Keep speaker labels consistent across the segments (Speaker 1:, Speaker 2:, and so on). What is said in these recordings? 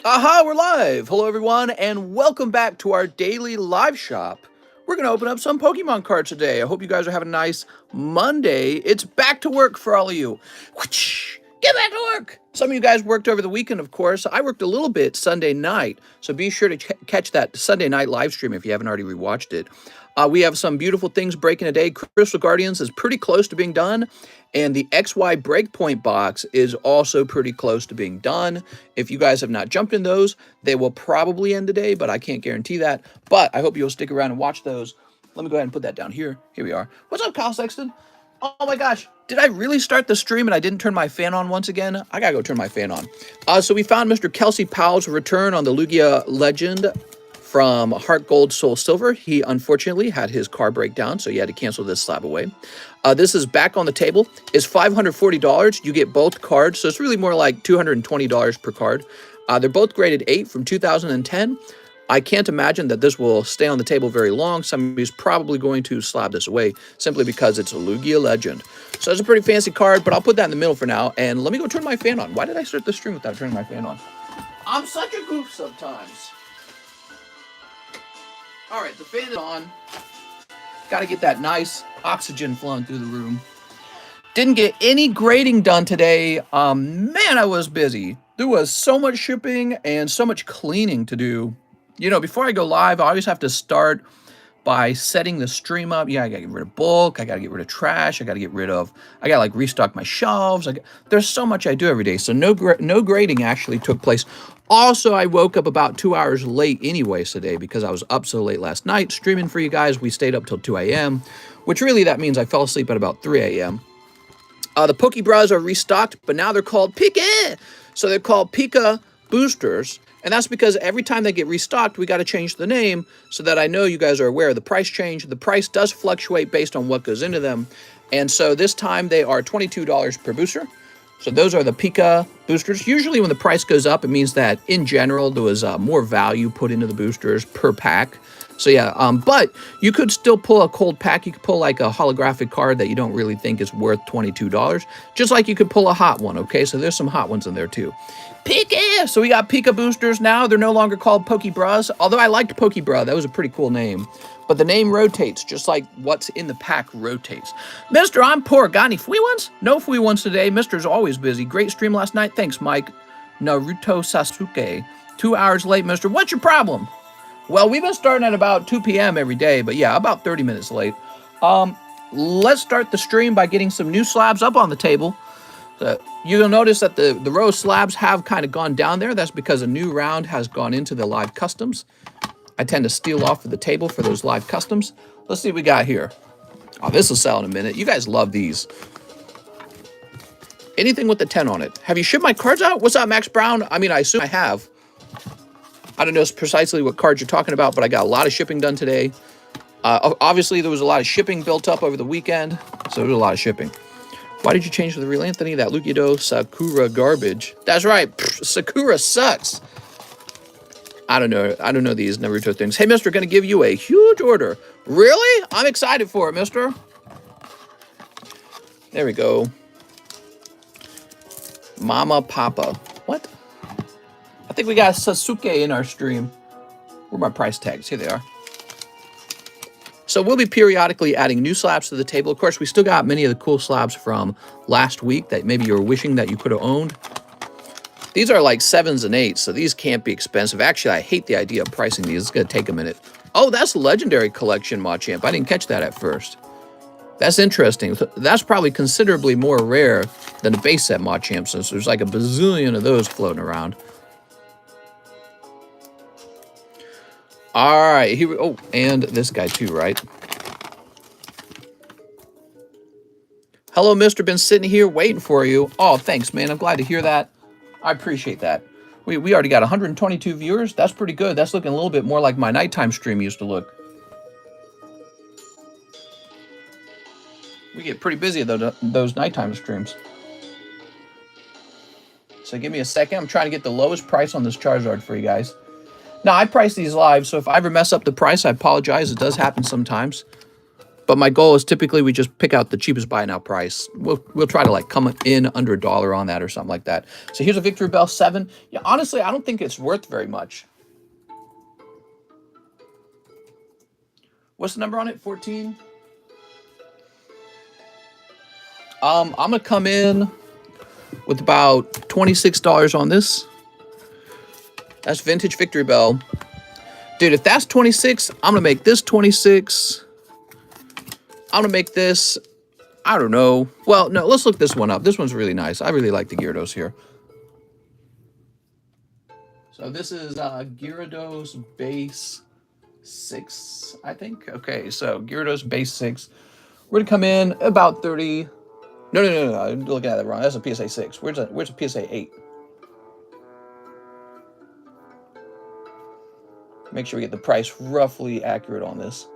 Speaker 1: Aha, we're live! Hello, everyone, and welcome back to our daily live shop. We're going to open up some Pokemon cards today. I hope you guys are having a nice Monday. It's back to work for all of you. Whoosh! Get back to work! Some of you guys worked over the weekend, of course. I worked a little bit Sunday night, so be sure to catch that Sunday night live stream if you haven't already rewatched it. We have some beautiful things breaking today. Crystal Guardians is pretty close to being done, and the XY Breakpoint box is also pretty close to being done. If you guys have not jumped in those, they will probably end today, but I can't guarantee that. But I hope you'll stick around and watch those. Let me go ahead and put that down here. Here we are. What's up, Kyle Sexton? Oh my gosh, did I really start the stream and I didn't turn my fan on once again? I gotta go turn my fan on. So we found Mr. Kelsey Powell's return on the Lugia Legend from Heart Gold Soul Silver. He unfortunately had his car break down, so he had to cancel this slab away. This is back on the table. It's $540. You get both cards, so it's really more like $220 per card. They're both graded 8 from 2010. I can't imagine that this will stay on the table very long. Somebody's probably going to slab this away simply because it's a Lugia Legend. So it's a pretty fancy card, but I'll put that in the middle for now. And let me go turn my fan on. Why did I start the stream without turning my fan on? I'm such a goof sometimes. All right, the fan is on. Got to get that nice oxygen flowing through the room. Didn't get any grading done today. Man, I was busy. There was so much shipping and so much cleaning to do. You know, before I go live, I always have to start by setting the stream up. Yeah, I gotta get rid of bulk. I gotta get rid of trash. I gotta like restock my shelves. There's so much I do every day. So no grading actually took place. Also, I woke up about 2 hours late anyways today because I was up so late last night streaming for you guys. We stayed up till 2 a.m., which really that means I fell asleep at about 3 a.m. The Pokebras are restocked, but now they're called Pika. So they're called Pika Boosters. And that's because every time they get restocked, we got to change the name so that I know you guys are aware of the price change. The price does fluctuate based on what goes into them. And so this time they are $22 per booster. So those are the Pika boosters. Usually when the price goes up, it means that in general, there was more value put into the boosters per pack. So yeah, but you could still pull a cold pack. You could pull like a holographic card that you don't really think is worth $22. Just like you could pull a hot one, okay? So there's some hot ones in there too. Pika! So we got Pika boosters now. They're no longer called Pokebras. Although I liked Pokebra. That was a pretty cool name. But the name rotates, just like what's in the pack rotates. Mister, I'm poor. Got any free ones? No free ones today. Mister's always busy. Great stream last night. Thanks, Mike. Naruto Sasuke. 2 hours late, mister. What's your problem? Well, we've been starting at about 2 p.m. every day, but yeah, about 30 minutes late. Let's start the stream by getting some new slabs up on the table. You'll notice that the row slabs have kind of gone down there. That's because a new round has gone into the live customs. I tend to steal off of the table for those live customs. Let's see what we got here. Oh, this will sell in a minute. You guys love these. Anything with the 10 on it. Have you shipped my cards out? What's up, Max Brown? I mean, I assume I have. I don't know precisely what cards you're talking about, but I got a lot of shipping done today. Obviously, there was a lot of shipping built up over the weekend, so there was a lot of shipping. Why did you change the real Anthony? That Lugido Sakura garbage. That's right. Pfft, Sakura sucks. I don't know these Naruto things. Hey, mister, gonna give you a huge order. Really? I'm excited for it, mister. There we go. Mama Papa. What? I think we got Sasuke in our stream. Where are my price tags? Here they are. So we'll be periodically adding new slabs to the table. Of course, we still got many of the cool slabs from last week that maybe you were wishing that you could have owned. These are like 7s and 8s, so these can't be expensive. Actually, I hate the idea of pricing these. It's going to take a minute. Oh, that's Legendary Collection Machamp. I didn't catch that at first. That's interesting. That's probably considerably more rare than the base set Machamp, since there's like a bazillion of those floating around. All right, here we go. Oh, and this guy too, right? Hello, mister. Been sitting here waiting for you. Oh, thanks, man. I'm glad to hear that. I appreciate that. We already got 122 viewers. That's pretty good. That's looking a little bit more like my nighttime stream used to look. We get pretty busy at those nighttime streams. So give me a second. I'm trying to get the lowest price on this Charizard for you guys. Now, I price these live, so if I ever mess up the price, I apologize. It does happen sometimes. But my goal is typically we just pick out the cheapest buy now price. We'll try to like come in under $1 on that or something like that. So here's a Victory Bell 7. Yeah, honestly, I don't think it's worth very much. What's the number on it? 14. I'm gonna come in with about $26 on this. That's vintage Victory Bell. Dude, if that's 26, I'm gonna make this 26. I'm gonna make this, I don't know. Well, no, let's look this one up. This one's really nice. I really like the Gyarados here. So this is Gyarados base 6, I think. Okay, so Gyarados base 6. We're gonna come in about 30. No, I'm looking at it wrong. That's a PSA 6. Where's a PSA 8? Make sure we get the price roughly accurate on this.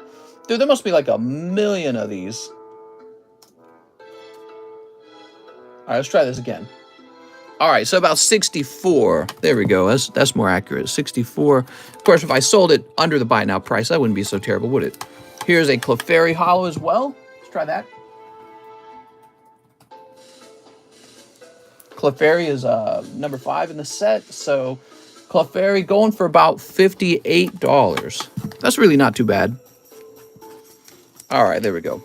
Speaker 1: Dude, there must be like a million of these. All right, let's try this again. All right, so about 64. There we go. That's more accurate. 64. Of course, if I sold it under the buy now price, that wouldn't be so terrible, would it? Here's a Clefairy Hollow as well. Let's try that. Clefairy is number 5 in the set, so Clefairy going for about $58. That's really not too bad. All right, there we go.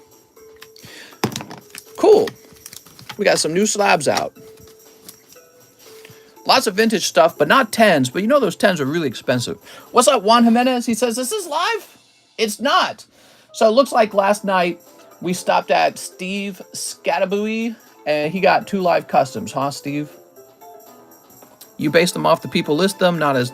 Speaker 1: Cool. We got some new slabs out. Lots of vintage stuff, but not 10s. But you know those 10s are really expensive. What's up, Juan Jimenez? He says, is this live? It's not. So it looks like last night we stopped at Steve Scatabooey, and he got 2 live customs, huh, Steve? You base them off the people list them, not as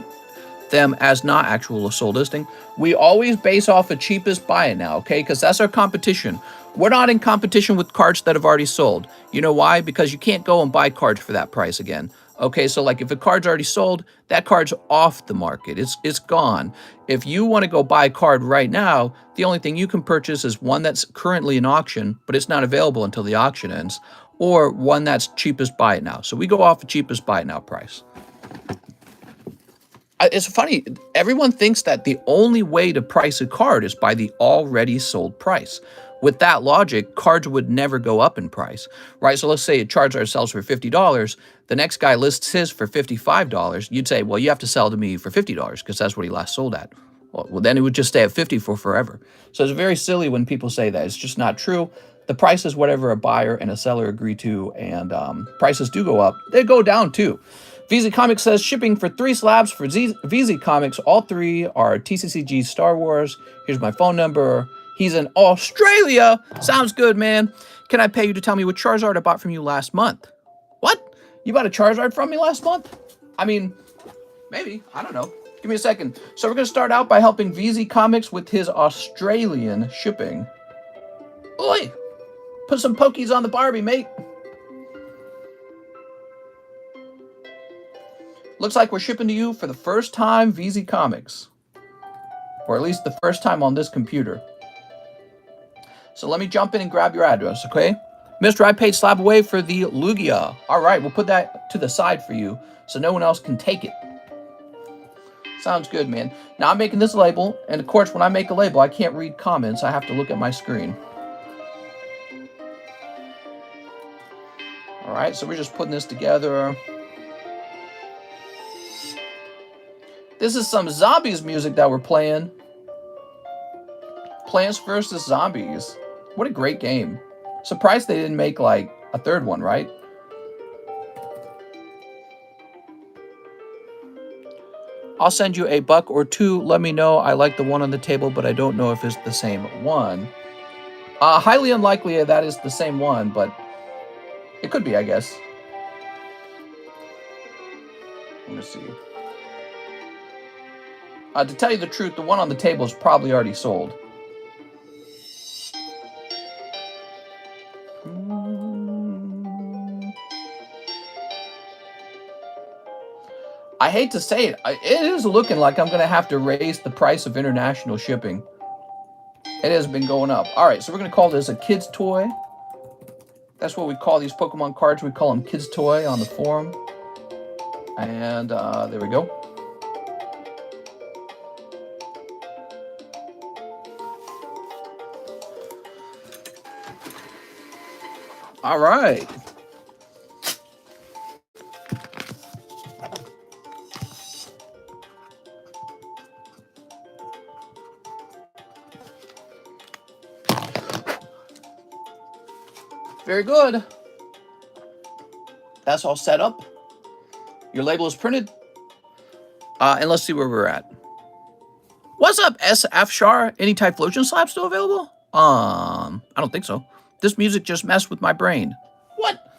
Speaker 1: them as not actual sold listing. We always base off the cheapest buy it now, okay? Because that's our competition. We're not in competition with cards that have already sold. You know why? Because you can't go and buy cards for that price again. Okay, so like if a card's already sold, that card's off the market. It's gone. If you want to go buy a card right now, the only thing you can purchase is one that's currently in auction, but it's not available until the auction ends, or one that's cheapest buy it now. So we go off the cheapest buy it now price. It's funny, everyone thinks that the only way to price a card is by the already sold price. With that logic, cards would never go up in price, right? So let's say a Charizard sells for $50. The next guy lists his for $55. You'd say, well, you have to sell to me for $50 because that's what he last sold at. Well, then it would just stay at $50 for forever. So it's very silly when people say that. It's just not true. The price is whatever a buyer and a seller agree to, and prices do go up. They go down too. VZ Comics says shipping for 3 slabs for VZ Comics. All 3 are TCCG Star Wars. Here's my phone number. He's in Australia. Sounds good, man. Can I pay you to tell me what Charizard I bought from you last month? What? You bought a Charizard from me last month? I mean, maybe. I don't know. Give me a second. So we're going to start out by helping VZ Comics with his Australian shipping. Oi! Put some pokies on the Barbie, mate. Looks like we're shipping to you for the first time VZ Comics. Or at least the first time on this computer. So let me jump in and grab your address, okay? Mister, I paid slab away for the Lugia. All right, we'll put that to the side for you so no one else can take it. Sounds good, man. Now I'm making this label, and of course when I make a label, I can't read comments. I have to look at my screen. All right, so we're just putting this together. This is some Zombies music that we're playing. Plants vs. Zombies. What a great game. Surprised they didn't make like a 3rd one, right? I'll send you $1 or $2. Let me know. I like the one on the table, but I don't know if it's the same one. Highly unlikely that is the same one, but it could be, I guess. Let me see. To tell you the truth, the one on the table is probably already sold. I hate to say it, it is looking like I'm going to have to raise the price of international shipping. It has been going up. All right, so we're going to call this a kid's toy. That's what we call these Pokemon cards. We call them kid's toy on the forum. And there we go. All right. Very good. That's all set up. Your label is printed. And let's see where we're at. What's up, SF Shar? Any Typhlosion slabs still available? I don't think so. This music just messed with my brain. What?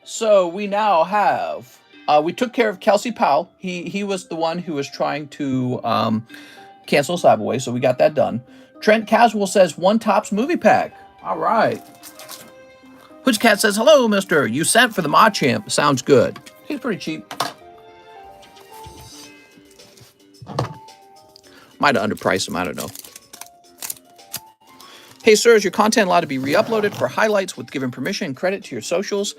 Speaker 1: So we now have, we took care of Kelsey Powell. He was the one who was trying to cancel slab away, so we got that done. Trent Caswell says, one Tops movie pack. All right. Hooch Cat says, hello, mister. You sent for the Machamp. Sounds good. He's pretty cheap. Might have underpriced him. I don't know. Hey, sir, is your content allowed to be re-uploaded for highlights with given permission and credit to your socials?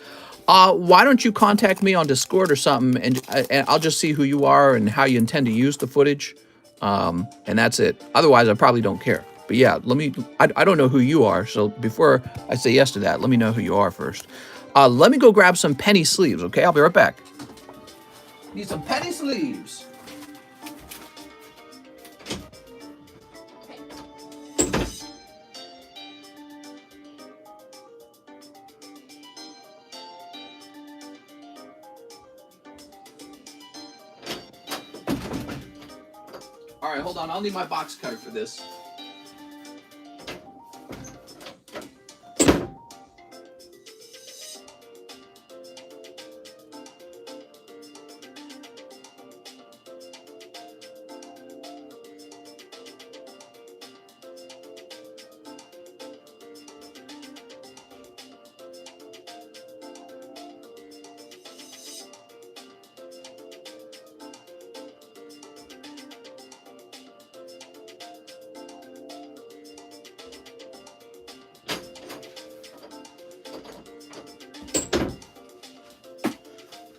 Speaker 1: Why don't you contact me on Discord or something, and I'll just see who you are and how you intend to use the footage, and that's it. Otherwise, I probably don't care. But yeah, I don't know who you are, so before I say yes to that, let me know who you are first. Let me go grab some penny sleeves, okay? I'll be right back. Need some penny sleeves. All right, hold on. I'll need my box cutter for this.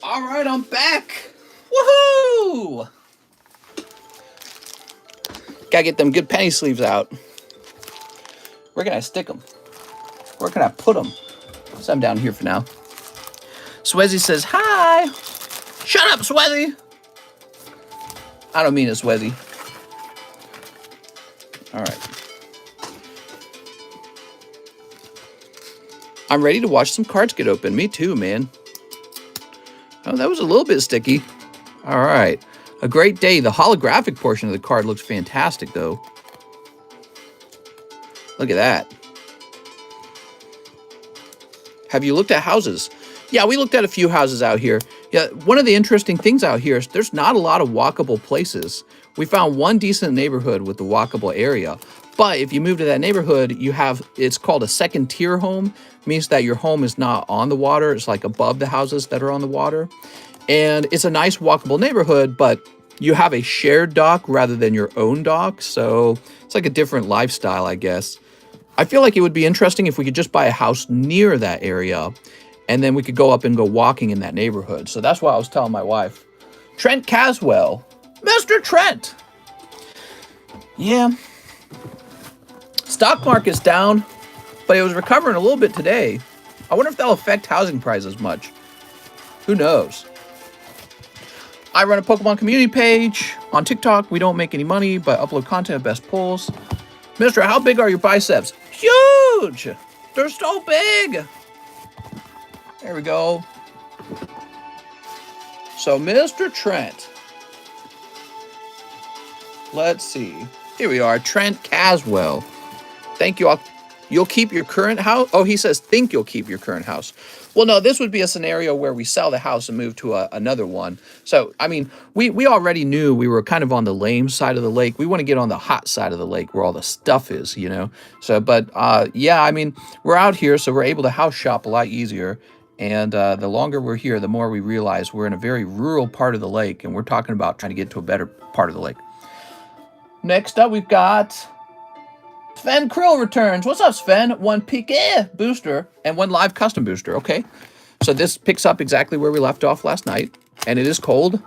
Speaker 1: All right, I'm back. Woohoo! Gotta get them good penny sleeves out. Where can I stick them? Where can I put them? So I'm down here for now. Swezzy says, hi. Shut up, Swezzy. I don't mean it, Swezzy. All right. I'm ready to watch some cards get open. Me too, man. Oh, that was a little bit sticky. All right. A great day. The holographic portion of the card looks fantastic, though. Look at that. Have you looked at houses? Yeah, we looked at a few houses out here. Yeah, one of the interesting things out here is there's not a lot of walkable places. We found one decent neighborhood with the walkable area. But if you move to that neighborhood, you have, it's called a second tier home. It means that your home is not on the water. It's like above the houses that are on the water. And it's a nice walkable neighborhood, but you have a shared dock rather than your own dock. So it's like a different lifestyle, I guess. I feel like it would be interesting if we could just buy a house near that area, and then we could go up and go walking in that neighborhood. So that's what I was telling my wife. Trent Caswell. Mr. Trent. Yeah. Stock market's down, but it was recovering a little bit today. I wonder if that'll affect housing prices much. Who knows? I run a Pokemon community page. On TikTok, we don't make any money, but upload content of best pulls. Mister, how big are your biceps? Huge! They're so big! There we go. So, Mr. Trent. Let's see. Here we are, Trent Caswell. Thank you. You'll keep your current house? Oh, he says, think you'll keep your current house. Well, no, this would be a scenario where we sell the house and move to another one. So, I mean, we already knew we were kind of on the lame side of the lake. We want to get on the hot side of the lake where all the stuff is, you know? So, but yeah, I mean, we're out here, so we're able to house shop a lot easier. And the longer we're here, the more we realize we're in a very rural part of the lake, and we're talking about trying to get to a better part of the lake. Next up, we've got Sven Krill returns. What's up, Sven? One Piqué booster and one live custom booster. Okay. So this picks up exactly where we left off last night. And it is cold.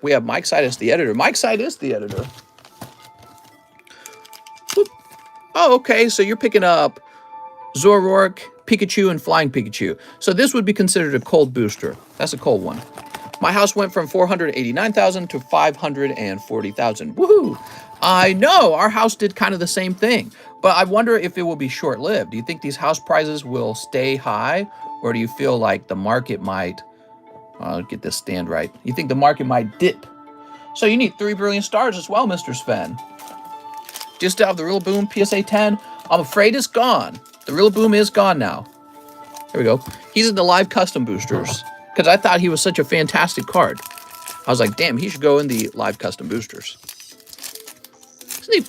Speaker 1: We have Mike Side as the editor. Mike Side is the editor. Whoop. Oh, okay. So you're picking up Zoroark, Pikachu, and Flying Pikachu. So this would be considered a cold booster. That's a cold one. My house went from 489,000 to 540,000. Woohoo! I know, our house did kind of the same thing, but I wonder if it will be short-lived. Do you think these house prices will stay high, or do you feel like the market might, I'll get this stand right, you think the market might dip? So you need 3 brilliant stars as well, Mr. Sven. Just have the Rillaboom PSA 10. I'm afraid it's gone. The Rillaboom is gone now. Here we go. He's in the live custom boosters because I thought he was such a fantastic card. I was like, damn, he should go in the live custom boosters.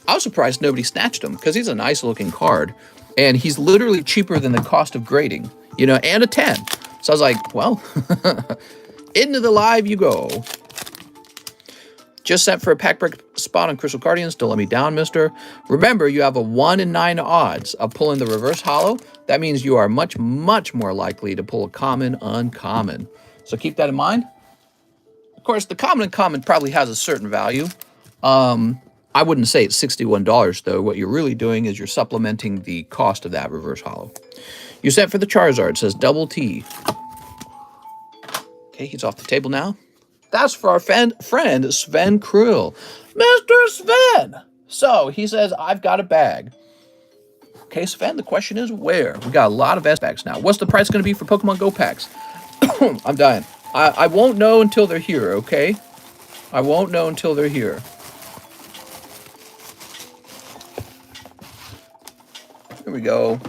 Speaker 1: I was surprised nobody snatched him because he's a nice looking card and he's literally cheaper than the cost of grading, you know, and a 10. So I was like, well, into the live you go. Just sent for a pack break spot on Crystal Guardians. Don't let me down, mister. Remember, you have a 1 in 9 odds of pulling the reverse holo. That means you are much, much more likely to pull a common uncommon. So keep that in mind. Of course, the common uncommon probably has a certain value. I wouldn't say it's $61, though. What you're really doing is you're supplementing the cost of that reverse holo. You sent for the Charizard. It says double T. Okay, he's off the table now. That's for our friend Sven Krill. Mr. Sven! So, he says, I've got a bag. Okay, Sven, the question is where? We got a lot of S packs now. What's the price going to be for Pokemon Go packs? I'm dying. I won't know until they're here, okay? I won't know until they're here. Here we go.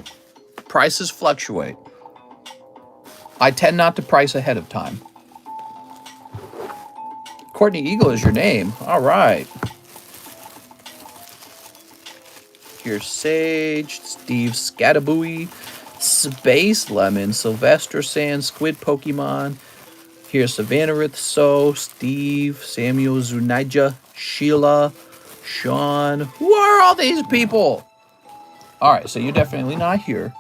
Speaker 1: Prices fluctuate. I tend not to price ahead of time. Courtney Eagle is your name. All right. Here's Sage, Steve Scatabooey, Space Lemon, Sylvester Sand, Squid Pokemon. Here's Savannah Rithso, Steve, Samuel Zunija, Sheila, Sean. Who are all these people? All right, so you're definitely not here.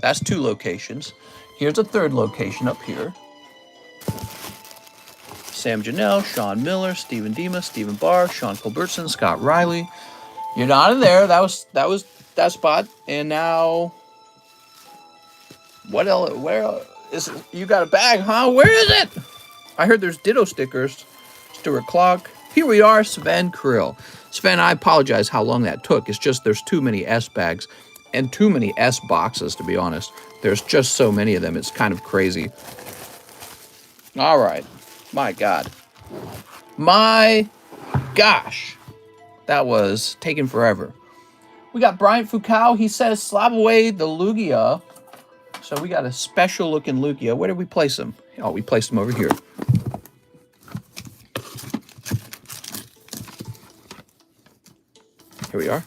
Speaker 1: That's 2 locations. Here's a 3rd location up here. Sam Janelle, Sean Miller, Stephen Dima, Stephen Barr, Sean Culbertson, Scott Riley. You're not in there. That was that spot. And now, what else? Where is it? You got a bag, huh? Where is it? I heard there's Ditto stickers. Stuart Clock. Here we are, Sven Krill. Sven, I apologize how long that took. It's just there's too many S bags and too many S boxes, to be honest. There's just so many of them. It's kind of crazy. All right. My God. My gosh. That was taking forever. We got Brian Foucault. He says, slab away the Lugia. So we got a special looking Lugia. Where did we place him? Oh, we placed him over here. Here we are.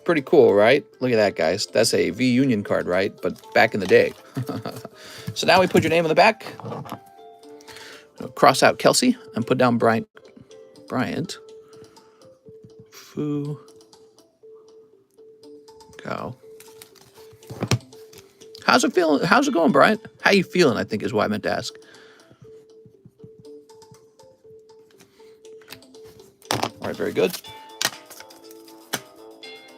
Speaker 1: Pretty cool, right? Look at that, guys. That's a V-Union card, right? But back in the day. So now we put your name on the back. Cross out Kelsey and put down Bryant. Foo. Cow. How's it feeling? How's it going, Bryant? How you feeling, I think is what I meant to ask. All right, very good.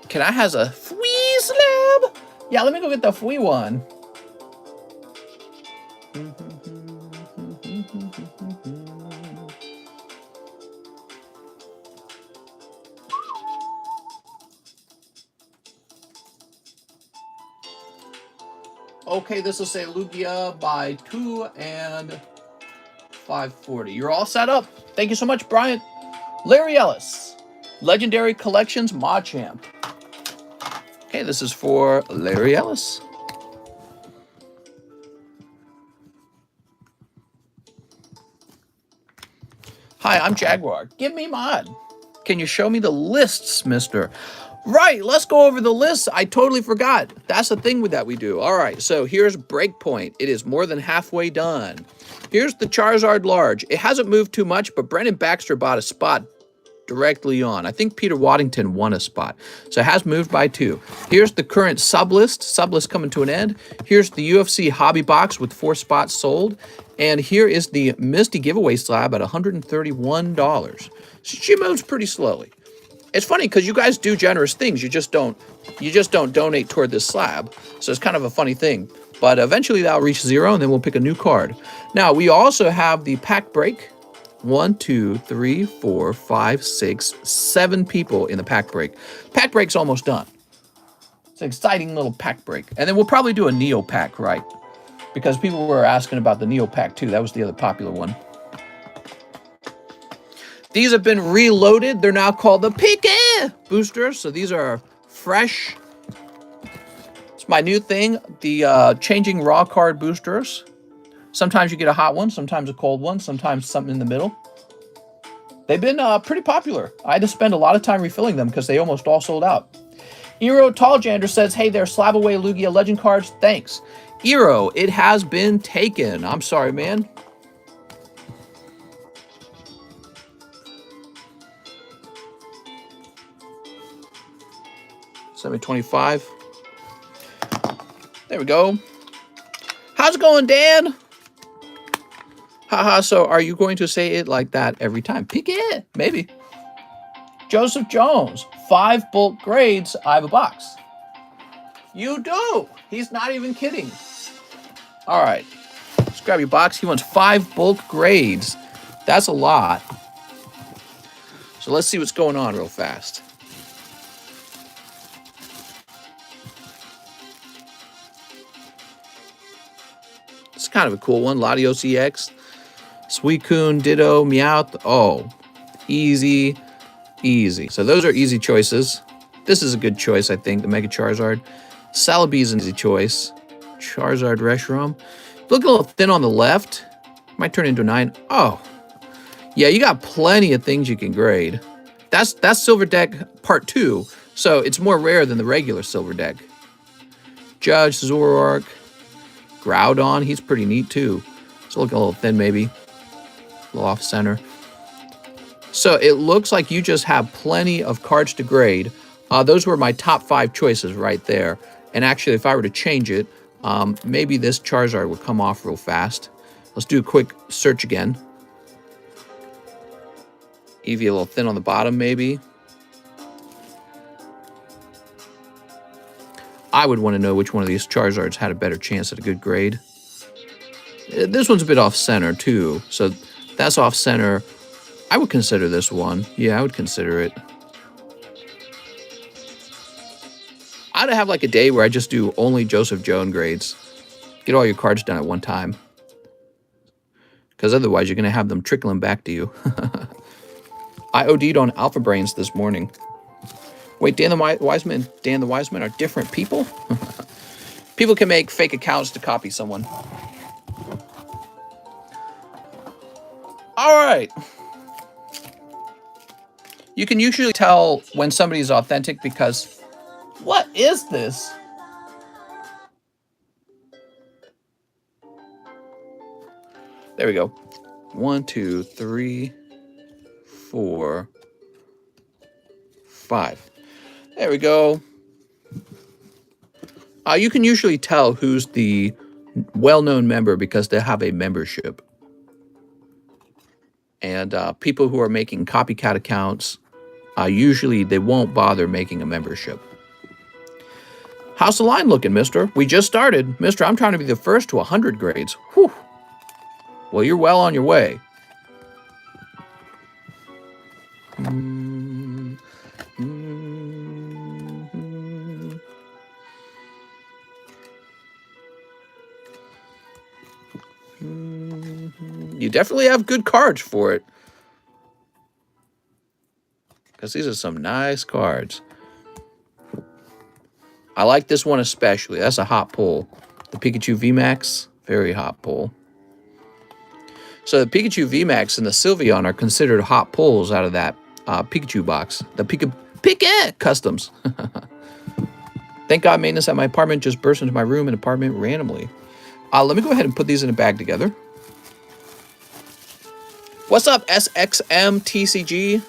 Speaker 1: Can I has a Fwee slab? Yeah, let me go get the Fwee one. Okay, this will say Lugia by 2 and 540. You're all set up. Thank you so much, Bryant. Larry Ellis, Legendary Collections Machamp. Okay, this is for Larry Ellis. Hi, I'm Jaguar. Give me mod. Can you show me the lists, mister? Right, let's go over the lists. I totally forgot. That's the thing with that we do. All right, so here's Breakpoint. It is more than halfway done. Here's the Charizard Large. It hasn't moved too much, but Brendan Baxter bought a spot directly on. I think Peter Waddington won a spot. So it has moved by 2. Here's the current sublist. Sublist coming to an end. Here's the UFC hobby box with 4 spots sold. And here is the Misty giveaway slab at $131. She moves pretty slowly. It's funny because you guys do generous things. You just don't donate toward this slab. So it's kind of a funny thing. But eventually that'll reach 0 and then we'll pick a new card. Now we also have the pack break. 1, 2, 3, 4, 5, 6, 7 people in the pack break. Pack break's almost done. It's an exciting little pack break. And then we'll probably do a Neo pack, right? Because people were asking about the Neo pack too. That was the other popular one. These have been reloaded. They're now called the Pique boosters. So these are fresh. It's my new thing, the changing raw card boosters. Sometimes you get a hot one, sometimes a cold one, sometimes something in the middle. They've been pretty popular. I had to spend a lot of time refilling them because they almost all sold out. Eero Talljander says, hey there, slab away Lugia Legend cards. Thanks. Eero, it has been taken. I'm sorry, man. $7.25. There we go. How's it going, Dan? Haha, so are you going to say it like that every time? Pique, maybe. Joseph Jones, 5 bulk grades. I have a box. You do. He's not even kidding. All right. Let's grab your box. He wants 5 bulk grades. That's a lot. So let's see what's going on real fast. It's kind of a cool one. Latios EX. Suicune, Ditto, Meowth. Oh, easy, easy. So those are easy choices. This is a good choice, I think, the Mega Charizard. Celebi is an easy choice. Charizard, Reshiram. Look a little thin on the left. Might turn into a 9. Oh, yeah, you got plenty of things you can grade. That's Silver Deck Part 2, so it's more rare than the regular Silver Deck. Judge, Zoroark, Groudon, he's pretty neat too. It's looking a little thin maybe. A little off center. So it looks like you just have plenty of cards to grade. Those were my top 5 choices right there. And actually, if I were to change it, maybe this Charizard would come off real fast. Let's do a quick search again. Eevee a little thin on the bottom, maybe. I would want to know which one of these Charizards had a better chance at a good grade. This one's a bit off center too, so that's off center. I would consider this one. Yeah, I would consider it. I'd have like a day where I just do only Joseph Jones grades. Get all your cards done at one time. Because otherwise you're going to have them trickling back to you. I OD'd on Alpha Brains this morning. Wait, Dan the Wiseman and Dan the Wiseman are different people? People can make fake accounts to copy someone. All right. You can usually tell when somebody's authentic because... What is this? There we go. 1, 2, 3, 4, 5. There we go. You can usually tell who's the well-known member because they have a membership. And people who are making copycat accounts, usually they won't bother making a membership. How's the line looking, mister? We just started. Mister, I'm trying to be the first to 100 grades. Whew. Well, you're well on your way. You definitely have good cards for it. Because these are some nice cards. I like this one especially. That's a hot pull. The Pikachu VMAX, very hot pull. So the Pikachu VMAX and the Sylveon are considered hot pulls out of that Pikachu box. The Pique Customs. Thank God maintenance at my apartment just burst into my room and apartment randomly. Let me go ahead and put these in a bag together. What's up, SXMTCG?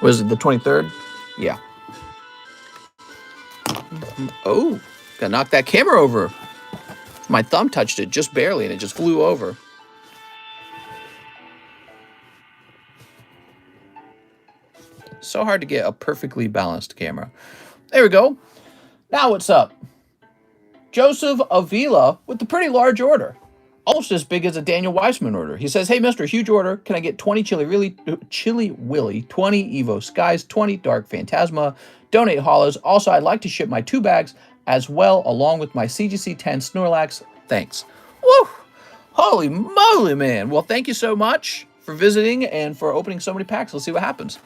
Speaker 1: Was it the 23rd? Yeah. Oh, gotta knock that camera over. My thumb touched it just barely and it just flew over. So hard to get a perfectly balanced camera. There we go. Now what's up? Joseph Avila with the pretty large order. Almost as big as a Daniel Weissman order. He says, hey, Mr. Huge Order, can I get 20 Chili Willy, 20 Evo Skies, 20 Dark Phantasma, donate hollows. Also, I'd like to ship my 2 bags as well, along with my CGC 10 Snorlax. Thanks. Woo! Holy moly, man. Well, thank you so much for visiting and for opening so many packs. Let's see what happens.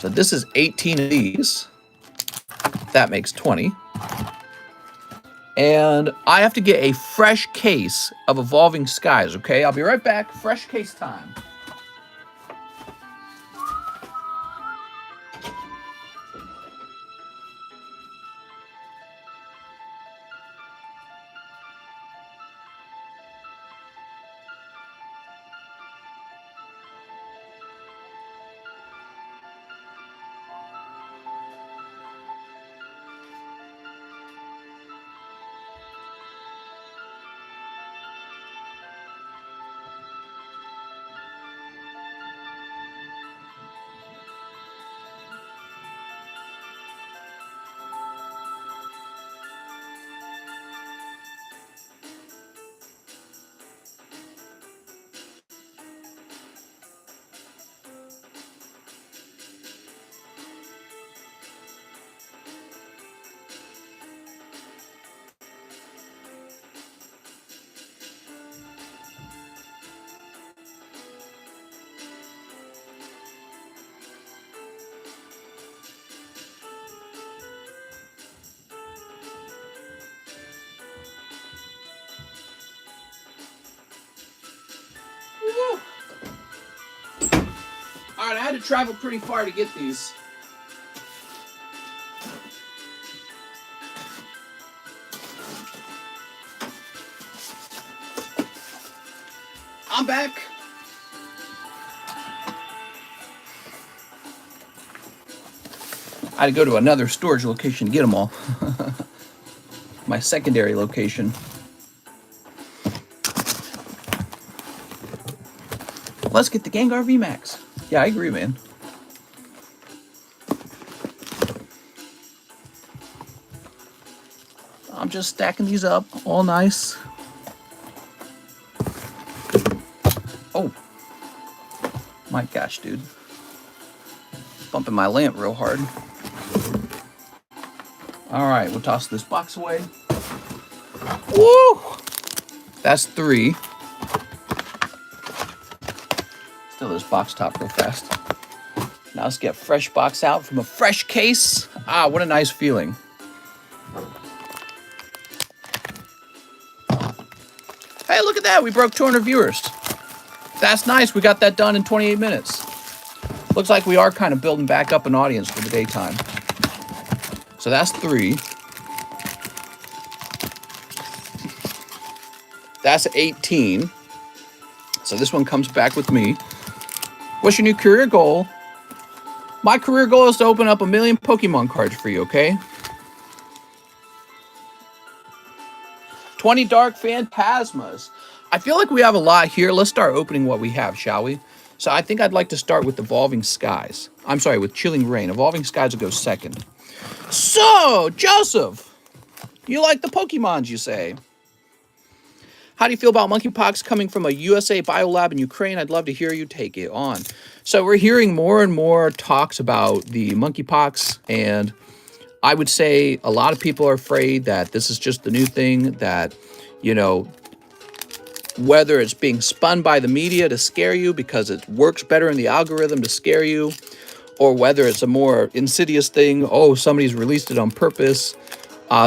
Speaker 1: So this is 18 of these. That makes 20. And I have to get a fresh case of Evolving Skies, okay? I'll be right back. Fresh case time. All right, I had to travel pretty far to get these. I'm back. I had to go to another storage location to get them all. My secondary location. Let's get the Gengar VMAX. Yeah, I agree, man. I'm just stacking these up all nice. Oh. My gosh, dude. Bumping my lamp real hard. All right, we'll toss this box away. Woo! That's 3. Still this box top real fast. Now let's get a fresh box out from a fresh case. Ah, what a nice feeling. Hey, look at that. We broke 200 viewers. That's nice. We got that done in 28 minutes. Looks like we are kind of building back up an audience for the daytime. So that's 3. That's 18. So this one comes back with me. What's your new career goal? My career goal is to open up 1 million Pokemon cards for you, okay? 20 Dark Phantasmas. I feel like we have a lot here. Let's start opening what we have, shall we? So I think I'd like to start with Evolving Skies. I'm sorry, with Chilling Rain. Evolving Skies will go second. So, Joseph, you like the Pokemons, you say? How do you feel about monkeypox coming from a USA biolab in Ukraine? I'd love to hear you take it on. So we're hearing more and more talks about the monkeypox, and I would say a lot of people are afraid that this is just the new thing, that, you know, whether it's being spun by the media to scare you because it works better in the algorithm to scare you, or whether it's a more insidious thing, oh, somebody's released it on purpose.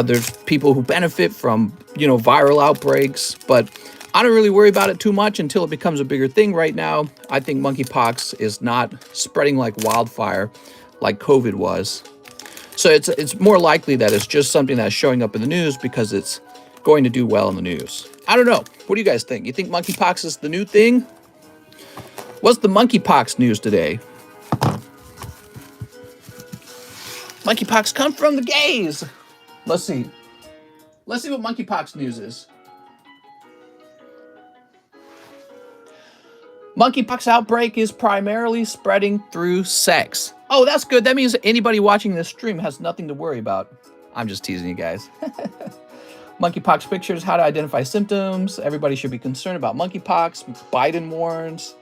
Speaker 1: There's people who benefit from, you know, viral outbreaks, but I don't really worry about it too much until it becomes a bigger thing right now. I think monkeypox is not spreading like wildfire like COVID was. So it's more likely that it's just something that's showing up in the news because it's going to do well in the news. I don't know. What do you guys think? You think monkeypox is the new thing? What's the monkeypox news today? Monkeypox come from the gays. Let's see. Let's see what monkeypox news is. Monkeypox outbreak is primarily spreading through sex. Oh, that's good. That means anybody watching this stream has nothing to worry about. I'm just teasing you guys. Monkeypox pictures, how to identify symptoms. Everybody should be concerned about monkeypox. Biden warns.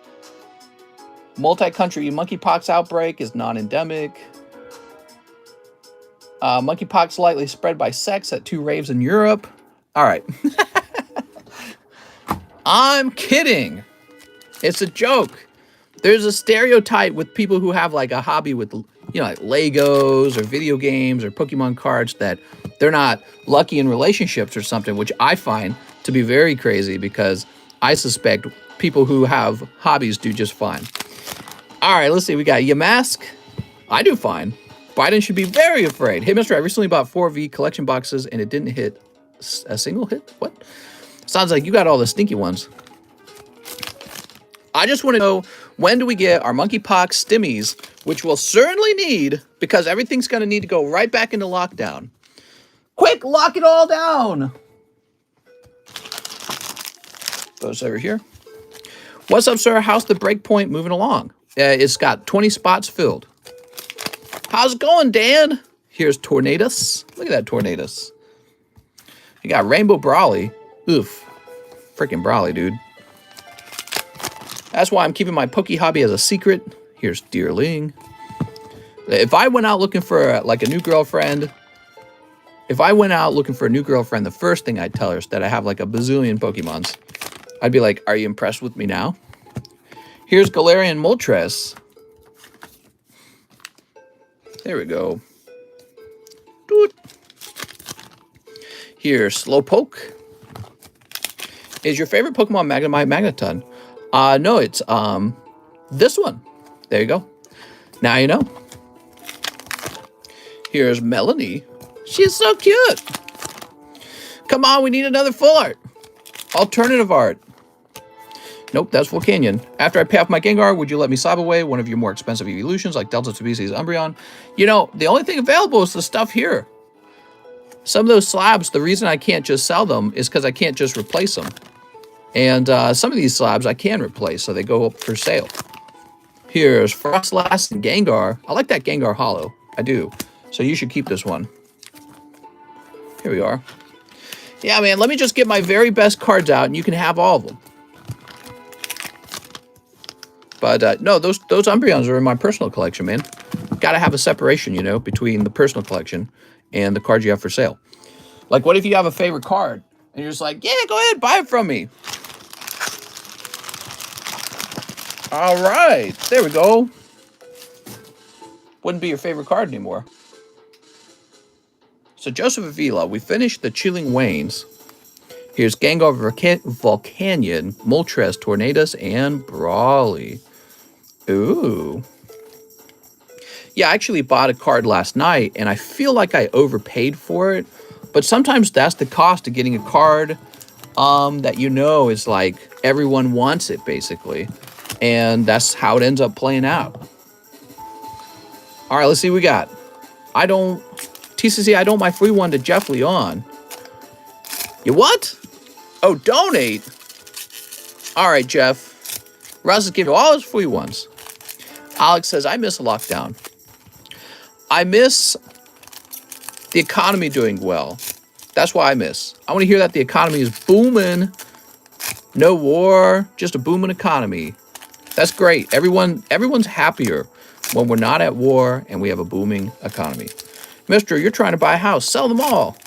Speaker 1: Multi-country monkeypox outbreak is non-endemic. Monkeypox likely spread by sex at 2 raves in Europe. All right. I'm kidding. It's a joke. There's a stereotype with people who have like a hobby with, like Legos or video games or Pokemon cards that they're not lucky in relationships or something, which I find to be very crazy because I suspect people who have hobbies do just fine. All right, let's see. We got Yamask. I do fine. Biden should be very afraid. Hey, mister, I recently bought 4V collection boxes and it didn't hit a single hit. What? Sounds like you got all the stinky ones. I just want to know, when do we get our monkeypox stimmies, which we'll certainly need because everything's going to need to go right back into lockdown. Quick, lock it all down. Goes over here. What's up, sir? How's the Breakpoint moving along? It's got 20 spots filled. How's it going, Dan? Here's Tornadoes. Look at that Tornadoes. You got Rainbow Brawly. Oof. Freaking Brawly, dude. That's why I'm keeping my Poke hobby as a secret. Here's Deerling. If I went out looking for like a new girlfriend, the first thing I'd tell her is that I have like a bazillion Pokemons. I'd be like, are you impressed with me now? Here's Galarian Moltres. There we go. Doot. Here's Slowpoke. Is your favorite Pokemon Magnemite Magneton? No, it's this one. There you go. Now you know. Here's Melanie. She's so cute. Come on, we need another full art. Alternative art. Nope, that's Volcanion. After I pay off my Gengar, would you let me slab away one of your more expensive evolutions like Delta Species Umbreon? You know, the only thing available is the stuff here. Some of those slabs, the reason I can't just sell them is because I can't just replace them. And some of these slabs I can replace, so they go up for sale. Here's Frostlass and Gengar. I like that Gengar Hollow. I do. So you should keep this one. Here we are. Yeah, man, let me just get my very best cards out, and you can have all of them. But no, those Umbreons are in my personal collection, man. Gotta have a separation, you know, between the personal collection and the cards you have for sale. Like, what if you have a favorite card, and you're just like, yeah, go ahead, buy it from me. All right, there we go. Wouldn't be your favorite card anymore. So Joseph Avila, we finished the Chilling Wanes. Here's Gengar, Volcanion, Moltres, Tornadoes, and Brawly. Ooh. Yeah, I actually bought a card last night, and I feel like I overpaid for it. But sometimes that's the cost of getting a card that you know is like everyone wants it, basically. And that's how it ends up playing out. All right, let's see what we got. TCC, I don't my free one to Jeff Leon. You what? Oh, donate? All right, Jeff. Russ is giving you all his free ones. Alex says, I miss lockdown. I miss the economy doing well. That's what I miss. I want to hear that the economy is booming. No war, just a booming economy. That's great. Everyone's happier when we're not at war and we have a booming economy. Mister, you're trying to buy a house. Sell them all.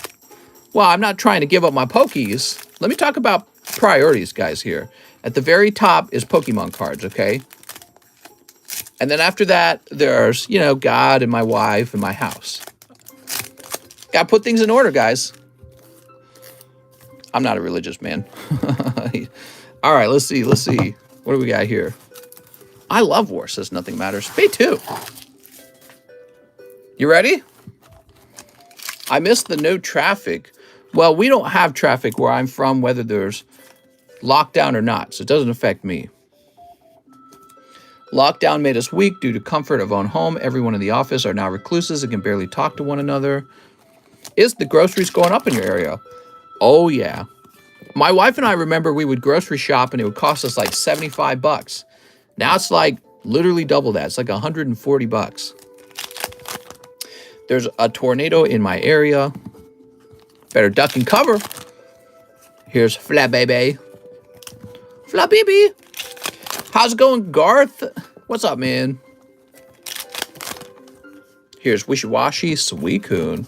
Speaker 1: Well, I'm not trying to give up my Pokies. Let me talk about priorities, guys, here. At the very top is Pokemon cards, okay? And then after that, there's, you know, God and my wife and my house. Got to put things in order, guys. I'm not a religious man. All right, let's see. What do we got here? I love war, says Nothing Matters. Me too. You ready? I missed the no traffic. Well, we don't have traffic where I'm from, whether there's lockdown or not, so it doesn't affect me. Lockdown made us weak due to comfort of own home. Everyone in the office are now recluses and can barely talk to one another. Is the groceries going up in your area? Oh, yeah. My wife and I remember we would grocery shop and it would cost us like 75 bucks. Now it's like literally double that. It's like 140 bucks. There's a tornado in my area. Better duck and cover. Here's Flababy. Flababy. How's it going, Garth? What's up, man? Here's Wishy-Washy Suicune.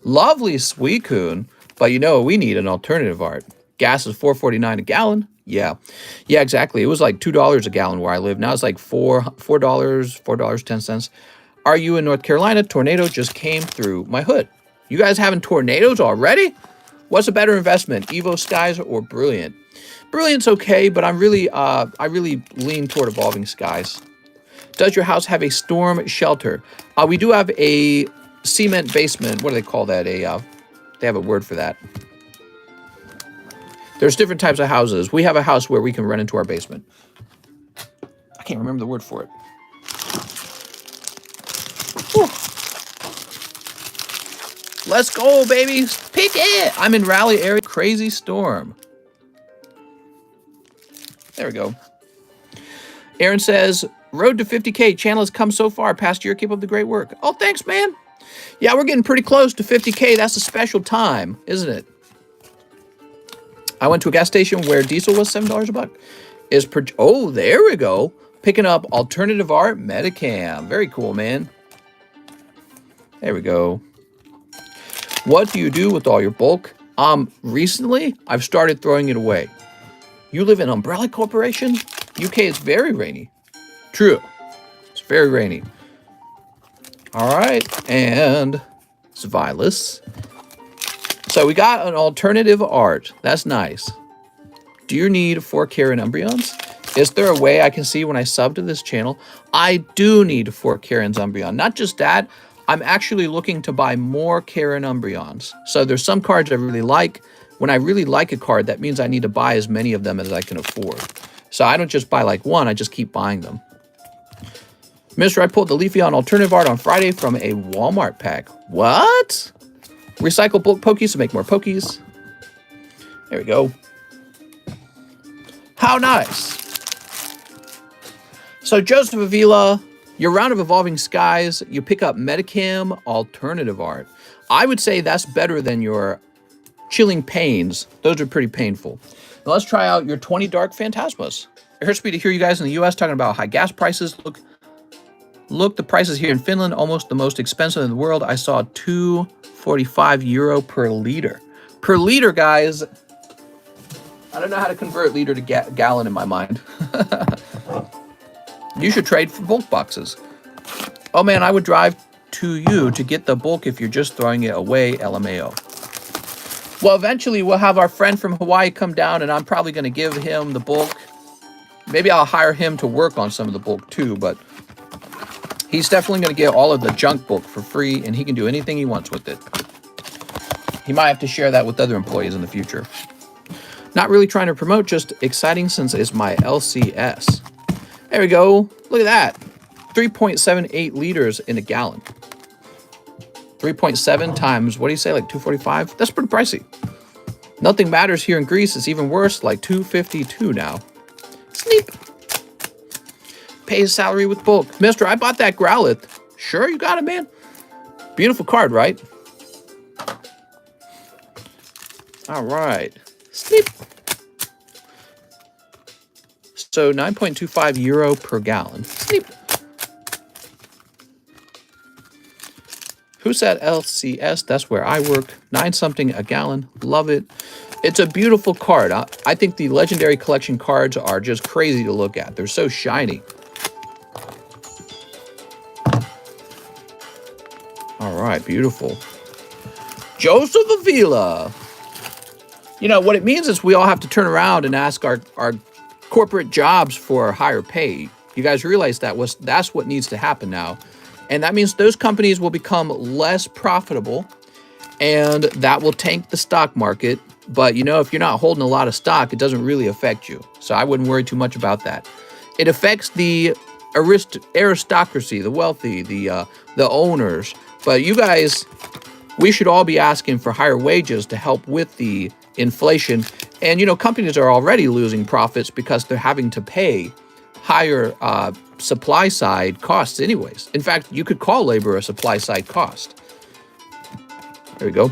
Speaker 1: Lovely Suicune. But you know, we need an alternative art. Gas is $4.49 a gallon. Yeah, exactly. It was like $2 a gallon where I live. Now it's like $4.10. Are you in North Carolina? Tornado just came through my hood. You guys having tornadoes already? What's a better investment, Evo Skies or Brilliant? Brilliant's okay, but I really lean toward Evolving Skies. Does your house have a storm shelter? We do have a cement basement. What do they call that? They have a word for that. There's different types of houses. We have a house where we can run into our basement. I can't remember the word for it. Whew. Let's go, baby. Pick it. I'm in Raleigh area. Crazy storm. There we go. Aaron says, road to 50K. Channel has come so far. Past year, keep up the great work. Oh, thanks, man. Yeah, we're getting pretty close to 50K. That's a special time, isn't it? I went to a gas station where diesel was $7 a buck. Oh, there we go. Picking up alternative art, Metacam. Very cool, man. There we go. What do you do with all your bulk? Recently, I've started throwing it away. You live in Umbrella Corporation? UK is very rainy. True. It's very rainy. All right, and Svilis. So we got an alternative art. That's nice. Do you need 4 Karen Umbreons? Is there a way I can see when I sub to this channel? I do need 4 Karen's Umbreon. Not just that, I'm actually looking to buy more Karen Umbreons. So there's some cards I really like. When I really like a card, that means I need to buy as many of them as I can afford. So I don't just buy like one, I just keep buying them. Mister, I pulled the Leafeon alternative art on Friday from a Walmart pack. What? Recycle bulk Pokies to make more Pokies. There we go. How nice. So Joseph Avila, your round of Evolving Skies, you pick up Metacam alternative art. I would say that's better than your Chilling Pains. Those are pretty painful. Now let's try out your 20 Dark Phantasmas. It hurts me to hear you guys in the US talking about high gas prices. Look, the prices here in Finland, almost the most expensive in the world. I saw €2.45 per liter. Per liter, guys. I don't know how to convert liter to gallon in my mind. You should trade for bulk boxes. Oh man, I would drive to you to get the bulk if you're just throwing it away, LMAO. Well, eventually we'll have our friend from Hawaii come down and I'm probably going to give him the bulk. Maybe I'll hire him to work on some of the bulk too, but he's definitely going to get all of the junk bulk for free and he can do anything he wants with it. He might have to share that with other employees in the future. Not really trying to promote, just exciting since it's my LCS. There we go. Look at that. 3.78 liters in a gallon. 3.7 times, what do you say, like 245? That's pretty pricey. Nothing matters here in Greece. It's even worse, like 252 now. Sneak. Pay his salary with bulk. Mister, I bought that Growlithe. Sure, you got it, man. Beautiful card, right? All right. Sneak. So €9.25 per gallon. Sneak. Who said LCS? That's where I work. 9 something a gallon. Love it. It's a beautiful card. I think the Legendary Collection cards are just crazy to look at. They're so shiny. All right, beautiful. Joseph Avila. You know, what it means is we all have to turn around and ask our corporate jobs for higher pay. You guys realize that's what needs to happen now. And that means those companies will become less profitable and that will tank the stock market. But you know, if you're not holding a lot of stock, it doesn't really affect you. So I wouldn't worry too much about that. It affects the aristocracy, the wealthy, the owners. But you guys, we should all be asking for higher wages to help with the inflation. And you know, companies are already losing profits because they're having to pay higher supply side costs anyways. In fact, you could call labor a supply side cost. There we go.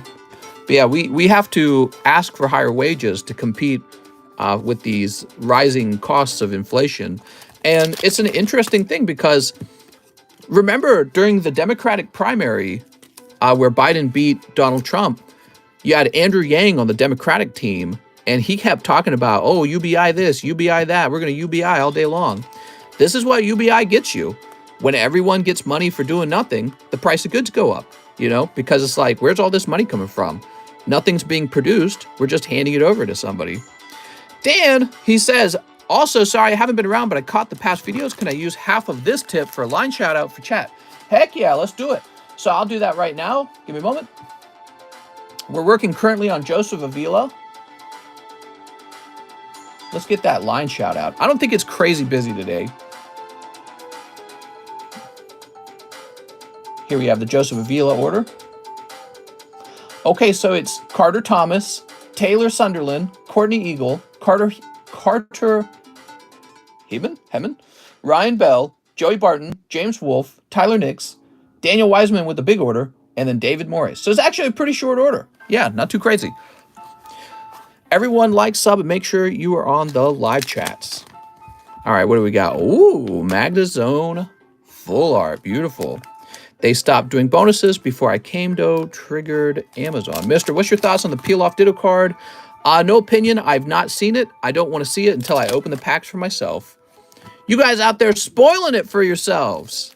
Speaker 1: But yeah, we have to ask for higher wages to compete with these rising costs of inflation. And it's an interesting thing because remember during the Democratic primary where Biden beat Donald Trump, you had Andrew Yang on the Democratic team, and he kept talking about, oh, UBI this, UBI that. We're going to UBI all day long. This is what UBI gets you. When everyone gets money for doing nothing, the price of goods go up, you know, because it's like, where's all this money coming from? Nothing's being produced. We're just handing it over to somebody. Dan, he says, also, sorry, I haven't been around, but I caught the past videos. Can I use half of this tip for a line shout out for chat? Heck yeah, let's do it. So I'll do that right now. Give me a moment. We're working currently on Joseph Avila. Let's get that line shout out. I don't think it's crazy busy today. Here we have the Joseph Avila order. Okay, so it's Carter Thomas, Taylor Sunderland, Courtney Eagle, Carter Heman, Ryan Bell, Joey Barton, James Wolfe, Tyler Nix, Daniel Wiseman with the big order, and then David Morris. So it's actually a pretty short order. Yeah, not too crazy. Everyone like, sub, and make sure you are on the live chats. All right, what do we got? Ooh, Magna Zone full art. Beautiful. They stopped doing bonuses before I came to triggered Amazon. Mister, what's your thoughts on the peel-off Ditto card? No opinion. I've not seen it. I don't want to see it until I open the packs for myself. You guys out there spoiling it for yourselves.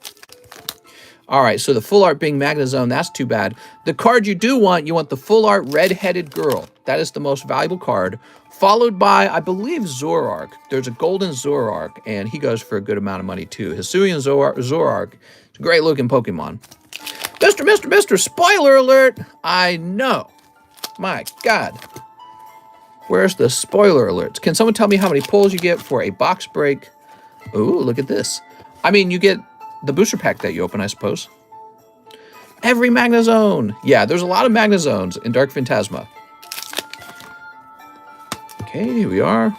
Speaker 1: All right, so the full art being Magna Zone, that's too bad. The card you do want, you want the full art red-headed girl. That is the most valuable card. Followed by, I believe, Zoroark. There's a golden Zoroark, and he goes for a good amount of money, too. Hisuian Zoroark. It's a great-looking Pokemon. Mister, spoiler alert! I know. My God. Where's the spoiler alerts? Can someone tell me how many pulls you get for a box break? Ooh, look at this. I mean, you get the booster pack that you open, I suppose. Every Magna Zone. Yeah, there's a lot of Magna Zones in Dark Phantasma. Okay, here we are.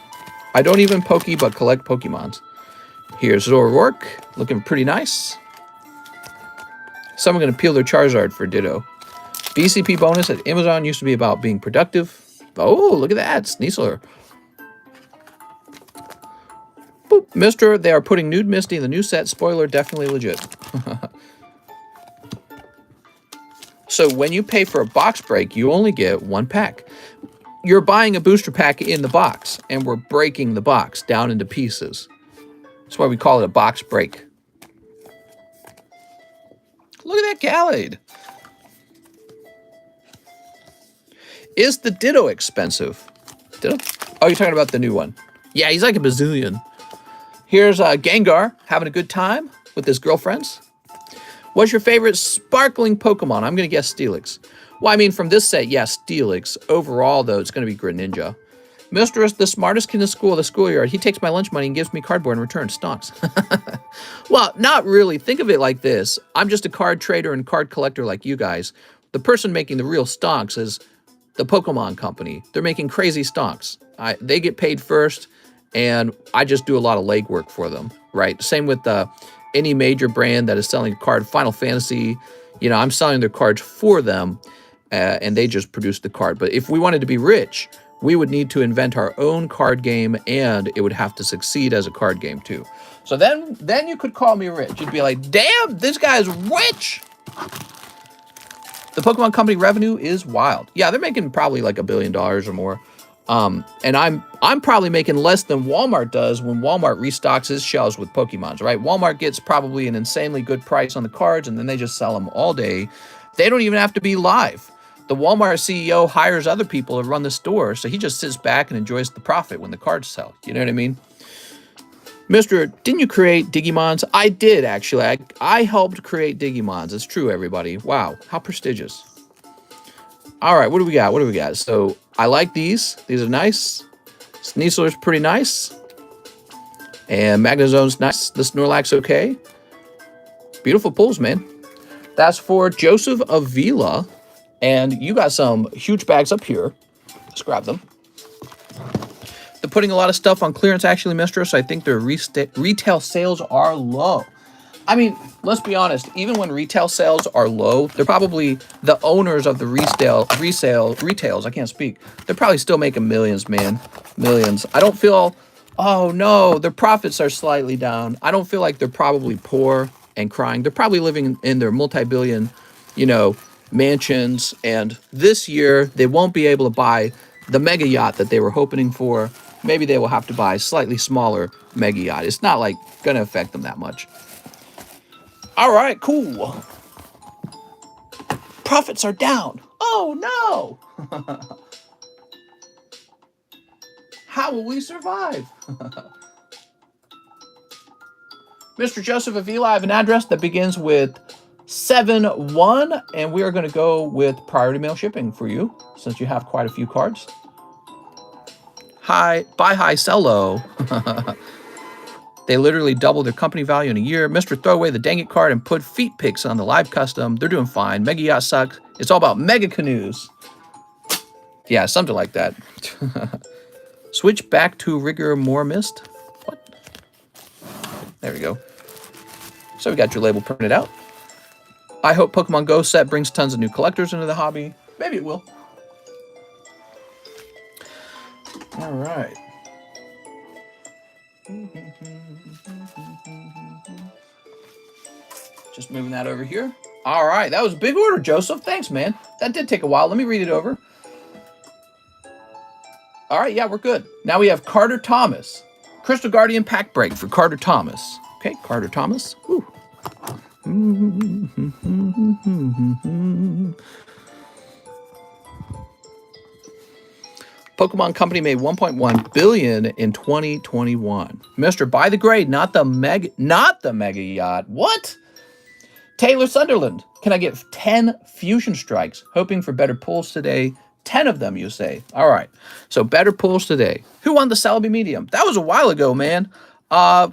Speaker 1: I don't even Poke, but collect Pokemons. Here's Zoroark, looking pretty nice. Someone going to peel their Charizard for Ditto. BCP bonus at Amazon used to be about being productive. Oh, look at that, Sneasler. Boop. Mister, they are putting Nude Misty in the new set. Spoiler, definitely legit. So when you pay for a box break, you only get one pack. You're buying a booster pack in the box, and we're breaking the box down into pieces. That's why we call it a box break. Look at that Gallade. Is the Ditto expensive? Ditto? Oh, you're talking about the new one. Yeah, he's like a bazillion. Here's Gengar having a good time with his girlfriends. What's your favorite sparkling Pokemon? I'm going to guess Steelix. Well, I mean, from this set, yeah, Steelix. Overall, though, it's going to be Greninja. Mister is the smartest kid in the schoolyard. He takes my lunch money and gives me cardboard in return. Stonks. Well, not really. Think of it like this. I'm just a card trader and card collector like you guys. The person making the real stonks is the Pokemon company. They're making crazy stonks. They get paid first, and I just do a lot of legwork for them, right? Same with any major brand that is selling a card. Final Fantasy, you know, I'm selling their cards for them, and they just produce the card. But if we wanted to be rich, we would need to invent our own card game, and it would have to succeed as a card game too. So then you could call me rich. You'd be like, damn, this guy's rich. The Pokemon Company revenue is wild. Yeah, they're making probably like $1 billion or more. And I'm probably making less than Walmart does when Walmart restocks his shelves with Pokemons, right? Walmart gets probably an insanely good price on the cards, and then they just sell them all day. They don't even have to be live. The Walmart CEO hires other people to run the store, so he just sits back and enjoys the profit when the cards sell. You know what I mean? Mister, didn't you create Digimons? I did, actually. I helped create Digimons. It's true, everybody. Wow, how prestigious. All right, what do we got? What do we got? So I like these. These are nice. Sneasler's pretty nice. And Magnazone's nice. The Snorlax okay. Beautiful pulls, man. That's for Joseph Avila. And you got some huge bags up here. Let's grab them. They're putting a lot of stuff on clearance, actually, Mistress. So I think their retail sales are low. I mean, let's be honest. Even when retail sales are low, they're probably the owners of the retails. I can't speak. They're probably still making millions, man. Millions. I don't feel, oh no, their profits are slightly down. I don't feel like they're probably poor and crying. They're probably living in their multi-billion, mansions. And this year, they won't be able to buy the mega yacht that they were hoping for. Maybe they will have to buy a slightly smaller mega yacht. It's not like going to affect them that much. All right, cool. Profits are down. Oh no. How will we survive? Mr. Joseph Avila, I have an address that begins with 71, and we are going to go with priority mail shipping for you, since you have quite a few cards. Buy high, sell low. They literally doubled their company value in a year. Mr. Throw away the dang it card and put feet pics on the live custom. They're doing fine. Mega Yacht sucks. It's all about mega canoes. Yeah, something like that. Switch back to Rigor More Mist. What? There we go. So we got your label printed out. I hope Pokemon Go set brings tons of new collectors into the hobby. Maybe it will. All right. Just moving that over here. All right, that was a big order, Joseph. Thanks, man. That did take a while. Let me read it over. All right, yeah, we're good. Now we have Carter Thomas. Crystal Guardian pack break for Carter Thomas. Okay, Carter Thomas. Woo. Pokemon Company made 1.1 billion in 2021. Mr. Buy the grade, not the mega yacht. What? Taylor Sunderland, can I get 10 fusion strikes? Hoping for better pulls today. 10 of them, you say. All right. So better pulls today. Who won the Celebi medium? That was a while ago, man. I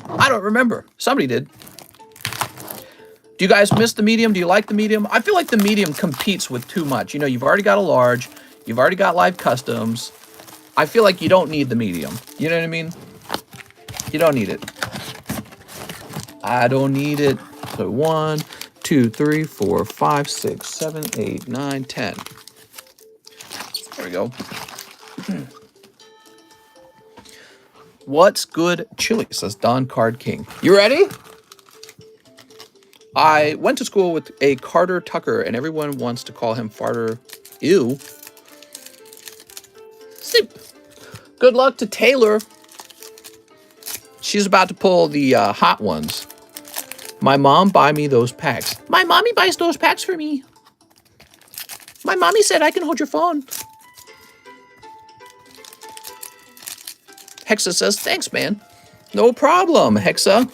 Speaker 1: don't remember. Somebody did. Do you guys miss the medium? Do you like the medium? I feel like the medium competes with too much. You've already got a large. You've already got live customs. I feel like you don't need the medium. You know what I mean? You don't need it. I don't need it. So 1, 2, 3, 4, 5, 6, 7, 8, 9, 10. There we go. What's good chili? Says Don Card King. You ready? I went to school with a Carter Tucker, and everyone wants to call him Farter. Ew. Sip. Good luck to Taylor. She's about to pull the hot ones. My mom buy me those packs. My mommy buys those packs for me. My mommy said I can hold your phone. Hexa says, thanks, man. No problem, Hexa.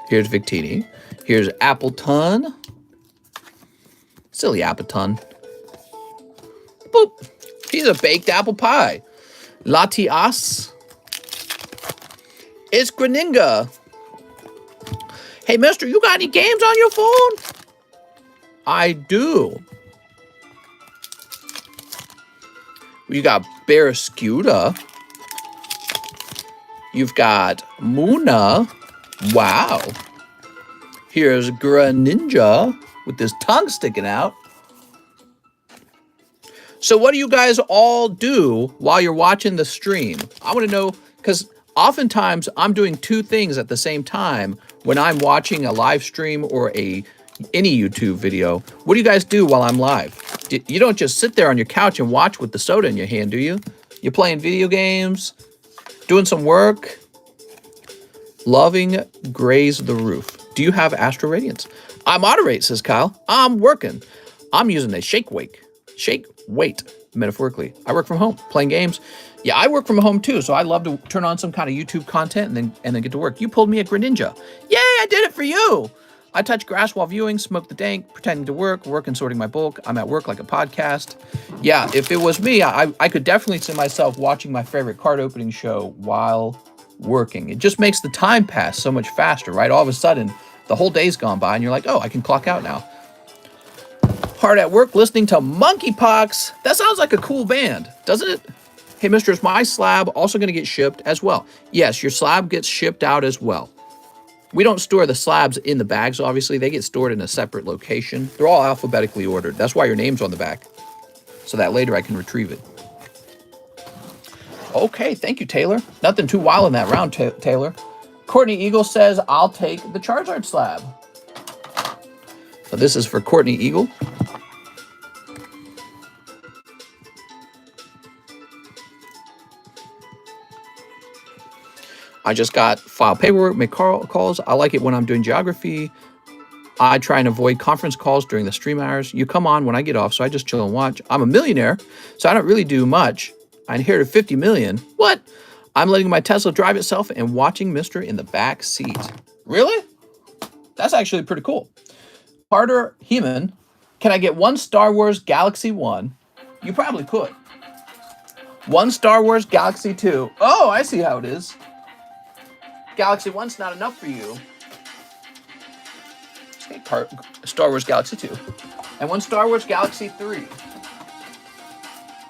Speaker 1: Here's Victini. Here's Appleton. Silly Appleton. Boop. He's a baked apple pie. Latias. It's Greninja. Hey, mister, you got any games on your phone? I do. You got Barrascuda. You've got Muna. Wow. Here's Greninja with his tongue sticking out. So what do you guys all do while you're watching the stream? I want to know, because oftentimes I'm doing two things at the same time when I'm watching a live stream or any YouTube video. What do you guys do while I'm live? You don't just sit there on your couch and watch with the soda in your hand, do you? You're playing video games, doing some work, loving Graze the Roof. Do you have Astro Radiance? I moderate, says Kyle. I'm working. I'm using a Shake Shake weight, metaphorically. I work from home, playing games. Yeah, I work from home too, so I love to turn on some kind of YouTube content and then get to work. You pulled me a Greninja. Yay, I did it for you. I touch grass while viewing, smoke the dank, pretending to work and sorting my bulk. I'm at work like a podcast. Yeah, if it was me, I could definitely see myself watching my favorite card opening show while working. It just makes the time pass so much faster, right? All of a sudden, the whole day's gone by and you're like, oh, I can clock out now. Hard at work listening to Monkeypox. That sounds like a cool band, doesn't it? Hey, mister, is my slab also going to get shipped as well? Yes, your slab gets shipped out as well. We don't store the slabs in the bags, obviously. They get stored in a separate location. They're all alphabetically ordered. That's why your name's on the back, so that later I can retrieve it. Okay, thank you, Taylor. Nothing too wild in that round, Taylor. Courtney Eagle says, I'll take the Charizard slab. So this is for Courtney Eagle. I just got file paperwork, make calls. I like it when I'm doing geography. I try and avoid conference calls during the stream hours. You come on when I get off, so I just chill and watch. I'm a millionaire, so I don't really do much. I inherited 50 million. What? I'm letting my Tesla drive itself and watching Mister in the back seat. Really? That's actually pretty cool. Carter Heeman, can I get one Star Wars Galaxy 1? You probably could. One Star Wars Galaxy 2. Oh, I see how it is. Galaxy 1's not enough for you. Okay, Star Wars Galaxy 2. And one Star Wars Galaxy 3.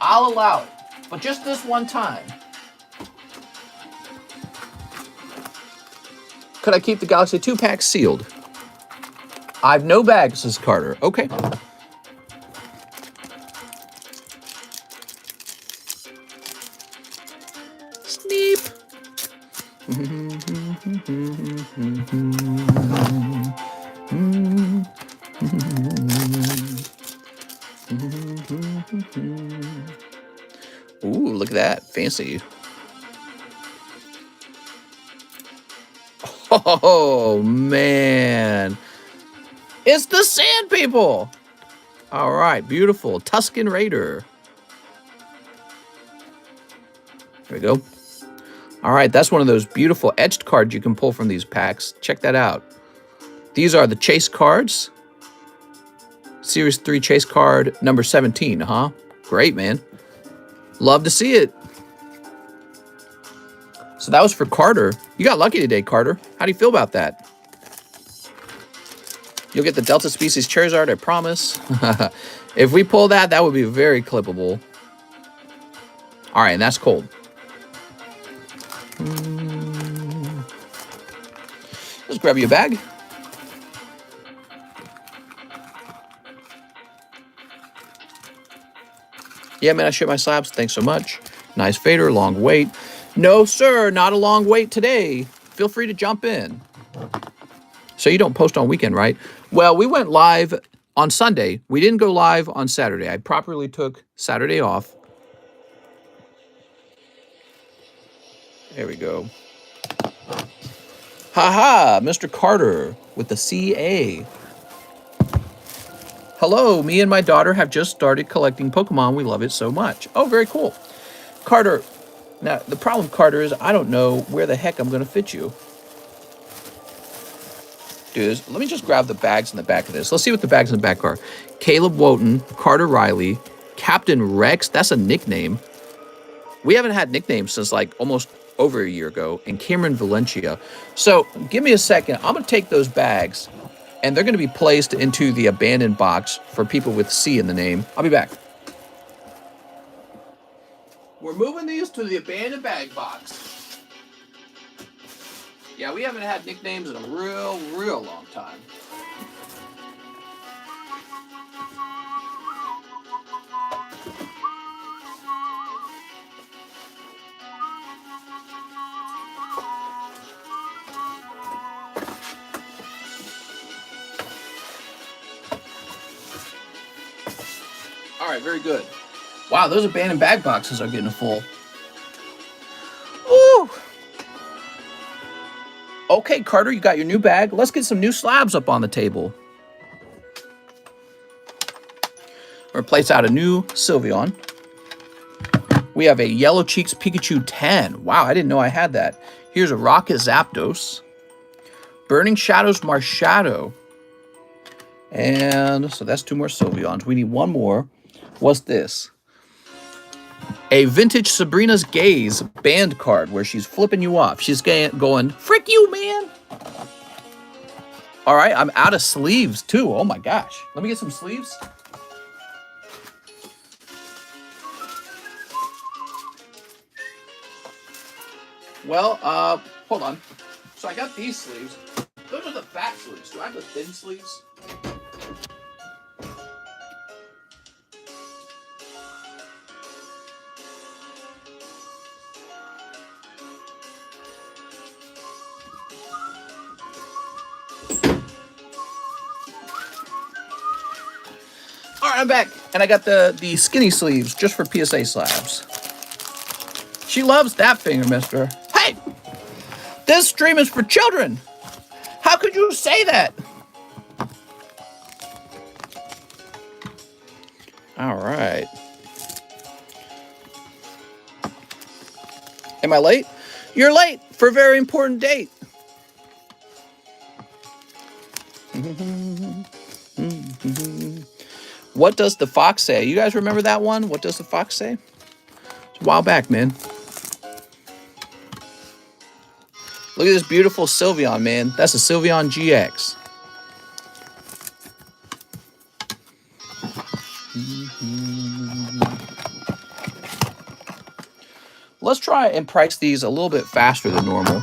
Speaker 1: I'll allow it, but just this one time. Could I keep the Galaxy 2 pack sealed? I've no bags, says Carter. Okay. Sneep. Ooh, look at that. Fancy. Oh, man. It's the Sand People. All right. Beautiful. Tuscan Raider. There we go. All right. That's one of those beautiful etched cards you can pull from these packs. Check that out. These are the chase cards. Series 3 chase card number 17, huh? Great, man. Love to see it. So that was for Carter. You got lucky today, Carter. How do you feel about that? You'll get the Delta Species Charizard, I promise. If we pull that, that would be very clippable. All right, and that's cold. Let's grab you a bag. Yeah, man, I ship my slabs. Thanks so much. Nice fader, long wait. No, sir, not a long wait today. Feel free to jump in. So you don't post on weekend, right? Well, we went live on Sunday. We didn't go live on Saturday. I properly took Saturday off. There we go. Haha, Mr. Carter with the CA. Hello, me and my daughter have just started collecting Pokemon. We love it so much. Oh, very cool. Carter, now the problem, Carter, is I don't know where the heck I'm going to fit you. Dude, let me just grab the bags in the back of this. Let's see what the bags in the back are. Caleb Wotan, Carter Riley, Captain Rex. That's a nickname. We haven't had nicknames since like almost over a year ago. And Cameron Valencia. So give me a second. I'm going to take those bags and they're going to be placed into the abandoned box for people with C in the name. I'll be back. We're moving these to the abandoned bag box. Yeah, we haven't had nicknames in a real long time. All right, very good. Wow, those abandoned bag boxes are getting full. Ooh. Okay, Carter, you got your new bag. Let's get some new slabs up on the table. Replace out a new Sylveon. We have a Yellow Cheeks Pikachu 10. Wow, I didn't know I had that. Here's a Rocket Zapdos. Burning Shadows Marshadow. And so that's 2 more Sylveons. We need 1 more. What's this? A vintage Sabrina's Gaze band card where she's flipping you off. She's going, frick you, man. All right, I'm out of sleeves too. Oh my gosh. Let me get some sleeves. Well, hold on. So I got these sleeves. Those are the fat sleeves. Do I have the thin sleeves? All right, I'm back. And I got the skinny sleeves just for PSA slabs. She loves that finger, mister. Hey! This stream is for children. How could you say that? All right. Am I late? You're late for a very important date. What does the fox say? You guys remember that one? What does the fox say? It's a while back, man. Look at this beautiful Sylveon, man. That's a Sylveon GX. Let's try and price these a little bit faster than normal.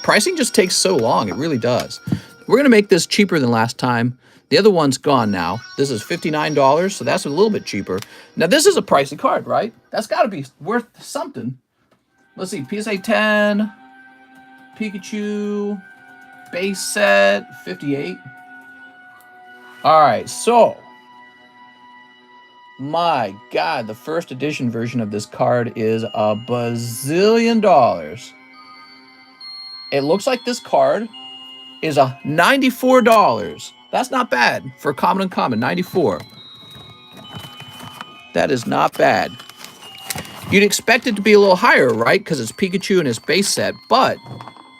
Speaker 1: Pricing just takes so long. It really does. We're going to make this cheaper than last time. The other one's gone now. This is $59, so that's a little bit cheaper. Now, this is a pricey card, right? That's got to be worth something. Let's see. PSA 10, Pikachu, base set, 58. All right, so my God, the first edition version of this card is a bazillion dollars. It looks like this card is a $94. That's not bad for common and common, 94. That is not bad. You'd expect it to be a little higher, right? Because it's Pikachu and his base set, but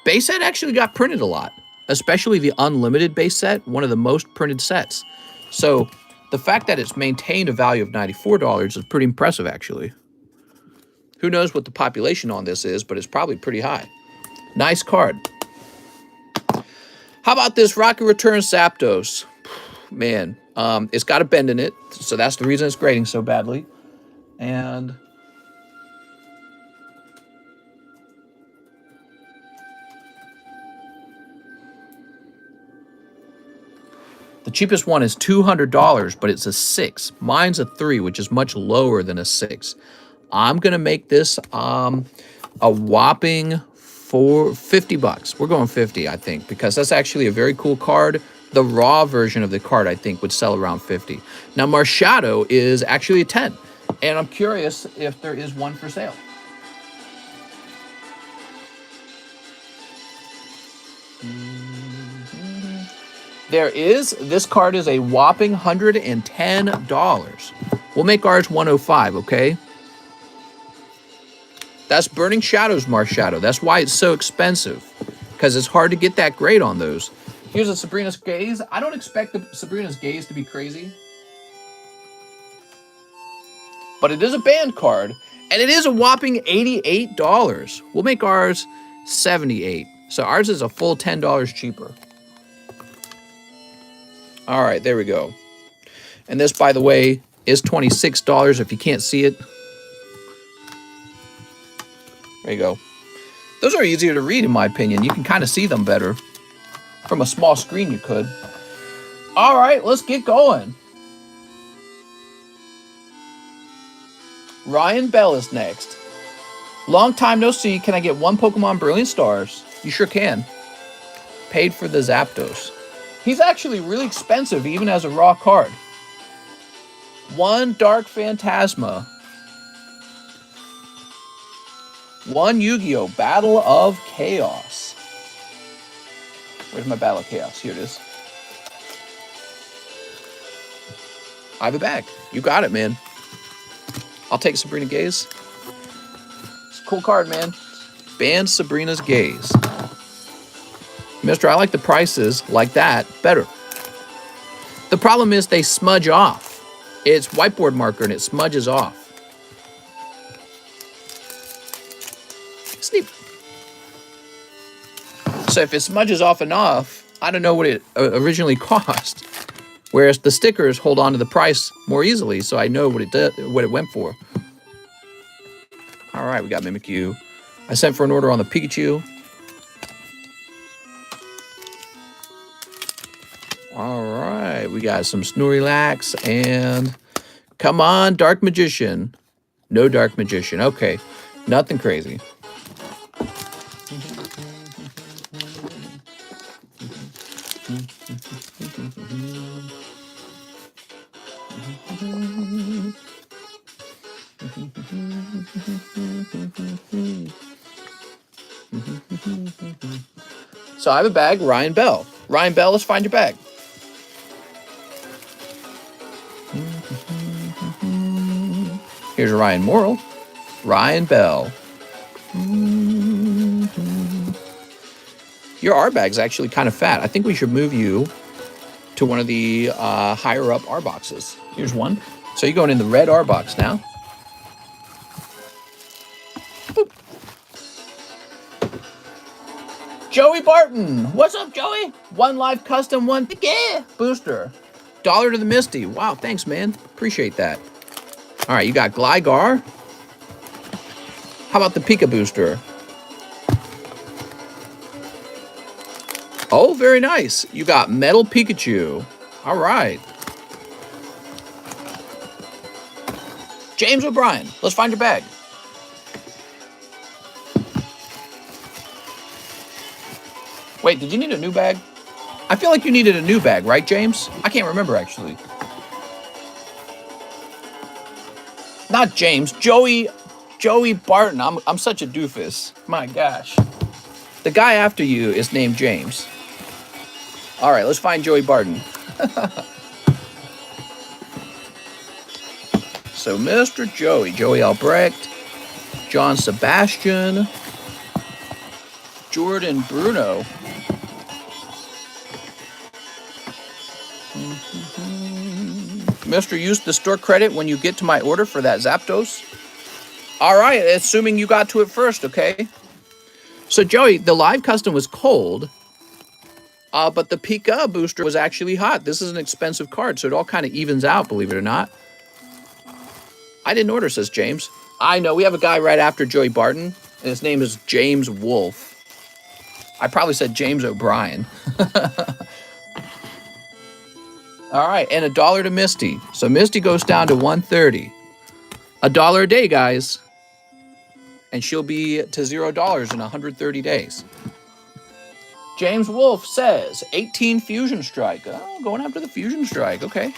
Speaker 1: base set actually got printed a lot, especially the unlimited base set, one of the most printed sets. So the fact that it's maintained a value of $94 is pretty impressive, actually. Who knows what the population on this is, but it's probably pretty high. Nice card. How about this Rocket Return Zapdos? Man, it's got a bend in it, so that's the reason it's grading so badly. And the cheapest one is $200, but it's a 6. Mine's a 3, which is much lower than a 6. I'm gonna make this a whopping $50. We're going 50, I think, because that's actually a very cool card. The raw version of the card, I think, would sell around 50. Now, Marshadow is actually a 10, and I'm curious if there is one for sale. There is. This card is a whopping $110. We'll make ours 105, okay? That's Burning Shadows Marshadow. That's why it's so expensive, because it's hard to get that grade on those. Here's a Sabrina's Gaze. I don't expect the Sabrina's Gaze to be crazy, but it is a band card, and it is a whopping $88. We'll make ours 78. So ours is a full $10 cheaper. All right, there we go. And this, by the way, is $26 if you can't see it. There you go. Those are easier to read, in my opinion. You can kind of see them better. From a small screen, you could. All right, let's get going. Ryan Bell is next. Long time no see. Can I get one Pokemon Brilliant Stars? You sure can. Paid for the Zapdos. He's actually really expensive, even as a raw card. One Dark Phantasma. One Yu-Gi-Oh! Battle of Chaos. Where's my Battle of Chaos? Here it is. I have a bag. You got it, man. I'll take Sabrina Gaze. It's a cool card, man. Ban Sabrina's Gaze. Mister, I like the prices like that better. The problem is they smudge off. It's whiteboard marker and it smudges off. Sneap. So if it smudges off enough, I don't know what it originally cost. Whereas the stickers hold on to the price more easily, so I know what it went for. All right, we got Mimikyu. I sent for an order on the Pikachu. All right, we got some Snorlax and come on, Dark Magician. No Dark Magician. Okay, nothing crazy. So I have a bag, Ryan Bell. Ryan Bell, let's find your bag. Here's a Ryan Morrill. Ryan Bell. Your R bag's actually kind of fat. I think we should move you to one of the higher up R boxes. Here's one. So you're going in the red R box now. Boop. Joey Barton. What's up, Joey? One live custom, one booster. $1 to the Misty. Wow, thanks, man. Appreciate that. All right, you got Gligar. How about the Pika booster? Oh, very nice. You got Metal Pikachu. All right. James O'Brien, let's find your bag. Wait, did you need a new bag? I feel like you needed a new bag, right, James? I can't remember, actually. Not James, Joey Barton. I'm such a doofus. My gosh. The guy after you is named James. All right, let's find Joey Barton. So Mr. Joey Albrecht, John Sebastian, Jordan Bruno. Mr. Use the store credit when you get to my order for that Zapdos. All right, assuming you got to it first, okay? So Joey, the live custom was cold, but the Pika booster was actually hot. This is an expensive card, so it all kind of evens out, believe it or not. I didn't order, says James. I know, we have a guy right after Joey Barton, and his name is James Wolfe. I probably said James O'Brien. All right, and $1 to Misty. So Misty goes down to $1.30. $1 a day, guys. And she'll be to $0 in 130 days. James Wolfe says 18 Fusion Strike. Oh, going after the Fusion Strike. Okay.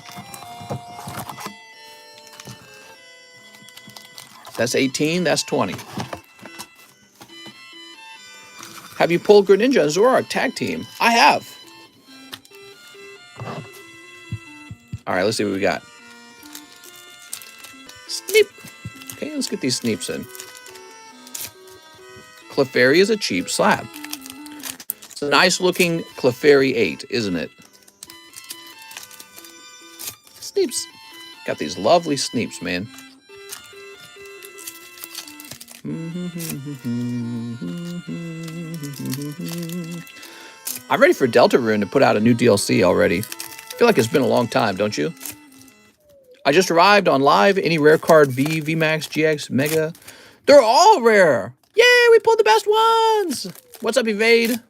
Speaker 1: That's 18. That's 20. Have you pulled Greninja and Zoroark tag team? I have. All right, let's see what we got. Sneep. Okay, let's get these Sneeps in. Clefairy is a cheap slab. It's a nice looking Clefairy 8, isn't it? Sneeps. Got these lovely Sneeps, man. I'm ready for Deltarune to put out a new DLC already. I feel like it's been a long time, don't you? I just arrived on live. Any rare card V, VMAX, GX, Mega. They're all rare. Yay, we pulled the best ones. What's up, Evade?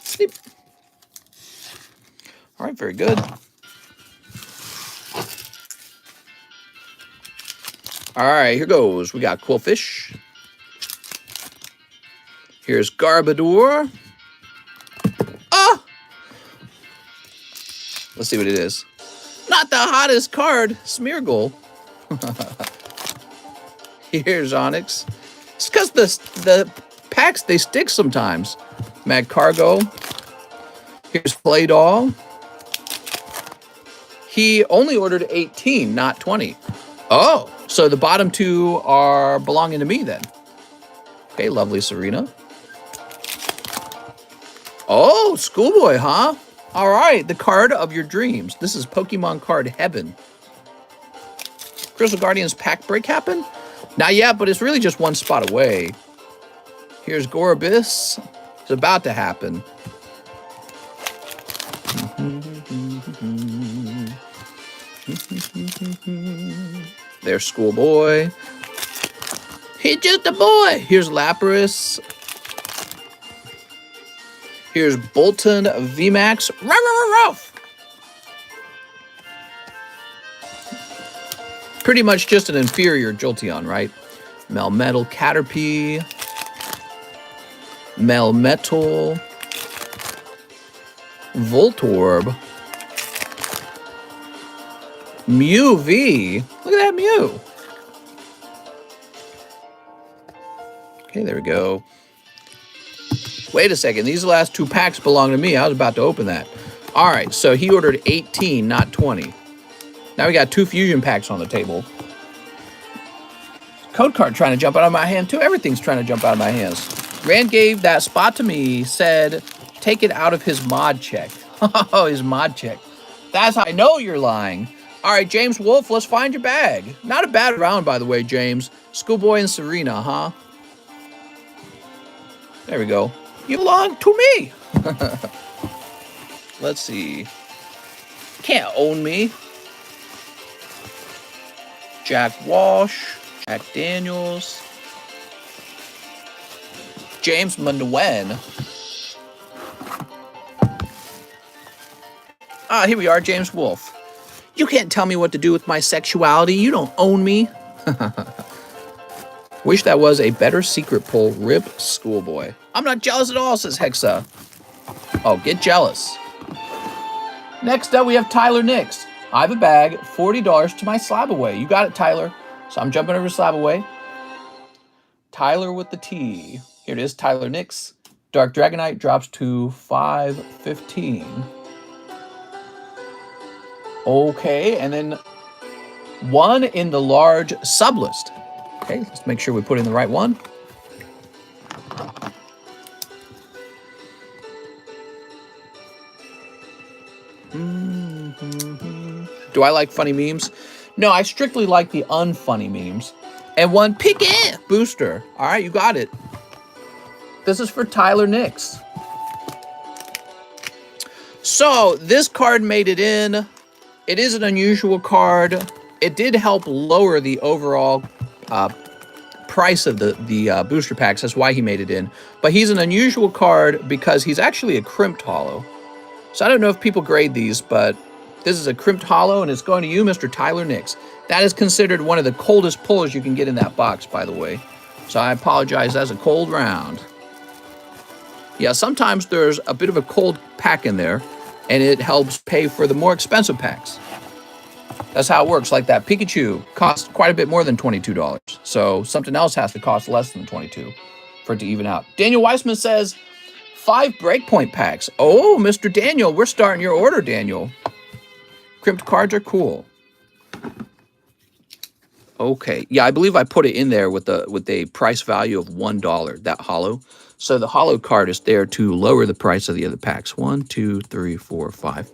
Speaker 1: Sleep. All right, very good. All right, here goes. We got Quillfish. Here's Garbodor. Ah! Let's see what it is. Not the hottest card, Smeargle. Here's Onyx. It's because the packs, they stick sometimes. Magcargo. Here's Play Doll. He only ordered 18, not 20. Oh, so the bottom two are belonging to me then. Okay, lovely Serena. Oh, Schoolboy, huh? All right, the card of your dreams. This is Pokemon card heaven. Crystal Guardians pack break happen? Not yet, but it's really just one spot away. Here's Gorabyss. It's about to happen. There's Schoolboy. He's just a boy. Here's Lapras. Here's Bolton VMAX. Ruff. Pretty much just an inferior Jolteon, right? Melmetal Caterpie. Melmetal. Voltorb. Mew V. Look at that Mew. Okay, there we go. Wait a second. These last two packs belong to me. I was about to open that. All right, so he ordered 18, not 20. Now we got two fusion packs on the table. Code card trying to jump out of my hand, too. Everything's trying to jump out of my hands. Rand gave that spot to me, said, take it out of his mod check. Oh, his mod check. That's how I know you're lying. All right, James Wolf, let's find your bag. Not a bad round, by the way, James. Schoolboy and Serena, huh? There we go. You belong to me. Let's see. Can't own me. Jack Walsh. Jack Daniels. James Munwen. Ah, here we are, James Wolf. You can't tell me what to do with my sexuality. You don't own me. Wish that was a better secret pull. Rip Schoolboy. I'm not jealous at all, says Hexa. Oh, get jealous. Next up, we have Tyler Nix. I have a bag, $40 to my slab away. You got it, Tyler. So I'm jumping over slab away. Tyler with the T. Here it is, Tyler Nix. Dark Dragonite drops to $5.15. Okay, and then one in the large sub list. Okay, let's make sure we put in the right one. Do I like funny memes? No, I strictly like the unfunny memes. And one Piquet booster. All right, you got it. This is for Tyler Nix. So this card made it in. It is an unusual card. It did help lower the overall price of the booster packs. That's why he made it in. But he's an unusual card because he's actually a crimped holo. So I don't know if people grade these, but this is a crimped holo, and it's going to you, Mr. Tyler Nix. That is considered one of the coldest pulls you can get in that box, by the way. So I apologize, that's a cold round. Yeah, sometimes there's a bit of a cold pack in there, and it helps pay for the more expensive packs. That's how it works. Like that Pikachu costs quite a bit more than $22. So something else has to cost less than $22 for it to even out. Daniel Weissman says, 5 Breakpoint packs. Oh, Mr. Daniel, we're starting your order, Daniel. Crimped cards are cool. Okay, yeah, I believe I put it in there with a price value of $1, that holo. So the holo card is there to lower the price of the other packs. 1, 2, 3, 4, 5.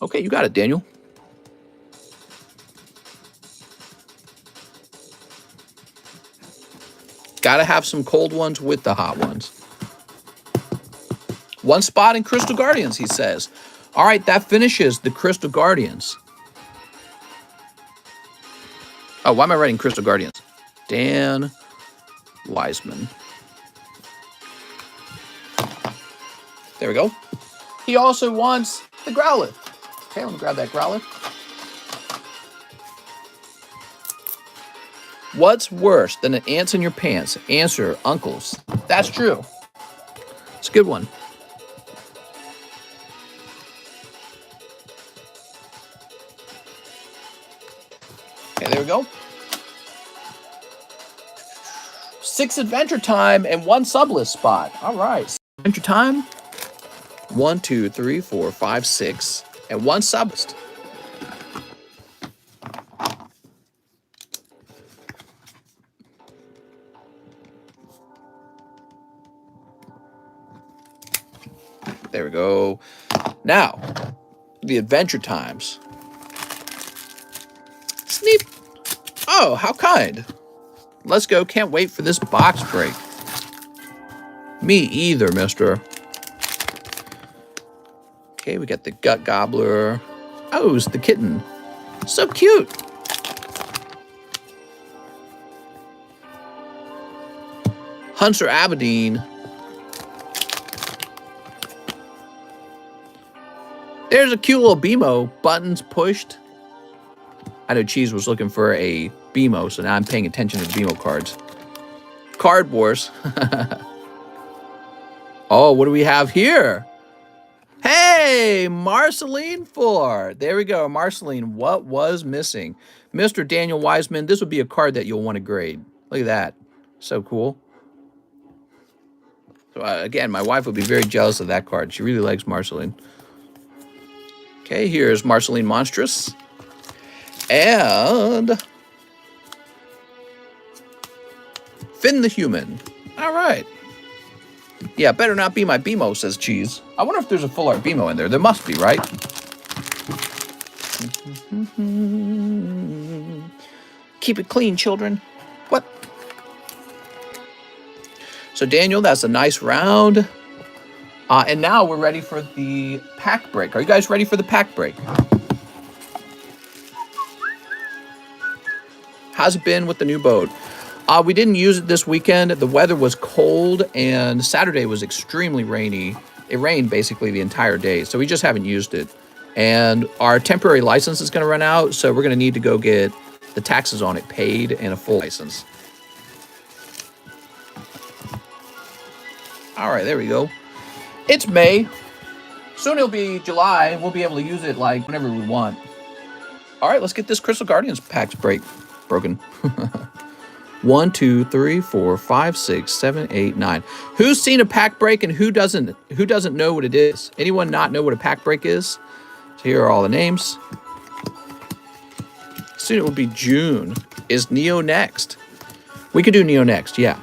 Speaker 1: Okay, you got it, Daniel. Gotta have some cold ones with the hot ones. One spot in Crystal Guardians, he says. All right, that finishes the Crystal Guardians. Oh, why am I writing Crystal Guardians? Dan Wiseman. There we go. He also wants the Growlithe. Okay, let me grab that Growlithe. What's worse than an ants in your pants? Answer, uncles. That's true. It's a good one. Okay, there we go. 6 Adventure Time and 1 sublist spot. All right, Adventure Time. 1, 2, 3, 4, 5, 6, and 1 sublist. There we go. Now, the adventure times. Sneap. Oh, how kind. Let's go. Can't wait for this box break. Me either, mister. Okay, we got the gut gobbler. Oh, it's the kitten. So cute. Hunter Aberdeen. There's a cute little BMO. Buttons pushed. I know Cheese was looking for a BMO, so now I'm paying attention to the BMO cards. Card Wars. Oh, what do we have here? Hey, Marceline Fuller. There we go, Marceline. What was missing? Mr. Daniel Wiseman, this would be a card that you'll want to grade. Look at that. So cool. So, again, my wife would be very jealous of that card. She really likes Marceline. Okay, here's Marceline Monstrous. And Finn the Human. All right. Yeah, better not be my BMO, says Cheese. I wonder if there's a full art BMO in there. There must be, right? Keep it clean, children. What? So, Daniel, that's a nice round. And now we're ready for the pack break. Are you guys ready for the pack break? How's it been with the new boat? We didn't use it this weekend. The weather was cold, and Saturday was extremely rainy. It rained basically the entire day, so we just haven't used it. And our temporary license is going to run out, so we're going to need to go get the taxes on it paid and a full license. All right, there we go. It's May. Soon it'll be July. We'll be able to use it like whenever we want. All right, let's get this Crystal Guardians packs broken. 1, 2, 3, 4, 5, 6, 7, 8, 9. Who's seen a pack break and who doesn't know what it is? Anyone not know what a pack break is? So here are all the names. Soon it will be June. Is Neo next? We could do Neo next, yeah.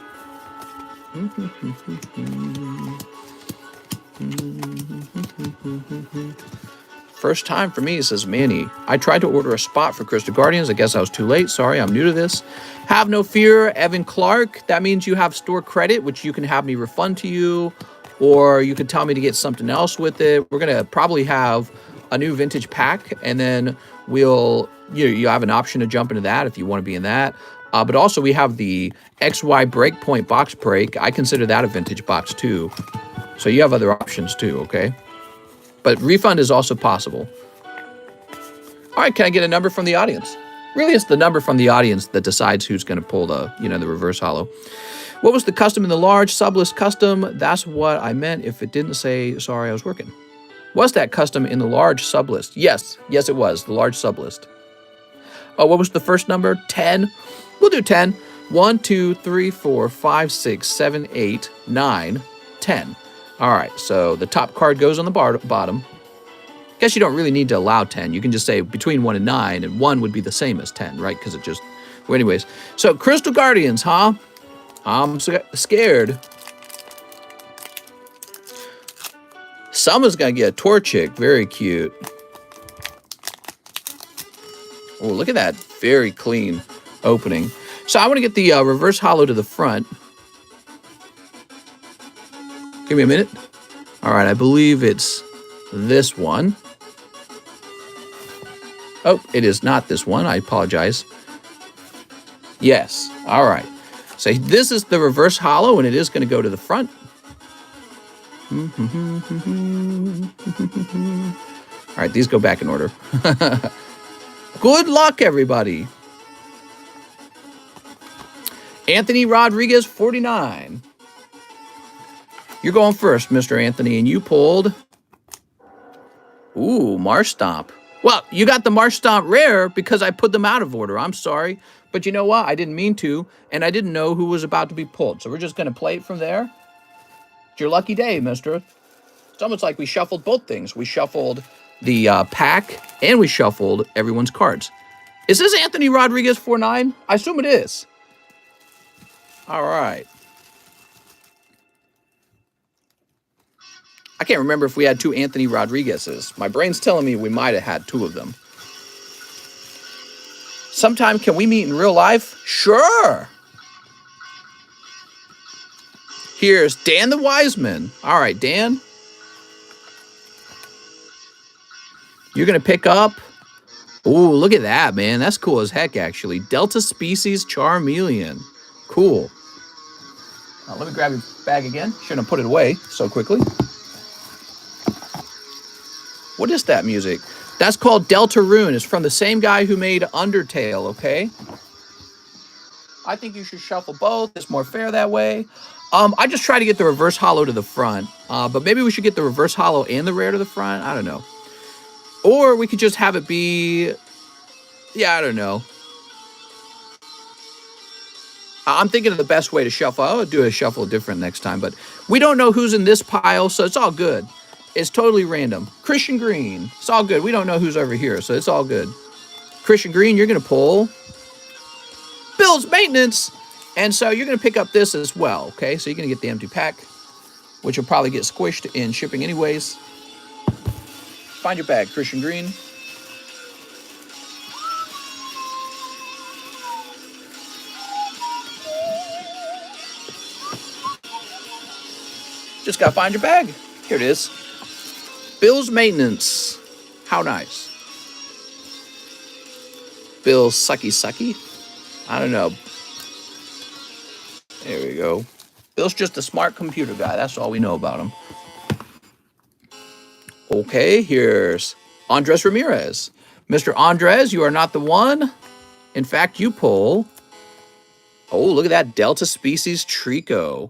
Speaker 1: First time for me, says Manny. I tried to order a spot for Crystal Guardians. I guess I was too late. Sorry, I'm new to this. Have no fear, Evan Clark. That means you have store credit, which you can have me refund to you, or you can tell me to get something else with it. We're going to probably have a new vintage pack, and then you have an option to jump into that if you want to be in that. But also we have the XY Breakpoint box break. I consider that a vintage box too. So you have other options too, okay? But refund is also possible. All right, can I get a number from the audience? Really, it's the number from the audience that decides who's going to pull the reverse holo. What was the custom in the large sublist custom? That's what I meant if it didn't say, sorry, I was working. Was that custom in the large sublist? Yes, it was, the large sublist. Oh, what was the first number? 10? We'll do 10. 1, 2, 3, 4, 5, 6, 7, 8, 9, 10. All right, so the top card goes on the bottom. Guess you don't really need to allow 10. You can just say between 1 and 9, and 1 would be the same as 10, right? Because it just... Well, anyways, so Crystal Guardians, huh? I'm scared. Someone's going to get a Torchic. Very cute. Oh, look at that. Very clean opening. So I want to get the reverse holo to the front. Give me a minute. All right, I believe it's this one. Oh, it is not this one. I apologize. Yes. All right. So this is the reverse holo, and it is going to go to the front. All right, these go back in order. Good luck, everybody. Anthony Rodriguez, 49. You're going first, Mr. Anthony, and you pulled... Ooh, Marsh Stomp. Well, you got the Marsh Stomp rare because I put them out of order. I'm sorry. But you know what? I didn't mean to, and I didn't know who was about to be pulled. So we're just going to play it from there. It's your lucky day, mister. It's almost like we shuffled both things. We shuffled the pack and we shuffled everyone's cards. Is this Anthony Rodriguez 49? I assume it is. All right. I can't remember if we had 2 Anthony Rodriguez's. My brain's telling me we might have had 2 of them. Sometime can we meet in real life? Sure. Here's Dan the Wiseman. All right, Dan. You're going to pick up. Ooh, look at that, man. That's cool as heck, actually. Delta Species Charmeleon. Cool. Let me grab your bag again. Shouldn't have put it away so quickly. What is that music? That's called Deltarune. It's from the same guy who made Undertale, okay? I think you should shuffle both. It's more fair that way. I just try to get the reverse hollow to the front. But maybe we should get the reverse hollow and the rare to the front. I don't know. Or we could just have it be... Yeah, I don't know. I'm thinking of the best way to shuffle. I'll do a shuffle different next time. But we don't know who's in this pile, so it's all good. It's totally random. Christian Green. It's all good. We don't know who's over here, so it's all good. Christian Green, you're going to pull Bill's Maintenance. And so you're going to pick up this as well, okay? So you're going to get the empty pack, which will probably get squished in shipping anyways. Find your bag, Christian Green. Just got to find your bag. Here it is. Bill's Maintenance. How nice. Bill's Sucky. I don't know. There we go. Bill's just a smart computer guy. That's all we know about him. Okay, here's Andres Ramirez. Mr. Andres, you are not the one. In fact, you pull... Oh, look at that Delta Species Trico.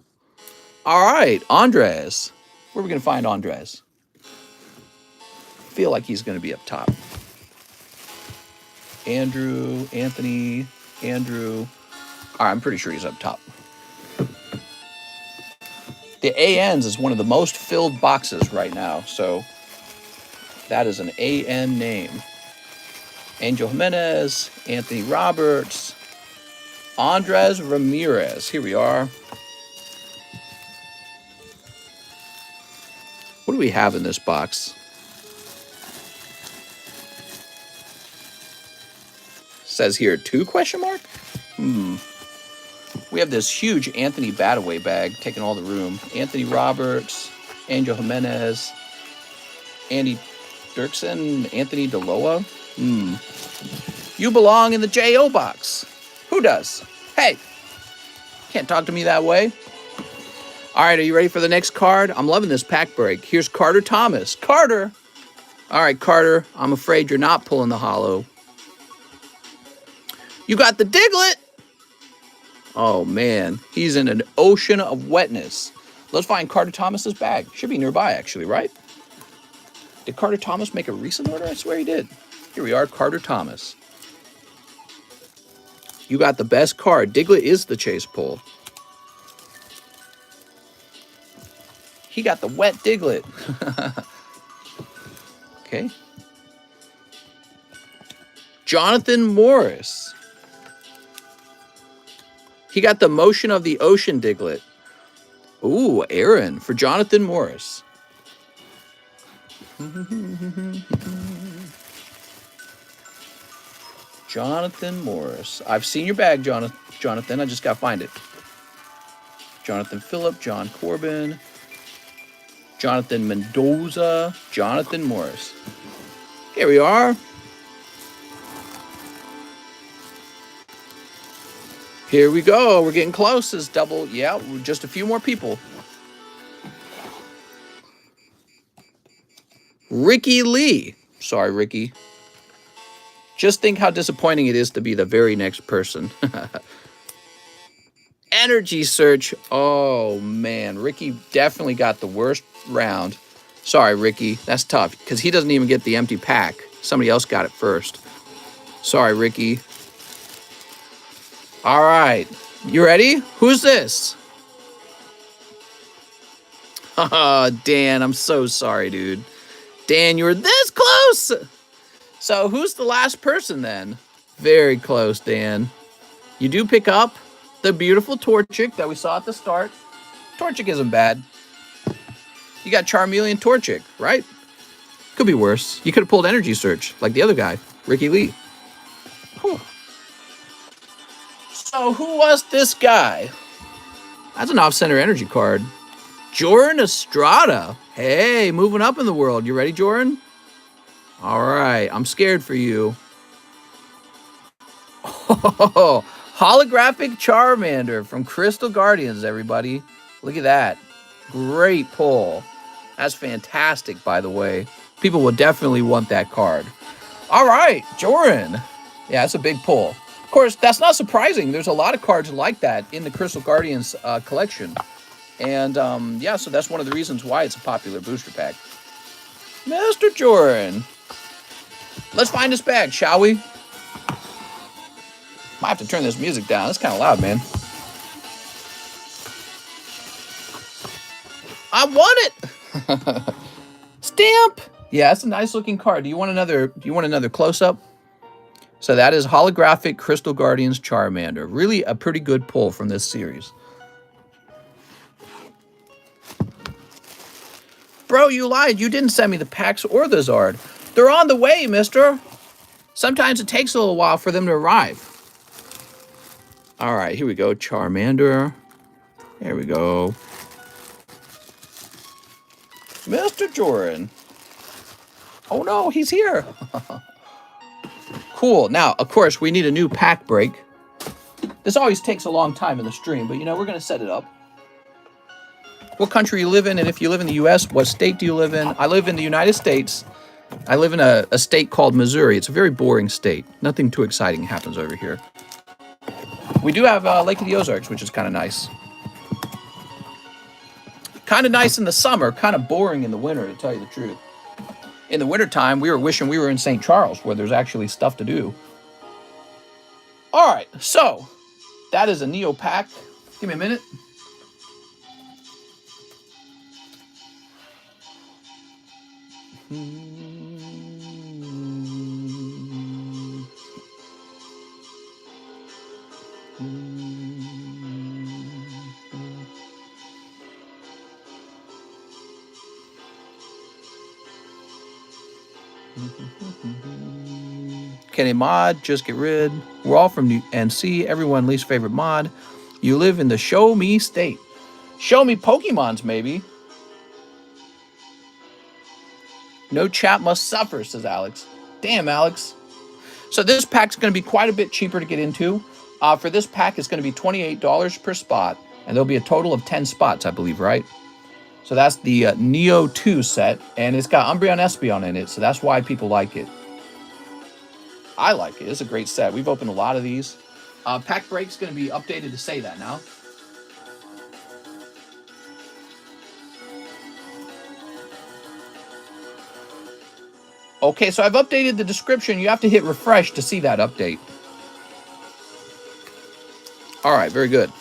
Speaker 1: All right, Andres. Where are we going to find Andres? I feel like he's going to be up top. Andrew, Anthony, Andrew. All right, I'm pretty sure he's up top. The ANs is one of the most filled boxes right now, so that is an AN name. Angel Jimenez, Anthony Roberts, Andres Ramirez. Here we are. What do we have in this box? Says here 2 question mark? We have this huge Anthony Bataway bag taking all the room. Anthony Roberts, Angel Jimenez, Andy Dirksen, Anthony Deloa. You belong in the J.O. box. Who does? Hey, can't talk to me that way. All right, are you ready for the next card? I'm loving this pack break. Here's Carter Thomas. Carter! All right, Carter, I'm afraid you're not pulling the hollow. You got the Diglett! Oh, man. He's in an ocean of wetness. Let's find Carter Thomas's bag. Should be nearby, actually, right? Did Carter Thomas make a recent order? I swear he did. Here we are, Carter Thomas. You got the best card. Diglett is the chase pull. He got the wet Diglett. Okay. Jonathan Morris. He got the motion of the ocean Diglett. Ooh, Aaron for Jonathan Morris. Jonathan Morris. I've seen your bag, Jonathan. I just got to find it. Jonathan Phillip, John Corbin, Jonathan Mendoza, Jonathan Morris. Here we are. Here we go. We're getting close. It's double. Yeah, just a few more people. Ricky Lee. Sorry, Ricky. Just think how disappointing it is to be the very next person. Energy Search. Oh, man. Ricky definitely got the worst round. Sorry, Ricky. That's tough because he doesn't even get the empty pack. Somebody else got it first. Sorry, Ricky. All right. You ready? Who's this? Dan, I'm so sorry, dude. Dan, you were this close. So who's the last person then? Very close, Dan. You do pick up the beautiful Torchic that we saw at the start. Torchic isn't bad. You got Charmeleon Torchic, right? Could be worse. You could have pulled Energy Search like the other guy, Ricky Lee. Whew. So who was this guy? That's an off-center energy card. Jordan Estrada. Hey, moving up in the world. You ready, Jordan? All right. I'm scared for you. Oh, holographic Charmander from Crystal Guardians, everybody. Look at that. Great pull. That's fantastic, by the way. People will definitely want that card. All right, Jordan. Yeah, that's a big pull. Of course, that's not surprising. There's a lot of cards like that in the Crystal Guardians collection. And, yeah, so that's one of the reasons why it's a popular booster pack. Mr. Jordan. Let's find this bag, shall we? Might have to turn this music down. It's kind of loud, man. I want it. Stamp. Yeah, that's a nice looking card. Do you want another close-up? So that is holographic Crystal Guardians Charmander. Really a pretty good pull from this series. Bro, you lied. You didn't send me the packs or the Zard. They're on the way, mister. Sometimes it takes a little while for them to arrive. All right, here we go. Charmander. There we go. Mr. Jordan. Oh, no, he's here. Cool. Now, of course, we need a new pack break. This always takes a long time in the stream, but, you know, we're going to set it up. What country you live in, and if you live in the U.S., what state do you live in? I live in the United States. I live in a state called Missouri. It's a very boring state. Nothing too exciting happens over here. We do have Lake of the Ozarks, which is kind of nice. Kind of nice in the summer, kind of boring in the winter, to tell you the truth. In the wintertime, we were wishing we were in St. Charles, where there's actually stuff to do. All right, so that is a Neo pack. Give me a minute. Can a mod just get rid? We're all from NC. Everyone least favorite mod. You live in the show me state. Show me Pokemons, maybe. No chat must suffer, says Alex. Damn, Alex. So this pack's going to be quite a bit cheaper to get into. For this pack, it's going to be $28 per spot. And there'll be a total of 10 spots, I believe, right? So that's the Neo 2 set. And it's got Umbreon Espeon in it. So that's why people like it. I like it. It's a great set. We've opened a lot of these. Pack break's going to be updated to say that now. Okay, so I've updated the description. You have to hit refresh to see that update. All right, very good.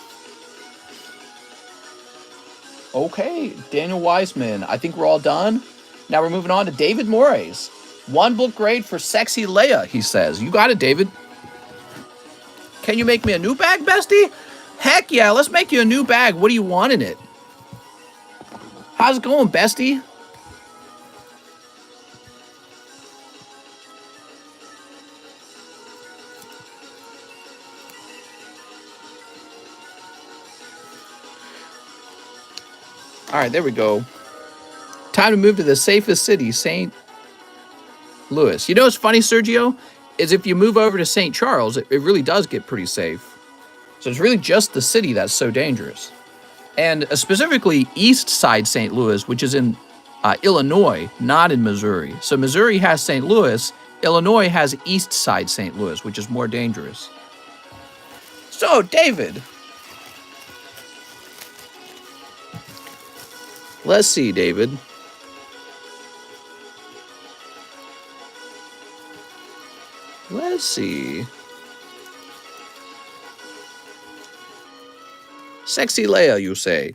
Speaker 1: Okay, Daniel Wiseman. I think we're all done. Now we're moving on to David Moraes. One book grade for Sexy Leia, he says. You got it, David. Can you make me a new bag, bestie? Heck yeah, let's make you a new bag. What do you want in it? How's it going, bestie? All right, there we go. Time to move to the safest city, St. Louis. You know what's funny, Sergio? Is if you move over to St. Charles, it really does get pretty safe. So it's really just the city that's so dangerous. And specifically East Side St. Louis, which is in Illinois, not in Missouri. So Missouri has St. Louis. Illinois has East Side St. Louis, which is more dangerous. So, David. Let's see, David. Let's see. Sexy Leia, you say.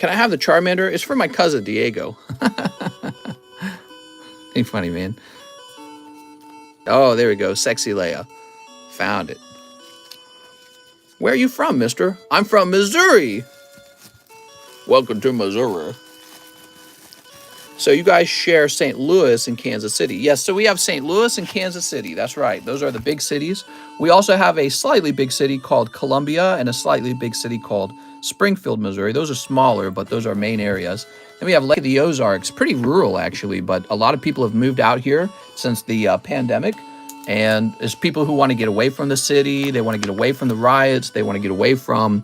Speaker 1: Can I have the Charmander? It's for my cousin, Diego. Ain't funny, man. Oh, there we go. Sexy Leia. Found it. Where are you from, mister? I'm from Missouri. Welcome to Missouri. So you guys share St. Louis and Kansas City. Yes, so we have St. Louis and Kansas City. That's right. Those are the big cities. We also have a slightly big city called Columbia and a slightly big city called Springfield, Missouri. Those are smaller, but those are main areas. Then we have Lake of the Ozarks. Pretty rural, actually, but a lot of people have moved out here since the pandemic. And there's people who want to get away from the city. They want to get away from the riots. They want to get away from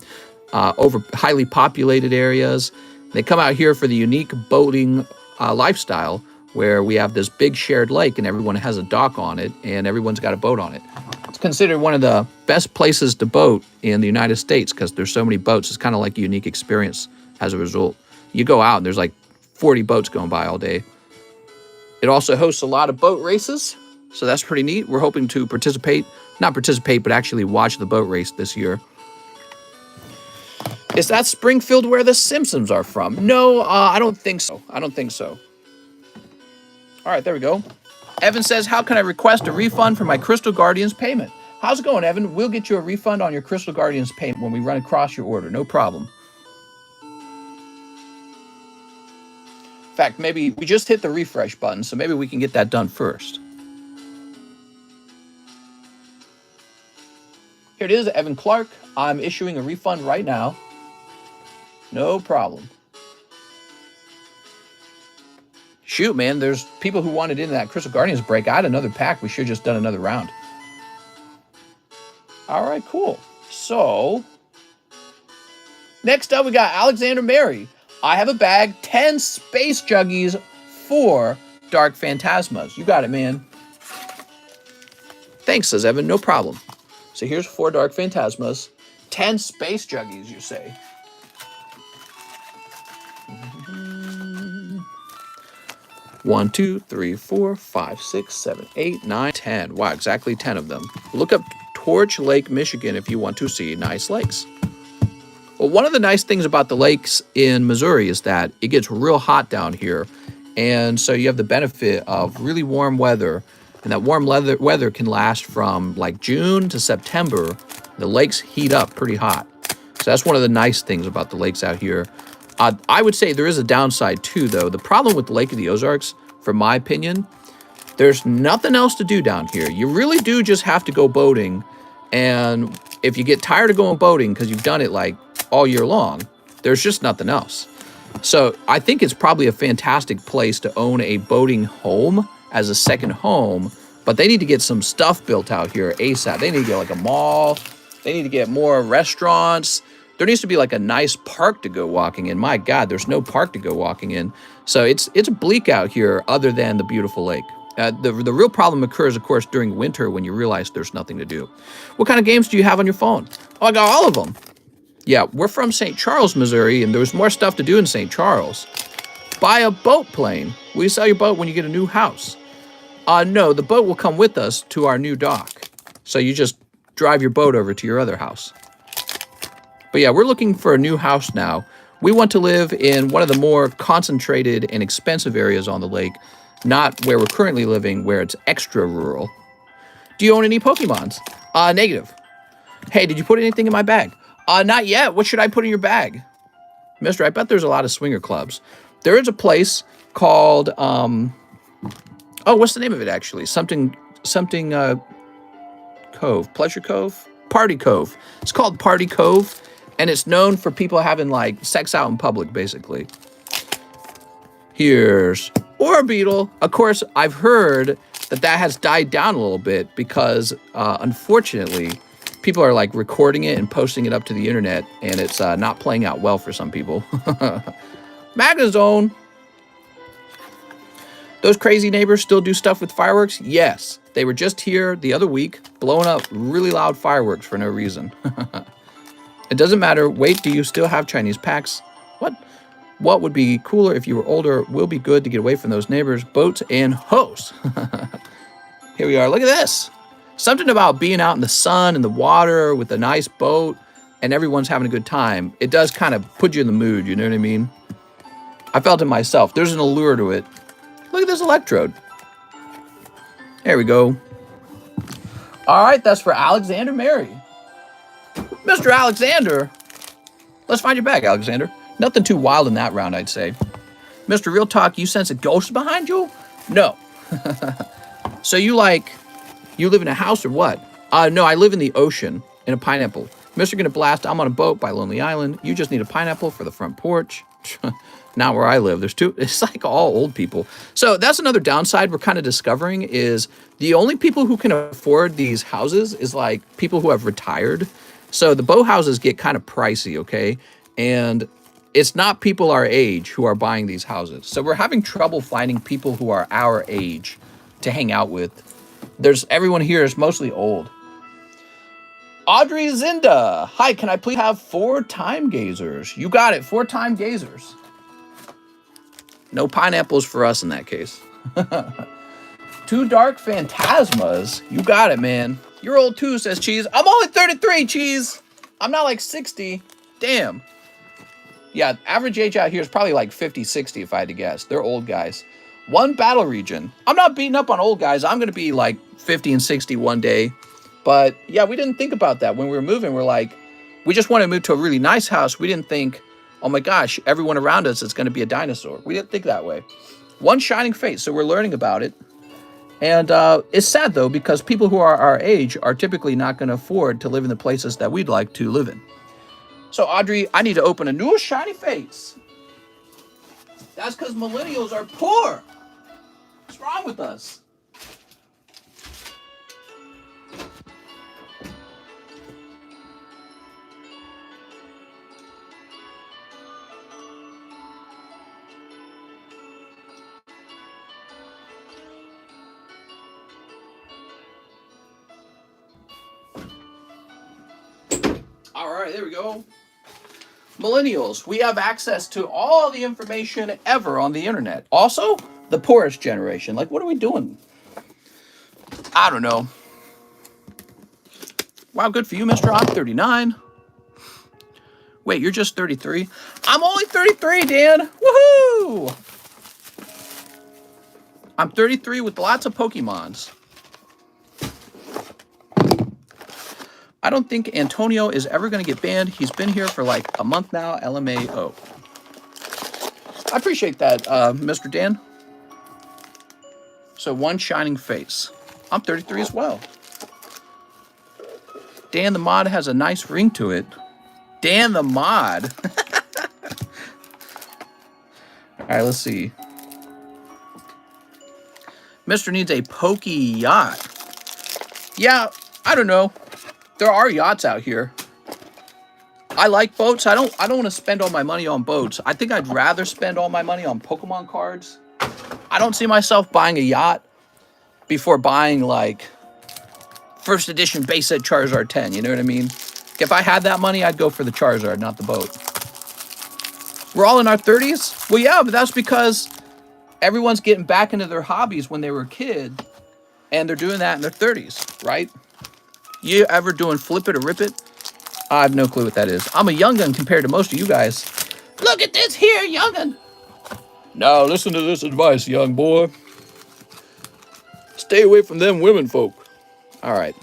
Speaker 1: over highly populated areas. They come out here for the unique boating lifestyle where we have this big shared lake and everyone has a dock on it and everyone's got a boat on it. It's considered one of the best places to boat in the United States because there's so many boats. It's kind of like a unique experience as a result. You go out and there's like 40 boats going by all day. It also hosts a lot of boat races, so that's pretty neat. We're hoping to not participate, but actually watch the boat race this year. Is that Springfield where the Simpsons are from? No, I don't think so. I don't think so. All right, there we go. Evan says, how can I request a refund for my Crystal Guardians payment? How's it going, Evan? We'll get you a refund on your Crystal Guardians payment when we run across your order. No problem. In fact, maybe we just hit the refresh button, so maybe we can get that done first. Here it is, Evan Clark. I'm issuing a refund right now. No problem. Shoot, man, there's people who wanted in that Crystal Guardians break. I had another pack. We should have just done another round. All right, cool. So, next up, we got Alexander Mary. I have a bag, 10 Space Juggies, 4 Dark Phantasmas. You got it, man. Thanks, says Evan. No problem. So here's 4 Dark Phantasmas, 10 Space Juggies, you say. 1, 2, 3, 4, 5, 6, 7, 8, 9, 10. Wow, exactly 10 of them. Look up Torch Lake, Michigan if you want to see nice lakes. Well, one of the nice things about the lakes in Missouri is that it gets real hot down here. And so you have the benefit of really warm weather. And that warm weather can last from like June to September. The lakes heat up pretty hot. So that's one of the nice things about the lakes out here. I would say there is a downside too, though. The problem with the Lake of the Ozarks, from my opinion, there's nothing else to do down here. You really do just have to go boating. And if you get tired of going boating because you've done it like all year long, there's just nothing else. So I think it's probably a fantastic place to own a boating home as a second home, but they need to get some stuff built out here ASAP. They need to get like a mall. They need to get more restaurants. There needs to be like a nice park to go walking in. My God, there's no park to go walking in. So it's bleak out here other than the beautiful lake. The real problem occurs, of course, during winter when you realize there's nothing to do. What kind of games do you have on your phone? Oh, I got all of them. Yeah, we're from St. Charles, Missouri, and there's more stuff to do in St. Charles. Buy a boat plane. Will you sell your boat when you get a new house? No, the boat will come with us to our new dock. So you just drive your boat over to your other house. But yeah, we're looking for a new house now. We want to live in one of the more concentrated and expensive areas on the lake, not where we're currently living, where it's extra rural. Do you own any Pokemons? Negative. Hey, did you put anything in my bag? Not yet. What should I put in your bag? Mister, I bet there's a lot of swinger clubs. There is a place called, what's the name of it actually? Something Cove, Pleasure Cove? Party Cove. It's called Party Cove. And it's known for people having, like, sex out in public, basically. Here's Orbeetle. Of course, I've heard that has died down a little bit because, unfortunately, people are, like, recording it and posting it up to the internet, and it's not playing out well for some people. Magnazone. Those crazy neighbors still do stuff with fireworks? Yes. They were just here the other week, blowing up really loud fireworks for no reason. It doesn't matter. Wait, do you still have Chinese packs? What would be cooler if you were older? Will be good to get away from those neighbors, boats, and hosts. Here we are. Look at this. Something about being out in the sun and the water with a nice boat. and everyone's having a good time, it does kind of put you in the mood, you know what I mean? I felt it myself. There's an allure to it. Look at this electrode. There we go. All right, that's for Alexander Mary. Mr. Alexander. Let's find your bag, Alexander. Nothing too wild in that round, I'd say. Mr. Real Talk, you sense a ghost behind you? No. So you live in a house or what? No, I live in the ocean in a pineapple. Mr. Gonna Blast, I'm on a boat by Lonely Island. You just need a pineapple for the front porch. Not where I live. There's two. It's like all old people. So that's another downside we're kind of discovering is the only people who can afford these houses is like people who have retired. So the boat houses get kind of pricey, okay? And it's not people our age who are buying these houses. So we're having trouble finding people who are our age to hang out with. Everyone here is mostly old. Audrey Zinda. Hi, can I please have 4 time gazers? You got it, 4 time gazers. No pineapples for us in that case. 2 dark phantasmas. You got it, man. You're old too, says Cheese. I'm only 33, Cheese. I'm not like 60. Damn. Yeah, average age out here is probably like 50, 60 if I had to guess. They're old guys. 1 battle region. I'm not beating up on old guys. I'm going to be like 50 and 60 one day. But yeah, we didn't think about that when we were moving. We're like, we just want to move to a really nice house. We didn't think, oh my gosh, everyone around us is going to be a dinosaur. We didn't think that way. 1 shining face. So we're learning about it. And it's sad though, because people who are our age are typically not going to afford to live in the places that we'd like to live in. So Audrey, I need to open a new shiny face. That's because millennials are poor. What's wrong with us? All right, there we go. Millennials, we have access to all the information ever on the internet. Also, the poorest generation. Like, what are we doing? I don't know. Wow, good for you, mister. I'm 39. Wait, you're just 33? I'm only 33, Dan. Woohoo! I'm 33 with lots of Pokemons. I don't think Antonio is ever going to get banned. He's been here for like a month now. LMAO. I appreciate that, Mr. Dan. So 1 shining face. I'm 33 as well. Dan the Mod has a nice ring to it. Dan the Mod. All right, let's see. Mr. needs a pokey yacht. Yeah, I don't know. There are yachts out here. I like boats. I don't want to spend all my money on boats. I think I'd rather spend all my money on Pokemon cards. I don't see myself buying a yacht before buying like first edition base set Charizard 10. You know what I mean? If I had that money, I'd go for the Charizard, not the boat. We're all in our 30s? Well, yeah, but that's because everyone's getting back into their hobbies when they were a kid, and they're doing that in their 30s, right? You ever doing flip it or rip it? I have no clue what that is. I'm a young'un compared to most of you guys. Look at this here, young'un. Now listen to this advice, young boy. Stay away from them women folk. All right.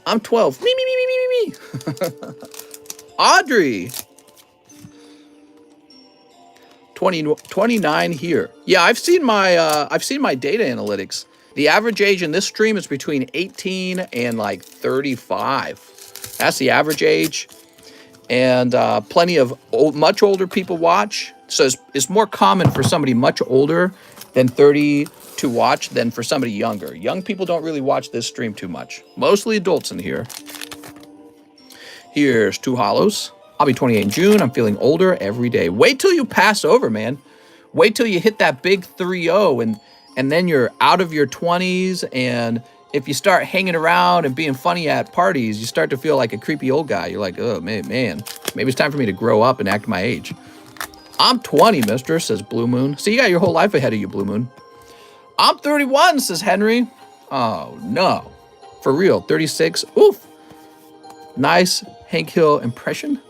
Speaker 1: I'm 12. Me. Audrey. 29 here. Yeah, I've seen my data analytics. The average age in this stream is between 18 and like 35. That's the average age. And plenty of much older people watch. So it's more common for somebody much older than 30 to watch than for somebody younger. Young people don't really watch this stream too much. Mostly adults in here. Here's 2 hollows. I'll be 28 in June. I'm feeling older every day. Wait till you pass over, man. Wait till you hit that big 3-0 and then you're out of your 20s. And if you start hanging around and being funny at parties, you start to feel like a creepy old guy. You're like, oh, man, maybe it's time for me to grow up and act my age. I'm 20, mister, says Blue Moon. So you got your whole life ahead of you, Blue Moon. I'm 31, says Henry. Oh, no. For real, 36. Oof. Nice Hank Hill impression.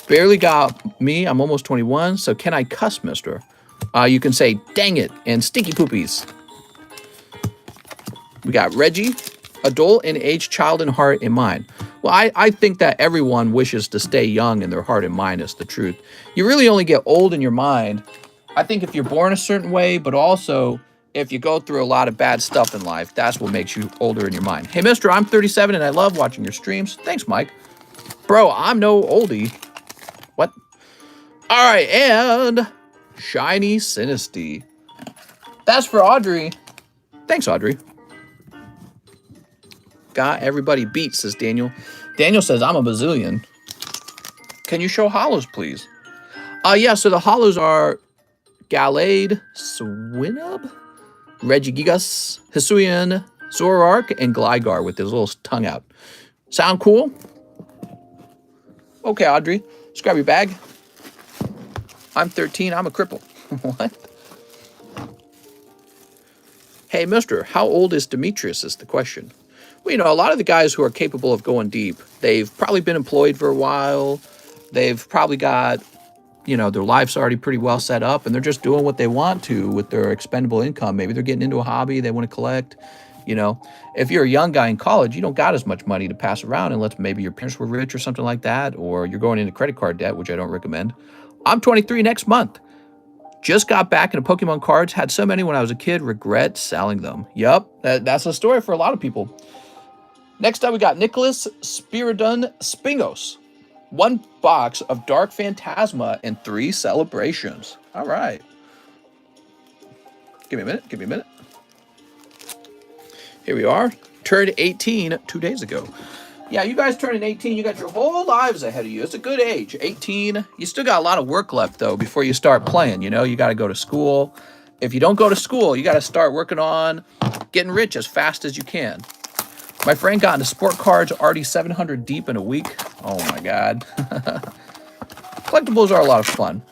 Speaker 1: Barely got me. I'm almost 21. So can I cuss, mister? You can say, dang it, and stinky poopies. We got Reggie, adult in age, child in heart and mind. Well, I think that everyone wishes to stay young in their heart and mind is the truth. You really only get old in your mind, I think, if you're born a certain way, but also if you go through a lot of bad stuff in life, that's what makes you older in your mind. Hey, mister, I'm 37 and I love watching your streams. Thanks, Mike. Bro, I'm no oldie. What? All right, and Shiny Sinisty. That's for Audrey. Thanks, Audrey. Got everybody beat, says Daniel. Daniel says, I'm a bazillion. Can you show hollows, please? Yeah, so the hollows are Gallade, Swinub, Regigigas, Hisuian, Zoroark, and Gligar with his little tongue out. Sound cool? Okay, Audrey. Let's grab your bag. I'm 13. I'm a cripple. What? Hey, mister, how old is Demetrius is the question. Well, you know, a lot of the guys who are capable of going deep, they've probably been employed for a while. They've probably got, you know, their life's already pretty well set up, and they're just doing what they want to with their expendable income. Maybe they're getting into a hobby they want to collect. You know, if you're a young guy in college, you don't got as much money to pass around unless maybe your parents were rich or something like that, or you're going into credit card debt, which I don't recommend. I'm 23 next month. Just got back into Pokemon cards. Had so many when I was a kid. Regret selling them. Yup, that's a story for a lot of people. Next up, we got Nicholas Spiridon Spingos. 1 box of Dark Phantasma and 3 celebrations. All right. Give me a minute. Give me a minute. Here we are. Turned 18 2 days ago. Yeah, you guys turning 18, you got your whole lives ahead of you. It's a good age. 18. You still got a lot of work left, though, before you start playing. You know, you got to go to school. If you don't go to school, you got to start working on getting rich as fast as you can. My friend got into sport cards, already 700 deep in a week. Oh, my God. Collectibles are a lot of fun.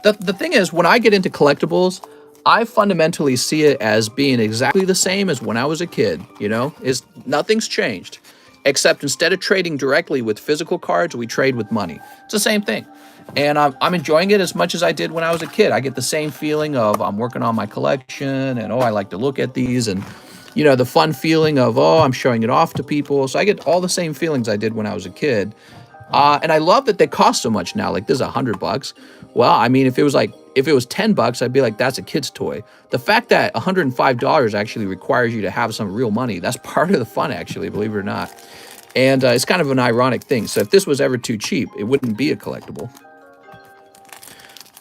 Speaker 1: The thing is, when I get into collectibles, I fundamentally see it as being exactly the same as when I was a kid, you know? Nothing's changed. Except instead of trading directly with physical cards, we trade with money. It's the same thing. And I'm enjoying it as much as I did when I was a kid. I get the same feeling of I'm working on my collection and, oh, I like to look at these. And, you know, the fun feeling of, oh, I'm showing it off to people. So I get all the same feelings I did when I was a kid. And I love that they cost so much now. Like, this is $100. Well, I mean, if it was $10, I'd be like, that's a kid's toy. The fact that $105 actually requires you to have some real money, that's part of the fun, actually, believe it or not. And it's kind of an ironic thing. So if this was ever too cheap, it wouldn't be a collectible.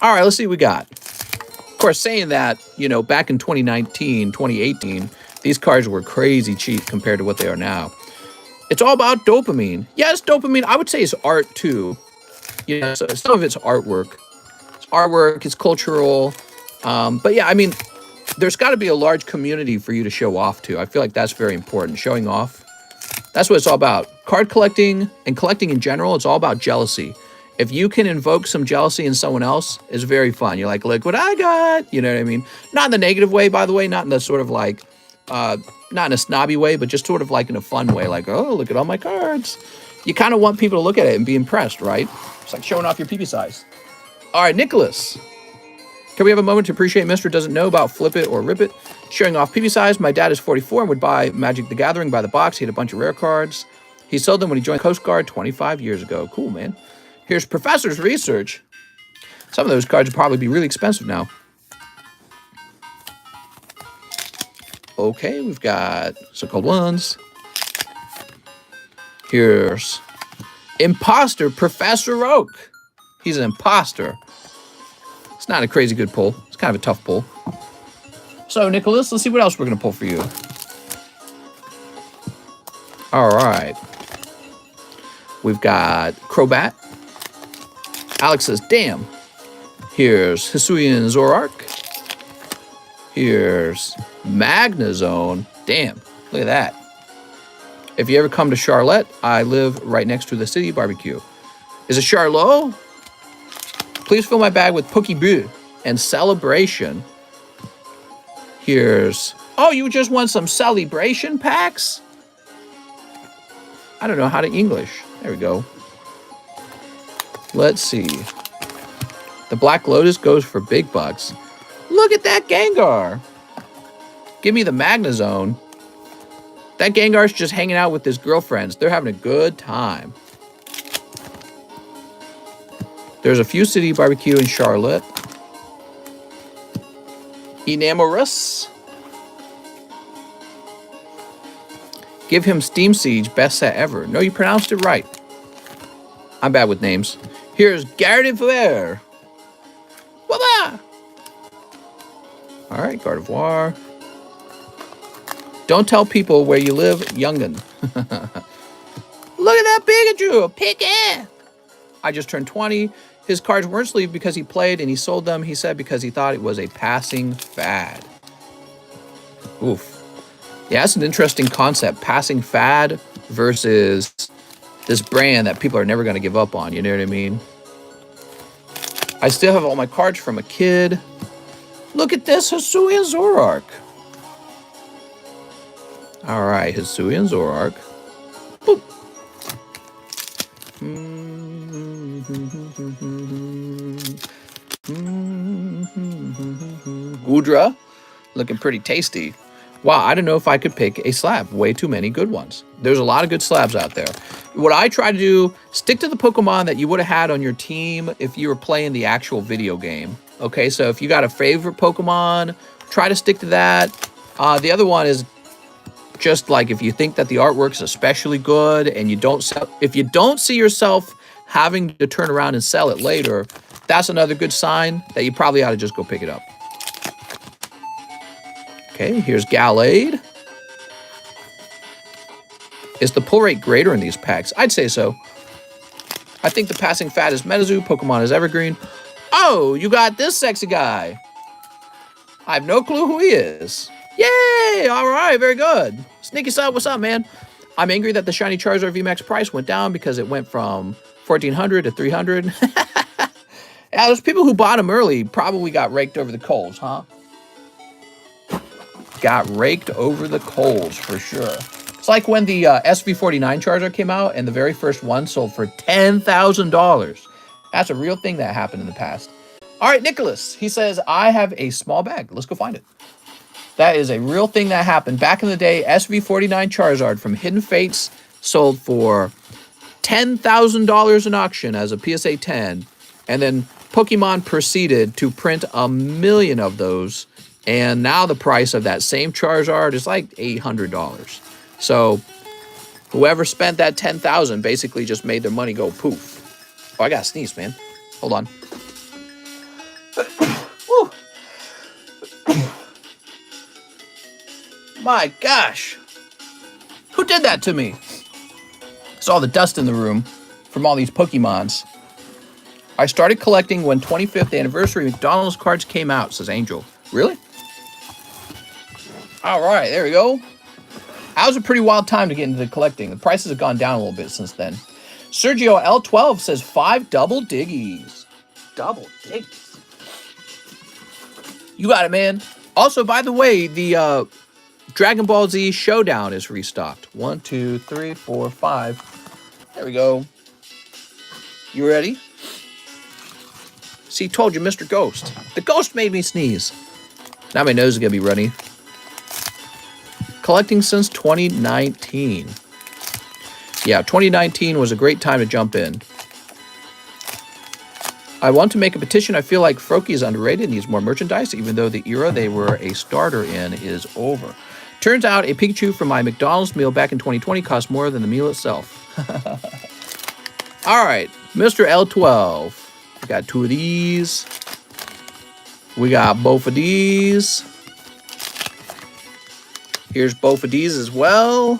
Speaker 1: All right, let's see what we got. Of course, saying that, you know, back in 2019, 2018, these cards were crazy cheap compared to what they are now. It's all about dopamine. Yeah, it's dopamine. I would say it's art, too. You know, so some of it's artwork. It's artwork, it's cultural. But yeah, I mean, there's got to be a large community for you to show off to. I feel like that's very important. Showing off. That's what it's all about. Card collecting and collecting in general, it's all about jealousy. If you can invoke some jealousy in someone else, it's very fun. You're like, look what I got. You know what I mean? Not in the negative way, by the way. Not in the sort of like, not in a snobby way, but just sort of like in a fun way. Like, oh, look at all my cards. You kind of want people to look at it and be impressed, right? It's like showing off your PP size. All right, Nicholas. Can we have a moment to appreciate Mr. Doesn't Know about Flip It or Rip It? Showing off PV size. My dad is 44 and would buy Magic the Gathering by the box. He had a bunch of rare cards. He sold them when he joined Coast Guard 25 years ago. Cool, man. Here's Professor's Research. Some of those cards would probably be really expensive now. Okay, we've got so-called ones. Here's Imposter Professor Oak. He's an imposter. It's not a crazy good pull. It's kind of a tough pull. So, Nicholas, let's see what else we're going to pull for you. All right. We've got Crobat. Alex says, damn. Here's Hisuian Zoroark. Here's Magnezone. Damn, look at that. If you ever come to Charlotte, I live right next to the city barbecue. Is it Charlot? Please fill my bag with Pokeball and Celebration. Here's... Oh, you just want some Celebration packs? I don't know how to English. There we go. Let's see. The Black Lotus goes for big bucks. Look at that Gengar. Give me the Magnezone. That Gengar's just hanging out with his girlfriends. They're having a good time. There's a Few City Barbecue in Charlotte. Enamorous. Give him Steam Siege, best set ever. No, you pronounced it right. I'm bad with names. Here's Gardevoir. Wah-bah! All right, Gardevoir. Don't tell people where you live, youngin. Look at that Pikachu, Pikachu. I just turned 20. His cards weren't sleeved because he played and he sold them, he said, because he thought it was a passing fad. Oof. Yeah, that's an interesting concept. Passing fad versus this brand that people are never going to give up on. You know what I mean? I still have all my cards from a kid. Look at this Hisuian Zoroark. All right, Hisuian Zoroark. Boop. Goodra, looking pretty tasty. Wow, I don't know if I could pick a slab. Way too many good ones. There's a lot of good slabs out there. What I try to do, stick to the Pokemon that you would have had on your team if you were playing the actual video game. Okay, so if you got a favorite Pokemon, try to stick to that. The other one is just like if you think that the artwork is especially good and you don't sell, if you don't see yourself having to turn around and sell it later, that's another good sign that you probably ought to just go pick it up. Okay, here's Gallade. Is the pull rate greater in these packs? I'd say so. I think the passing fad is Metazoo, Pokemon is Evergreen. Oh, you got this sexy guy. I have no clue who he is. Yay! All right, very good. Sneaky Side, what's up, man? I'm angry that the Shiny Charizard VMAX price went down because it went from 1,400 to 300. Yeah, those people who bought them early probably got raked over the coals, huh? Got raked over the coals for sure. It's like when the SV49 Charizard came out and the very first one sold for $10,000. That's a real thing that happened in the past. All right, Nicholas, he says, I have a small bag. Let's go find it. That is a real thing that happened. Back in the day, SV49 Charizard from Hidden Fates sold for $10,000 in auction as a PSA 10. And then Pokemon proceeded to print 1 million of those. And now the price of that same Charizard is like $800. So whoever spent that $10,000 basically just made their money go poof. Oh, I gotta sneeze, man. Hold on. My gosh. Who did that to me? Saw the dust in the room from all these Pokemons. I started collecting when 25th anniversary McDonald's cards came out, says Angel. Really? All right, there we go. That was a pretty wild time to get into collecting. The prices have gone down a little bit since then. Sergio L12 says 5 double diggies. Double diggies. You got it, man. Also, by the way, the Dragon Ball Z Showdown is restocked. 1, 2, 3, 4, 5. There we go. You ready? See, told you, Mr. Ghost. The ghost made me sneeze. Now my nose is going to be runny. Collecting since 2019. Yeah, 2019 was a great time to jump in. I want to make a petition. I feel like Froakie is underrated and needs more merchandise, even though the era they were a starter in is over. Turns out a Pikachu from my McDonald's meal back in 2020 cost more than the meal itself. All right, Mr. L12. We got 2 of these. We got both of these. Here's both of these as well.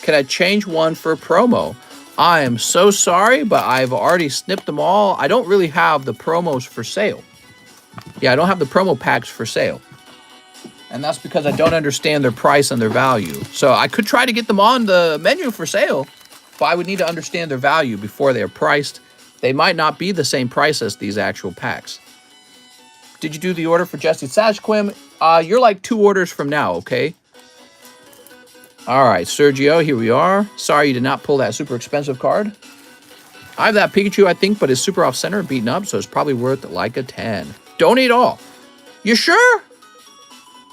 Speaker 1: Can I change one for a promo? I am so sorry, but I've already snipped them all. I don't really have the promos for sale. Yeah, I don't have the promo packs for sale. And that's because I don't understand their price and their value. So I could try to get them on the menu for sale, but I would need to understand their value before they're priced. They might not be the same price as these actual packs. Did you do the order for Jesse Sajquim? You're like 2 orders from now, okay? All right, Sergio, here we are. Sorry you did not pull that super expensive card. I have that Pikachu, I think, but it's super off-center, beaten up, so it's probably worth like a 10. Donate all. You sure?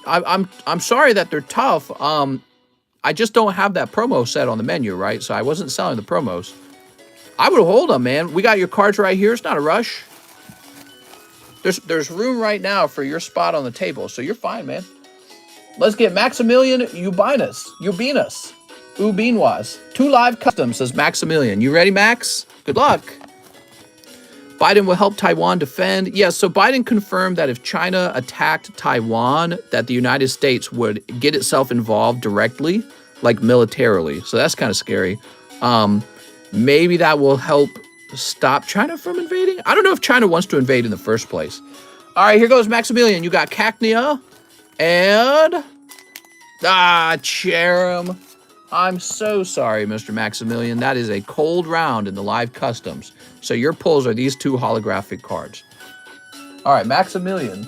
Speaker 1: I'm sorry that they're tough. I just don't have that promo set on the menu, right? So I wasn't selling the promos. I would hold them, man. We got your cards right here. It's not a rush. There's room right now for your spot on the table, so you're fine, man. Let's get Maximilian Ubinus. Ubinwas. 2 live customs, says Maximilian. You ready, Max? Good luck. Biden will help Taiwan defend. Yeah, so Biden confirmed that if China attacked Taiwan, that the United States would get itself involved directly, like militarily. So that's kind of scary. Maybe that will help stop China from invading. I don't know if China wants to invade in the first place. All right, here goes Maximilian. You got Cacnea and Cherim. I'm so sorry, Mr. Maximilian. That is a cold round in the live customs. So your pulls are these 2 holographic cards. All right, Maximilian.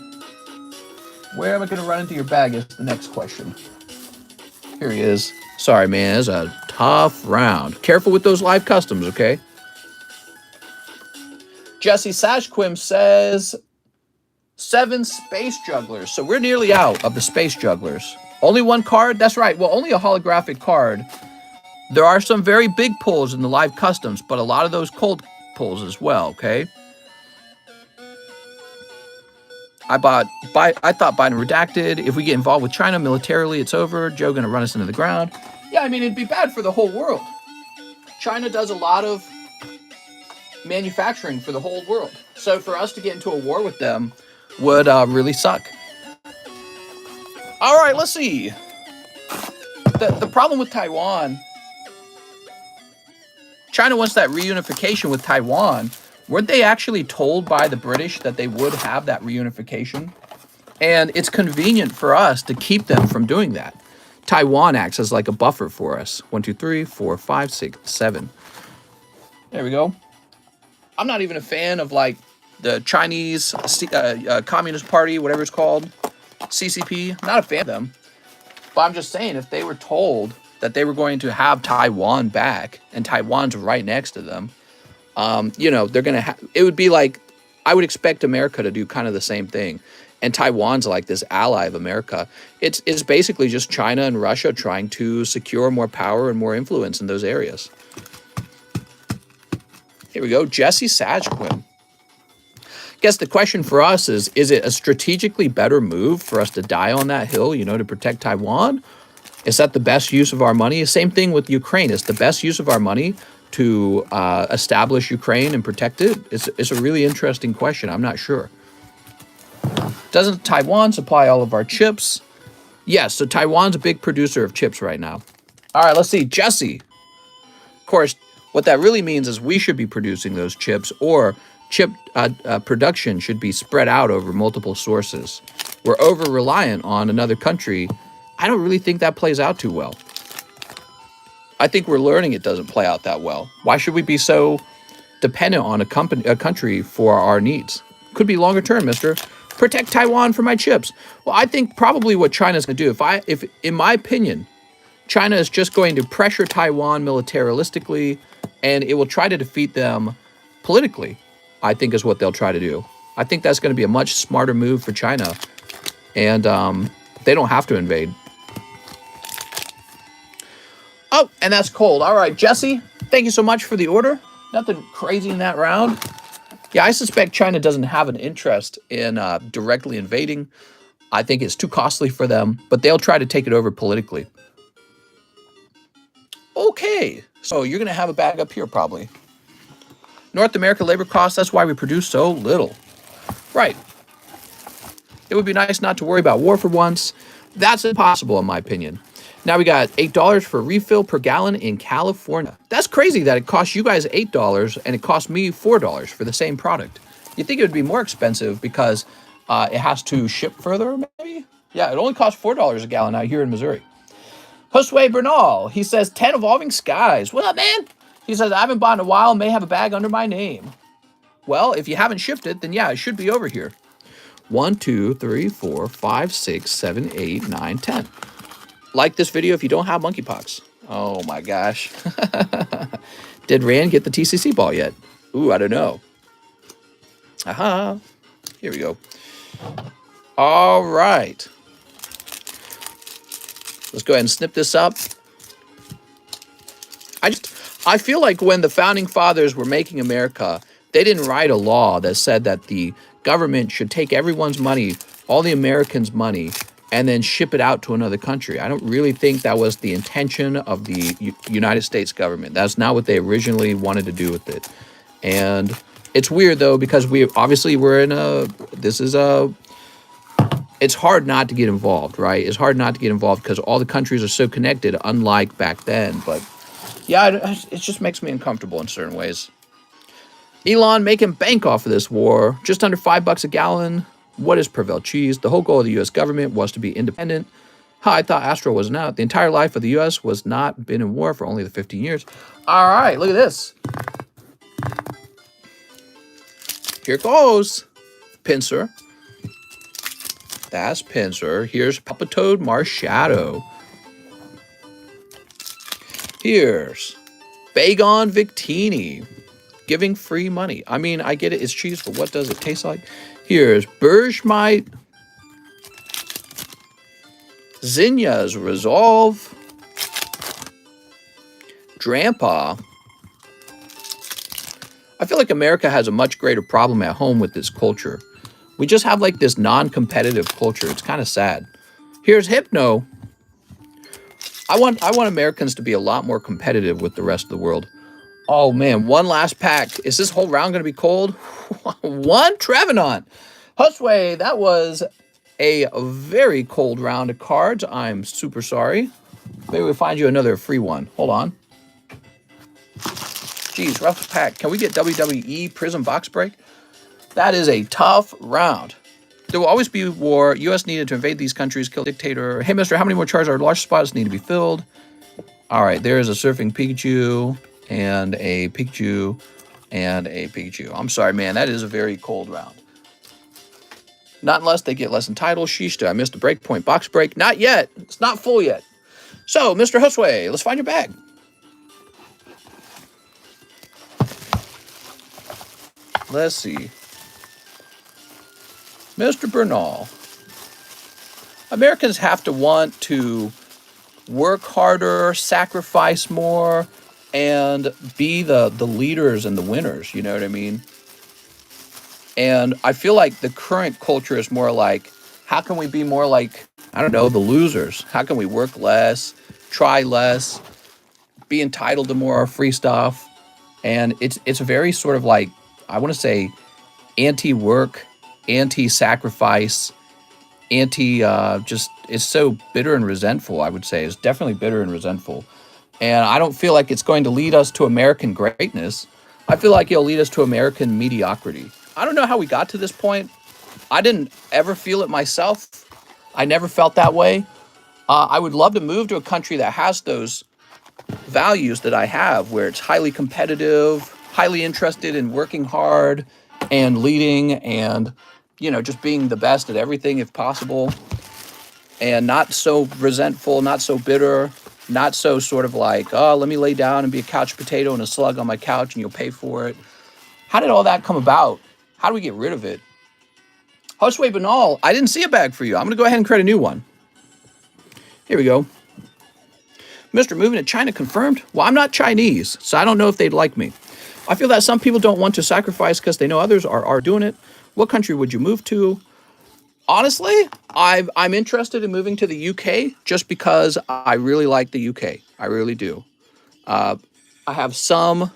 Speaker 1: Where am I going to run into your bag is the next question. Here he is. Sorry, man. It's a tough round. Careful with those live customs, okay? Jesse Sashquim says 7 space jugglers. So we're nearly out of the space jugglers. Only 1 card? That's right. Well, only a holographic card. There are some very big pulls in the live customs, but a lot of those cold pulls as well, okay? I thought Biden redacted. If we get involved with China militarily, it's over. Joe gonna run us into the ground. Yeah, I mean, it'd be bad for the whole world. China does a lot of manufacturing for the whole world. So for us to get into a war with them would really suck. All right, let's see. The problem with Taiwan, China wants that reunification with Taiwan. Weren't they actually told by the British that they would have that reunification? And it's convenient for us to keep them from doing that. Taiwan acts as like a buffer for us. 1, 2, 3, 4, 5, 6, 7. There we go. I'm not even a fan of like the Chinese Communist Party, whatever it's called, CCP. I'm not a fan of them. But I'm just saying, if they were told that they were going to have Taiwan back and Taiwan's right next to them, you know, they're going to it would be like, I would expect America to do kind of the same thing. And Taiwan's like this ally of America. It's basically just China and Russia trying to secure more power and more influence in those areas. Here we go. Jesse Sajquim. Guess the question for us is it a strategically better move for us to die on that hill, you know, to protect Taiwan? Is that the best use of our money? Same thing with Ukraine. Is the best use of our money to establish Ukraine and protect it? It's a really interesting question. I'm not sure. Doesn't Taiwan supply all of our chips? Yes, so Taiwan's a big producer of chips right now. All right, let's see. Jesse. Of course, what that really means is we should be producing those chips, or chip production should be spread out over multiple sources. We're over-reliant on another country. I don't really think that plays out too well. I think we're learning it doesn't play out that well. Why should we be so dependent on a country for our needs? Could be longer term, mister. Protect Taiwan for my chips. Well, I think probably what China's going to do, if in my opinion, China is just going to pressure Taiwan militaristically, and it will try to defeat them politically, I think is what they'll try to do. I think that's going to be a much smarter move for China, and they don't have to invade. Oh, and that's cold. All right, Jesse, thank you so much for the order. Nothing crazy in that round. Yeah, I suspect China doesn't have an interest in directly invading. I think it's too costly for them, but they'll try to take it over politically. Okay, so you're going to have a bag up here probably. North America labor costs, that's why we produce so little. Right. It would be nice not to worry about war for once. That's impossible in my opinion. Now we got $8 for refill per gallon in California. That's crazy that it costs you guys $8 and it costs me $4 for the same product. You think it would be more expensive because it has to ship further, maybe? Yeah, it only costs $4 a gallon out here in Missouri. Josue Bernal, he says, 10 Evolving Skies. What up, man? He says, I haven't bought in a while, may have a bag under my name. Well, if you haven't shipped it, then yeah, it should be over here. 1, 2, 3, 4, 5, 6, 7, 8, 9, 10. like this video if you don't have monkeypox. Oh my gosh. Did Rand get the TCC ball yet? Ooh, I don't know. Aha. Here we go. All right. Let's go ahead and snip this up. I feel like when the founding fathers were making America, they didn't write a law that said that the government should take everyone's money, all the Americans' money, and then ship it out to another country. I don't really think that was the intention of the United States government. That's not what they originally wanted to do with it. And it's weird though, because we're in it's hard not to get involved, right? It's hard not to get involved because all the countries are so connected, unlike back then. But yeah, it just makes me uncomfortable in certain ways. Elon making bank off of this war, just under $5 a gallon. What is Prevail cheese? The whole goal of the U.S. government was to be independent. I thought Astro wasn't out. The entire life of the U.S. was not been in war for only the 15 years. All right, look at this. Here goes. Pincer. That's Pincer. Here's Pupatoad Marshadow. Here's Bagon Victini. Giving free money. I mean, I get it. It's cheese, but what does it taste like? Here's Bergmite. Zinnia's Resolve. Drampa. I feel like America has a much greater problem at home with this culture. We just have like this non-competitive culture. It's kind of sad. Here's Hypno. I want Americans to be a lot more competitive with the rest of the world. Oh man, one last pack. Is this whole round going to be cold? One Trevenant. Husway, that was a very cold round of cards. I'm super sorry. Maybe we'll find you another free one. Hold on. Geez, rough pack. Can we get WWE Prism Box Break? That is a tough round. There will always be war. U.S. needed to invade these countries, kill dictator. Hey, mister, how many more Charizard large spots need to be filled? All right, there's a Surfing Pikachu and a Pikachu and a Pikachu. I'm sorry, man. That is a very cold round. Not unless they get less entitled. Sheesh, I missed the Breakpoint box break. Not yet. It's not full yet. So, Mr. Husway, let's find your bag. Let's see. Mr. Bernal. Americans have to want to work harder, sacrifice more, and be the leaders and the winners, you know what I mean? And I feel like the current culture is more like, how can we be more like, I don't know, the losers? How can we work less, try less, be entitled to more free stuff? And it's a very sort of like, I want to say, anti-work, anti-sacrifice, just, it's so bitter and resentful, I would say. It's definitely bitter and resentful. And I don't feel like it's going to lead us to American greatness. I feel like it'll lead us to American mediocrity. I don't know how we got to this point. I didn't ever feel it myself. I never felt that way. I would love to move to a country that has those values that I have, where it's highly competitive, highly interested in working hard and leading and, you know, just being the best at everything if possible, and not so resentful, not so bitter, not so sort of like, oh, let me lay down and be a couch potato and a slug on my couch and you'll pay for it. How did all that come about? How do we get rid of it? Josue Benal, I didn't see a bag for you. I'm going to go ahead and create a new one. Here we go. Mr. Moving to China confirmed. Well, I'm not Chinese, so I don't know if they'd like me. I feel that some people don't want to sacrifice because they know others are doing it. What country would you move to? Honestly, I'm interested in moving to the UK just because I really like the UK. I really do. I have some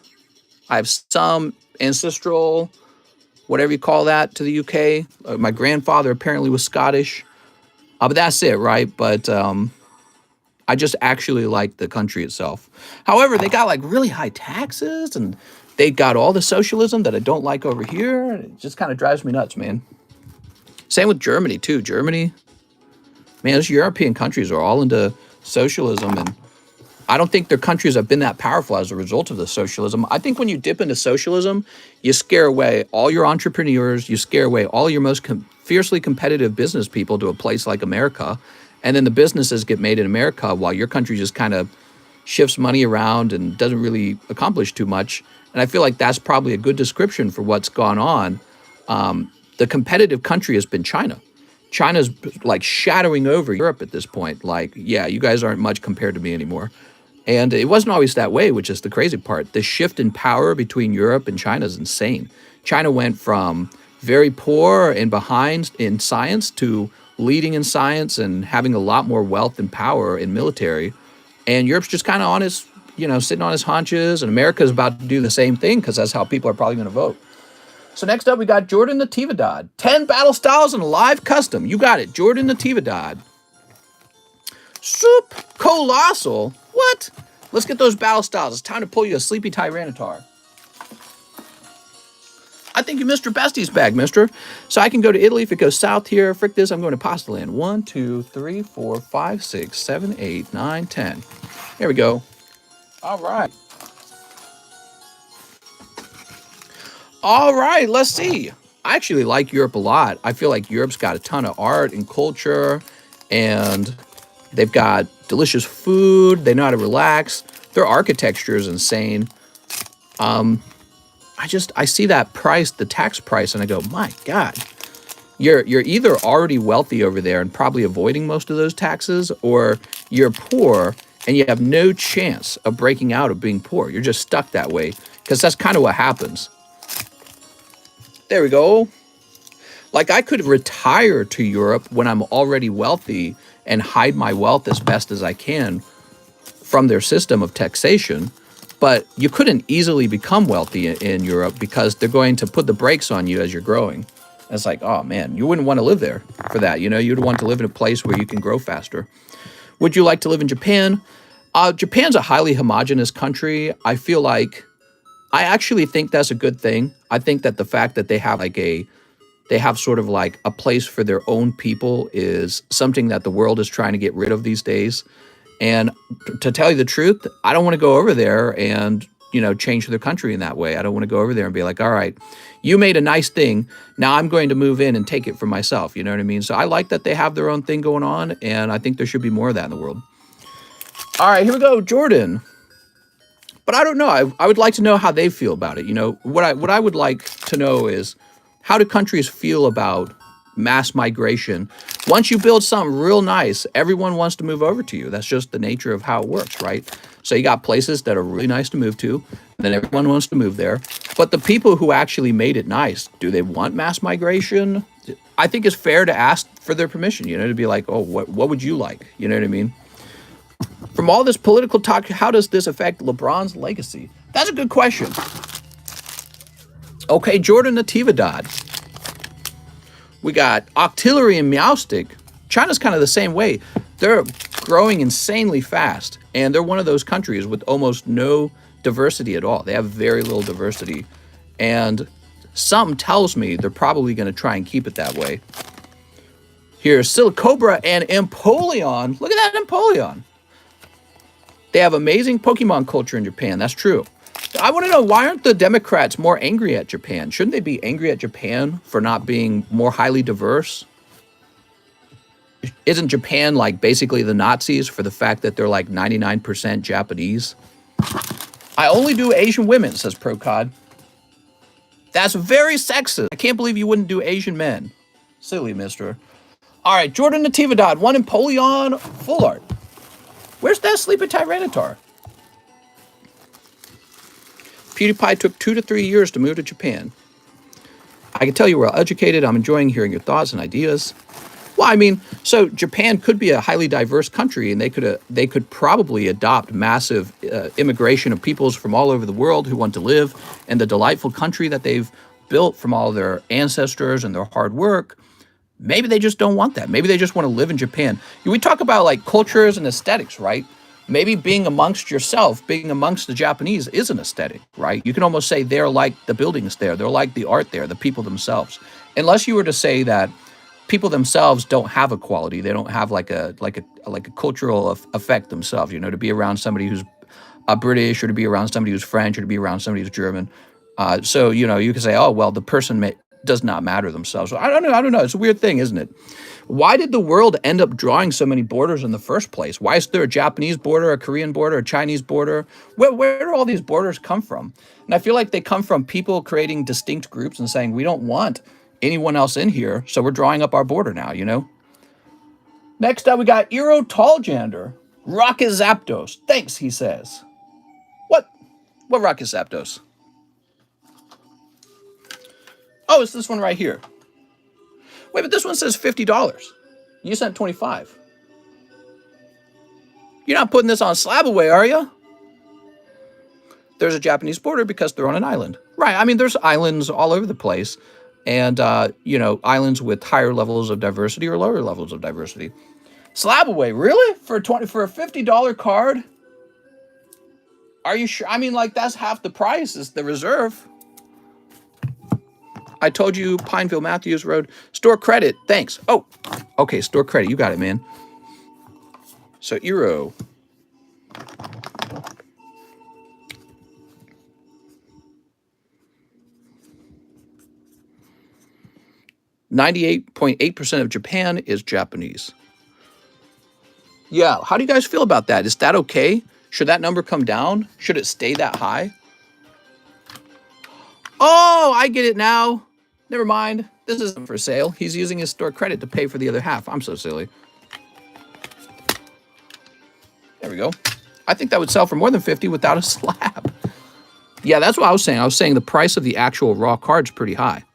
Speaker 1: ancestral, whatever you call that, to the UK. My grandfather apparently was Scottish. But that's it, right? But I just actually like the country itself. However, they got like really high taxes and they got all the socialism that I don't like over here. It just kind of drives me nuts, man. Same with Germany, too. Germany, man, those European countries are all into socialism, and I don't think their countries have been that powerful as a result of the socialism. I think when you dip into socialism, you scare away all your entrepreneurs, you scare away all your most fiercely competitive business people to a place like America, and then the businesses get made in America while your country just kind of shifts money around and doesn't really accomplish too much. And I feel like that's probably a good description for what's gone on. The competitive country has been China. China's like shadowing over Europe at this point. Like, yeah, you guys aren't much compared to me anymore. And it wasn't always that way, which is the crazy part. The shift in power between Europe and China is insane. China went from very poor and behind in science to leading in science and having a lot more wealth and power in military. And Europe's just kind of on his, sitting on his haunches. And America's about to do the same thing because that's how people are probably going to vote. So next up, we got Jordan Natividad. 10 battle styles and a live custom. You got it, Jordan Natividad. Soup Colossal. What? Let's get those battle styles. It's time to pull you a Sleepy Tyranitar. I think you missed your bestie's bag, mister. So I can go to Italy if it goes south here. Frick this, I'm going to Pasta Land. 1, 2, 3, 4, 5, 6, 7, 8, 9, 10. There we go. All right. All right, let's see. I actually like Europe a lot. I feel like Europe's got a ton of art and culture, and they've got delicious food. They know how to relax. Their architecture is insane. I see that price, the tax price, and I go, my God. You're either already wealthy over there and probably avoiding most of those taxes, or you're poor and you have no chance of breaking out of being poor. You're just stuck that way, because that's kind of what happens. There we go. Like, I could retire to Europe when I'm already wealthy and hide my wealth as best as I can from their system of taxation. But you couldn't easily become wealthy in Europe because they're going to put the brakes on you as you're growing. And it's like, oh man, you wouldn't want to live there for that. You'd want to live in a place where you can grow faster. Would you like to live in Japan? Japan's a highly homogenous country. I actually think that's a good thing. I think that the fact that they have sort of like a place for their own people is something that the world is trying to get rid of these days. And to tell you the truth, I don't want to go over there and, change their country in that way. I don't want to go over there and be like, all right, you made a nice thing. Now I'm going to move in and take it for myself. You know what I mean? So I like that they have their own thing going on, and I think there should be more of that in the world. All right, here we go, Jordan. But I don't know. I would like to know how they feel about it. What I would like to know is, how do countries feel about mass migration? Once you build something real nice, everyone wants to move over to you. That's just the nature of how it works, right? So you got places that are really nice to move to, and then everyone wants to move there. But the people who actually made it nice, do they want mass migration? I think it's fair to ask for their permission, to be like, oh, what would you like? You know what I mean? From all this political talk, how does this affect LeBron's legacy? That's a good question. Okay, Jordan Natividad. We got Octillery and Meowstick. China's kind of the same way. They're growing insanely fast, and they're one of those countries with almost no diversity at all. They have very little diversity, and something tells me they're probably going to try and keep it that way. Here's Silicobra and Empoleon. Look at that Empoleon. They have amazing Pokemon culture in Japan. That's true. I want to know, why aren't the Democrats more angry at Japan? Shouldn't they be angry at Japan for not being more highly diverse? Isn't Japan like basically the Nazis for the fact that they're like 99% Japanese? I only do Asian women, says ProCod. That's very sexist. I can't believe you wouldn't do Asian men. Silly, mister. All right, Jordan Natividad, 1 Empoleon full art. Where's that Sleepy Tyranitar? PewDiePie took 2 to 3 years to move to Japan. I can tell you well educated. I'm enjoying hearing your thoughts and ideas. Well, I mean, so Japan could be a highly diverse country, and they could probably adopt massive immigration of peoples from all over the world who want to live in the delightful country that they've built from all their ancestors and their hard work. Maybe they just don't want that. Maybe they just want to live in Japan. We talk about like cultures and aesthetics, right? Maybe being amongst yourself, being amongst the Japanese is an aesthetic, right? You can almost say they're like the buildings there. They're like the art there, the people themselves. Unless you were to say that people themselves don't have a quality. They don't have like a cultural effect themselves, to be around somebody who's British, or to be around somebody who's French, or to be around somebody who's German. So, you can say, oh, well, the person does not matter themselves. So I don't know. It's a weird thing, isn't it? Why did the world end up drawing so many borders in the first place? Why is there a Japanese border, a Korean border, a Chinese border? Where do all these borders come from? And I feel like they come from people creating distinct groups and saying, we don't want anyone else in here, so we're drawing up our border now, you know? Next up, we got Eero Talljander. Rock is Zapdos. Thanks, he says. What? What rock is Zapdos? Oh, it's this one right here. Wait, but this one says $50. You sent 25. You're not putting this on slab away, are you? There's a Japanese border because they're on an island. Right, I mean, there's islands all over the place. And, you know, islands with higher levels of diversity or lower levels of diversity. Slab away, really? For a $50 card? Are you sure? I mean, like, that's half the price is the reserve. I told you Pineville Matthews Road. Store credit. Thanks. Oh, okay. Store credit. You got it, man. So, Eero. .8% of Japan is Japanese. Yeah. How do you guys feel about that? Is that okay? Should that number come down? Should it stay that high? Oh, I get it now. Never mind. This isn't for sale. He's using his store credit to pay for the other half. I'm so silly. There we go. I think that would sell for more than 50 without a slab. Yeah, that's what I was saying. I was saying the price of the actual raw card's pretty high.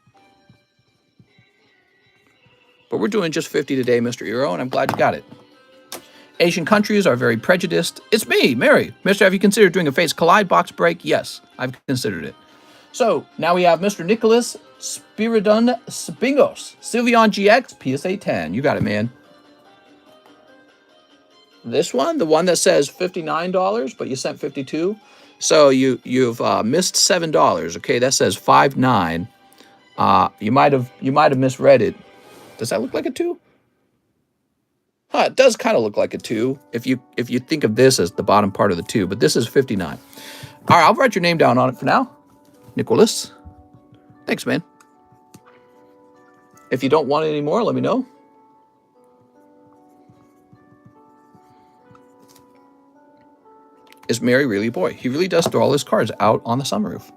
Speaker 1: But we're doing just 50 today, Mr. Eero, and I'm glad you got it. Asian countries are very prejudiced. It's me, Mary. Mister, have you considered doing a Fates Collide box break? Yes, I've considered it. So, now we have Mr. Nicholas Spiridon Spingos. Sylveon GX, PSA 10. You got it, man. This one, the one that says $59, but you sent 52. So you've missed $7. Okay, that says 59. You might have misread it. Does that look like a 2? Huh, it does kind of look like a 2 if you think of this as the bottom part of the 2, but this is 59. All right, I'll write your name down on it for now. Nicholas. Thanks, man. If you don't want it anymore, let me know. Is Mary really a boy? He really does throw all his cards out on the sunroof.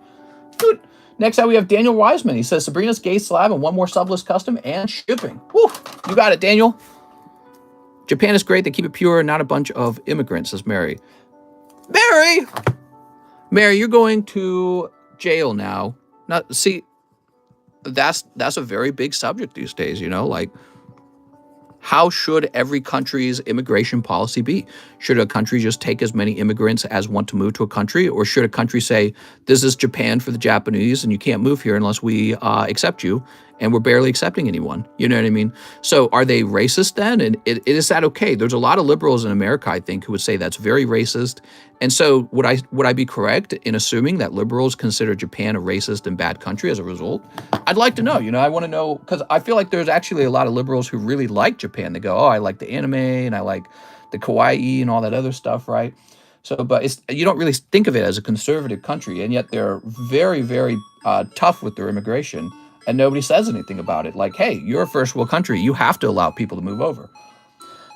Speaker 1: Good. Next up, we have Daniel Wiseman. He says, Sabrina's Gay Slab and one more sublist custom and shipping. Woo! You got it, Daniel. Japan is great. They keep it pure, not a bunch of immigrants, says Mary. Mary! Mary, you're going to jail now. Not see, that's a very big subject these days, you know, like how should every country's immigration policy be? Should a country just take as many immigrants as want to move to a country? Or should a country say, this is Japan for the Japanese and you can't move here unless we accept you, and we're barely accepting anyone? You know what I mean? So are they racist then? And is that okay? There's a lot of liberals in America, I think, who would say that's very racist. And so would I be correct in assuming that liberals consider Japan a racist and bad country as a result? I'd like to know, you know, I want to know, because I feel like there's actually a lot of liberals who really like Japan. They go, oh, I like the anime and I like the kawaii and all that other stuff, right? So, but you don't really think of it as a conservative country, and yet they're very, very tough with their immigration, and nobody says anything about it. Like, hey, you're a first world country. You have to allow people to move over.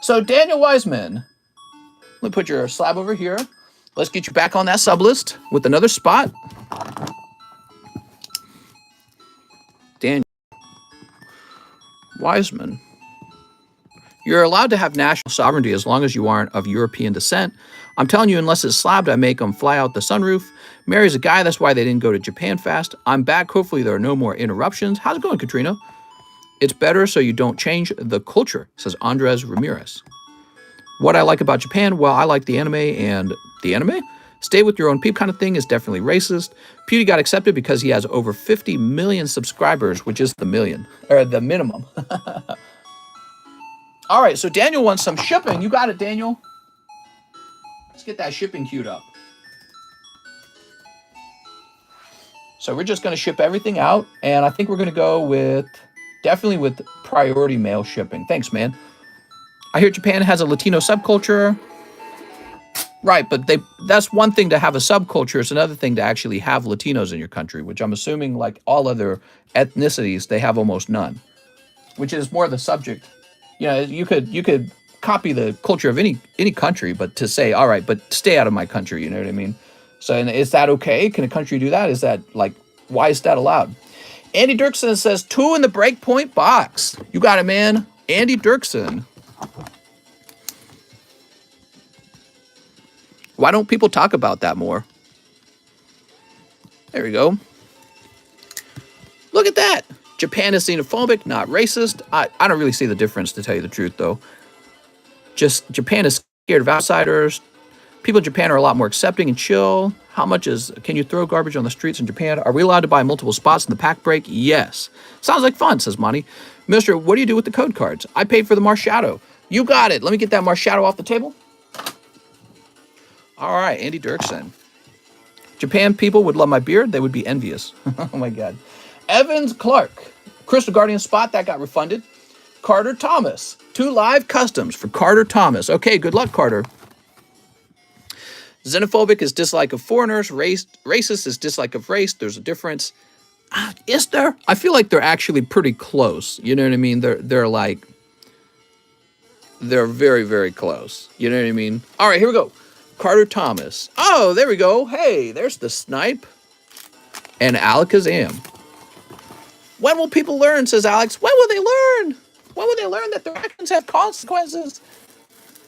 Speaker 1: So, Daniel Wiseman, let me put your slab over here. Let's get you back on that sub list with another spot. Daniel Wiseman. You're allowed to have national sovereignty as long as you aren't of European descent. I'm telling you, unless it's slabbed, I make them fly out the sunroof. Mary's a guy, that's why they didn't go to Japan fast. I'm back, hopefully there are no more interruptions. How's it going, Katrina? It's better so you don't change the culture, says Andres Ramirez. What I like about Japan, well, I like the anime, and the anime? Stay with your own peep kind of thing is definitely racist. Pewdie got accepted because he has over 50 million subscribers, which is the minimum. All right, so Daniel wants some shipping. You got it, Daniel. Let's get that shipping queued up. So we're just going to ship everything out, and I think we're going to go definitely with priority mail shipping. Thanks, man. I hear Japan has a Latino subculture. Right, but that's one thing to have a subculture. It's another thing to actually have Latinos in your country, which I'm assuming, like all other ethnicities, they have almost none, which is more the subject. You could copy the culture of any country, but to say, all right, but stay out of my country, you know what I mean? So, and is that okay? Can a country do that? Is that like, why is that allowed? Andy Dirksen says 2 in the Breakpoint box. You got it, man. Andy Dirksen. Why don't people talk about that more? There we go. Look at that. Japan is xenophobic, not racist. I don't really see the difference, to tell you the truth, though. Just Japan is scared of outsiders. People in Japan are a lot more accepting and chill. Can you throw garbage on the streets in Japan? Are we allowed to buy multiple spots in the pack break? Yes. Sounds like fun, says Monty. Mister, what do you do with the code cards? I paid for the Marshadow. You got it. Let me get that Marshadow off the table. All right, Andy Dirksen. Japan people would love my beard. They would be envious. Oh, my God. Evans Clark. Crystal Guardian spot, that got refunded. Carter Thomas. 2 live customs for Carter Thomas. Okay, good luck, Carter. Xenophobic is dislike of foreigners. Racist is dislike of race. There's a difference. Is there? I feel like they're actually pretty close. You know what I mean? They're very, very close. You know what I mean? All right, here we go. Carter Thomas. Oh, there we go. Hey, there's the snipe. And Alakazam. When will people learn, says Alex. When will they learn? When will they learn that their actions have consequences?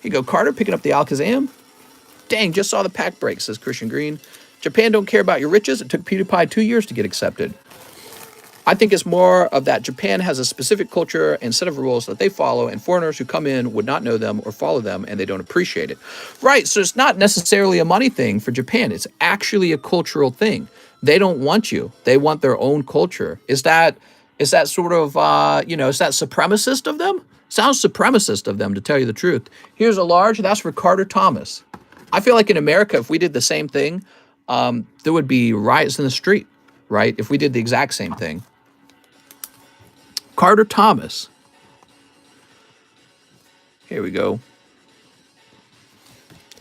Speaker 1: Here you go, Carter, picking up the Alakazam. Dang, just saw the pack break, says Christian Green. Japan don't care about your riches. It took PewDiePie 2 years to get accepted. I think it's more of that Japan has a specific culture and set of rules that they follow, and foreigners who come in would not know them or follow them, and they don't appreciate it. Right, so it's not necessarily a money thing for Japan. It's actually a cultural thing. They don't want you. They want their own culture. Is that sort of, is that supremacist of them? Sounds supremacist of them, to tell you the truth. Here's a large. That's for Carter Thomas. I feel like in America, if we did the same thing, there would be riots in the street, right? If we did the exact same thing. Carter Thomas. Here we go.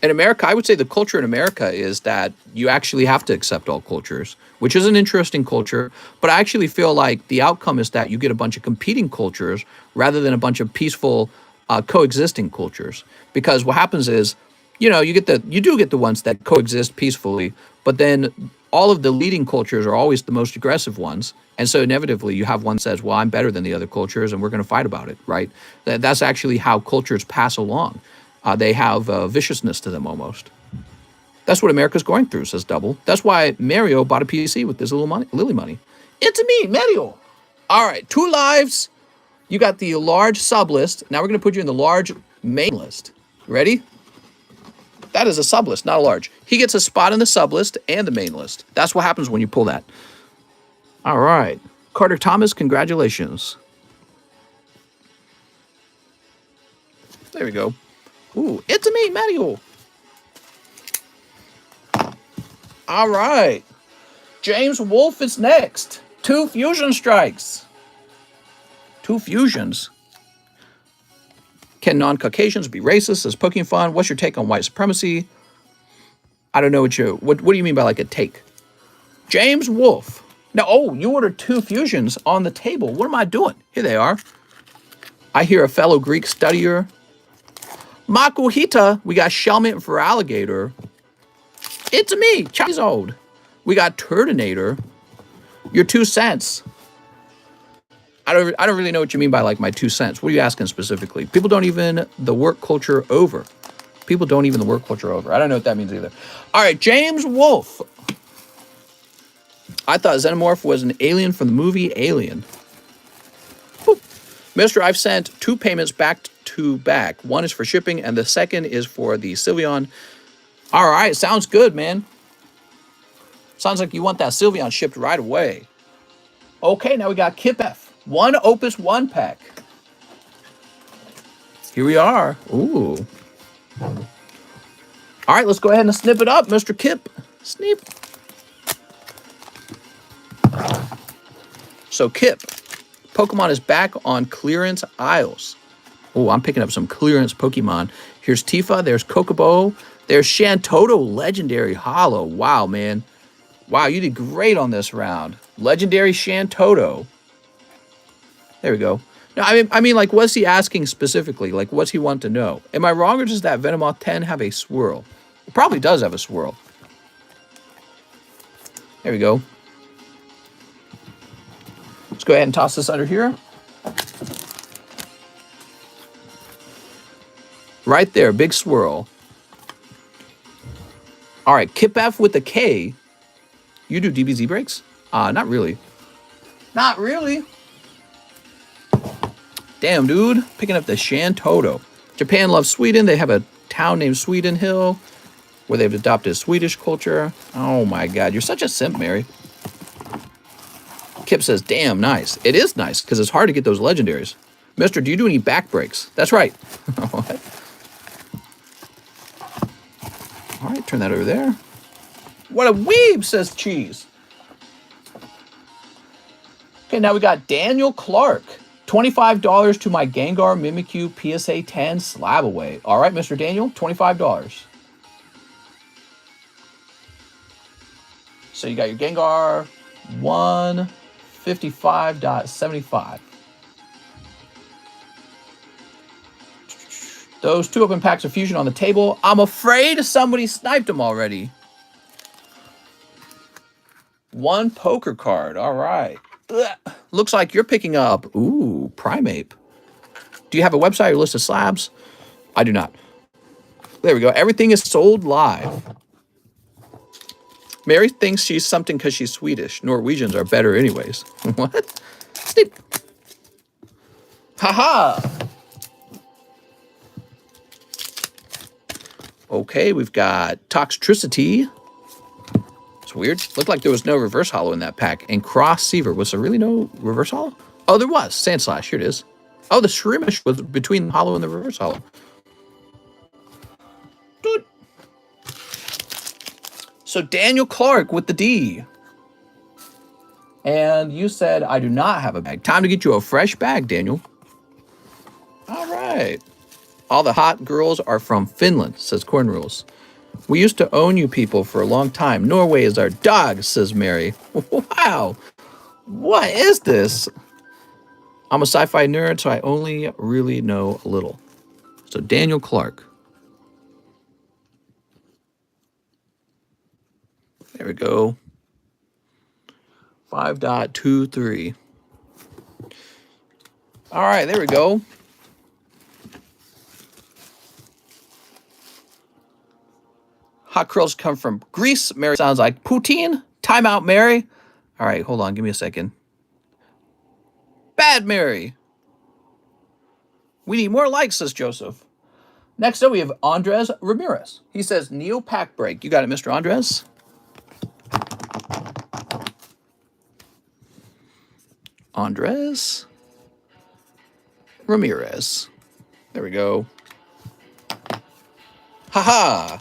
Speaker 1: In America, I would say the culture in America is that you actually have to accept all cultures, which is an interesting culture. But I actually feel like the outcome is that you get a bunch of competing cultures rather than a bunch of peaceful coexisting cultures. Because what happens is, you do get the ones that coexist peacefully, but then all of the leading cultures are always the most aggressive ones. And so inevitably you have one that says, well, I'm better than the other cultures and we're going to fight about it, right? That's actually how cultures pass along. They have viciousness to them almost. That's what America's going through, says Double. That's why Mario bought a PC with this little Lily money. It's me, Mario. All right, 2 lives. You got the large sub list. Now we're going to put you in the large main list. Ready? That is a sub list, not a large. He gets a spot in the sub list and the main list. That's what happens when you pull that. All right. Carter Thomas, congratulations. There we go. Ooh, it's me, Mario. All right. James Wolfe is next. 2 fusion strikes. 2 fusions. Can non-Caucasians be racist? Says Poking Fun. What's your take on white supremacy? I don't know what do you mean by like a take? James Wolfe. Now, you ordered 2 fusions on the table. What am I doing? Here they are. I hear a fellow Greek studier. Makuhita. We got Shellmint for alligator. It's me, Charizard. We got Turdinator. Your 2 cents. I don't really know what you mean by like my 2 cents. What are you asking specifically? People don't even the work culture over. People don't even the work culture over. I don't know what that means either. All right, James Wolfe. I thought Xenomorph was an alien from the movie Alien. Boop. Mister, I've sent 2 payments back to back. One is for shipping, and the second is for the Sylveon. All right, sounds good, man. Sounds like you want that Sylveon shipped right away. Okay, now we got Kip F. 1 Opus 1 pack. Here we are. Ooh. All right, let's go ahead and snip it up, Mr. Kip. Snip. So, Kip, Pokemon is back on clearance aisles. Oh, I'm picking up some clearance Pokemon. Here's Tifa. There's Kokobo. There's Shantoto Legendary Hollow. Wow, man. Wow, you did great on this round. Legendary Shantoto. There we go. No, I mean, like, what's he asking specifically? Like, what's he want to know? Am I wrong, or does that Venomoth 10 have a swirl? It probably does have a swirl. There we go. Let's go ahead and toss this under here. Right there, big swirl. All right, Kip F with the K. You do DBZ breaks? Not really. Not really. Damn, dude. Picking up the Shantoto. Japan loves Sweden. They have a town named Sweden Hill where they've adopted Swedish culture. Oh my God, you're such a simp, Mary. Kip says, damn, nice. It is nice because it's hard to get those legendaries. Mister, do you do any back breaks? That's right. What? All right, turn that over there. What a weeb, says Cheese. Okay, now we got Daniel Clark. $25 to my Gengar Mimikyu PSA 10 slab away. All right, Mr. Daniel, $25. So you got your Gengar 155.75. Those 2 open packs of Fusion on the table. I'm afraid somebody sniped them already. 1 poker card. All right. Ugh. Looks like you're picking up, ooh, Primeape. Do you have a website or list of slabs? I do not. There we go. Everything is sold live. Mary thinks she's something because she's Swedish. Norwegians are better anyways. What? Snip. Haha. Okay, we've got Toxtricity. It's weird. Looked like there was no reverse hollow in that pack. And Cross Seaver. Was there really no reverse hollow? Oh, there was. Sandslash. Here it is. Oh, the Shrimish was between the hollow and the reverse hollow. Dude. So Daniel Clark with the D. And you said, I do not have a bag. Time to get you a fresh bag, Daniel. All right. All the hot girls are from Finland, says Corn Rules. We used to own you people for a long time. Norway is our dog, says Mary. Wow. What is this? I'm a sci-fi nerd, so I only really know a little. So Daniel Clark. There we go. 5.23. All right, there we go. Hot curls come from Greece. Mary sounds like poutine. Time out, Mary. All right, hold on. Give me a second. Bad Mary. We need more likes, says Joseph. Next up, we have Andres Ramirez. He says, Neo Pack Break. You got it, Mr. Andres? Andres Ramirez. There we go. Haha.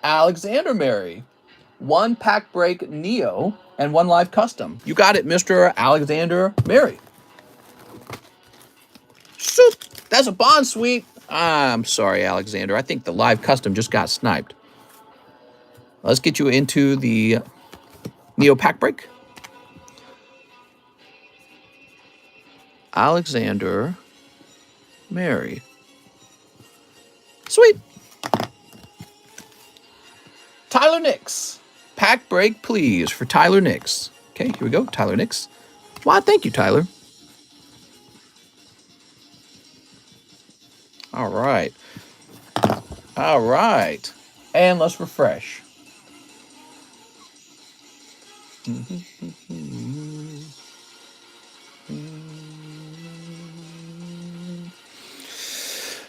Speaker 1: Alexander Mary. 1 pack break Neo and 1 live custom. You got it, Mr. Alexander Mary. Shoot. That's a bond sweep. I'm sorry, Alexander. I think the live custom just got sniped. Let's get you into the Neo pack break. Alexander Mary. Sweet. Tyler Nix. Pack break, please, for Tyler Nix. Okay, here we go. Tyler Nix. Wow, thank you, Tyler. All right. All right. And let's refresh.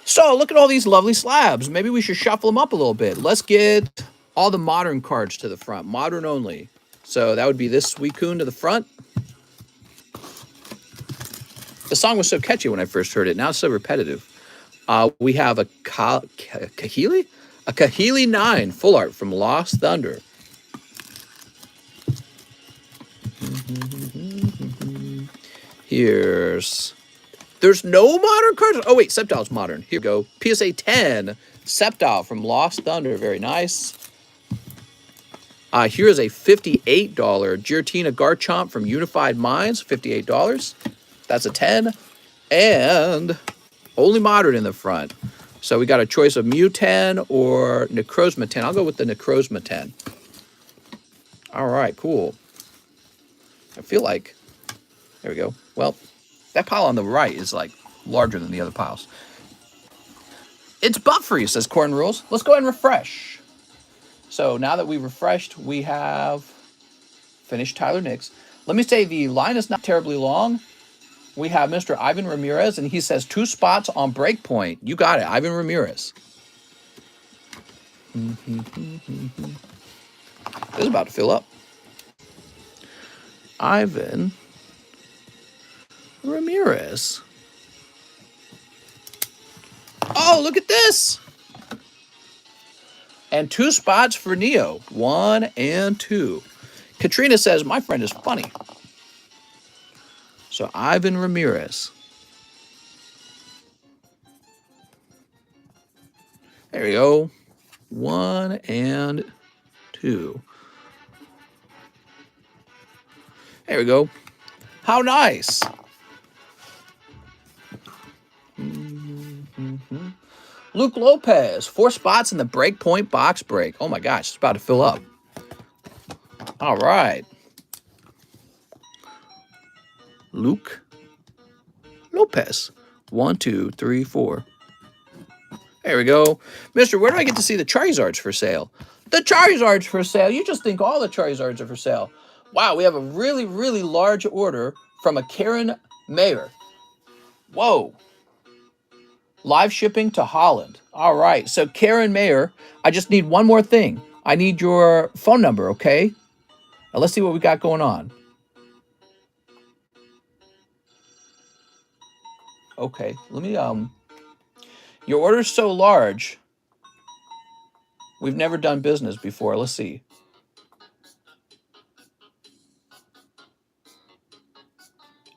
Speaker 1: So, look at all these lovely slabs. Maybe we should shuffle them up a little bit. Let's get all the modern cards to the front. Modern only. So, that would be this Suicune to the front. The song was so catchy when I first heard it. Now it's so repetitive. We have a Kahili? A Kahili 9 full art from Lost Thunder. There's no modern cards. Oh, wait, Sceptile's modern. Here we go. PSA 10. Septile from Lost Thunder. Very nice. Here is a $58 Giratina Garchomp from Unified Minds. $58. That's a 10. And only modern in the front. So we got a choice of Mew 10 or Necrozma 10. I'll go with the Necrozma 10. All right, cool. I feel like, there we go. Well, that pile on the right is like larger than the other piles. It's buffery, says Corn Rules. Let's go ahead and refresh. So now that we refreshed, we have finished Tyler Nix. Let me say the line is not terribly long. We have Mr. Ivan Ramirez, and he says 2 spots on Breakpoint. You got it, Ivan Ramirez. This is about to fill up. Ivan Ramirez. Oh, look at this. And 2 spots for Neo. 1 and 2. Katrina says, my friend is funny. So Ivan Ramirez. There we go. 1 and 2. There we go. How nice. Luke Lopez, 4 spots in the Breakpoint box break. Oh my gosh, it's about to fill up. All right. Luke Lopez. 1, 2, 3, 4. There we go. Mister, where do I get to see the Charizards for sale? The Charizards for sale. You just think all the Charizards are for sale. Wow, we have a really, really large order from a Karen Mayer. Whoa. Live shipping to Holland. All right. So Karen Mayer, I just need one more thing. I need your phone number, okay? Now let's see what we got going on. Okay. Let me your order's so large. We've never done business before. Let's see.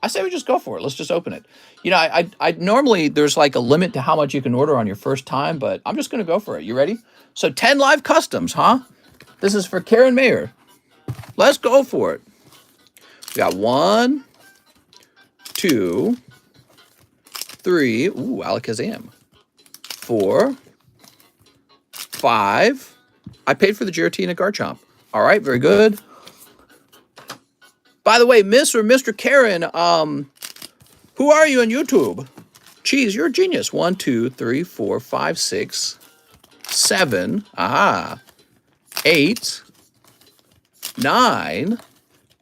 Speaker 1: I say we just go for it. Let's just open it. You know, I normally, there's like a limit to how much you can order on your first time, but I'm just going to go for it. You ready? So 10 live customs, huh? This is for Karen Mayer. Let's go for it. We got 1, 2, 3. Ooh, Alakazam. 4, 5. I paid for the Giratina Garchomp. All right, very good. By the way, Miss or Mr. Karen, who are you on YouTube? Geez, you're a genius. 1, 2, 3, 4, 5, 6, 7. Aha. 8, 9,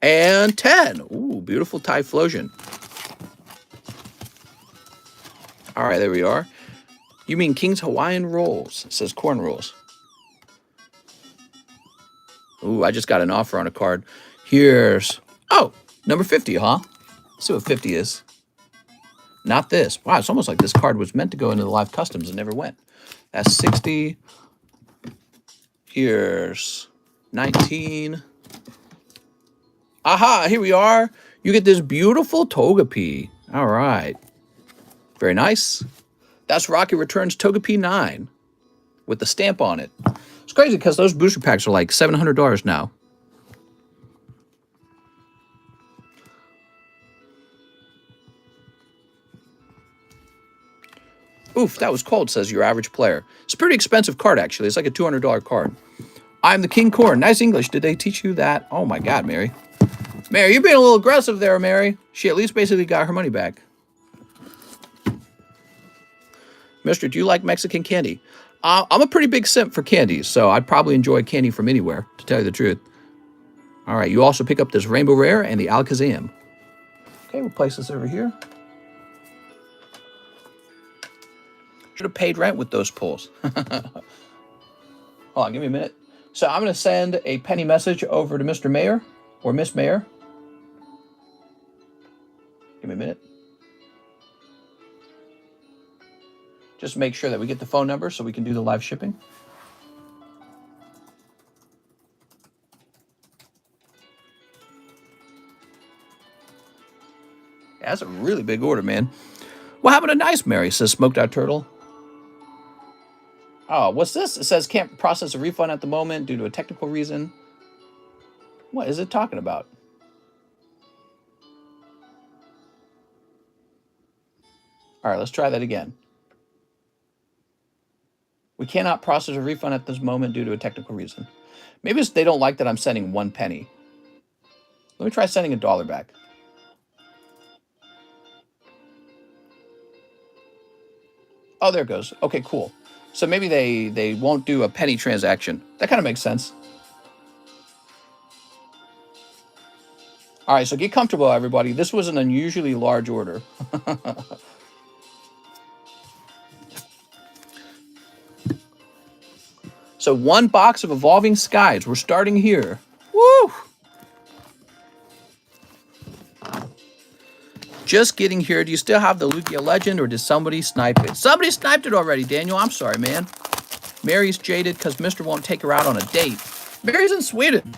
Speaker 1: and 10. Ooh, beautiful Typhlosion. All right, there we are. You mean King's Hawaiian Rolls, says Corn Rolls. Ooh, I just got an offer on a card. Here's, oh, number 50, huh? Let's see what 50 is. Not this. Wow, it's almost like this card was meant to go into the live customs and never went. That's 60. Here's 19. Aha, here we are. You get this beautiful Togepi. All right. Very nice. That's Rocky Returns Togepi 9 with the stamp on it. It's crazy because those booster packs are like $700 now. Oof, that was cold, says your average player. It's a pretty expensive card, actually. It's like a $200 card. I'm the King Corn. Nice English. Did they teach you that? Oh, my God, Mary. Mary, you're being a little aggressive there, Mary. She at least basically got her money back. Mister, do you like Mexican candy? I'm a pretty big simp for candy, so I'd probably enjoy candy from anywhere, to tell you the truth. All right, you also pick up this Rainbow Rare and the Alakazam. Okay, we'll place this over here. Should have paid rent with those pulls. Hold on, give me a minute. So I'm going to send a penny message over to Mr. Mayer or Miss Mayer. Give me a minute. Just make sure that we get the phone number so we can do the live shipping. Yeah, that's a really big order, man. What happened to Nice Mary, says Smoked Out Turtle. Oh, what's this? It says can't process a refund at the moment due to a technical reason. What is it talking about? All right, let's try that again. We cannot process a refund at this moment due to a technical reason. Maybe it's they don't like that I'm sending 1 penny. Let me try sending $1 back. Oh, there it goes. Okay, cool. So maybe they won't do a penny transaction. That kind of makes sense. All right, so get comfortable, everybody. This was an unusually large order. So 1 box of Evolving Skies. We're starting here. Woo! Just getting here. Do you still have the Lugia Legend, or did somebody snipe it? Somebody sniped it already, Daniel. I'm sorry, man. Mary's jaded because Mr. won't take her out on a date. Mary's in Sweden.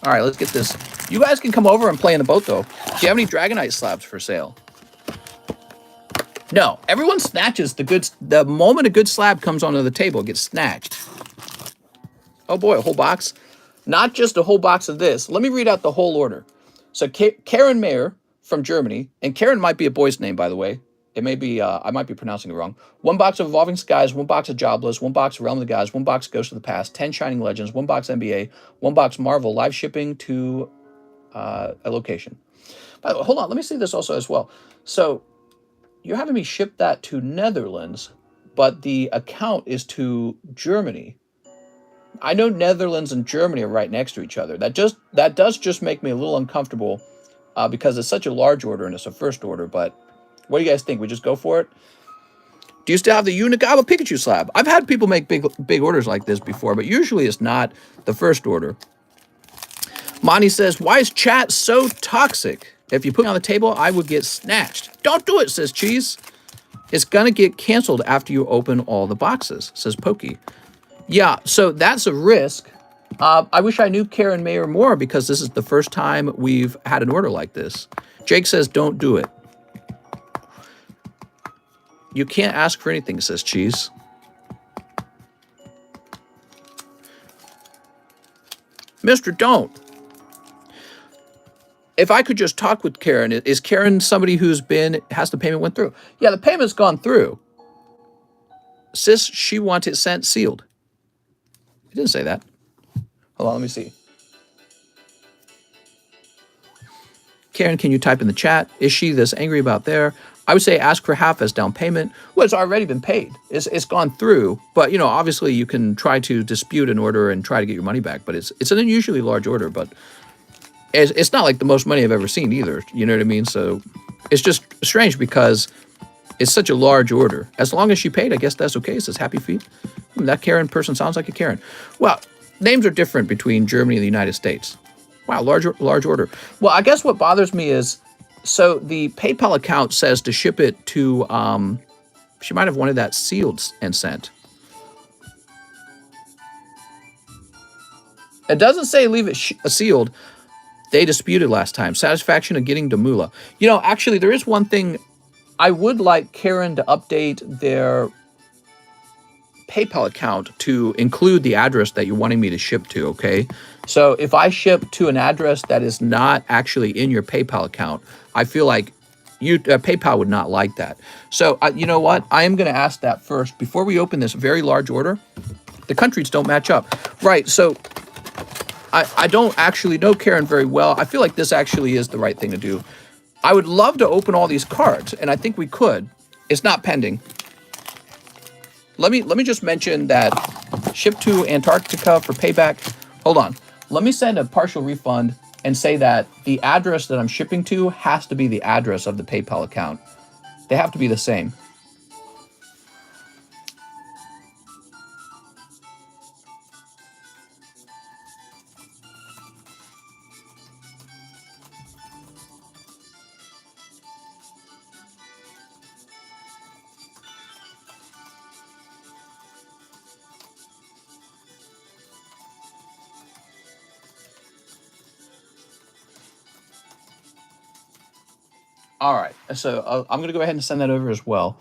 Speaker 1: All right, let's get this. You guys can come over and play in the boat, though. Do you have any Dragonite slabs for sale? No. Everyone snatches the moment a good slab comes onto the table, it gets snatched. Oh, boy, a whole box. Not just a whole box of this. Let me read out the whole order. So Karen Mayer from Germany, and Karen might be a boy's name, by the way. It may be, I might be pronouncing it wrong. 1 box of Evolving Skies, 1 box of Jobless, 1 box of Realm of the Gods, 1 box Ghost of the Past, 10 Shining Legends, 1 box NBA, 1 box Marvel, live shipping to a location. By the way, hold on, let me see this also as well. So you're having me ship that to Netherlands, but the account is to Germany. I know Netherlands and Germany are right next to each other. That does just make me a little uncomfortable because it's such a large order and it's a first order. But what do you guys think? We just go for it? Do you still have the Unigaba Pikachu slab? I've had people make big orders like this before, but usually it's not the first order. Monty says, why is chat so toxic? If you put me on the table, I would get snatched. Don't do it, says Cheese. It's going to get canceled after you open all the boxes, says Pokey. Yeah, so that's a risk. I wish I knew Karen Mayer more because this is the first time we've had an order like this. Jake says, don't do it. You can't ask for anything, says Cheese. Mister, don't. If I could just talk with Karen, is Karen somebody has the payment went through? Yeah, the payment's gone through. Sis, she wants it sent sealed. It didn't say that. Hold on, let me see. Karen, can you type in the chat? Is she this angry about there? I would say ask for half as down payment. Well, it's already been paid. It's gone through. But, you know, obviously you can try to dispute an order and try to get your money back. But it's an unusually large order. But it's not like the most money I've ever seen either. You know what I mean? So it's just strange because it's such a large order. As long as she paid, I guess that's okay. It says happy feet. That Karen person sounds like a Karen. Well, names are different between Germany and the United States. Wow, large order. Well, I guess what bothers me is, so the PayPal account says to ship it to, she might have wanted that sealed and sent. It doesn't say leave it sealed. They disputed last time. Satisfaction of getting to Mula. You know, actually, there is one thing. I would like Karen to update their PayPal account to include the address that you're wanting me to ship to, okay? So if I ship to an address that is not actually in your PayPal account, I feel like PayPal would not like that. So you know what? I am going to ask that first before we open this very large order. The countries don't match up. Right, so I don't actually know Karen very well. I feel like this actually is the right thing to do. I would love to open all these cards, and I think we could. It's not pending. Let me just mention that ship to Antarctica for payback. Hold on. Let me send a partial refund and say that the address that I'm shipping to has to be the address of the PayPal account. They have to be the same. All right, so I'm going to go ahead and send that over as well.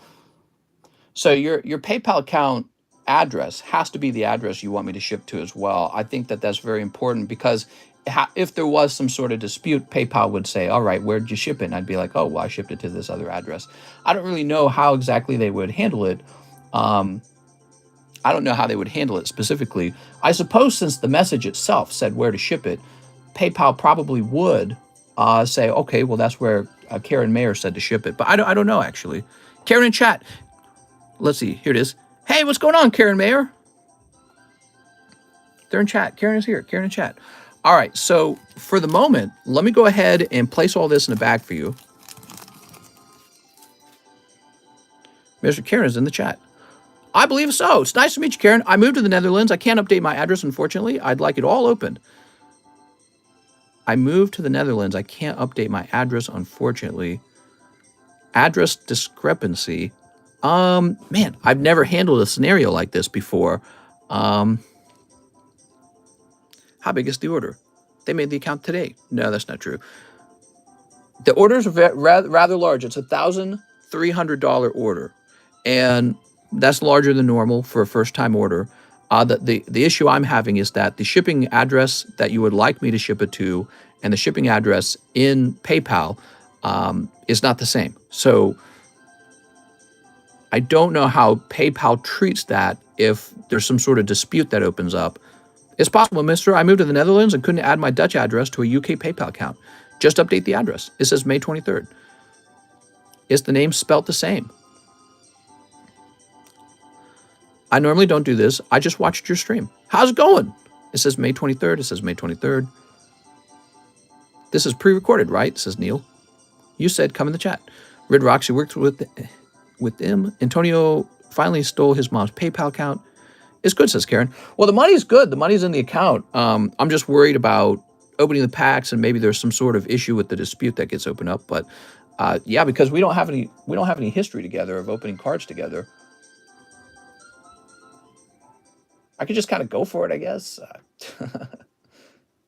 Speaker 1: So your PayPal account address has to be the address you want me to ship to as well. I think that that's very important because if there was some sort of dispute, PayPal would say, all right, where did you ship it? And I'd be like, oh, well, I shipped it to this other address. I don't really know how exactly they would handle it. I don't know how they would handle it specifically. I suppose since the message itself said where to ship it, PayPal probably would say, okay, well, that's where Karen Mayer said to ship it. But I don't know, actually. Karen in chat. Let's see. Here it is. Hey, what's going on, Karen Mayer? They're in chat. Karen is here. Karen in chat. All right. So for the moment, let me go ahead and place all this in a bag for you. Mr. Karen is in the chat. I believe so. It's nice to meet you, Karen. I moved to the Netherlands. I can't update my address, unfortunately. I'd like it all opened. I moved to the Netherlands. I can't update my address, unfortunately. Address discrepancy. Man, I've never handled a scenario like this before. How big is the order? They made the account today. No, that's not true. The orders are rather large. It's $1,300 order. And that's larger than normal for a first-time order. The issue I'm having is that the shipping address that you would like me to ship it to and the shipping address in PayPal is not the same. So I don't know how PayPal treats that if there's some sort of dispute that opens up. It's possible, mister. I moved to the Netherlands and couldn't add my Dutch address to a UK PayPal account. Just update the address. It says May 23rd. Is the name spelt the same? I normally don't do this. I just watched your stream. How's it going? It says May 23rd. It says May 23rd. This is pre-recorded, right? Says Neil. You said come in the chat. Red Roxy worked with him. Antonio finally stole his mom's PayPal account. It's good, says Karen. Well, the money's good. The money's in the account. I'm just worried about opening the packs and maybe there's some sort of issue with the dispute that gets opened up. But yeah, because we don't have any history together of opening cards together. I could just kind of go for it, I guess.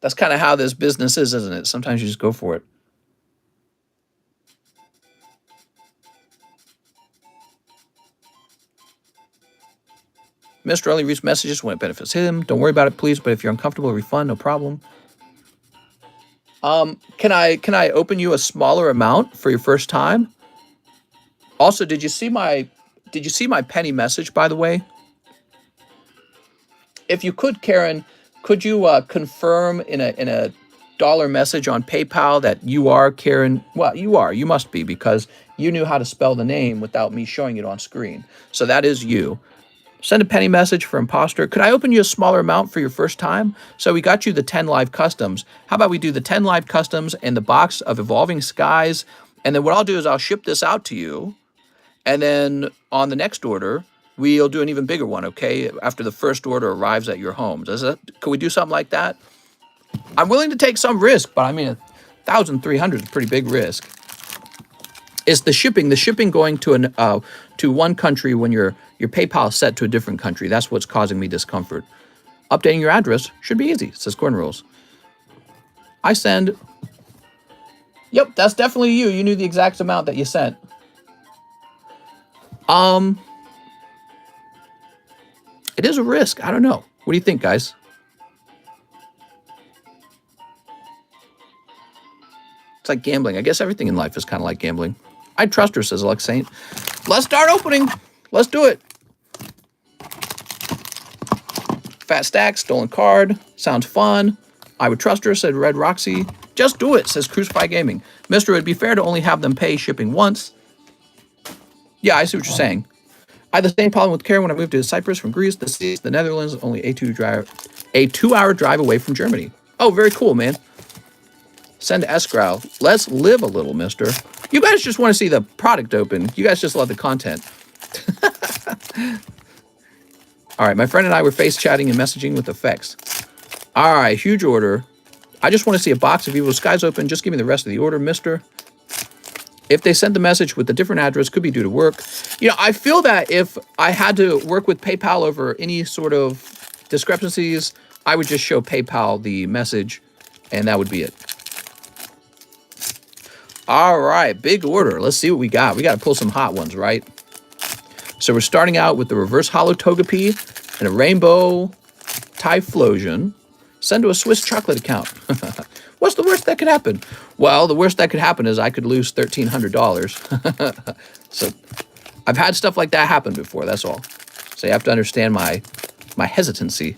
Speaker 1: That's kind of how this business is, isn't it? Sometimes you just go for it. Mr. only reads messages when it benefits him. Don't worry about it, please. But if you're uncomfortable, refund, no problem. Can I open you a smaller amount for your first time? Also, did you see my penny message, by the way? If you could, Karen, could you confirm in a dollar message on PayPal that you are Karen? Well, you are. You must be because you knew how to spell the name without me showing it on screen. So that is you. Send a penny message for imposter. Could I open you a smaller amount for your first time? So we got you the 10 live customs. How about we do the 10 live customs and the box of Evolving Skies? And then what I'll do is I'll ship this out to you. And then on the next order, we'll do an even bigger one, okay? After the first order arrives at your home. Could we do something like that? I'm willing to take some risk, but I mean, 1,300 is a pretty big risk. Is the shipping going to one country when your PayPal is set to a different country? That's what's causing me discomfort. Updating your address should be easy, says Corn Rules. I send. Yep, that's definitely you. You knew the exact amount that you sent. It is a risk. I don't know. What do you think, guys? It's like gambling. I guess everything in life is kind of like gambling. I trust her, says Alex Saint. Let's start opening. Let's do it. Fat stack, stolen card. Sounds fun. I would trust her, said Red Roxy. Just do it, says Crucify Gaming. Mister, it'd be fair to only have them pay shipping once. Yeah, I see what you're saying. I had the same problem with Karen when I moved to Cyprus from Greece. The Netherlands, only a 2-hour drive away from Germany. Oh, very cool, man. Send to escrow. Let's live a little, mister. You guys just want to see the product open. You guys just love the content. All right, my friend and I were face chatting and messaging with effects. All right, huge order. I just want to see a box of Evil Skies open. Just give me the rest of the order, mister. If they sent the message with a different address, could be due to work. You know, I feel that if I had to work with PayPal over any sort of discrepancies, I would just show PayPal the message, and that would be it. All right, big order. Let's see what we got. We got to pull some hot ones, right? So we're starting out with the reverse hollow Togepi and a rainbow Typhlosion. Send to a Swiss chocolate account. What's the worst that could happen? Well, the worst that could happen is I could lose $1,300. So I've had stuff like that happen before, that's all. So you have to understand my hesitancy.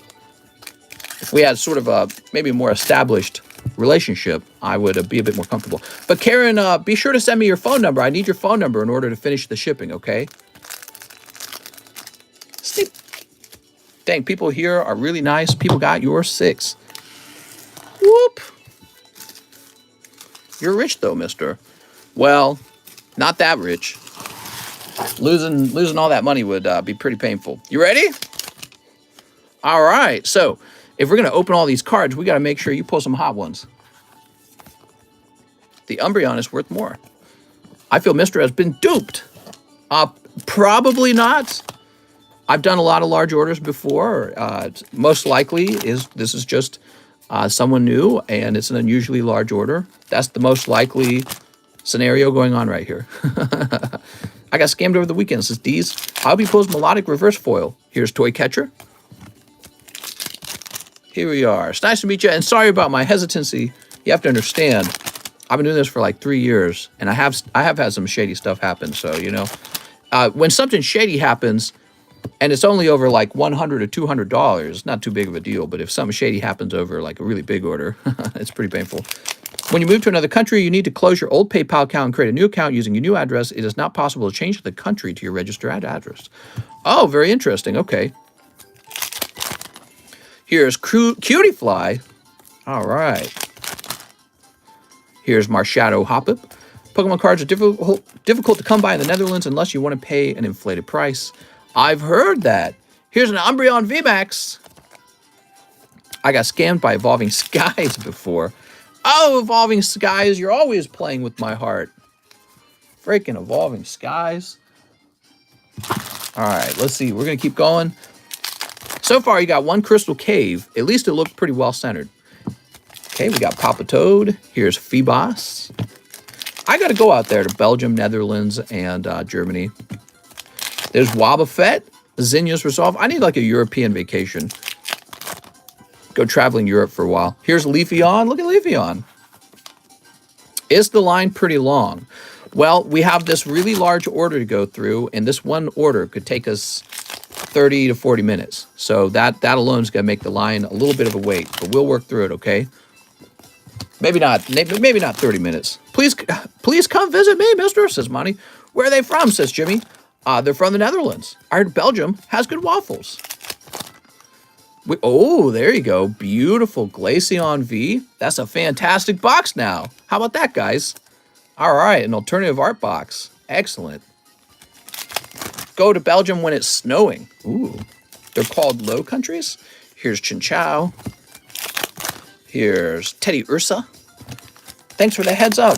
Speaker 1: If we had sort of a maybe a more established relationship, I would be a bit more comfortable. But Karen, be sure to send me your phone number. I need your phone number in order to finish the shipping, okay? Sleep. Dang, people here are really nice. People got your 6. Whoop. You're rich though, mister. Well, not that rich. Losing all that money would be pretty painful. You ready? All right. So if we're going to open all these cards, we got to make sure you pull some hot ones. The Umbreon is worth more. I feel Mr. has been duped. Probably not. I've done a lot of large orders before. Most likely this is just someone new, and it's an unusually large order. That's the most likely scenario going on right here. I got scammed over the weekend, says Deez. Hobby pulls melodic reverse foil. Here's Toy Catcher. Here we are. It's nice to meet you, and sorry about my hesitancy. You have to understand, I've been doing this for like 3 years, and I have had some shady stuff happen. So, you know, when something shady happens, and it's only over like $100 or $200, it's not too big of a deal. But if something shady happens over like a really big order, it's pretty painful. When you move to another country, you need to close your old PayPal account and create a new account using your new address. It is not possible to change the country to your registered address. Oh, very interesting. Okay. Here's Cutie Fly. All right. Here's Marshadow Hoppip. Pokemon cards are difficult to come by in the Netherlands unless you want to pay an inflated price. I've heard that. Here's an Umbreon VMAX. I got scammed by Evolving Skies before. Oh, Evolving Skies, you're always playing with my heart. Freaking Evolving Skies. All right, let's see. We're going to keep going. So far, you got one Crystal Cave. At least it looked pretty well centered. Okay, we got Papa Toad. Here's Phoebos. I got to go out there to Belgium, Netherlands, and Germany. There's Wobbuffet. Zinnia's Resolve. I need like a European vacation. Go traveling Europe for a while. Here's Leafeon. Look at Leafeon. Is the line pretty long? Well, we have this really large order to go through, and this one order could take us 30 to 40 minutes. So that alone is going to make the line a little bit of a wait, but we'll work through it, okay? Maybe not 30 minutes. Please come visit me, mister, says Monty. Where are they from, says Jimmy. They're from the Netherlands. I heard Belgium has good waffles. Oh, there you go. Beautiful Glaceon V. That's a fantastic box now. How about that, guys? All right, an alternative art box. Excellent. Go to Belgium when it's snowing. Ooh, they're called Low Countries. Here's Chinchou. Here's Teddy Ursa. Thanks for the heads up.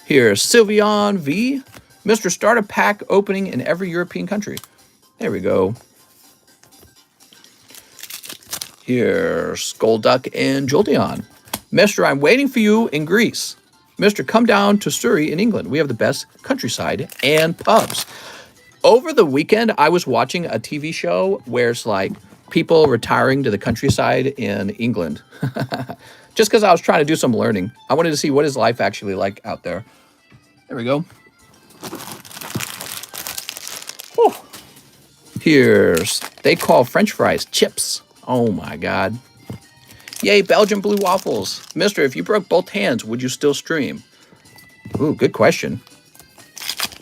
Speaker 1: Here's Sylveon V. Mr. Starter Pack opening in every European country. There we go. Here's Golduck and Jolteon. Mr. I'm waiting for you in Greece. Mr. Come down to Surrey in England. We have the best countryside and pubs. Over the weekend, I was watching a TV show where it's like people retiring to the countryside in England. Just because I was trying to do some learning. I wanted to see what is life actually like out there. There we go. Whew. Here's, they call French fries chips. Oh my God. Yay, Belgian blue waffles. Mister, if you broke both hands, would you still stream? Ooh, good question.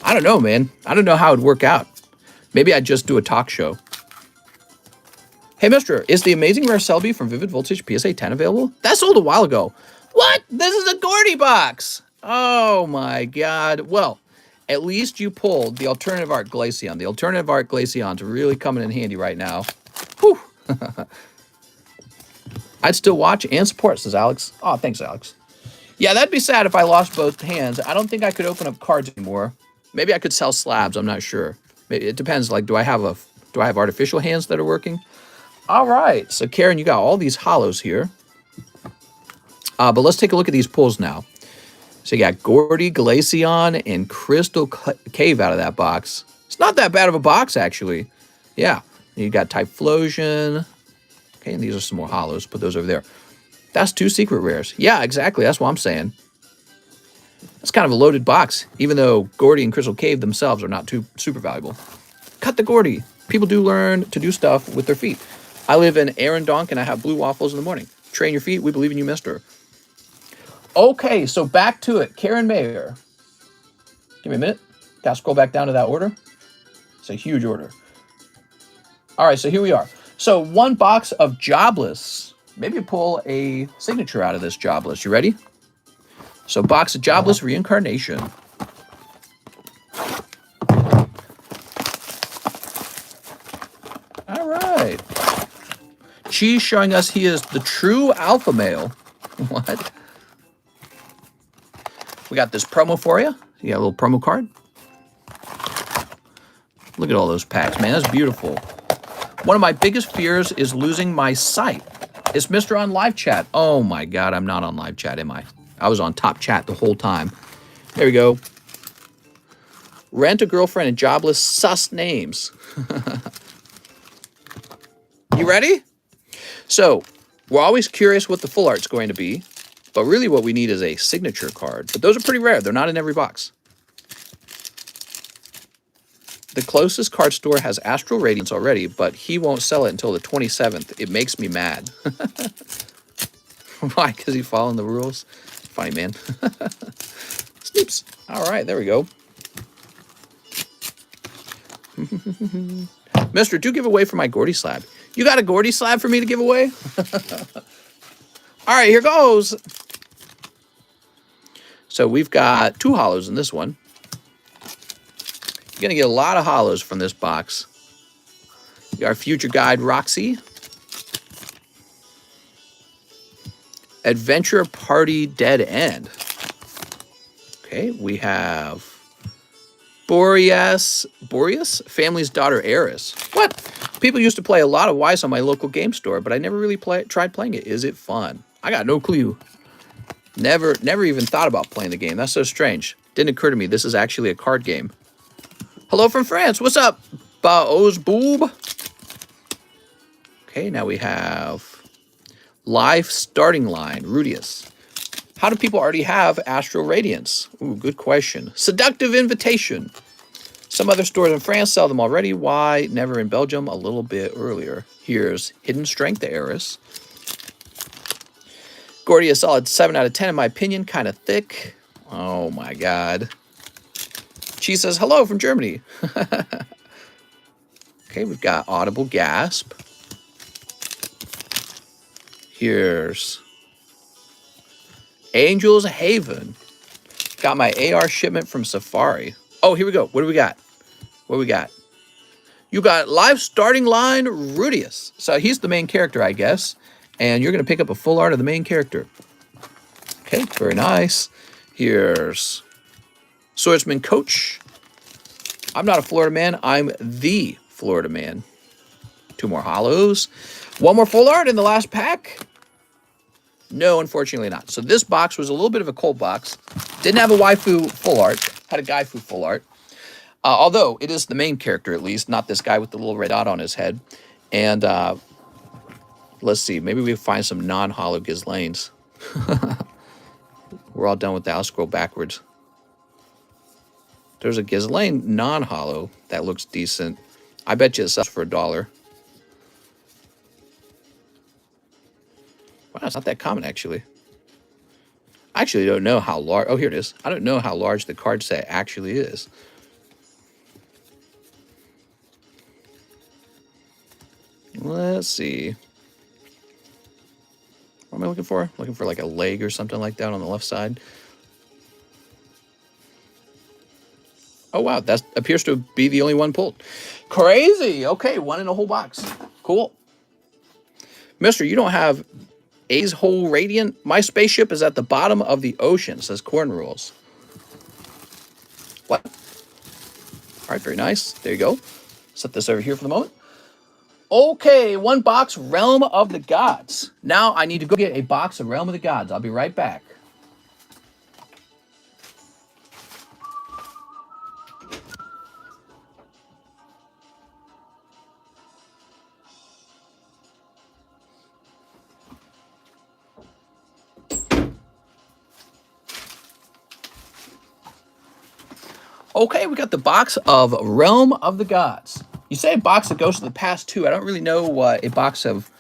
Speaker 1: I don't know, man. I don't know how it'd work out. Maybe I'd just do a talk show. Hey, mister, is the Amazing Rare Celebi from Vivid Voltage PSA 10 available? That sold a while ago. What? This is a Gordy box. Oh my God. Well, at least you pulled the alternative art Glaceon. The alternative art Glaceon's really coming in handy right now. Whew. I'd still watch and support, says Alex. Oh, thanks, Alex. Yeah, that'd be sad if I lost both hands. I don't think I could open up cards anymore. Maybe I could sell slabs. I'm not sure. Maybe it depends. Like, do I have artificial hands that are working? All right. So, Karen, you got all these hollows here. But let's take a look at these pulls now. So, you got Gordy, Glaceon, and Crystal Cave out of that box. It's not that bad of a box, actually. Yeah. You got Typhlosion. Okay, and these are some more hollows. Put those over there. That's 2 secret rares. Yeah, exactly. That's what I'm saying. It's kind of a loaded box, even though Gordy and Crystal Cave themselves are not too super valuable. Cut the Gordy. People do learn to do stuff with their feet. I live in Arendonk, and I have blue waffles in the morning. Train your feet. We believe in you, mister. Okay, so back to it. Karen Mayer. Give me a minute. Got to scroll back down to that order. It's a huge order. All right, so here we are. So 1 box of Jobless. Maybe pull a signature out of this Jobless. You ready? So box of Jobless Reincarnation. All right. Cheese showing us he is the true alpha male. What? We got this promo for you. You got a little promo card. Look at all those packs, man. That's beautiful. One of my biggest fears is losing my sight. It's Mr. on live chat. Oh my God, I'm not on live chat, am I? I was on top chat the whole time. There we go. Rent a girlfriend and Jobless sus names. You ready? So, we're always curious what the full art's going to be, but really what we need is a signature card. But those are pretty rare. They're not in every box. The closest card store has Astral Radiance already, but he won't sell it until the 27th. It makes me mad. Why? Because he's following the rules? Funny, man. Snips. All right, there we go. Mister, do give away for my Gordy slab. You got a Gordy slab for me to give away? All right, here goes. So we've got 2 hollows in this one. You're going to get a lot of hollows from this box. You got our future guide, Roxy. Adventure Party Dead End. Okay, we have Boreas, Family's Daughter Eris. What? People used to play a lot of Weiss on my local game store, but I never really tried playing it. Is it fun? I got no clue. Never even thought about playing the game. That's so strange. Didn't occur to me this is actually a card game. Hello from France. What's up, Bao's Boob? Okay, now we have Life Starting Line, Rudius. How do people already have Astral Radiance? Ooh, good question. Seductive Invitation. Some other stores in France sell them already. Why never in Belgium? A little bit earlier. Here's Hidden Strength, the Eris. Gordy, a solid 7 out of 10 in my opinion. Kind of thick. Oh my God. She says, hello from Germany. Okay, we've got Audible Gasp. Here's Angel's Haven. Got my AR shipment from Safari. Oh, here we go. What do we got? What do we got? You got Live Starting Line Rudius. So he's the main character, I guess. And you're going to pick up a full art of the main character. Okay, very nice. Here's Swordsman Coach. I'm not a Florida man. I'm the Florida man. 2 more hollows. 1 more full art in the last pack. No, unfortunately not. So this box was a little bit of a cold box. Didn't have a waifu full art. Had a gaifu full art. Although it is the main character at least, not this guy with the little red dot on his head. And let's see. Maybe we find some non-hollow Ghislaines. We're all done with that. I'll scroll backwards. There's a Ghislaine non-hollow that looks decent. I bet you it sells for $1. Wow, it's not that common, actually. I actually don't know how large... Oh, here it is. I don't know how large the card set actually is. Let's see. What am I looking for? Looking for like a leg or something like that on the left side. Oh, wow. That appears to be the only one pulled. Crazy. Okay, 1 in a whole box. Cool. Mister, you don't have A's Whole Radiant? My spaceship is at the bottom of the ocean, says Corn Rules. What? All right, very nice. There you go. Set this over here for the moment. Okay, 1 box, Realm of the Gods. Now I need to go get a box of Realm of the Gods. I'll be right back. Okay, we got the box of Realm of the Gods. You say a box that goes to the past too. I don't really know what a box of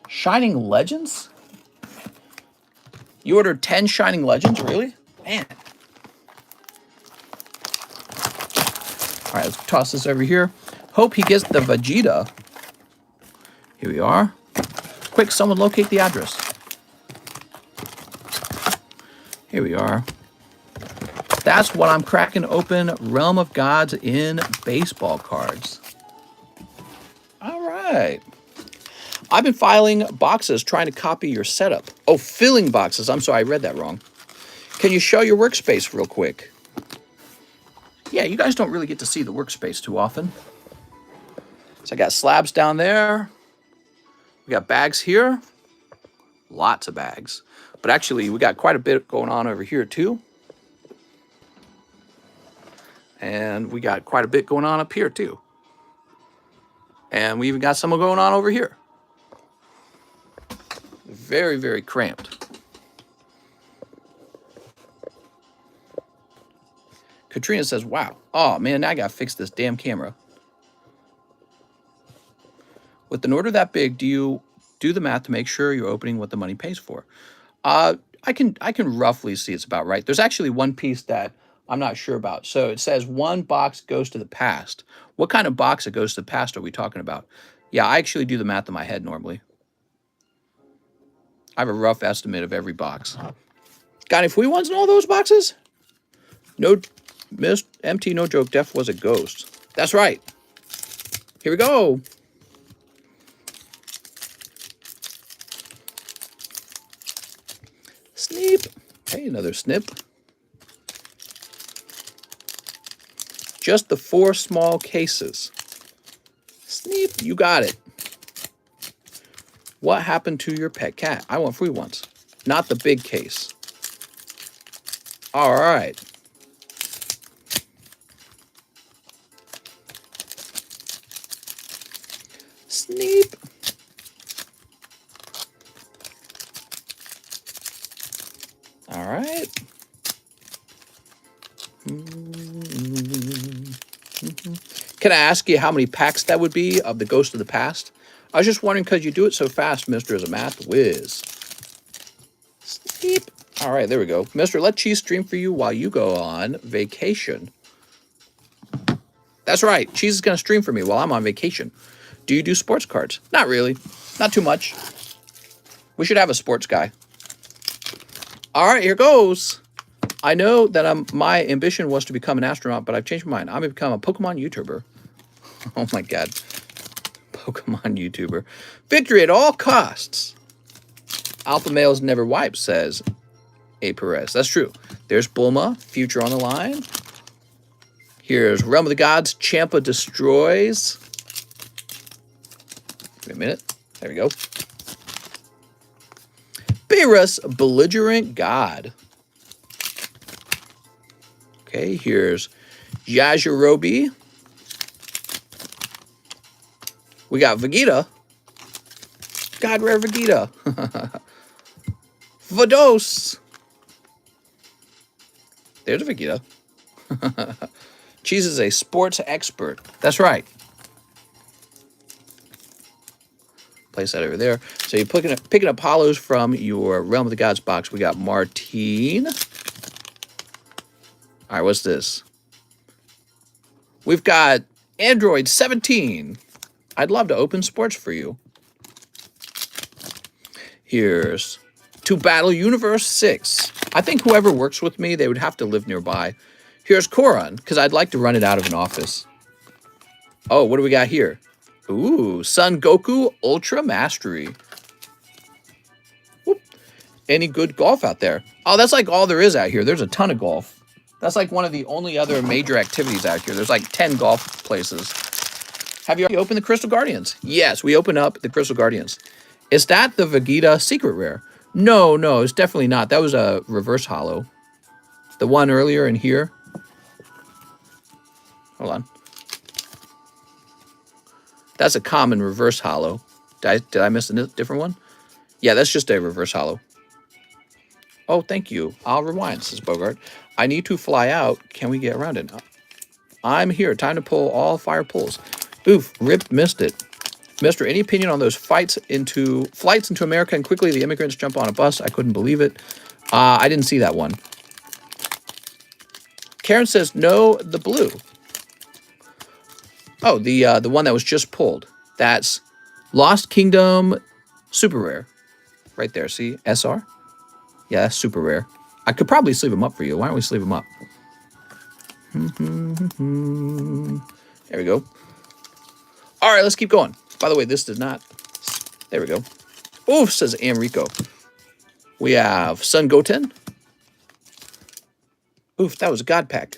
Speaker 1: Shining Legends? You ordered 10 Shining Legends? Really? Man. All right, let's toss this over here. Hope he gets the Vegeta. Here we are. Quick, someone locate the address. Here we are. That's what I'm cracking open. Realm of Gods in baseball cards. All right. I've been filing boxes trying to copy your setup. Oh, filling boxes. I'm sorry, I read that wrong. Can you show your workspace real quick? Yeah, you guys don't really get to see the workspace too often. So I got slabs down there. We got bags here. Lots of bags. But actually, we got quite a bit going on over here too. And we got quite a bit going on up here too. And we even got some going on over here. Very, very cramped. Katrina says, wow. Oh, man, now I got to fix this damn camera. With an order that big, do you do the math to make sure you're opening what the money pays for? I can roughly see it's about right. There's actually one piece that I'm not sure about. So it says one box goes to the past. What kind of box that goes to the past are we talking about? Yeah, I actually do the math in my head normally. I have a rough estimate of every box. Got any free ones in all those boxes? No, missed, empty, no joke. Def was a ghost. That's right. Here we go. Snip. Hey, another snip. Just the 4 small cases. Snip, you got it. What happened to your pet cat? I want free ones, not the big case. All right. Snip. All right. Can I ask you how many packs that would be of the Ghost of the Past? I was just wondering because you do it so fast, Mr. As a math whiz. Snip. All right, there we go. Mr. Let Cheese stream for you while you go on vacation. That's right. Cheese is going to stream for me while I'm on vacation. Do you do sports cards? Not really. Not too much. We should have a sports guy. All right, here goes. I know that my ambition was to become an astronaut, but I've changed my mind. I'm going to become a Pokemon YouTuber. Oh, my God. Pokemon YouTuber. Victory at all costs. Alpha males never wipe, says A. Perez. That's true. There's Bulma, future on the line. Here's Realm of the Gods, Champa destroys. Wait a minute. There we go. Beerus, belligerent god. Okay, here's Yajirobe. We got Vegeta. God rare Vegeta. Vados. There's a Vegeta. Cheese is a sports expert. That's right. Place that over there. So you're picking up hollows from your Realm of the Gods box. We got Martine. All right, what's this? We've got Android 17. I'd love to open sports for you. Here's To Battle Universe 6. I think whoever works with me, they would have to live nearby. Here's Koron, because I'd like to run it out of an office. Oh, what do we got here? Ooh, Son Goku Ultra Mastery. Whoop. Any good golf out there? Oh, that's like all there is out here. There's a ton of golf. That's like one of the only other major activities out here. There's like 10 golf places. Have you already opened the Crystal Guardians? Yes, we opened up the Crystal Guardians. Is that the Vegeta secret rare? No, it's definitely not. That was a reverse holo. The one earlier in here. Hold on. That's a common reverse holo. Did I miss a different one? Yeah, that's just a reverse holo. Oh, thank you. I'll rewind, says Bogart. I need to fly out. Can we get around it? I'm here. Time to pull all fire pulls. Oof, ripped, missed it. Mister, any opinion on those flights into America and quickly the immigrants jump on a bus? I couldn't believe it. I didn't see that one. Karen says, no, the blue. Oh, the one that was just pulled. That's Lost Kingdom Super Rare. Right there, see? SR? Yeah, that's super rare. I could probably sleeve them up for you. Why don't we sleeve them up? There we go. All right, let's keep going. By the way, this does not. There we go. Oof, says Amrico. We have Sun Goten. Oof, that was a God Pack.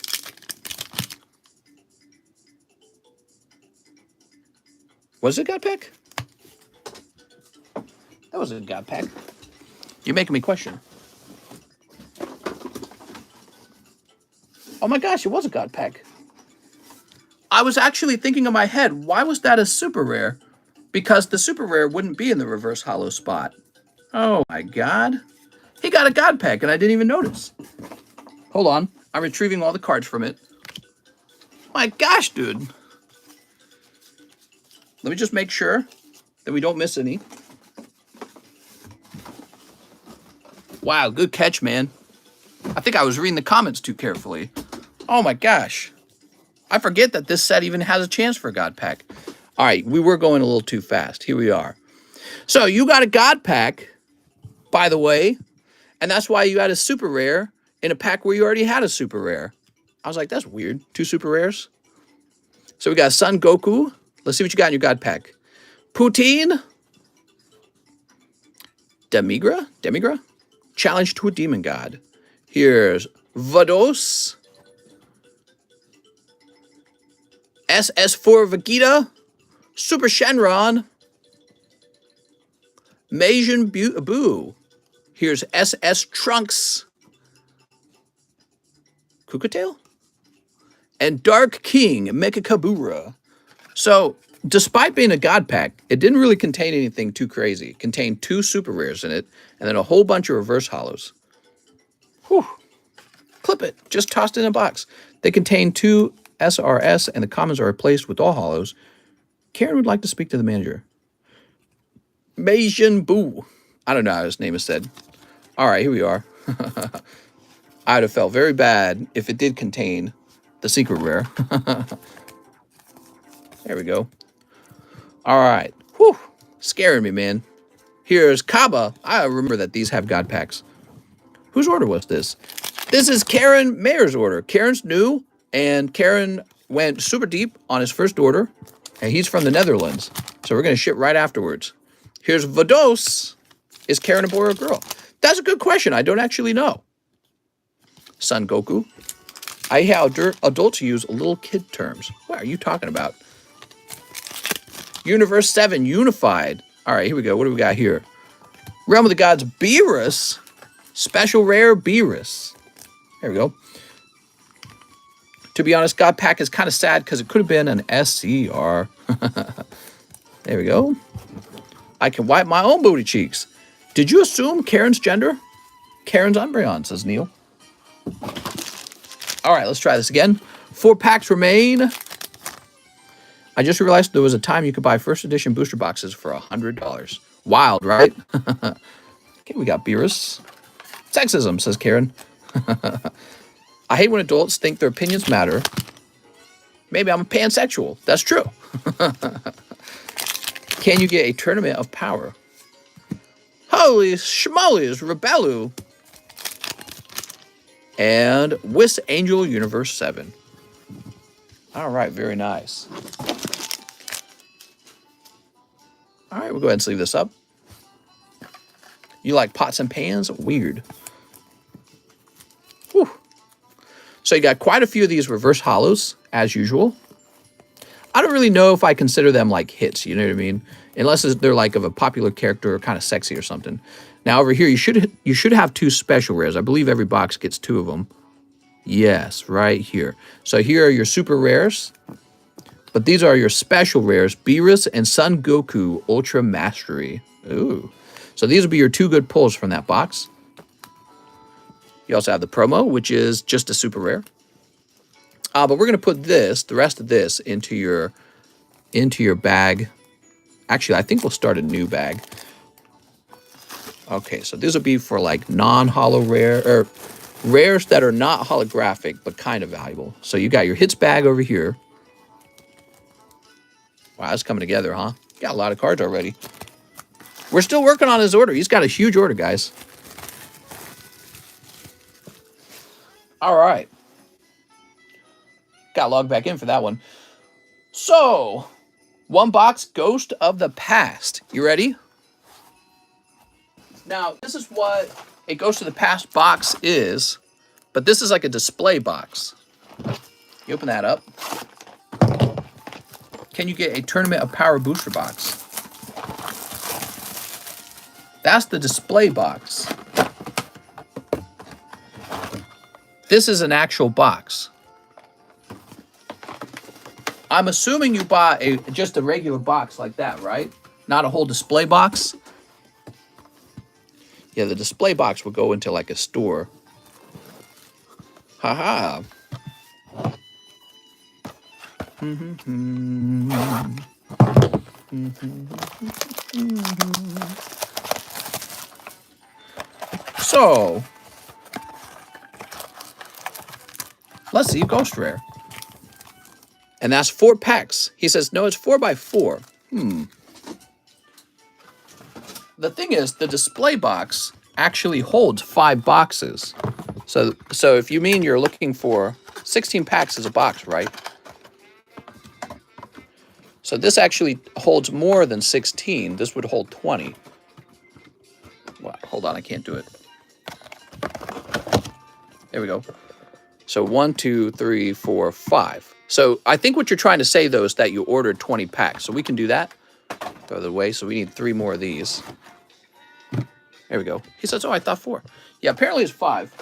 Speaker 1: Was it a God Pack? That was a God Pack. You're making me question. Oh my gosh, it was a God Pack. I was actually thinking in my head, why was that a super rare? Because the super rare wouldn't be in the reverse hollow spot. Oh my God. He got a God Pack and I didn't even notice. Hold on. I'm retrieving all the cards from it. My gosh, dude. Let me just make sure that we don't miss any. Wow, good catch, man. I think I was reading the comments too carefully. Oh my gosh. I forget that this set even has a chance for a God Pack. All right, we were going a little too fast. Here we are. So you got a God Pack, by the way, and that's why you had a super rare in a pack where you already had a super rare. I was like, that's weird. 2 super rares. So we got Son Goku. Let's see what you got in your God Pack. Poutine. Demigra? Challenge to a Demon God. Here's Vados. SS4 Vegeta. Super Shenron. Majin Buu. Here's SS Trunks. Kukatail? And Dark King Mechakabura. So, despite being a God Pack, it didn't really contain anything too crazy. It contained 2 super rares in it, and then a whole bunch of reverse hollows. Whew. Clip it. Just tossed it in a box. They contain 2 SRS, and the commons are replaced with all hollows. Karen would like to speak to the manager. Majin Buu. I don't know how his name is said. All right, here we are. I would have felt very bad if it did contain the secret rare. There we go. All right. Whew. Scaring me, man. Here's Kaba. I remember that these have God Packs. Whose order was this? This is Karen Mayer's order. Karen's new, and Karen went super deep on his first order, and he's from the Netherlands. So we're going to ship right afterwards. Here's Vados. Is Karen a boy or a girl? That's a good question. I don't actually know. Son Goku. I hear adults use little kid terms. What are you talking about? Universe 7 Unified. All right, here we go. What do we got here? Realm of the Gods Beerus. Special Rare Beerus. There we go. To be honest, God Pack is kind of sad because it could have been an SCR. There we go. I can wipe my own booty cheeks. Did you assume Karen's gender? Karen's Umbreon, says Neil. All right, let's try this again. 4 packs remain. I just realized there was a time you could buy first edition booster boxes for $100. Wild, right? Okay, we got Beerus. Sexism, says Karen. I hate when adults think their opinions matter. Maybe I'm a pansexual. That's true. Can you get a tournament of power? Holy schmollies, Rebellu. And Whis Angel Universe 7. All right, very nice. All right, we'll go ahead and sleeve this up. You like pots and pans? Weird. Whew. So you got quite a few of these reverse hollows, as usual. I don't really know if I consider them like hits, you know what I mean? Unless they're like of a popular character or kind of sexy or something. Now over here, you should have 2 special rares. I believe every box gets 2 of them. Yes, right here. So here are your super rares. But these are your special rares, Beerus and Son Goku Ultra Mastery. Ooh. So these will be your 2 good pulls from that box. You also have the promo, which is just a super rare. But we're going to put the rest of this into your bag. Actually, I think we'll start a new bag. Okay, so this will be for like non-holo rare, or rares that are not holographic, but kind of valuable. So you got your hits bag over here. Wow, that's coming together, huh? Got a lot of cards already. We're still working on his order. He's got a huge order, guys. All right. Got logged back in for that one. So, one box, Ghost of the Past. You ready? Now, this is what a Ghost of the Past box is, but this is like a display box. You open that up. Can you get a Tournament of Power booster box? That's the display box. This is an actual box. I'm assuming you bought just a regular box like that, right? Not a whole display box? Yeah, the display box will go into like a store. Haha. So, let's see Ghost Rare. And that's 4 packs. He says, no, it's 4x4. The thing is, the display box actually holds 5 boxes. So if you mean you're looking for 16 packs as a box, right? So this actually holds more than 16. This would hold 20. Well, hold on, I can't do it. There we go. So 1, 2, 3, 4, 5. So I think what you're trying to say, though, is that you ordered 20 packs. So we can do that. Throw it away. So we need 3 more of these. There we go. He says, oh, I thought 4. Yeah, apparently it's 5.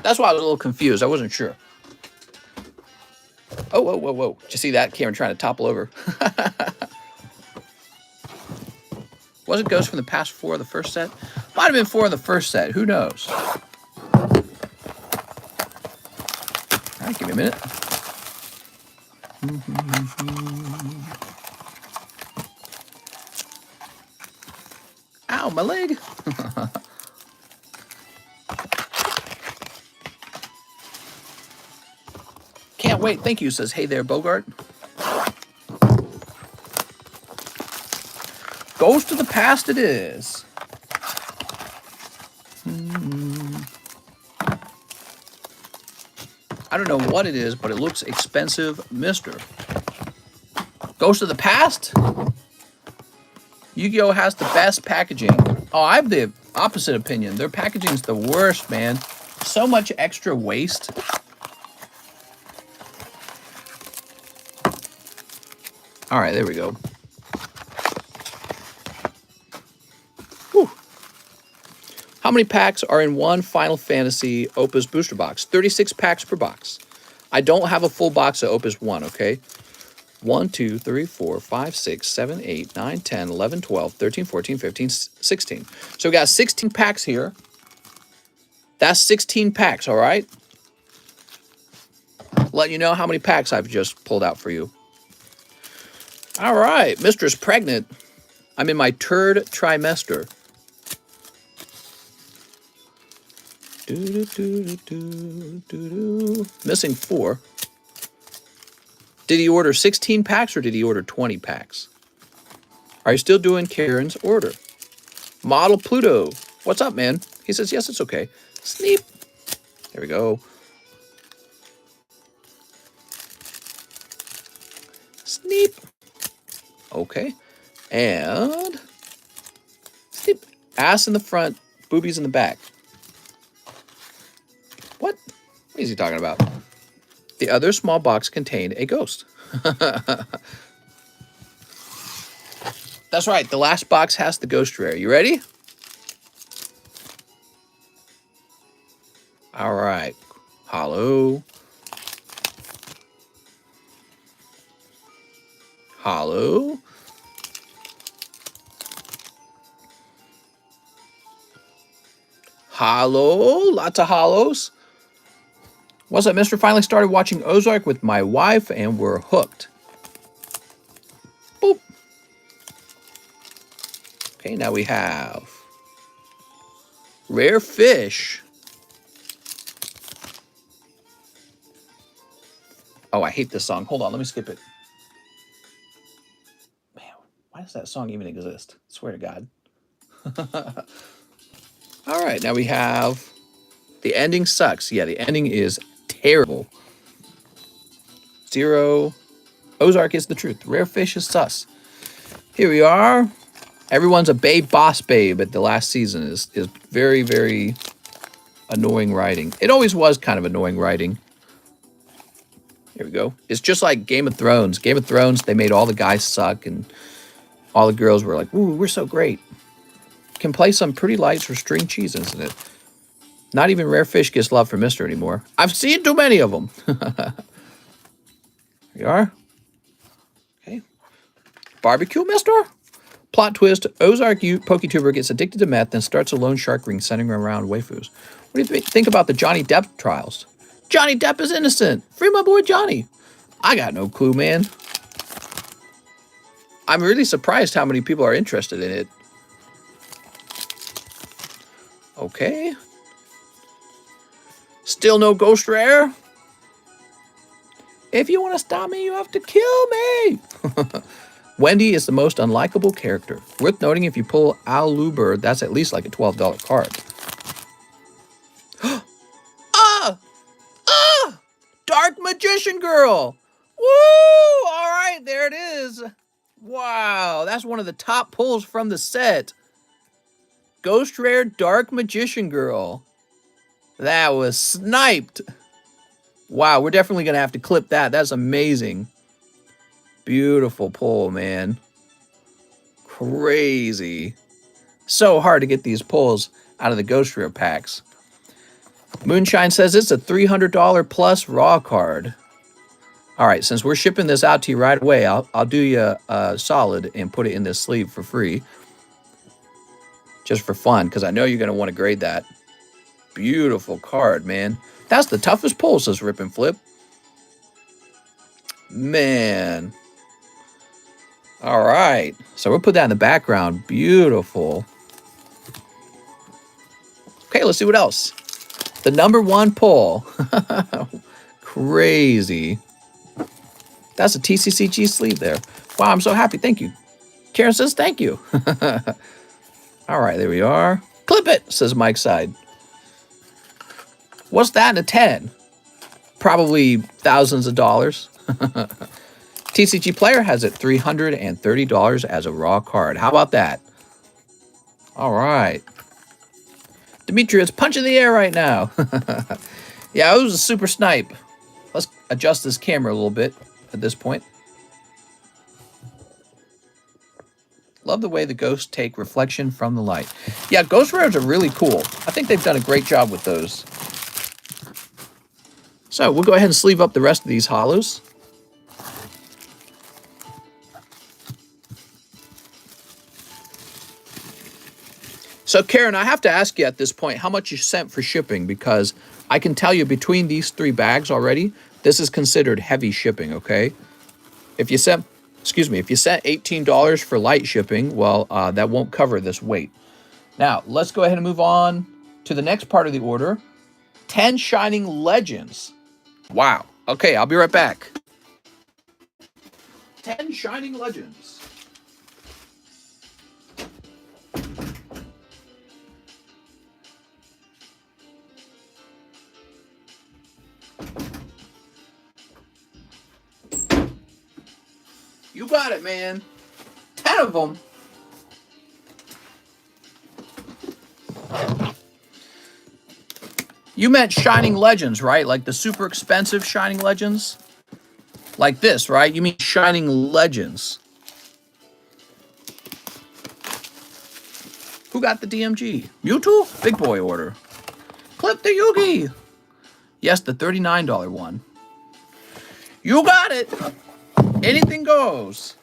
Speaker 1: That's why I was a little confused. I wasn't sure. Oh, whoa, whoa, whoa. Did you see that? Cameron trying to topple over. Was it Ghost from the Past 4 of the first set? Might have been 4 of the first set. Who knows? All right, give me a minute. Ow, my leg. Can't wait. Thank you, says, hey there, Bogart. Ghost of the Past it is. I don't know what it is, but it looks expensive, mister. Ghost of the Past? Yu-Gi-Oh! Has the best packaging. Oh, I have the opposite opinion. Their packaging's the worst, man. So much extra waste. All right, there we go. Whew. How many packs are in one Final Fantasy Opus booster box? 36 packs per box. I don't have a full box of Opus 1, okay? 1, 2, 3, 4, 5, 6, 7, 8, 9, 10, 11, 12, 13, 14, 15, 16. So we got 16 packs here. That's 16 packs, all right? Letting you know how many packs I've just pulled out for you. All right, Mistress Pregnant. I'm in my 3rd trimester. Missing 4. Did he order 16 packs or did he order 20 packs? Are you still doing Karen's order? Model Pluto. What's up, man? He says, yes, it's okay. Sneep. There we go. Sneep. Okay. And sneep. Ass in the front, boobies in the back. What? What is he talking about? The other small box contained a ghost. That's right. The last box has the ghost rare. You ready? All right. Hollow. Hollow. Hollow. Lots of hollows. What's up, mister? Finally started watching Ozark with my wife, and we're hooked. Boop. Okay, now we have Rare Fish. Oh, I hate this song. Hold on, let me skip it. Man, why does that song even exist? I swear to God. All right, now we have the ending sucks. Yeah, the ending is terrible. 0. Ozark is the truth. Rare Fish is sus. Here we are. Everyone's a babe boss babe at the last season is very, very annoying writing. It always was kind of annoying writing. Here we go. It's just like Game of Thrones. Game of Thrones, they made all the guys suck, and all the girls were like, ooh, we're so great. Can play some pretty lights for string cheese, isn't it? Not even Rare Fish gets love for Mister anymore. I've seen too many of them. Here we are. Okay. Barbecue, Mister? Plot twist, Ozark PokeTuber gets addicted to meth and starts a loan shark ring centering around waifus. What do you think about the Johnny Depp trials? Johnny Depp is innocent. Free my boy Johnny. I got no clue, man. I'm really surprised how many people are interested in it. Okay. Still no Ghost Rare? If you want to stop me, you have to kill me. Wendy is the most unlikable character. Worth noting, if you pull Al Luber, that's at least like a $12 card. Dark Magician Girl. Woo! All right, there it is. Wow, that's one of the top pulls from the set. Ghost Rare Dark Magician Girl. That was sniped. Wow, we're definitely going to have to clip that. That's amazing. Beautiful pull, man. Crazy. So hard to get these pulls out of the Ghost Rare packs. Moonshine says it's a $300 plus raw card. All right, since we're shipping this out to you right away, I'll do you a solid and put it in this sleeve for free. Just for fun, because I know you're going to want to grade that. Beautiful card, man. That's the toughest pull, says Rip and Flip. Man. All right. So we'll put that in the background. Beautiful. Okay, let's see what else. The number one pull. Crazy. That's a TCCG sleeve there. Wow, I'm so happy. Thank you. Karen says thank you. All right, there we are. Clip it, says Mike's side. What's that in a 10? Probably thousands of dollars. TCG Player has it $330 as a raw card. How about that? All right. Demetrius, punch in the air right now. Yeah, it was a super snipe. Let's adjust this camera a little bit at this point. Love the way the ghosts take reflection from the light. Yeah, Ghost Rares are really cool. I think they've done a great job with those. So we'll go ahead and sleeve up the rest of these hollows. So Karen, I have to ask you at this point how much you sent for shipping, because I can tell you between these 3 bags already, this is considered heavy shipping, okay? If you sent $18 for light shipping, well, that won't cover this weight. Now, let's go ahead and move on to the next part of the order. 10 Shining Legends. Wow. Okay, I'll be right back. 10 Shining Legends. You got it, man. 10 of them. You meant Shining Legends, right? Like the super expensive Shining Legends? Like this, right? You mean Shining Legends. Who got the DMG? Mewtwo? Big boy order. Clip the Yugi. Yes, the $39 one. You got it. Anything goes.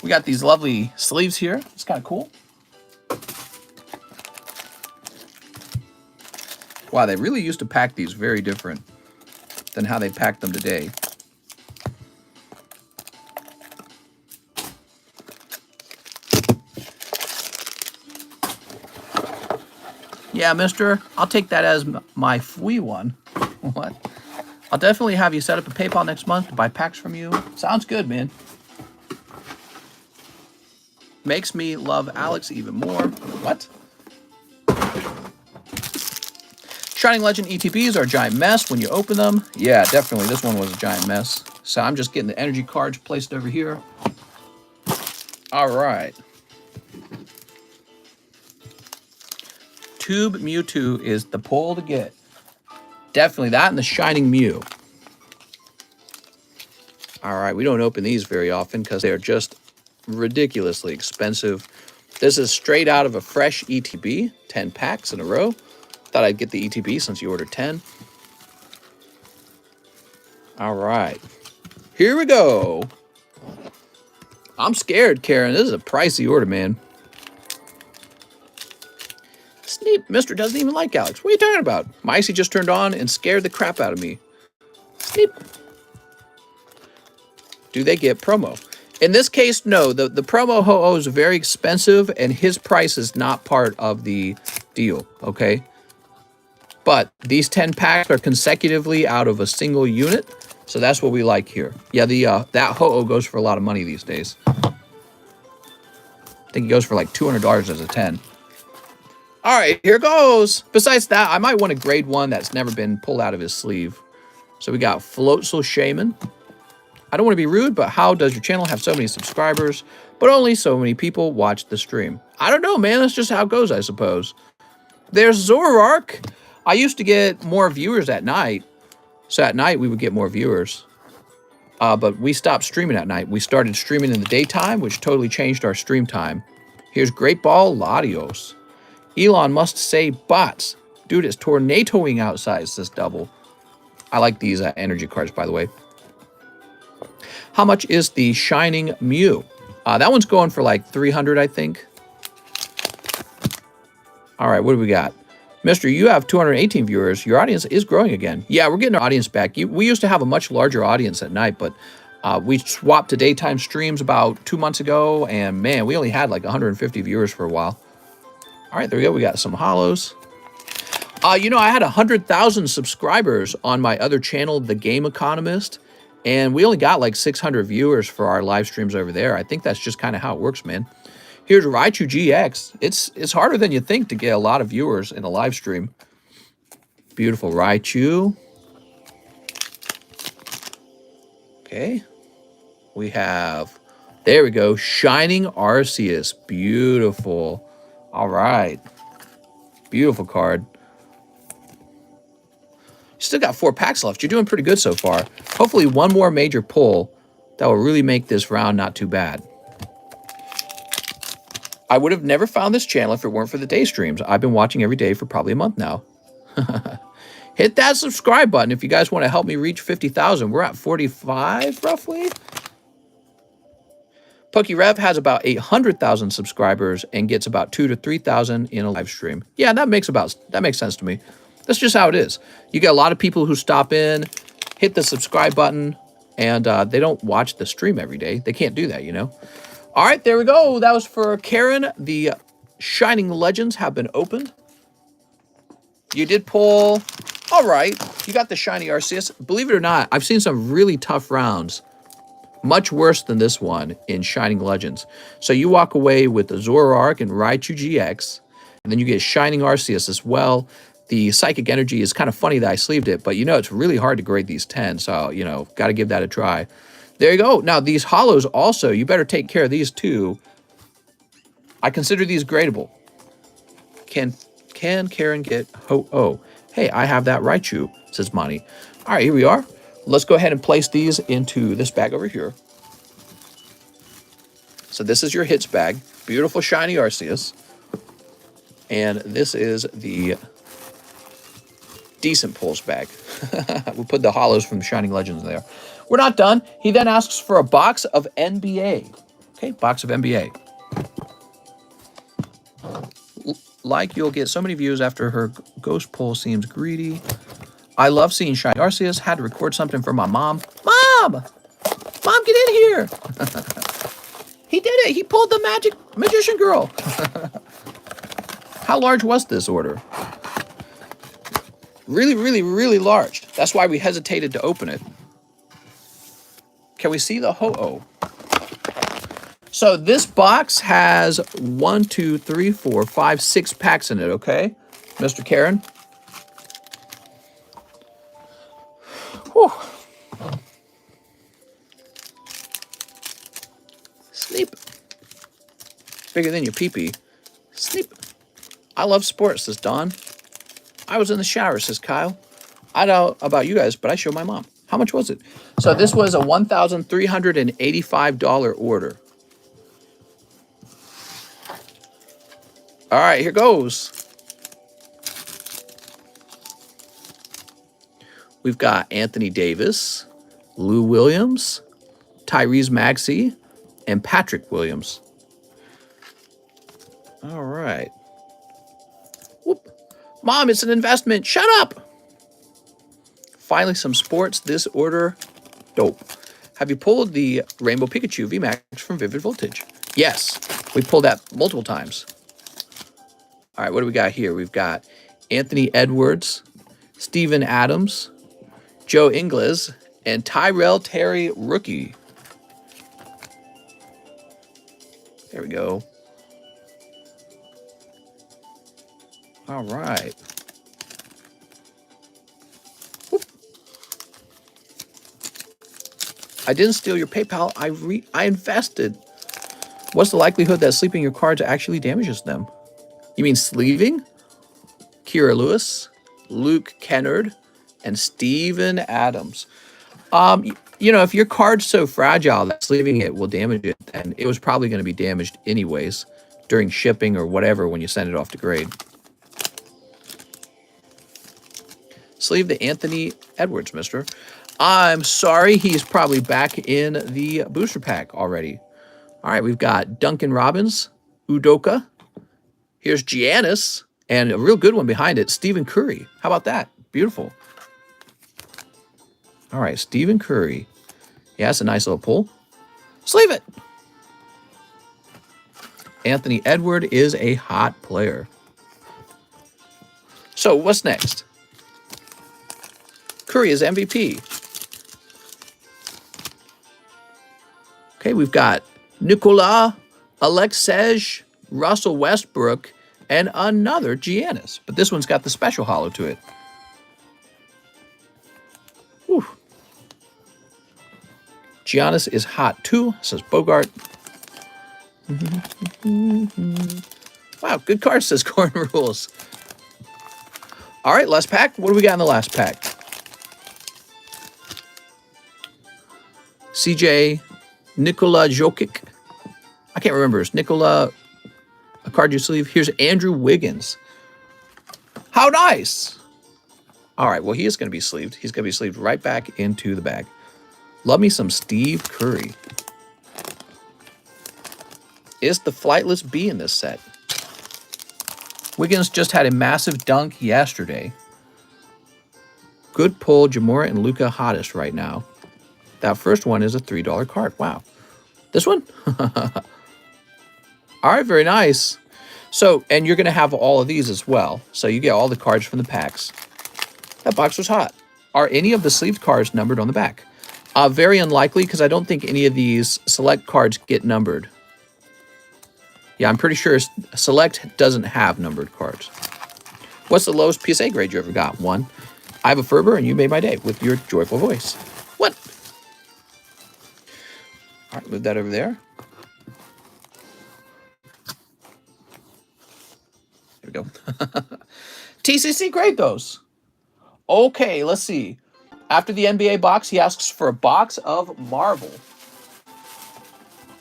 Speaker 1: We got these lovely sleeves here. It's kind of cool. Wow, they really used to pack these very different than how they pack them today. Yeah, mister, I'll take that as my free one. What? I'll definitely have you set up a PayPal next month to buy packs from you. Sounds good, man. Makes me love Alex even more. What? Shining Legend ETBs are a giant mess when you open them. Yeah, definitely. This one was a giant mess. So I'm just getting the energy cards placed over here. All right. Tube Mewtwo is the pull to get. Definitely that and the Shining Mew. All right, we don't open these very often because they're just ridiculously expensive. This is straight out of a fresh ETB, 10 packs in a row. Thought I'd get the ETB since you ordered 10. All right, here we go. I'm scared, Karen. This is a pricey order, man. Sneap, Mister doesn't even like Alex. What are you talking about? My icy just turned on and scared the crap out of me. Sneap. Do they get promo? In this case, no. The promo Ho-Oh is very expensive, and his price is not part of the deal, okay? But these 10 packs are consecutively out of a single unit, so that's what we like here. Yeah, that Ho-Oh goes for a lot of money these days. I think it goes for like $200 as a 10. All right, here goes. Besides that, I might want a grade 1 that's never been pulled out of his sleeve. So we got Floatzel Shaman. I don't want to be rude, but how does your channel have so many subscribers, but only so many people watch the stream? I don't know, man. That's just how it goes, I suppose. There's Zoroark. I used to get more viewers at night. So at night, we would get more viewers. But we stopped streaming at night. We started streaming in the daytime, which totally changed our stream time. Here's Great Ball Latios. Elon must say bots. Dude, it's tornadoing outside, says Double. I like these energy cards, by the way. How much is the Shining Mew? That one's going for like 300, I think. All right, what do we got? Mister, you have 218 viewers. Your audience is growing again. Yeah, we're getting our audience back. We used to have a much larger audience at night, but we swapped to daytime streams about 2 months ago, and man, we only had like 150 viewers for a while. All right, there we go. We got some hollows. You know, I had 100,000 subscribers on my other channel, The Game Economist, and we only got like 600 viewers for our live streams over there. I think that's just kind of how it works, man. Here's Raichu GX. It's harder than you think to get a lot of viewers in a live stream. Beautiful Raichu. Okay. We have, there we go, Shining Arceus. Beautiful. All right. Beautiful card. Still got 4 packs left. You're doing pretty good so far. Hopefully one more major pull that will really make this round not too bad. I would have never found this channel if it weren't for the day streams. I've been watching every day for probably a month now. Hit that subscribe button if you guys want to help me reach 50,000. We're at 45 roughly. PokeRev has about 800,000 subscribers and gets about 2,000 to 3,000 in a live stream. Yeah, that makes sense to me. That's just how it is. You get a lot of people who stop in, hit the subscribe button, and they don't watch the stream every day. They can't do that, you know. All right, there we go. That was for Karen. The Shining Legends have been opened. You did pull. All right, you got the Shiny Arceus. Believe it or not, I've seen some really tough rounds. Much worse than this one in Shining Legends. So you walk away with the Zoroark and Raichu GX, and then you get Shining Arceus as well. The Psychic Energy is kind of funny that I sleeved it, but you know it's really hard to grade these 10, so, you know, got to give that a try. There you go. Now, these hollows also, you better take care of these too. I consider these gradable. Can Karen get Ho-Oh? Hey, I have that Raichu, says Monty. All right, here we are. Let's go ahead and place these into this bag over here. So this is your hits bag. Beautiful Shiny Arceus. And this is the decent pulls bag. We'll put the hollows from the Shining Legends there. We're not done. He then asks for a box of NBA. Okay, box of NBA. like you'll get so many views after her ghost poll seems greedy. I love seeing shiny Arceus. Had to record something for my mom. Mom! Mom, get in here! He did it! He pulled the magician girl! How large was this order? Really, really, really large. That's why we hesitated to open it. Can we see the ho-oh? So this box has 1, 2, 3, 4, 5, 6 packs in it, okay? Mr. Karen? Whew. Sleep. It's bigger than your pee-pee. Sleep. I love sports, says Dawn. I was in the shower, says Kyle. I don't know about you guys, but I showed my mom. How much was it? So this was a $1,385 order. All right, here goes. We've got Anthony Davis, Lou Williams, Tyrese Maxey, and Patrick Williams. All right. Whoop. Mom, it's an investment. Shut up. Finally, some sports. This order, dope. Have you pulled the Rainbow Pikachu VMAX from Vivid Voltage? Yes, we pulled that multiple times. All right, what do we got here? We've got Anthony Edwards, Steven Adams, Joe Ingles, and Tyrell Terry rookie. There we go. All right. Whoop. I didn't steal your PayPal. I invested. What's the likelihood that sleeping your cards actually damages them? You mean sleeving? Kira Lewis, Luke Kennard, and Steven Adams. You know, if your card's so fragile that sleeving it will damage it, then it was probably going to be damaged anyways during shipping or whatever when you send it off to grade. Sleeve the Anthony Edwards, mister. I'm sorry, he's probably back in the booster pack already. All right, we've got Duncan Robbins, Udoka. Here's Giannis, and a real good one behind it, Stephen Curry. How about that? Beautiful. All right, Stephen Curry. Yeah, that's a nice little pull. Sleeve it. Anthony Edward is a hot player. So what's next? Curry is MVP. Okay, we've got Nikola, Alexej, Russell Westbrook, and another Giannis. But this one's got the special hollow to it. Whew. Giannis is hot too, says Bogart. Wow, good card, says Corn Rules. All right, last pack. What do we got in the last pack? CJ, Nikola Jokic. I can't remember. It's Nikola, a card you sleeve. Here's Andrew Wiggins. How nice. All right, well, he is going to be sleeved. He's going to be sleeved right back into the bag. Love me some Steve Curry. Is the flightless bee in this set? Wiggins just had a massive dunk yesterday. Good pull, Jamora and Luka hottest right now. That first one is a $3 card. Wow. This one? All right, very nice. So, and you're going to have all of these as well. So you get all the cards from the packs. That box was hot. Are any of the sleeved cards numbered on the back? Very unlikely, because I don't think any of these select cards get numbered. Yeah, I'm pretty sure select doesn't have numbered cards. What's the lowest PSA grade you ever got? 1. I have a Ferber, and you made my day with your joyful voice. What? All right, move that over there. There we go. TCC grade those. Okay, let's see. After the NBA box, he asks for a box of Marvel.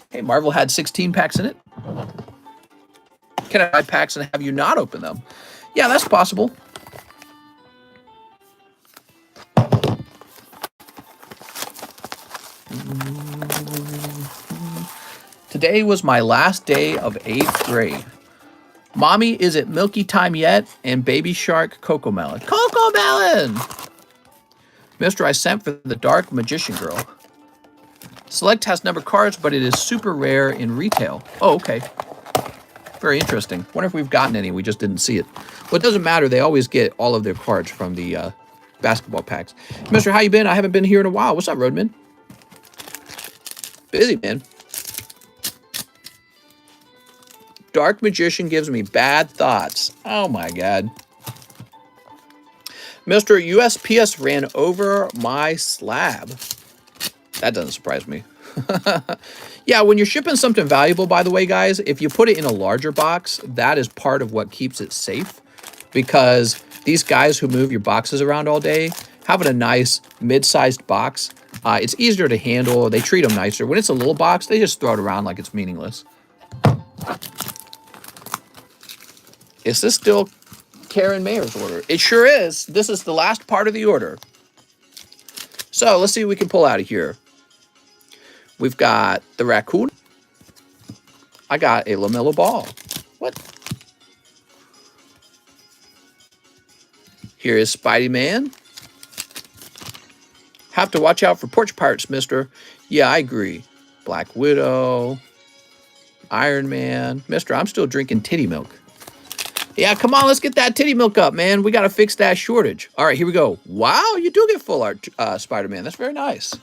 Speaker 1: Hey, Marvel had 16 packs in it. Can I buy packs and have you not open them? Yeah, that's possible. Today was my last day of 8th grade. Mommy, is it milky time yet? And Baby Shark Cocoa Melon. Cocoa Melon! Mister, I sent for the Dark Magician Girl. Select has number cards, but it is super rare in retail. Oh, okay. Very interesting. Wonder if we've gotten any. We just didn't see it. Well, it doesn't matter. They always get all of their cards from the basketball packs. Mister, how you been? I haven't been here in a while. What's up, Roadman? Busy, man. Dark Magician gives me bad thoughts. Oh, my God. Mr. USPS ran over my slab. That doesn't surprise me. Yeah, when you're shipping something valuable, by the way, guys, if you put it in a larger box, that is part of what keeps it safe. Because these guys who move your boxes around all day, having a nice mid-sized box, it's easier to handle. They treat them nicer. When it's a little box, they just throw it around like it's meaningless. Is this still Karen Mayer's order? It sure is. This is the last part of the order. So let's see what we can pull out of here. We've got the raccoon. I got a LaMelo Ball. What? Here is Spidey Man. Have to watch out for porch pirates, mister. Yeah, I agree. Black Widow. Iron Man. Mister, I'm still drinking titty milk. Yeah, come on, let's get that titty milk up, man. We got to fix that shortage. All right, here we go. Wow, you do get full art, Spider-Man. That's very nice.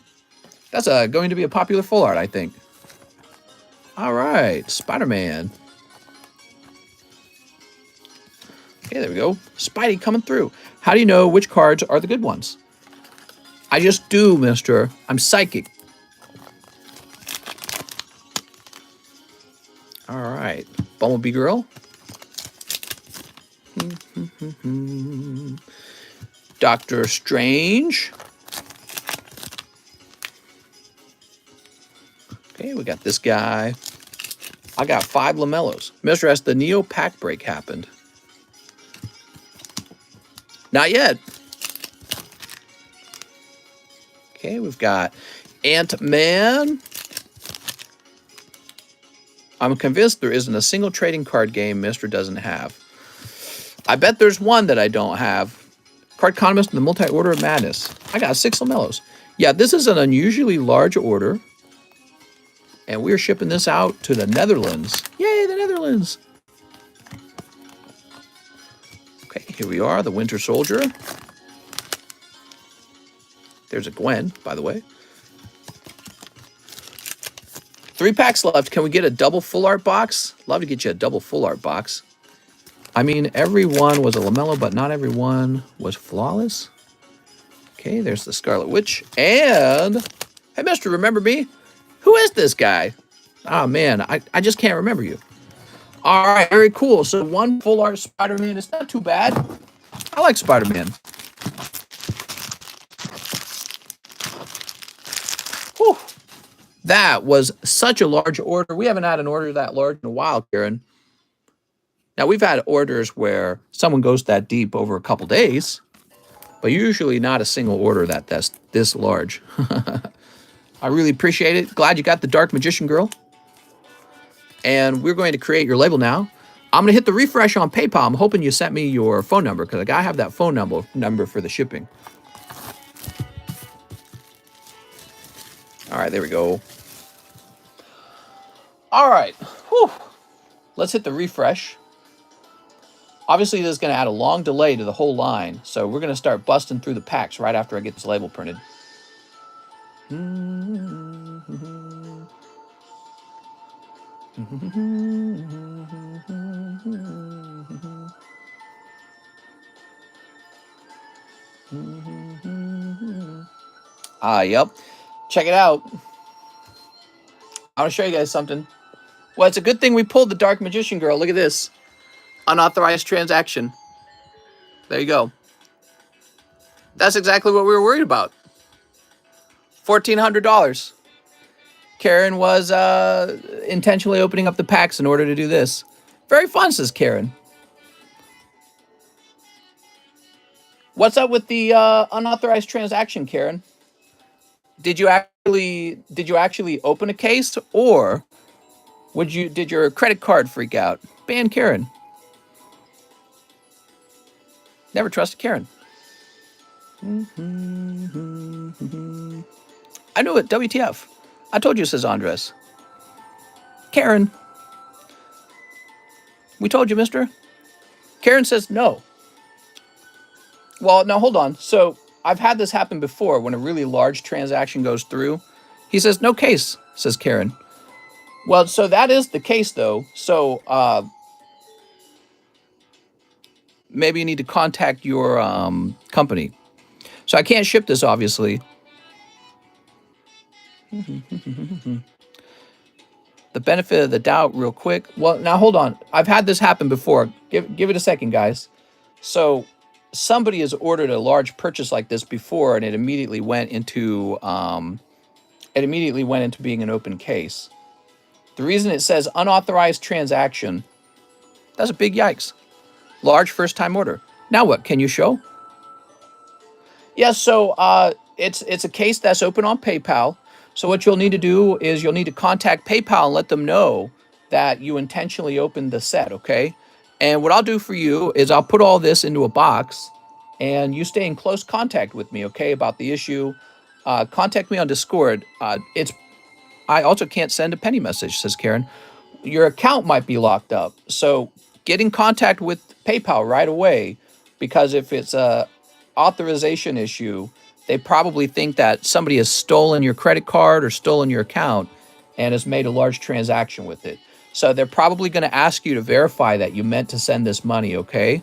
Speaker 1: That's going to be a popular full art, I think. All right, Spider-Man. Okay, there we go. Spidey coming through. How do you know which cards are the good ones? I just do, mister. I'm psychic. All right, Bumblebee Girl. Doctor Strange. Okay, we got this guy. I got 5 LaMelos. Mr. S, the Neo pack break happened. Not yet. Okay, we've got Ant-Man. I'm convinced there isn't a single trading card game Mr. doesn't have. I bet there's one that I don't have. Cardconomist and the Multi-Order of Madness. I got 6 LaMelos. Yeah, this is an unusually large order. And we're shipping this out to the Netherlands. Yay, the Netherlands. Okay, here we are, the Winter Soldier. There's a Gwen, by the way. 3 packs left. Can we get a double full art box? Love to get you a double full art box. I mean, every one was a LaMelo, but not every one was flawless. Okay, there's the Scarlet Witch. And, hey, mister, remember me? Who is this guy? Oh, man, I just can't remember you. All right, very cool. So 1 full art Spider-Man. It's not too bad. I like Spider-Man. Whew. That was such a large order. We haven't had an order that large in a while, Karen. Now, we've had orders where someone goes that deep over a couple days, but usually not a single order that's this large. I really appreciate it. Glad you got the Dark Magician Girl. And we're going to create your label now. I'm going to hit the refresh on PayPal. I'm hoping you sent me your phone number because I got to have that phone number for the shipping. All right, there we go. All right. Whew. Let's hit the refresh. Obviously, this is going to add a long delay to the whole line, so we're going to start busting through the packs right after I get this label printed. Yep. Check it out. I want to show you guys something. Well, it's a good thing we pulled the Dark Magician Girl. Look at this. Unauthorized transaction. There you go. That's exactly what we were worried about. $1,400. Karen was intentionally opening up the packs in order to do this. Very fun, says Karen. What's up with the unauthorized transaction, Karen? Did you actually open a case, or did your credit card freak out? Ban Karen. Never trusted Karen. I knew it. WTF. I told you, says Andres. Karen. We told you, mister. Karen says no. Well, now hold on. So I've had this happen before when a really large transaction goes through. He says, no case, says Karen. Well, so that is the case, though. So maybe you need to contact your company. So I can't ship this, obviously. The benefit of the doubt, real quick. Well, now hold on. I've had this happen before. Give it a second, guys. So somebody has ordered a large purchase like this before, and it immediately went into being an open case. The reason it says unauthorized transaction, that's a big yikes. Large first-time order. Now what? Can you show? Yeah, so it's a case that's open on PayPal. So what you'll need to do is you'll need to contact PayPal and let them know that you intentionally opened the set, okay? And what I'll do for you is I'll put all this into a box and you stay in close contact with me, okay, about the issue. Contact me on Discord. I also can't send a penny message, says Karen. Your account might be locked up. So get in contact with PayPal right away, because if it's a authorization issue, they probably think that somebody has stolen your credit card or stolen your account and has made a large transaction with it. So they're probably going to ask you to verify that you meant to send this money, okay?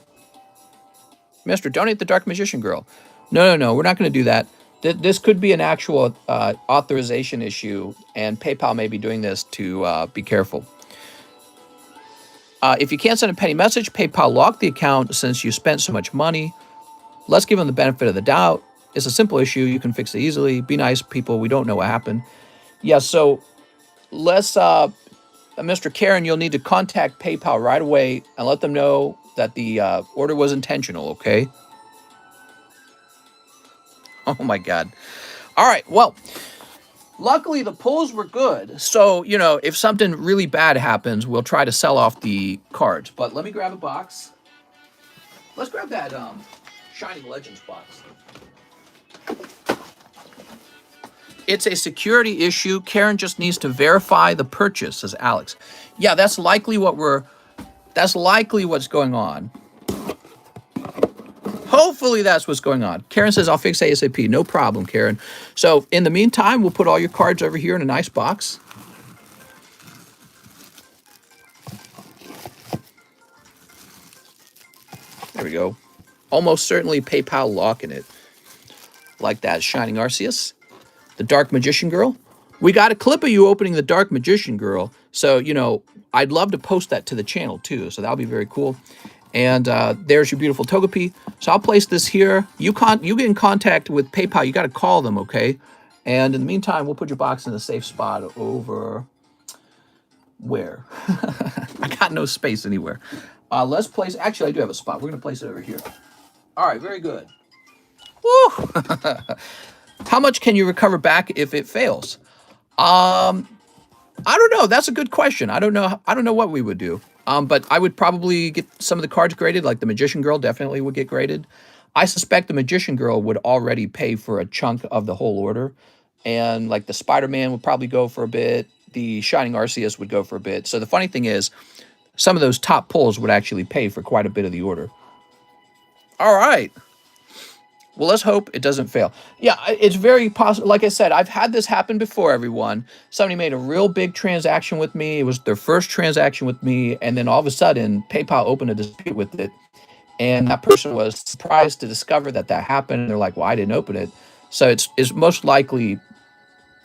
Speaker 1: Mister, donate the Dark Magician Girl. No, we're not going to do that. This could be an actual authorization issue, and PayPal may be doing this to be careful. If you can't send a penny message, PayPal locked the account since you spent so much money. Let's give them the benefit of the doubt. It's a simple issue. You can fix it easily. Be nice, people. We don't know what happened. Yeah, so let's, Mr. Karen, you'll need to contact PayPal right away and let them know that the order was intentional, okay? Oh, my God. All right, well, luckily the pulls were good. So, you know, if something really bad happens, we'll try to sell off the cards. But let me grab a box. Let's grab that Shining Legends box. It's a security issue. Karen just needs to verify the purchase, says Alex. Yeah, that's likely what's going on. Hopefully that's what's going on. Karen says, I'll fix ASAP. No problem, Karen. So in the meantime, we'll put all your cards over here in a nice box. There we go. Almost certainly PayPal locking it. Like that Shining Arceus. The Dark Magician Girl. We got a clip of you opening the Dark Magician Girl. So, you know, I'd love to post that to the channel too. So that'll be very cool. And there's your beautiful Togepi. So I'll place this here. You get in contact with PayPal. You got to call them, okay? And in the meantime, we'll put your box in a safe spot over where? I got no space anywhere. Let's place, actually I do have a spot. We're going to place it over here. All right, very good. Woo! How much can you recover back if it fails? I don't know. That's a good question. I don't know what we would do. But I would probably get some of the cards graded, like the Magician Girl definitely would get graded. I suspect the Magician Girl would already pay for a chunk of the whole order. And like the Spider-Man would probably go for a bit. The Shining Arceus would go for a bit. So the funny thing is, some of those top pulls would actually pay for quite a bit of the order. All right. Well, let's hope it doesn't fail. Yeah, it's very possible. Like I said, I've had this happen before, everyone. Somebody made a real big transaction with me. It was their first transaction with me. And then all of a sudden, PayPal opened a dispute with it. And that person was surprised to discover that happened. They're like, well, I didn't open it. So it's most likely,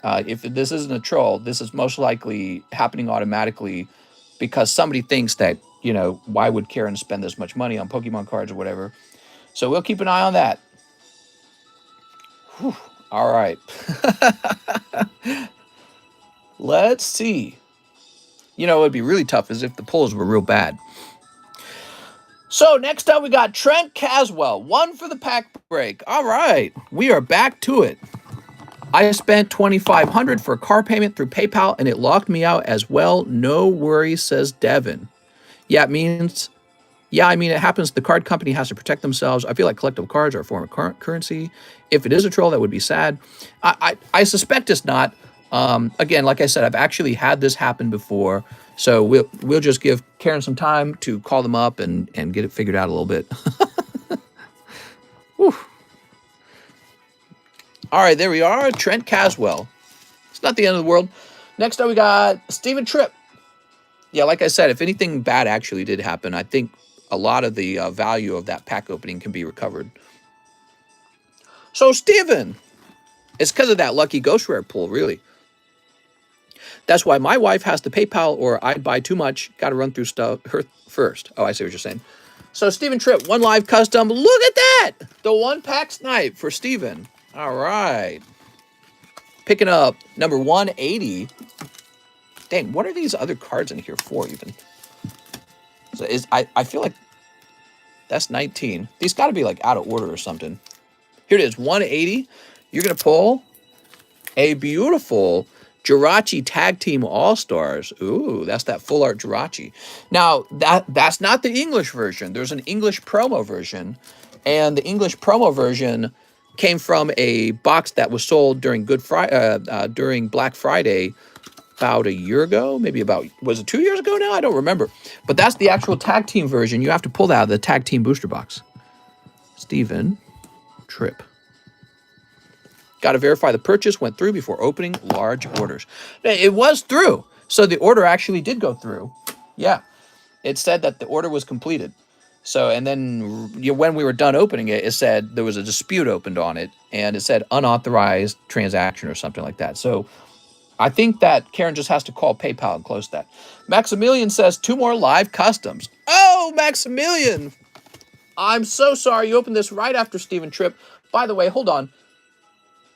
Speaker 1: if this isn't a troll, this is most likely happening automatically because somebody thinks that, you know, why would Karen spend this much money on Pokemon cards or whatever? So we'll keep an eye on that. Whew. All right. Let's see. You know, it would be really tough is if the pulls were real bad. So next up, we got Trent Caswell. 1 for the pack break. All right. We are back to it. I spent $2,500 for a car payment through PayPal, and it locked me out as well. No worries, says Devin. Yeah, it means Yeah, I mean, it happens. The card company has to protect themselves. I feel like collectible cards are a form of currency. If it is a troll, that would be sad. I suspect it's not. Again, like I said, I've actually had this happen before. So we'll just give Karen some time to call them up and get it figured out a little bit. Whew. All right, there we are. Trent Caswell. It's not the end of the world. Next up, we got Stephen Tripp. Yeah, like I said, if anything bad actually did happen, I think a lot of the value of that pack opening can be recovered. So, Steven, it's because of that lucky Ghost Rare pull, really. That's why my wife has to PayPal or I'd buy too much. Got to run through stuff her first. Oh, I see what you're saying. So, Steven Tripp, one live custom. Look at that! The one pack snipe for Steven. All right. Picking up number 180. Dang, what are these other cards in here for even? So I feel like that's 19. These got to be like out of order or something. Here it is, 180. You're going to pull a beautiful Jirachi Tag Team All-Stars. Ooh, that's that full art Jirachi. Now, that's not the English version. There's an English promo version. And the English promo version came from a box that was sold during during Black Friday about a year ago, maybe was it 2 years ago now? I don't remember. But that's the actual tag team version. You have to pull that out of the tag team booster box. Stephen Tripp. Got to verify the purchase went through before opening large orders. It was through. So the order actually did go through. Yeah. It said that the order was completed. So, and then when we were done opening it, it said there was a dispute opened on it, and it said unauthorized transaction or something like that. So I think that Karen just has to call PayPal and close that. Maximilian says 2 more live customs. Oh, Maximilian! I'm so sorry. You opened this right after Stephen Tripp. By the way, hold on.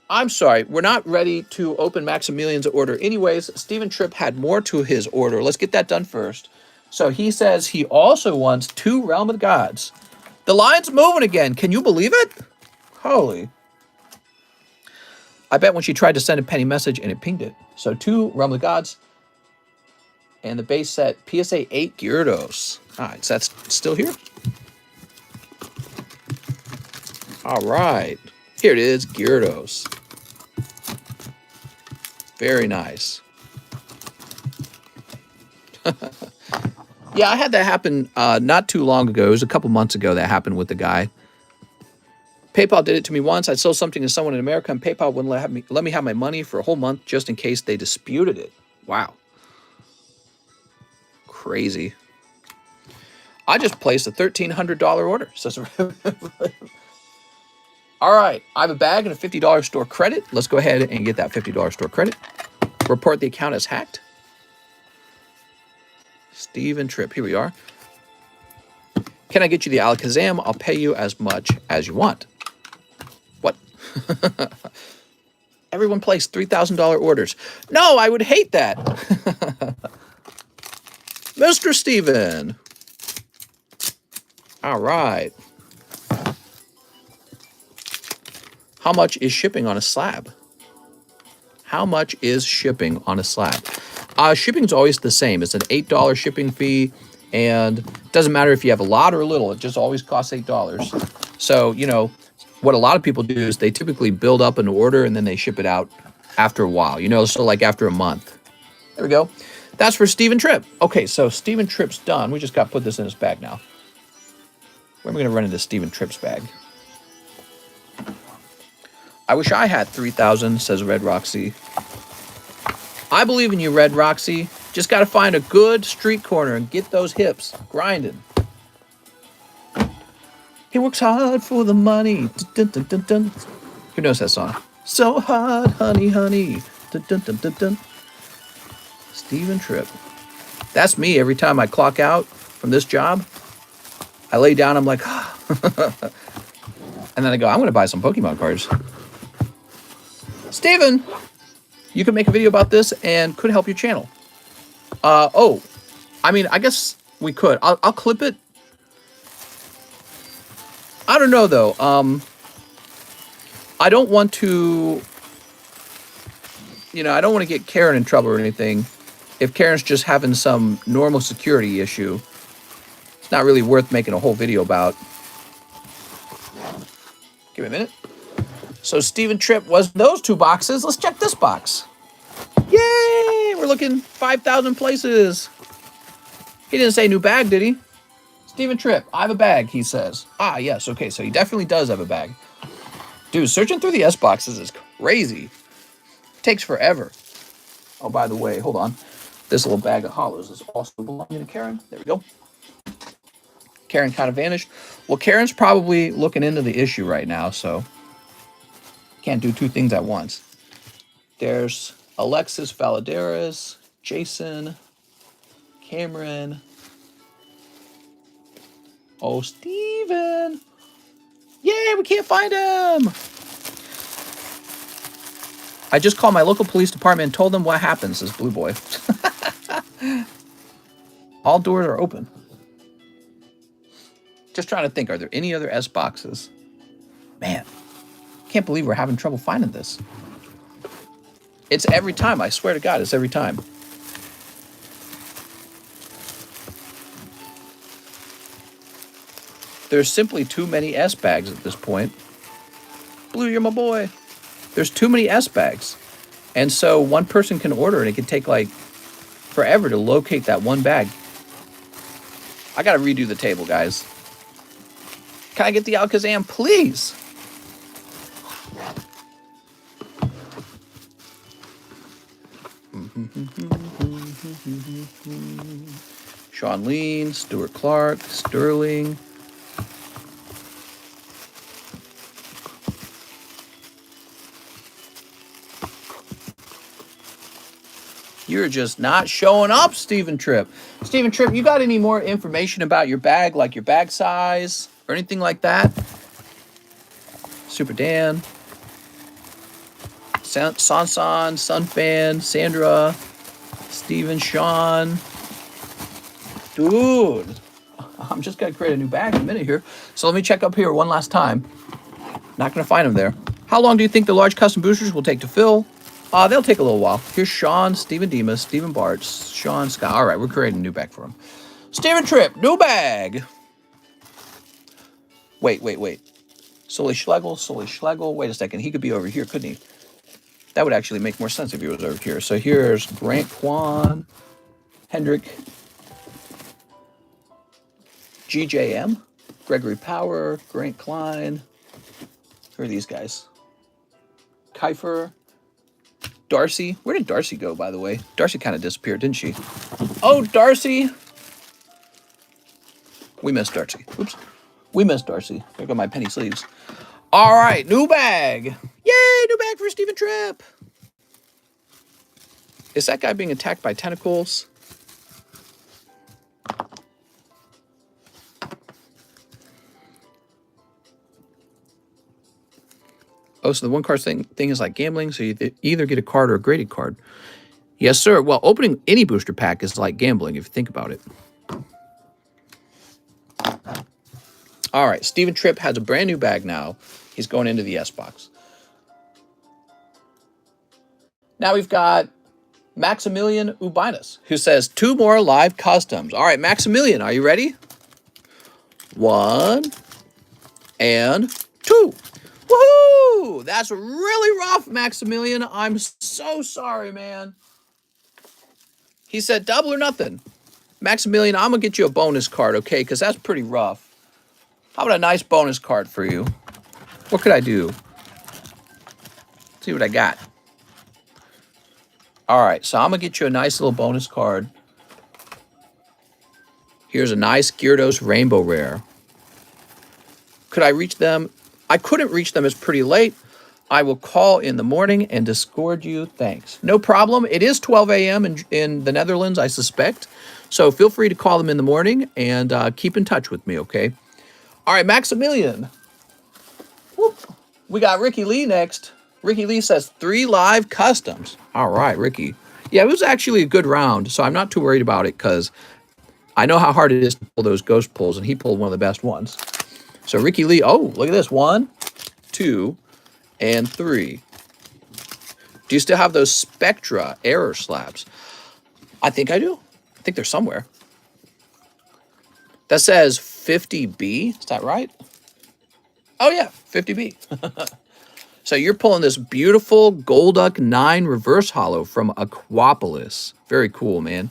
Speaker 1: I'm sorry. We're not ready to open Maximilian's order. Anyways, Stephen Tripp had more to his order. Let's get that done first. So he says he also wants 2 Realm of the Gods. The line's moving again. Can you believe it? Holy. I bet when she tried to send a penny message and it pinged it. So 2 Realm of the Gods. And the base set PSA 8 Gyarados. All right, so that's still here. All right. Here it is, Gyarados. Very nice. Yeah, I had that happen not too long ago. It was a couple months ago that happened with the guy. PayPal did it to me once. I sold something to someone in America, and PayPal wouldn't let me have my money for a whole month just in case they disputed it. Wow. Crazy. I just placed a $1,300 order. All right. I have a bag and a $50 store credit. Let's go ahead and get that $50 store credit. Report the account as hacked. Stephen Tripp. Here we are. Can I get you the Alakazam? I'll pay you as much as you want. What? Everyone placed $3,000 orders. No, I would hate that. Mr. Steven. All right. How much is shipping on a slab? How much is shipping on a slab? Shipping's always the same. It's an $8 shipping fee, and it doesn't matter if you have a lot or a little. It just always costs $8. So, you know, what a lot of people do is they typically build up an order and then they ship it out after a while, you know, so like after a month. There we go. That's for Stephen Tripp. Okay, so Stephen Tripp's done. We just got to put this in his bag now. Where am I going to run into Stephen Tripp's bag? I wish I had 3,000, says Red Roxy. I believe in you, Red Roxy. Just got to find a good street corner and get those hips grinding. He works hard for the money. Dun, dun, dun, dun. Who knows that song? So hard, honey, honey. Dun, dun, dun, dun, dun. Stephen Tripp. That's me every time I clock out from this job. I lay down, I'm like, and then I go, I'm going to buy some Pokemon cards. Steven, you could make a video about this and could help your channel. I mean, I guess we could. I'll clip it. I don't know, though. I don't want to, you know, I don't want to get Karen in trouble or anything. If Karen's just having some normal security issue. not really worth making a whole video about. Give me a minute. So Stephen Tripp was those 2 boxes. Let's check this box. Yay! We're looking 5,000 places. He didn't say new bag, did he? Stephen Tripp, I have a bag, he says. Ah, yes, okay, so he definitely does have a bag. Dude, searching through the S boxes is crazy. Takes forever. Oh, by the way, hold on. This little bag of hollows is also belonging to Karen. There we go. Karen kind of vanished. Well, Karen's probably looking into the issue right now, so can't do 2 things at once. There's Alexis Valadares, Jason, Cameron. Oh, Steven. Yay, we can't find him. I just called my local police department and told them what happened, says Blue Boy. All doors are open. Just trying to think, are there any other S boxes? Man, can't believe we're having trouble finding this. It's every time, I swear to God, it's every time. There's simply too many S bags at this point. Blue, you're my boy. There's too many S bags. And so one person can order and it can take like forever to locate that one bag. I gotta redo the table, guys. Can I get the Alakazam, please? Sean Lean, Stuart Clark, Sterling. You're just not showing up, Stephen Tripp. Stephen Tripp, you got any more information about your bag, like your bag size or anything like that? Super Dan, Sansan, Sunfan, Sandra, Steven, Sean. Dude, I'm just going to create a new bag in a minute here. So let me check up here one last time. Not going to find them there. How long do you think the large custom boosters will take to fill? They'll take a little while. Here's Sean, Stephen Demas, Stephen Bart, Sean Scott. All right, we're creating a new bag for him. Stephen Tripp, new bag. Wait. Sully Schlegel. Wait a second. He could be over here, couldn't he? That would actually make more sense if he was over here. So here's Grant Kwan, Hendrick, GJM, Gregory Power, Grant Klein. Who are these guys? Kiefer. Darcy. Where did Darcy go, by the way? Darcy kind of disappeared, didn't she? Oh, Darcy. We missed Darcy. Oops. We missed Darcy. There go my penny sleeves. All right, new bag. Yay, new bag for Stephen Tripp. Is that guy being attacked by tentacles? Oh, so the one card thing is like gambling, so you either get a card or a graded card. Yes, sir. Well, opening any booster pack is like gambling if you think about it. All right, Stephen Tripp has a brand new bag now. He's going into the S box. Now we've got Maximilian Ubinas, who says 2 more live customs. All right, Maximilian, are you ready? 1 and 2. Woohoo! That's really rough, Maximilian. I'm so sorry, man. He said double or nothing. Maximilian, I'm going to get you a bonus card, okay? Because that's pretty rough. How about a nice bonus card for you? What could I do? Let's see what I got. All right, so I'm going to get you a nice little bonus card. Here's a nice Gyarados Rainbow Rare. Could I reach them? I couldn't reach them. It's pretty late. I will call in the morning and Discord you. Thanks. No problem. It is 12 a.m. in the Netherlands, I suspect. So feel free to call them in the morning and keep in touch with me, okay? All right, Maximilian. Whoop. We got Ricky Lee next. Ricky Lee says 3 live customs. All right, Ricky. Yeah, it was actually a good round, so I'm not too worried about it because I know how hard it is to pull those ghost pulls, and he pulled one of the best ones. So Ricky Lee, oh, look at this. 1, 2, and 3. Do you still have those Spectra error slabs? I think I do. I think they're somewhere. That says 50B. Is that right? Oh, yeah, 50B. So you're pulling this beautiful Golduck 9 reverse holo from Aquapolis. Very cool, man.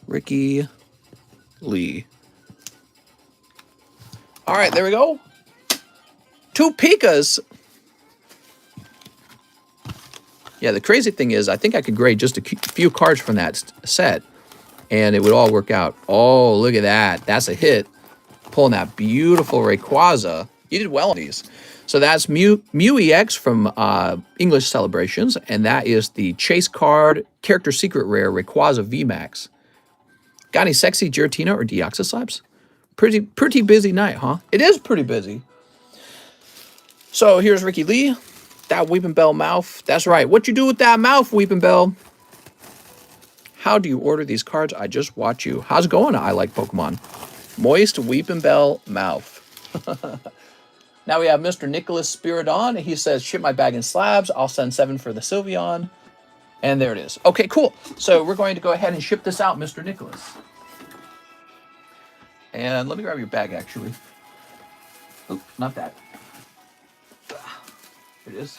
Speaker 1: Ricky Lee. All right, there we go. 2 Pikas. Yeah, the crazy thing is I think I could grade just a few cards from that set, and it would all work out. Oh, look at that. That's a hit. Pulling that beautiful Rayquaza. You did well on these. So that's Mew EX from English Celebrations, and that is the Chase card character secret rare Rayquaza VMAX. Got any sexy Giratina or Deoxyscypes? Pretty busy night, huh? It is pretty busy. So here's Ricky Lee. That Weeping Bell mouth. That's right. What you do with that mouth, Weeping Bell? How do you order these cards? I just watch you. How's it going? I like Pokemon. Moist Weeping Bell mouth. Now we have Mr. Nicholas Spiridon. He says, ship my bag in slabs. I'll send 7 for the Sylveon. And there it is. Okay, cool. So we're going to go ahead and ship this out, Mr. Nicholas. And let me grab your bag, actually. Oh, not that. Here it is.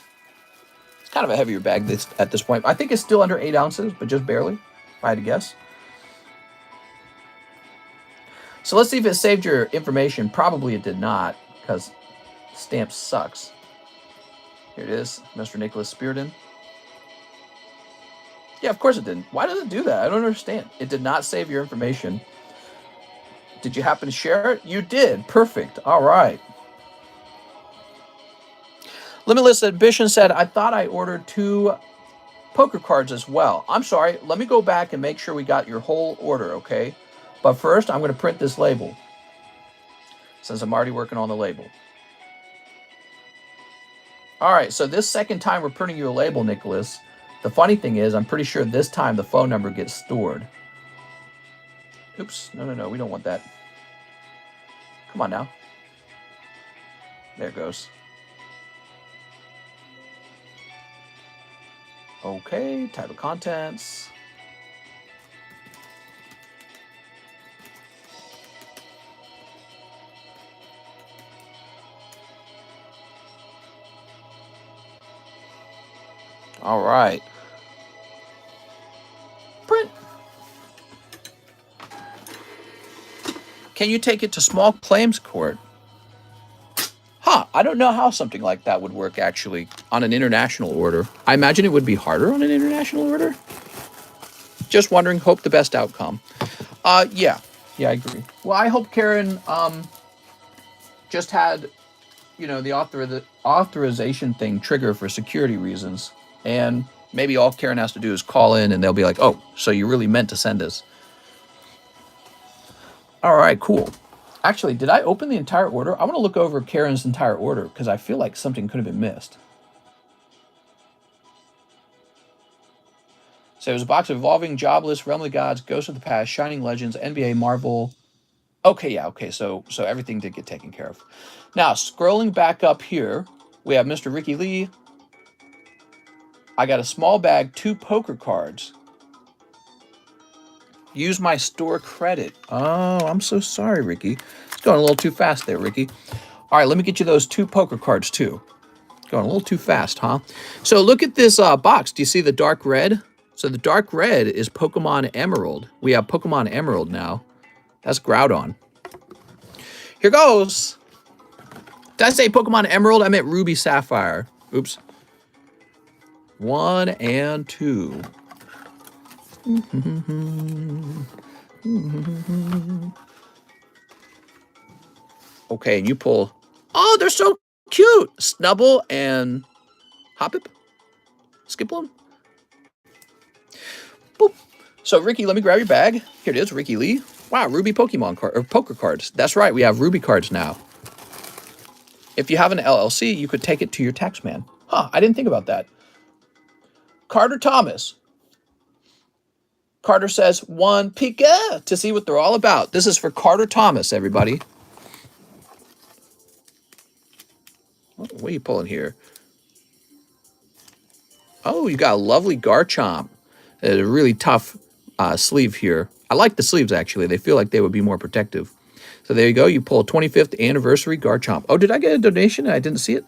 Speaker 1: It's kind of a heavier bag at this point. I think it's still under 8 ounces, but just barely, if I had to guess. So let's see if it saved your information. Probably it did not, because stamp sucks. Here it is, Mr. Nicholas Spiridon. Yeah, of course it didn't. Why does it do that? I don't understand. It did not save your information. Did you happen to share it? You did. Perfect. All right. Limitless Ambition said, I thought I ordered 2 poker cards as well. I'm sorry. Let me go back and make sure we got your whole order, okay? But first, I'm going to print this label, since I'm already working on the label. All right, so this second time we're printing you a label, Nicholas. The funny thing is, I'm pretty sure this time the phone number gets stored. Oops, no, we don't want that. Come on now. There it goes. Okay, type of contents. All right. Print. Can you take it to small claims court? Huh, I don't know how something like that would work, actually, on an international order. I imagine it would be harder on an international order. Just wondering, hope the best outcome. Yeah, I agree. Well, I hope Karen just had, the authorization thing trigger for security reasons. And maybe all Karen has to do is call in and they'll be like, oh, so you really meant to send us. All right, cool. Actually, did I open the entire order? I want to look over Karen's entire order because I feel like something could have been missed. So there's a box of Evolving, Jobless, Realm of the Gods, Ghost of the Past, Shining Legends, NBA, Marvel. Okay, yeah, okay, so everything did get taken care of. Now, scrolling back up here, we have Mr. Ricky Lee. I got a small bag, 2 poker cards. Use my store credit. Oh, I'm so sorry, Ricky. It's going a little too fast there, Ricky. All right, let me get you those 2 poker cards, too. Going a little too fast, huh? So look at this box. Do you see the dark red? So the dark red is Pokemon Emerald. We have Pokemon Emerald now. That's Groudon. Here goes. Did I say Pokemon Emerald? I meant Ruby Sapphire. Oops. 1 and 2. Okay, and you pull. Oh, they're so cute. Snubble and Hoppip. Skiploom. Boop. So, Ricky, let me grab your bag. Here it is, Ricky Lee. Wow, Ruby Pokemon card or poker cards. That's right, we have Ruby cards now. If you have an LLC, you could take it to your tax man. Huh, I didn't think about that. Carter Thomas. Carter says 1 Pika to see what they're all about. This is for Carter Thomas, everybody. What are you pulling here? Oh, you got a lovely Garchomp. It's a really tough sleeve here. I like the sleeves, actually. They feel like they would be more protective. So there you go. You pull a 25th anniversary Garchomp. Oh, did I get a donation? I didn't see it.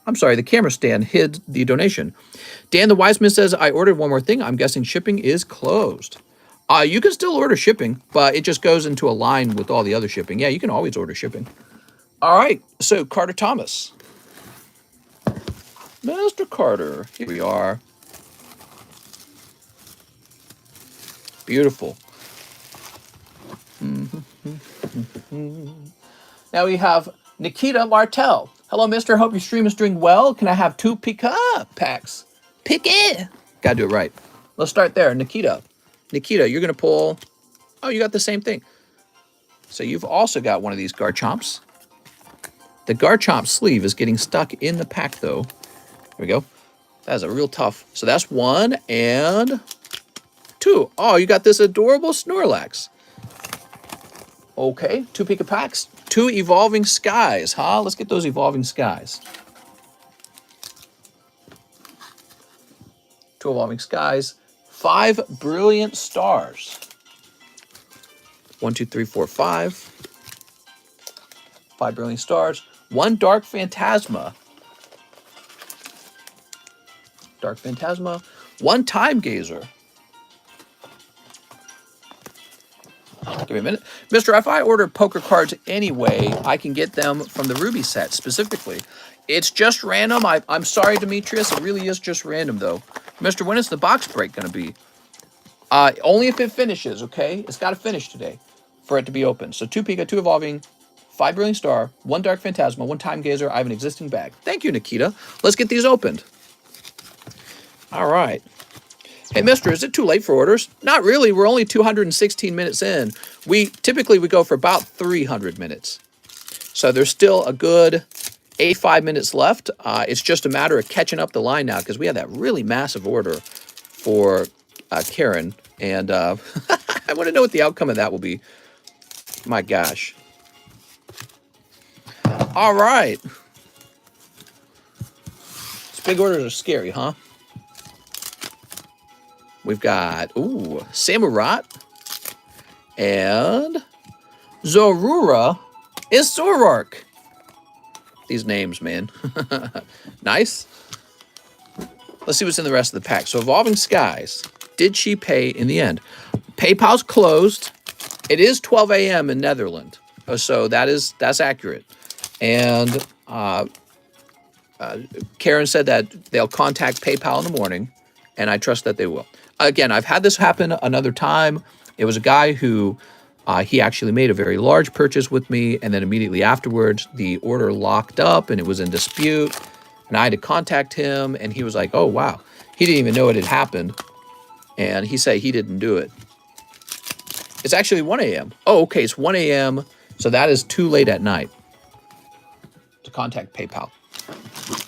Speaker 1: I'm sorry, the camera stand hid the donation. Dan the Wiseman says, I ordered one more thing. I'm guessing shipping is closed. You can still order shipping, but it just goes into a line with all the other shipping. Yeah, you can always order shipping. All right, so Carter Thomas. Mr. Carter, here we are. Beautiful. Now we have Nikita Martel. Hello, mister. Hope your stream is doing well. Can I have 2 pick-up packs? Pick it. Gotta do it right. Let's start there. Nikita. Nikita, you're going to pull... Oh, you got the same thing. So you've also got one of these Garchomps. The Garchomp sleeve is getting stuck in the pack, though. There we go. That's a real tough. So that's 1 and 2. Oh, you got this adorable Snorlax. Okay, 2 pick-up packs. 2 Evolving Skies, huh? Let's get those Evolving Skies. 2 Evolving Skies. 5 Brilliant Stars. 1, 2, 3, 4, 5. 5 Brilliant Stars. 1 Dark Phantasma. Dark Phantasma. 1 Time Gazer. Give me a minute. Mister, if I order poker cards anyway, I can get them from the Ruby set specifically. It's just random. I'm sorry, Demetrius. It really is just random, though. Mister, when is the box break going to be? Only if it finishes, okay? It's got to finish today for it to be open. So 2 Pika, 2 Evolving, 5 Brilliant Star, 1 Dark Phantasma, 1 Time Gazer. I have an existing bag. Thank you, Nikita. Let's get these opened. All right. Hey, mister, is it too late for orders? Not really. We're only 216 minutes in. We go for about 300 minutes. So there's still a good 85 minutes left. It's just a matter of catching up the line now because we had that really massive order for Karen. And I want to know what the outcome of that will be. My gosh. All right. These big orders are scary, huh? We've got, Samurott and Zorura is Zoroark. These names, man. Nice. Let's see what's in the rest of the pack. So Evolving Skies. Did she pay in the end? PayPal's closed. It is 12 a.m. in Netherlands. So that's accurate. And Karen said that they'll contact PayPal in the morning, and I trust that they will. Again, I've had this happen another time. It was a guy who, he actually made a very large purchase with me, and then immediately afterwards, the order locked up, and it was in dispute, and I had to contact him, and he was like, oh, wow. He didn't even know it had happened, and he said he didn't do it. It's actually 1 a.m. Oh, okay, it's 1 a.m., so that is too late at night to contact PayPal.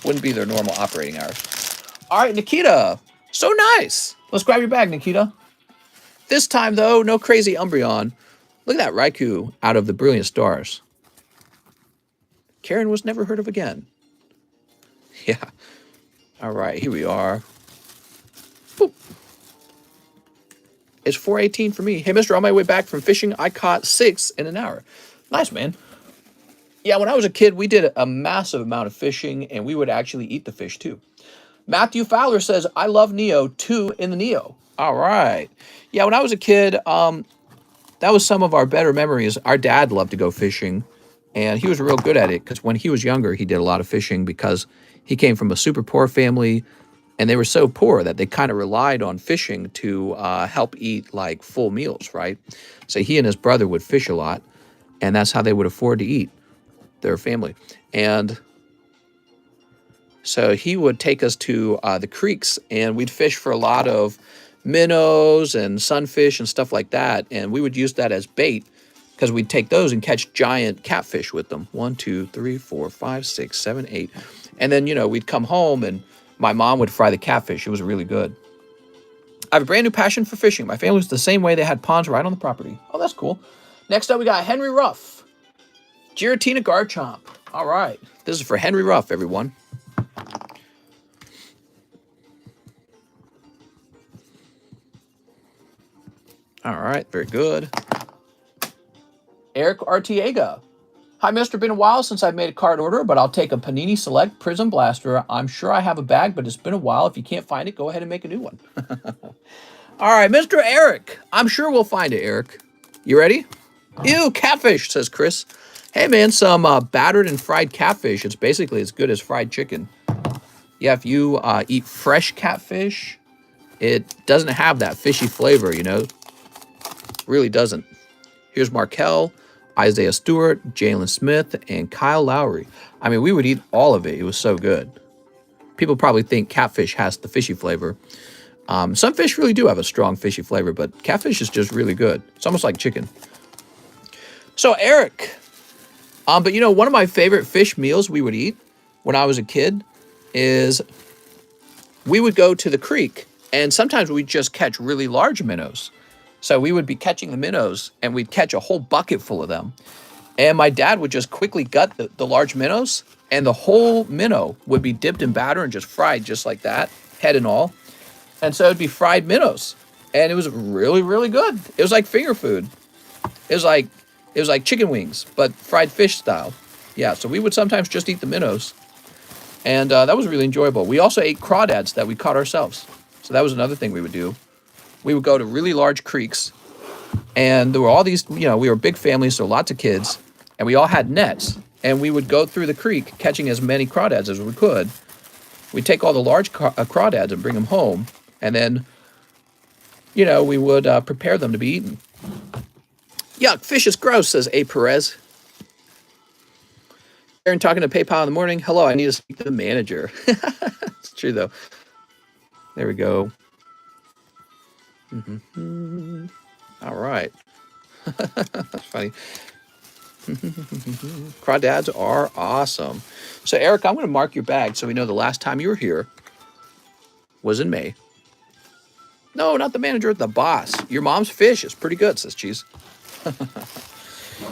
Speaker 1: Wouldn't be their normal operating hours. All right, Nikita. So nice. Let's grab your bag, Nikita. This time, though, no crazy Umbreon. Look at that Raikou out of the Brilliant Stars. Karen was never heard of again. Yeah. All right, here we are. Boop. It's 4:18 for me. Hey, mister, on my way back from fishing, I caught 6 in an hour. Nice, man. Yeah, when I was a kid, we did a massive amount of fishing, and we would actually eat the fish, too. Matthew Fowler says, I love Neo, 2 in the Neo. All right. Yeah, when I was a kid, that was some of our better memories. Our dad loved to go fishing, and he was real good at it because when he was younger, he did a lot of fishing because he came from a super poor family, and they were so poor that they kind of relied on fishing to help eat, like, full meals, right? So he and his brother would fish a lot, and that's how they would afford to eat, their family. And so he would take us to the creeks, and we'd fish for a lot of minnows and sunfish and stuff like that. And we would use that as bait because we'd take those and catch giant catfish with them. 1, 2, 3, 4, 5, 6, 7, 8. And then, we'd come home, and my mom would fry the catfish. It was really good. I have a brand new passion for fishing. My family was the same way. They had ponds right on the property. Oh, that's cool. Next up, we got Henry Ruff. Giratina Garchomp. All right. This is for Henry Ruff, everyone. All right, very good. Eric Artiega. Hi, Mister. Been a while since I've made a card order, but I'll take a Panini Select Prism Blaster. I'm sure I have a bag, but it's been a while. If you can't find it, go ahead and make a new one. All right, Mr. Eric. I'm sure we'll find it, Eric. You ready? Ew, catfish, says Chris. Hey, man, some battered and fried catfish. It's basically as good as fried chicken. Yeah, if you eat fresh catfish, it doesn't have that fishy flavor, you know? Really doesn't. Here's Markel, Isaiah Stewart, Jalen Smith, and Kyle Lowry. I mean, we would eat all of it. It was so good. People probably think catfish has the fishy flavor. Some fish really do have a strong fishy flavor, but catfish is just really good. It's almost like chicken. So, Eric, but you know, one of my favorite fish meals we would eat when I was a kid is we would go to the creek, and sometimes we'd just catch really large minnows. So we would be catching the minnows, and we'd catch a whole bucket full of them. And my dad would just quickly gut the large minnows, and the whole minnow would be dipped in batter and just fried just like that, head and all. And so it'd be fried minnows, and it was really, really good. It was like finger food. It was like chicken wings, but fried fish style. Yeah, so we would sometimes just eat the minnows, and that was really enjoyable. We also ate crawdads that we caught ourselves. So that was another thing we would do. We would go to really large creeks, and there were all these, you know, we were a big family, so lots of kids, and we all had nets, and we would go through the creek catching as many crawdads as we could. We'd take all the large crawdads and bring them home, and then, you know, we would prepare them to be eaten. Yuck, fish is gross, says A. Perez. Aaron talking to PayPal in the morning. Hello, I need to speak to the manager. It's true, though. There we go. All right. That's funny. Crawdads are awesome. So, Eric, I'm going to mark your bag so we know the last time you were here was in May. No, not the manager, the boss. Your mom's fish is pretty good, says Cheese.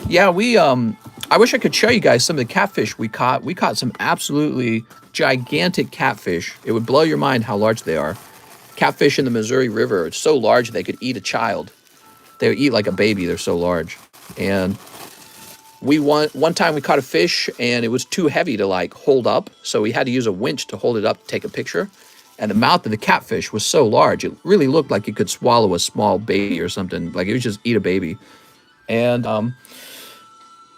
Speaker 1: Yeah, I wish I could show you guys some of the catfish we caught. We caught some absolutely gigantic catfish. It would blow your mind how large they are. Catfish in the Missouri River. It's so large they could eat a child. They would eat like a baby. They're so large. And one time we caught a fish, and it was too heavy to like hold up, so we had to use a winch to hold it up to take a picture. And the mouth of the catfish was so large, it really looked like it could swallow a small baby or something. Like it would just eat a baby. And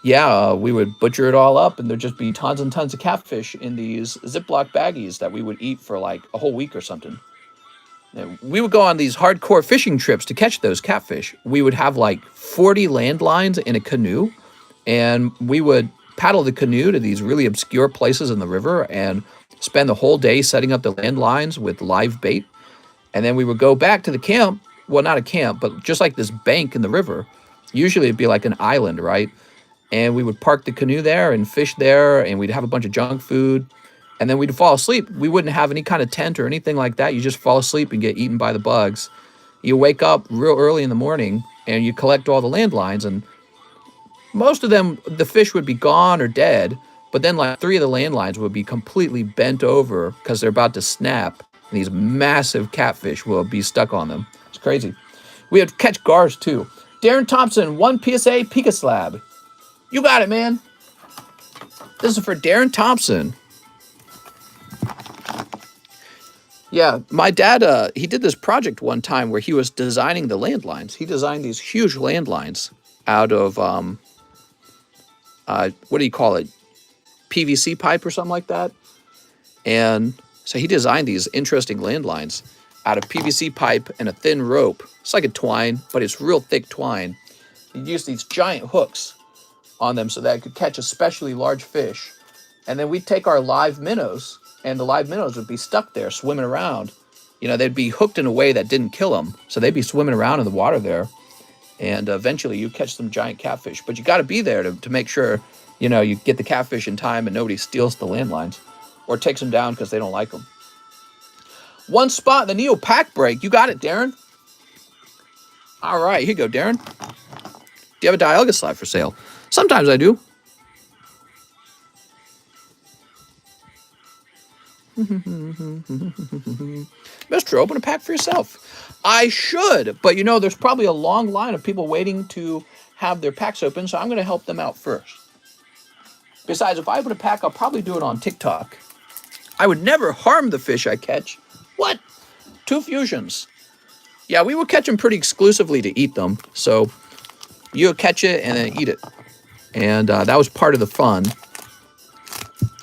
Speaker 1: we would butcher it all up, and there'd just be tons and tons of catfish in these Ziploc baggies that we would eat for like a whole week or something. And we would go on these hardcore fishing trips to catch those catfish. We would have like 40 landlines in a canoe, and we would paddle the canoe to these really obscure places in the river and spend the whole day setting up the landlines with live bait. And then we would go back to the camp. Well, not a camp, but just like this bank in the river. Usually it'd be like an island, right? And we would park the canoe there and fish there, and we'd have a bunch of junk food. And then we'd fall asleep. We wouldn't have any kind of tent or anything like that. You just fall asleep and get eaten by the bugs. You wake up real early in the morning, and you collect all the landlines, and most of them, the fish would be gone or dead, but then like 3 of the landlines would be completely bent over because they're about to snap, and these massive catfish will be stuck on them. It's crazy. We had to catch gars too. Darren Thompson, 1 PSA Pika Slab. You got it, man. This is for Darren Thompson. Yeah, my dad, he did this project one time where he was designing the landlines. He designed these huge landlines out of, what do you call it? PVC pipe or something like that. And so he designed these interesting landlines out of PVC pipe and a thin rope. It's like a twine, but it's real thick twine. He used these giant hooks on them so that it could catch especially large fish. And then we'd take our live minnows, and the live minnows would be stuck there swimming around. You know, they'd be hooked in a way that didn't kill them. So they'd be swimming around in the water there. And eventually you catch some giant catfish. But you got to be there to make sure, you know, you get the catfish in time and nobody steals the landlines or takes them down because they don't like them. 1 spot in the Neo pack break. You got it, Darren. All right, here you go, Darren. Do you have a Dialga slab for sale? Sometimes I do. Mister, open a pack for yourself. I should, but you know, there's probably a long line of people waiting to have their packs open, so I'm going to help them out first. Besides, if I open a pack, I'll probably do it on TikTok. I would never harm the fish I catch. What? 2 fusions. Yeah, we would catch them pretty exclusively to eat them. So you would catch it and then eat it. And that was part of the fun.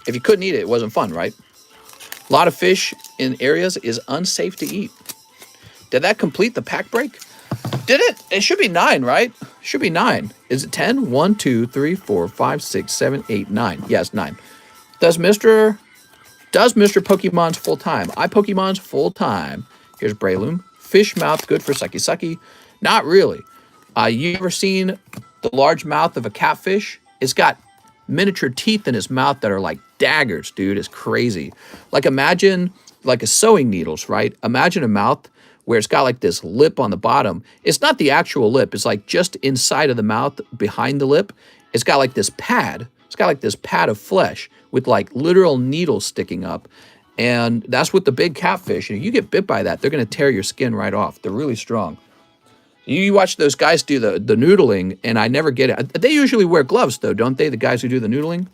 Speaker 1: If you couldn't eat it, it wasn't fun, right? A lot of fish in areas is unsafe to eat. Did that complete the pack break? Did it? It should be 9, right? Should be 9. Is it 10? 1, 2, 3, 4, 5, 6, 7, 8, 9. Yes, 9. Does Mr. Pokemon's full time? I Pokemon's full time. Here's Breloom. Fish mouth, good for sucky sucky. Not really. You ever seen the large mouth of a catfish? It's got miniature teeth in his mouth that are like daggers, dude. It's crazy. Like imagine like a sewing needles, right? Imagine a mouth where it's got like this lip on the bottom. It's not the actual lip. It's like just inside of the mouth behind the lip. It's got like this pad. It's got like this pad of flesh with like literal needles sticking up. And that's what the big catfish, you get bit by that, they're going to tear your skin right off. They're really strong. You watch those guys do the noodling, and I never get it. They usually wear gloves, though, don't they, the guys who do the noodling?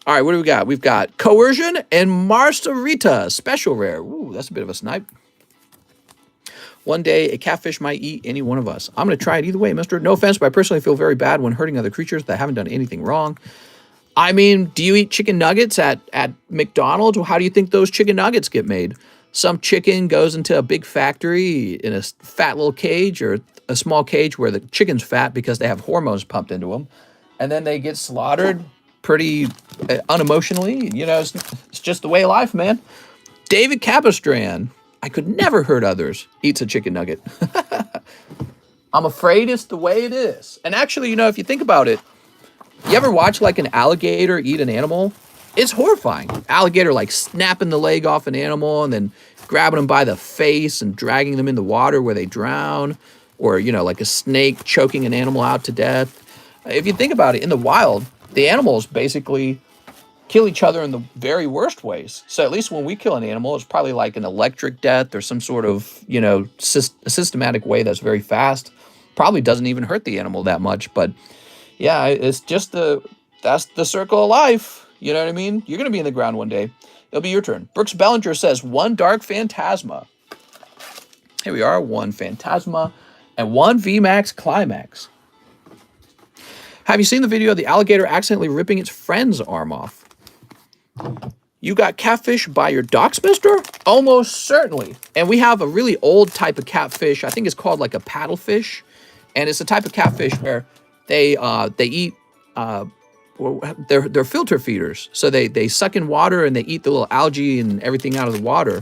Speaker 1: All right, what do we got? We've got Coercion and Margarita, special rare. Ooh, that's a bit of a snipe. One day, a catfish might eat any one of us. I'm going to try it either way, mister. No offense, but I personally feel very bad when hurting other creatures that haven't done anything wrong. I mean, do you eat chicken nuggets at McDonald's? Well, how do you think those chicken nuggets get made? Some chicken goes into a big factory in a fat little cage or a small cage where the chicken's fat because they have hormones pumped into them. And then they get slaughtered pretty unemotionally. You know, it's just the way of life, man. David Capistran. I could never hurt others. Eats a chicken nugget. I'm afraid it's the way it is. And actually, you know, if you think about it, you ever watch like an alligator eat an animal? It's horrifying. Alligator like snapping the leg off an animal and then grabbing them by the face and dragging them in the water where they drown. Or, you know, like a snake choking an animal out to death. If you think about it, in the wild, the animals basically kill each other in the very worst ways. So at least when we kill an animal, it's probably like an electric death or some sort of, you know, systematic way that's very fast. Probably doesn't even hurt the animal that much, but yeah, it's just that's the circle of life. You know what I mean? You're going to be in the ground one day. It'll be your turn. Brooks Bellinger says 1 Dark Phantasma. Here we are, 1 Phantasma and 1 VMAX Climax. Have you seen the video of the alligator accidentally ripping its friend's arm off? You got catfish by your docks, mister? Almost certainly. And we have a really old type of catfish. I think it's called like a paddlefish. And it's a type of catfish where they eat, they're filter feeders. So they suck in water and they eat the little algae and everything out of the water.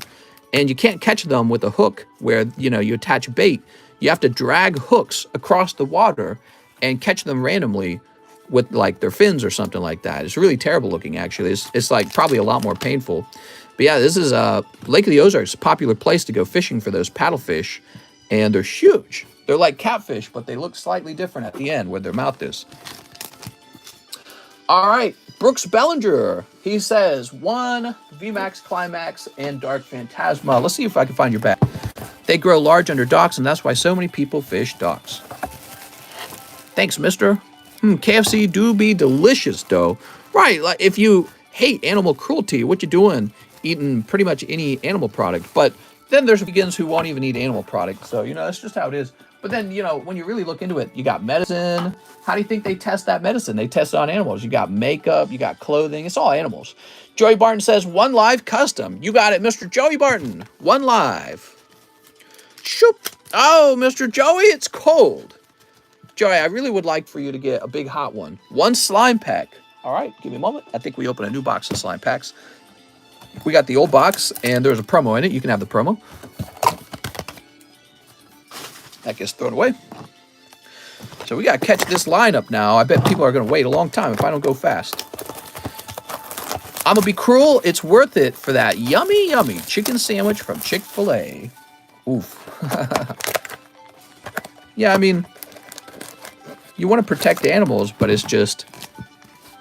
Speaker 1: And you can't catch them with a hook where, you know, you attach bait. You have to drag hooks across the water and catch them randomly with like their fins or something like that. It's really terrible looking, actually. It's like probably a lot more painful. But yeah, this is Lake of the Ozarks, a popular place to go fishing for those paddlefish. And they're huge. They're like catfish, but they look slightly different at the end where their mouth is. All right, Brooks Bellinger. He says 1 VMAX Climax and Dark Phantasma. Let's see if I can find your back. They grow large under docks, and that's why so many people fish docks. Thanks, mister. KFC do be delicious, though. Right, like if you hate animal cruelty, what you doing eating pretty much any animal product? But then there's vegans who won't even eat animal products. So, you know, that's just how it is. But then, you know, when you really look into it, you got medicine. How do you think they test that medicine? They test it on animals. You got makeup, you got clothing. It's all animals. Joey Barton says 1 Live Custom. You got it, Mr. Joey Barton. 1 Live. Shoop. Oh, Mr. Joey, it's cold. Joey, I really would like for you to get a big hot one. 1 slime pack. All right, give me a moment. I think we open a new box of slime packs. We got the old box, and there's a promo in it. You can have the promo. That gets thrown away. So we got to catch this lineup now. I bet people are going to wait a long time if I don't go fast. I'm going to be cruel. It's worth it for that yummy, yummy chicken sandwich from Chick-fil-A. Oof. Yeah, I mean, you want to protect animals, but it's just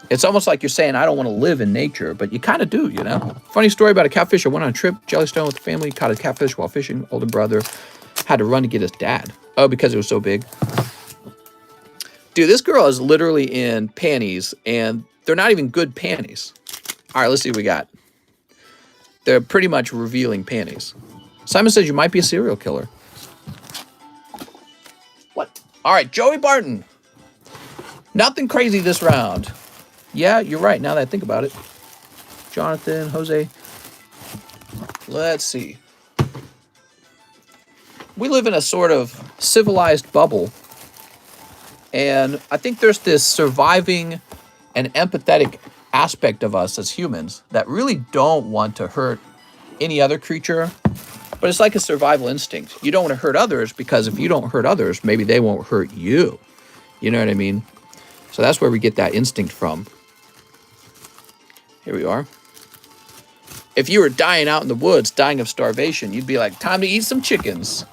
Speaker 1: It's almost like you're saying, I don't want to live in nature, but you kind of do, you know? Funny story about a catfish. I went on a trip, Jellystone with the family, caught a catfish while fishing. Older brother had to run to get his dad. Oh, because it was so big. Dude, this girl is literally in panties, and they're not even good panties. All right, let's see what we got. They're pretty much revealing panties. Simon says you might be a serial killer. What? All right, Joey Barton. Nothing crazy this round. Yeah, you're right, now that I think about it. Jonathan, Jose. Let's see. We live in a sort of civilized bubble. And I think there's this surviving and empathetic aspect of us as humans that really don't want to hurt any other creature. But it's like a survival instinct. You don't want to hurt others because if you don't hurt others, maybe they won't hurt you. You know what I mean? So that's where we get that instinct from. Here we are. If you were dying out in the woods, dying of starvation, you'd be like, time to eat some chickens.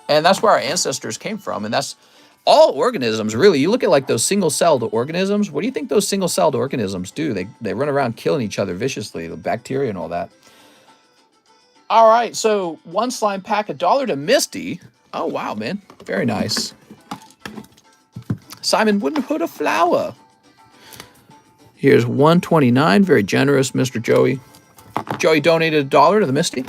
Speaker 1: And that's where our ancestors came from. And that's all organisms, really. You look at like those single-celled organisms. What do you think those single-celled organisms do? They run around killing each other viciously, the bacteria and all that. All right, so one slime pack, $1 to Misty. Oh, wow, man. Very nice. Simon wouldn't put a flower. Here's $1.29. Very generous, Mr. Joey. Joey donated $1 to the Misty.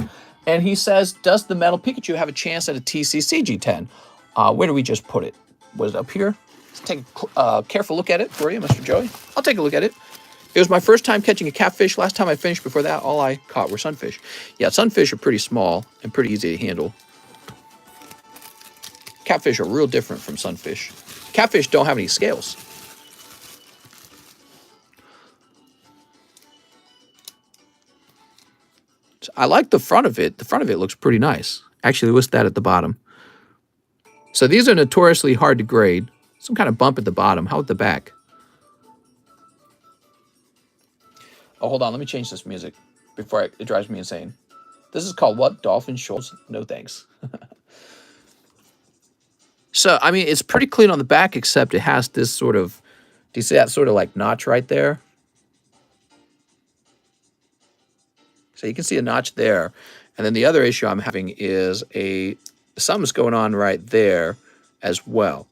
Speaker 1: And he says, does the metal Pikachu have a chance at a TCC G10? Where do we just put it? Was it up here? Let's take a careful look at it for you, Mr. Joey. I'll take a look at it. It was my first time catching a catfish. Last time I fished before that, all I caught were sunfish. Yeah, sunfish are pretty small and pretty easy to handle. Catfish are real different from sunfish. Catfish don't have any scales. So I like the front of it. The front of it looks pretty nice. Actually, what's that at the bottom? So these are notoriously hard to grade. Some kind of bump at the bottom. How about the back? Oh, hold on. Let me change this music before it drives me insane. This is called what? Dolphin Shoals? No thanks. So, I mean, it's pretty clean on the back, except it has this sort of, do you see that sort of like notch right there? So you can see a notch there. And then the other issue I'm having is something's going on right there as well.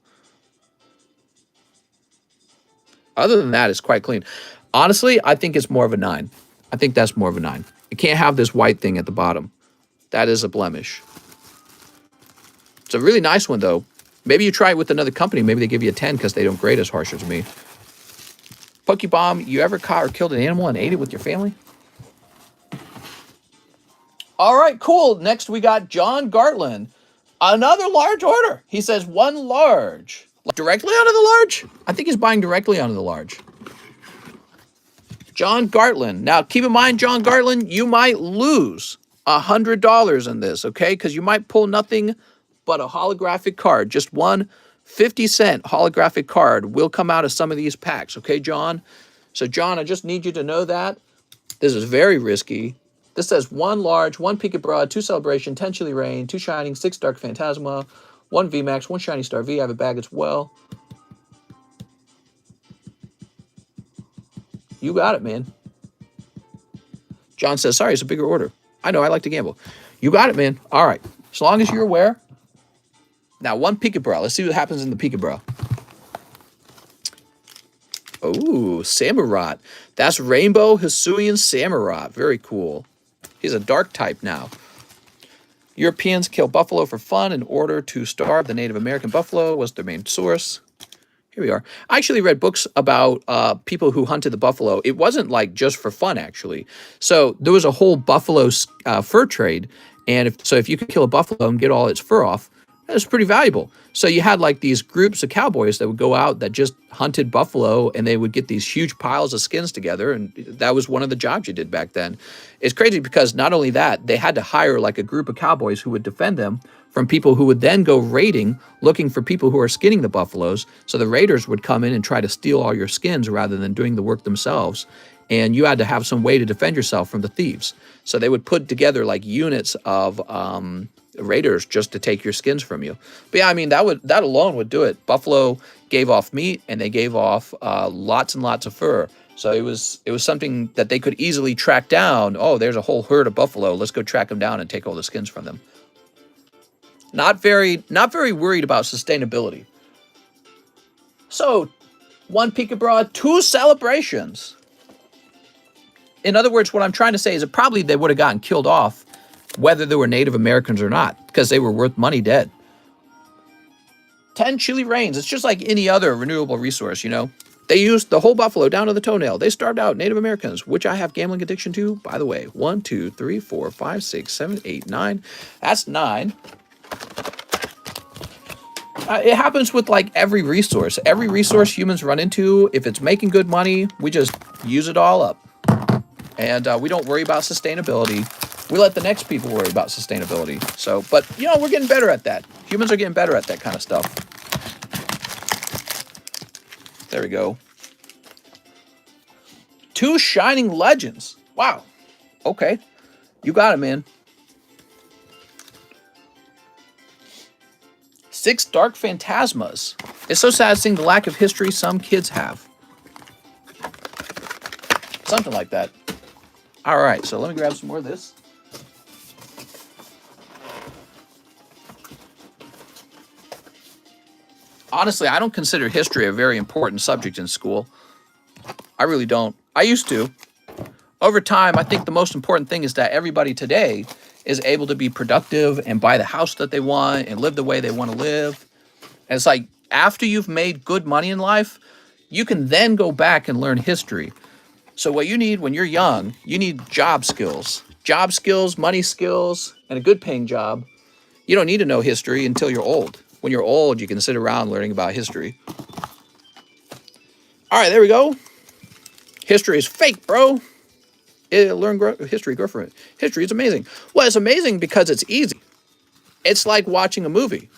Speaker 1: Other than that, it's quite clean. Honestly, I think it's more of a 9. I think that's more of a 9. It can't have this white thing at the bottom. That is a blemish. It's a really nice one, though. Maybe you try it with another company. Maybe they give you a 10 because they don't grade as harsh as me. Pokebomb, you ever caught or killed an animal and ate it with your family? All right, cool. Next, we got John Gartland. Another large order. He says 1 large. Directly onto the large? I think he's buying directly onto the large. John Gartland. Now, keep in mind, John Gartland, you might lose $100 in this, okay? Because you might pull nothing but a holographic card. Just one 50-cent holographic card will come out of some of these packs, okay, John? So, John, I just need you to know that. This is very risky. This says 1 large, 1 Peekabra, 2 Celebration, 10 Chili Rain, 2 Shining, 6 Dark Phantasma, 1 VMAX, 1 Shiny Star V. I have a bag as well. You got it, man. John says, sorry, it's a bigger order. I know, I like to gamble. You got it, man. All right. As long as you're aware. Now, 1 Peekabra. Let's see what happens in the Peekabra. Oh, Samurott. That's Rainbow Hisuian Samurott. Very cool. He's a dark type now. Europeans kill buffalo for fun in order to starve the Native American buffalo was their main source. Here we are. I actually read books about people who hunted the buffalo. It wasn't like just for fun, actually. So there was a whole buffalo fur trade. And if you could kill a buffalo and get all its fur off, that was pretty valuable. So you had like these groups of cowboys that would go out that just hunted buffalo, and they would get these huge piles of skins together. And that was one of the jobs you did back then. It's crazy because not only that, they had to hire like a group of cowboys who would defend them from people who would then go raiding, looking for people who are skinning the buffaloes. So the raiders would come in and try to steal all your skins rather than doing the work themselves. And you had to have some way to defend yourself from the thieves. So they would put together like units of raiders just to take your skins from you. But yeah, I mean, that alone would do it. Buffalo gave off meat, and they gave off lots and lots of fur. So it was something that they could easily track down. Oh, there's a whole herd of buffalo. Let's go track them down and take all the skins from them. Not very worried about sustainability. So, one peek abroad, two celebrations. In other words, what I'm trying to say is that probably they would have gotten killed off whether they were Native Americans or not, because they were worth money dead. 10 chilly rains. It's just like any other renewable resource, you know. They used the whole buffalo down to the toenail. They starved out Native Americans, which I have gambling addiction to, by the way. 1, 2, 3, 4, 5, 6, 7, 8, 9. That's 9. It happens with like every resource. Every resource humans run into, if it's making good money, we just use it all up. And we don't worry about sustainability. We let the next people worry about sustainability. So, but you know, we're getting better at that. Humans are getting better at that kind of stuff. There we go. 2 shining legends. Wow. Okay. You got it, man. 6 dark phantasmas. It's so sad seeing the lack of history some kids have. Something like that. All right, so let me grab some more of this. Honestly, I don't consider history a very important subject in school. I really don't. I used to. Over time, I think the most important thing is that everybody today is able to be productive and buy the house that they want and live the way they want to live. And it's like, after you've made good money in life, you can then go back and learn history. So what you need when you're young, you need job skills. Job skills, money skills, and a good paying job. You don't need to know history until you're old. When you're old, you can sit around learning about history. All right, there we go. History is fake, bro. Learn history, go for it. History is amazing. Well, it's amazing because it's easy. It's like watching a movie.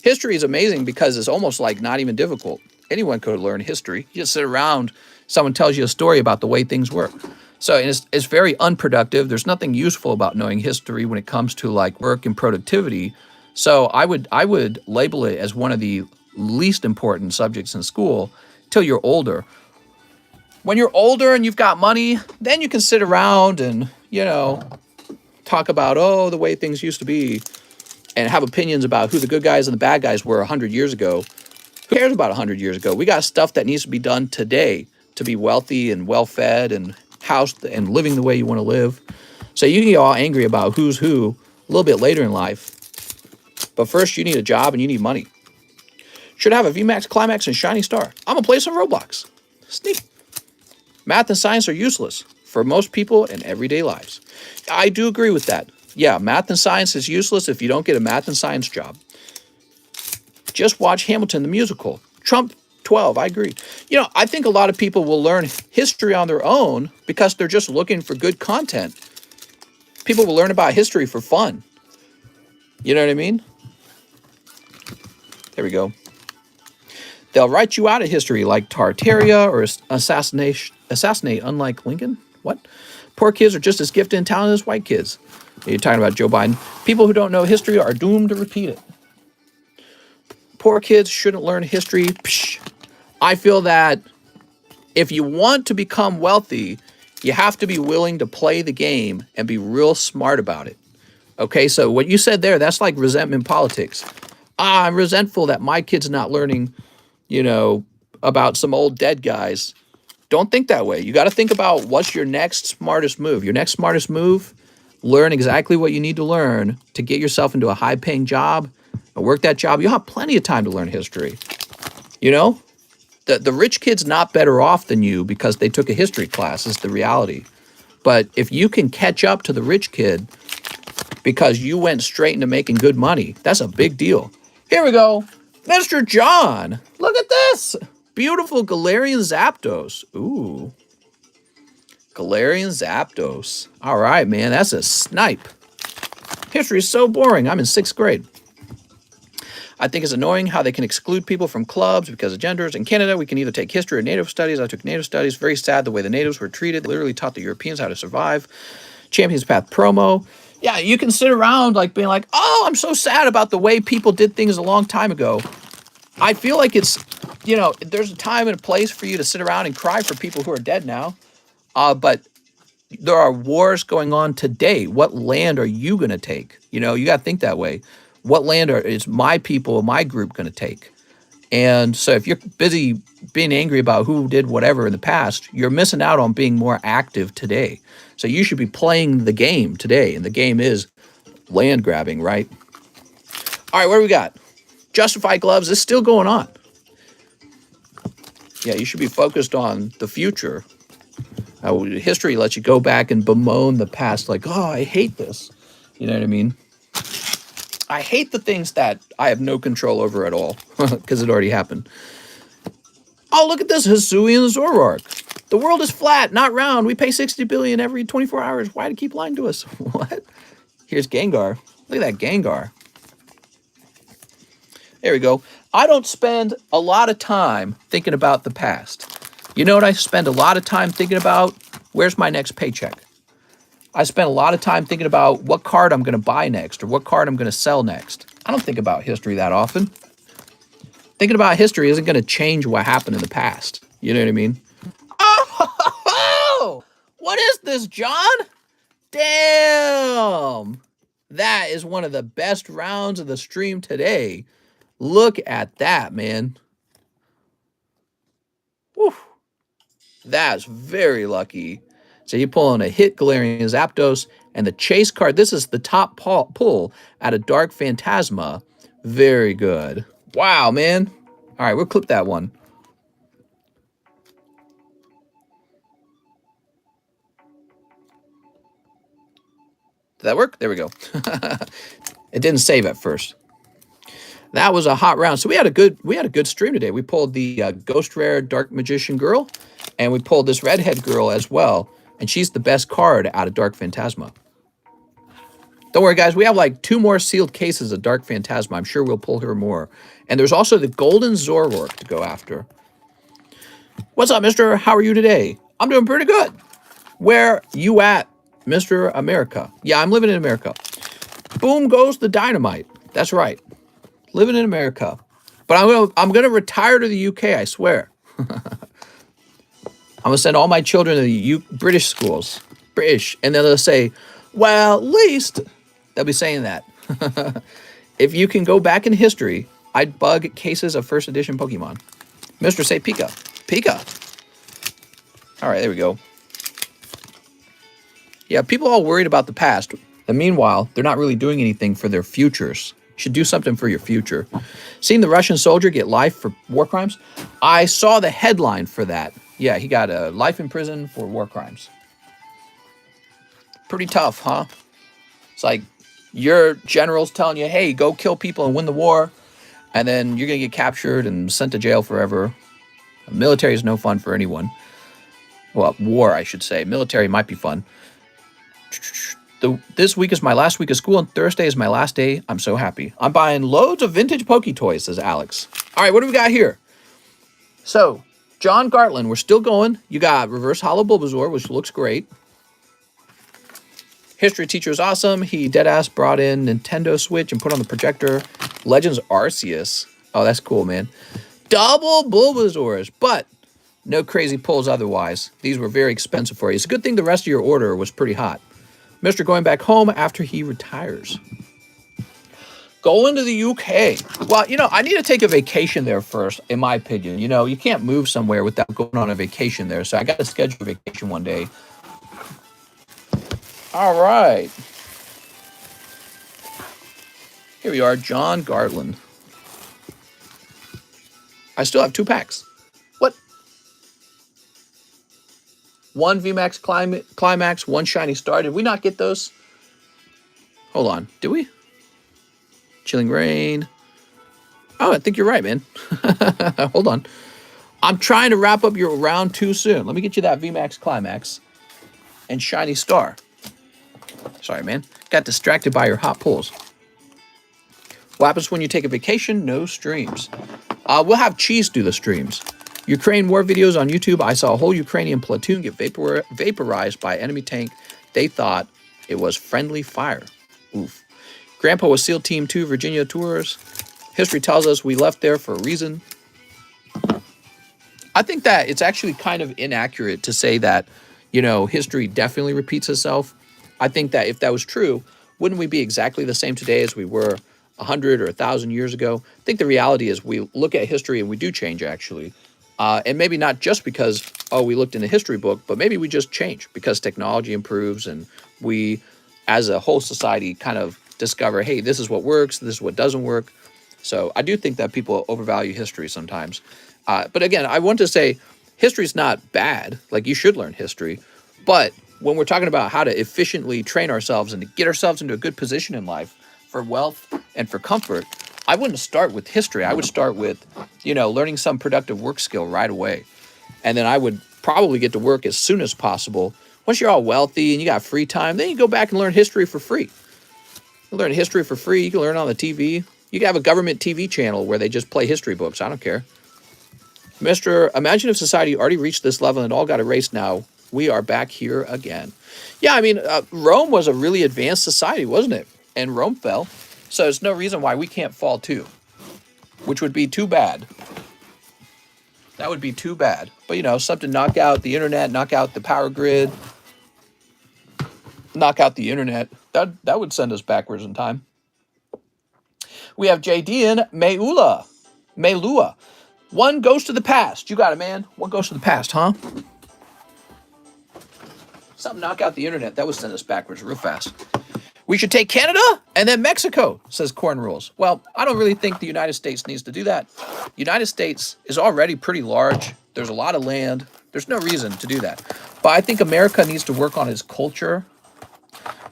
Speaker 1: History is amazing because it's almost like not even difficult. Anyone could learn history. You just sit around, someone tells you a story about the way things work. So it's very unproductive. There's nothing useful about knowing history when it comes to like work and productivity. So I would label it as one of the least important subjects in school till you're older. When you're older and you've got money, then you can sit around and, you know, talk about, oh, the way things used to be, and have opinions about who the good guys and the bad guys were 100 years ago. Who cares about 100 years ago? We got stuff that needs to be done today to be wealthy and well-fed and housed and living the way you want to live. So you can get all angry about who's who a little bit later in life. But first, you need a job and you need money. Should have a VMAX, Climax, and Shiny Star. I'm going to play some Roblox. Sneak. Math and science are useless for most people in everyday lives. I do agree with that. Yeah, math and science is useless if you don't get a math and science job. Just watch Hamilton the musical. Trump 12, I agree. You know, I think a lot of people will learn history on their own because they're just looking for good content. People will learn about history for fun. You know what I mean? There we go. They'll write you out of history like Tartaria or assassinate unlike Lincoln. What? Poor kids are just as gifted and talented as white kids. You're talking about Joe Biden. People who don't know history are doomed to repeat it. Poor kids shouldn't learn history. Psh. I feel that if you want to become wealthy, you have to be willing to play the game and be real smart about it. Okay, so what you said there, that's like resentment politics. I'm resentful that my kid's not learning, you know, about some old dead guys. Don't think that way. You got to think about what's your next smartest move. Your next smartest move, learn exactly what you need to learn to get yourself into a high-paying job and work that job. You'll have plenty of time to learn history. You know, the rich kid's not better off than you because they took a history class, is the reality. But if you can catch up to the rich kid because you went straight into making good money, that's a big deal. Here we go. Mr. John, look at this. Beautiful Galarian Zapdos. Ooh. Galarian Zapdos. All right, man, that's a snipe. History is so boring. I'm in 6th grade. I think it's annoying how they can exclude people from clubs because of genders. In Canada, we can either take history or native studies. I took native studies. Very sad the way the natives were treated. They literally taught the Europeans how to survive. Champions Path promo. Yeah, you can sit around like being like, oh, I'm so sad about the way people did things a long time ago. I feel like it's, there's a time and a place for you to sit around and cry for people who are dead now. But there are wars going on today. What land are you going to take? You got to think that way. What land is my people, my group going to take? And so if you're busy being angry about who did whatever in the past, you're missing out on being more active today. So you should be playing the game today. And the game is land grabbing, right? All right, what do we got? Justified gloves is still going on. Yeah, you should be focused on the future. History lets you go back and bemoan the past like, oh, I hate this. You know what I mean? I hate the things that I have no control over at all because it already happened. Oh, look at this Hisuian Zoroark. The world is flat, not round. We pay 60 billion every 24 hours. Why do you keep lying to us? What? Here's Gengar. Look at that Gengar. There we go. I don't spend a lot of time thinking about the past. You know what I spend a lot of time thinking about? Where's my next paycheck? I spend a lot of time thinking about what card I'm going to buy next or what card I'm going to sell next. I don't think about history that often. Thinking about history isn't going to change what happened in the past. You know what I mean? Oh, what is this, John? Damn. That is one of the best rounds of the stream today. Look at that, man. Whew. That's very lucky. So you're pulling a hit Galarian Zapdos and the chase card. This is the top pull out of Dark Phantasma. Very good. Wow, man. All right, we'll clip that one. Did that work? There we go. It didn't save at first. That was a hot round. So we had a good stream today. We pulled the Ghost Rare Dark Magician Girl, and we pulled this Redhead Girl as well. And she's the best card out of Dark Phantasma. Don't worry, guys. We have like 2 more sealed cases of Dark Phantasma. I'm sure we'll pull her more. And there's also the Golden Zoroark to go after. What's up, mister? How are you today? I'm doing pretty good. Where you at, Mr. America? Yeah, I'm living in America. Boom goes the dynamite. That's right. Living in America. But I'm gonna retire to the UK, I swear. I'm gonna send all my children to the British schools. British. And then they'll say, well, at least they'll be saying that. If you can go back in history, I'd bug cases of first edition Pokemon. Mr. Say Pika. Pika. All right, there we go. Yeah, people are all worried about the past. And meanwhile, they're not really doing anything for their futures. You should do something for your future. Seen the Russian soldier get life for war crimes? I saw the headline for that. Yeah, he got a life in prison for war crimes. Pretty tough, huh? It's like your general's telling you, hey, go kill people and win the war. And then you're going to get captured and sent to jail forever. The military is no fun for anyone. Well, war, I should say. Military might be fun. This week is my last week of school, and Thursday is my last day. I'm so happy. I'm buying loads of vintage Poke toys, says Alex. All right, what do we got here? So, John Gartland, we're still going. You got Reverse Hollow Bulbasaur, which looks great. History teacher is awesome. He deadass brought in Nintendo Switch and put on the projector. Legends Arceus. Oh, that's cool, man. Double Bulbasaurs, but no crazy pulls otherwise. These were very expensive for you. It's a good thing the rest of your order was pretty hot. Mr. going back home after he retires. Going to the UK. Well, I need to take a vacation there first, in my opinion. You can't move somewhere without going on a vacation there. So I got to schedule a vacation one day. All right. Here we are, John Gartland. I still have 2 packs. What? 1 VMAX Climax, 1 Shiny Star. Did we not get those? Hold on. Did we? Chilling Rain. Oh, I think you're right, man. Hold on. I'm trying to wrap up your round too soon. Let me get you that VMAX Climax and Shiny Star. Sorry, man. Got distracted by your hot pulls. What happens when you take a vacation? No streams. We'll have Cheese do the streams. Ukraine war videos on YouTube. I saw a whole Ukrainian platoon get vaporized by enemy tank. They thought It was friendly fire. Oof. Grandpa was SEAL Team 2 Virginia tours. History tells us we left there for a reason. I think that it's actually kind of inaccurate to say that, history definitely repeats itself. I think that if that was true, wouldn't we be exactly the same today as we were 100 or 1,000 years ago? I think the reality is we look at history and we do change, actually. And maybe not just because, we looked in a history book, but maybe we just change because technology improves and we, as a whole society, kind of discover, hey, this is what works, this is what doesn't work. So I do think that people overvalue history sometimes. But again, I want to say history is not bad. Like, you should learn history. But when we're talking about how to efficiently train ourselves and to get ourselves into a good position in life for wealth and for comfort, I wouldn't start with history. I would start with, learning some productive work skill right away. And then I would probably get to work as soon as possible. Once you're all wealthy and you got free time, then you go back and learn history for free. You learn history for free. You can learn on the TV. You can have a government TV channel where they just play history books. I don't care. Imagine if society already reached this level and all got erased now. We are back here again. Yeah, I mean, Rome was a really advanced society, wasn't it? And Rome fell. So there's no reason why we can't fall too, which would be too bad. That would be too bad. But, something knock out the internet, knock out the power grid, knock out the internet. That would send us backwards in time. We have JD and Meilua. One goes to the past. You got it, man. One goes to the past, huh? Something knock out the internet. That would send us backwards real fast. We should take Canada and then Mexico, says Corn Rules. Well, I don't really think the United States needs to do that. The United States is already pretty large. There's a lot of land. There's no reason to do that. But I think America needs to work on its culture.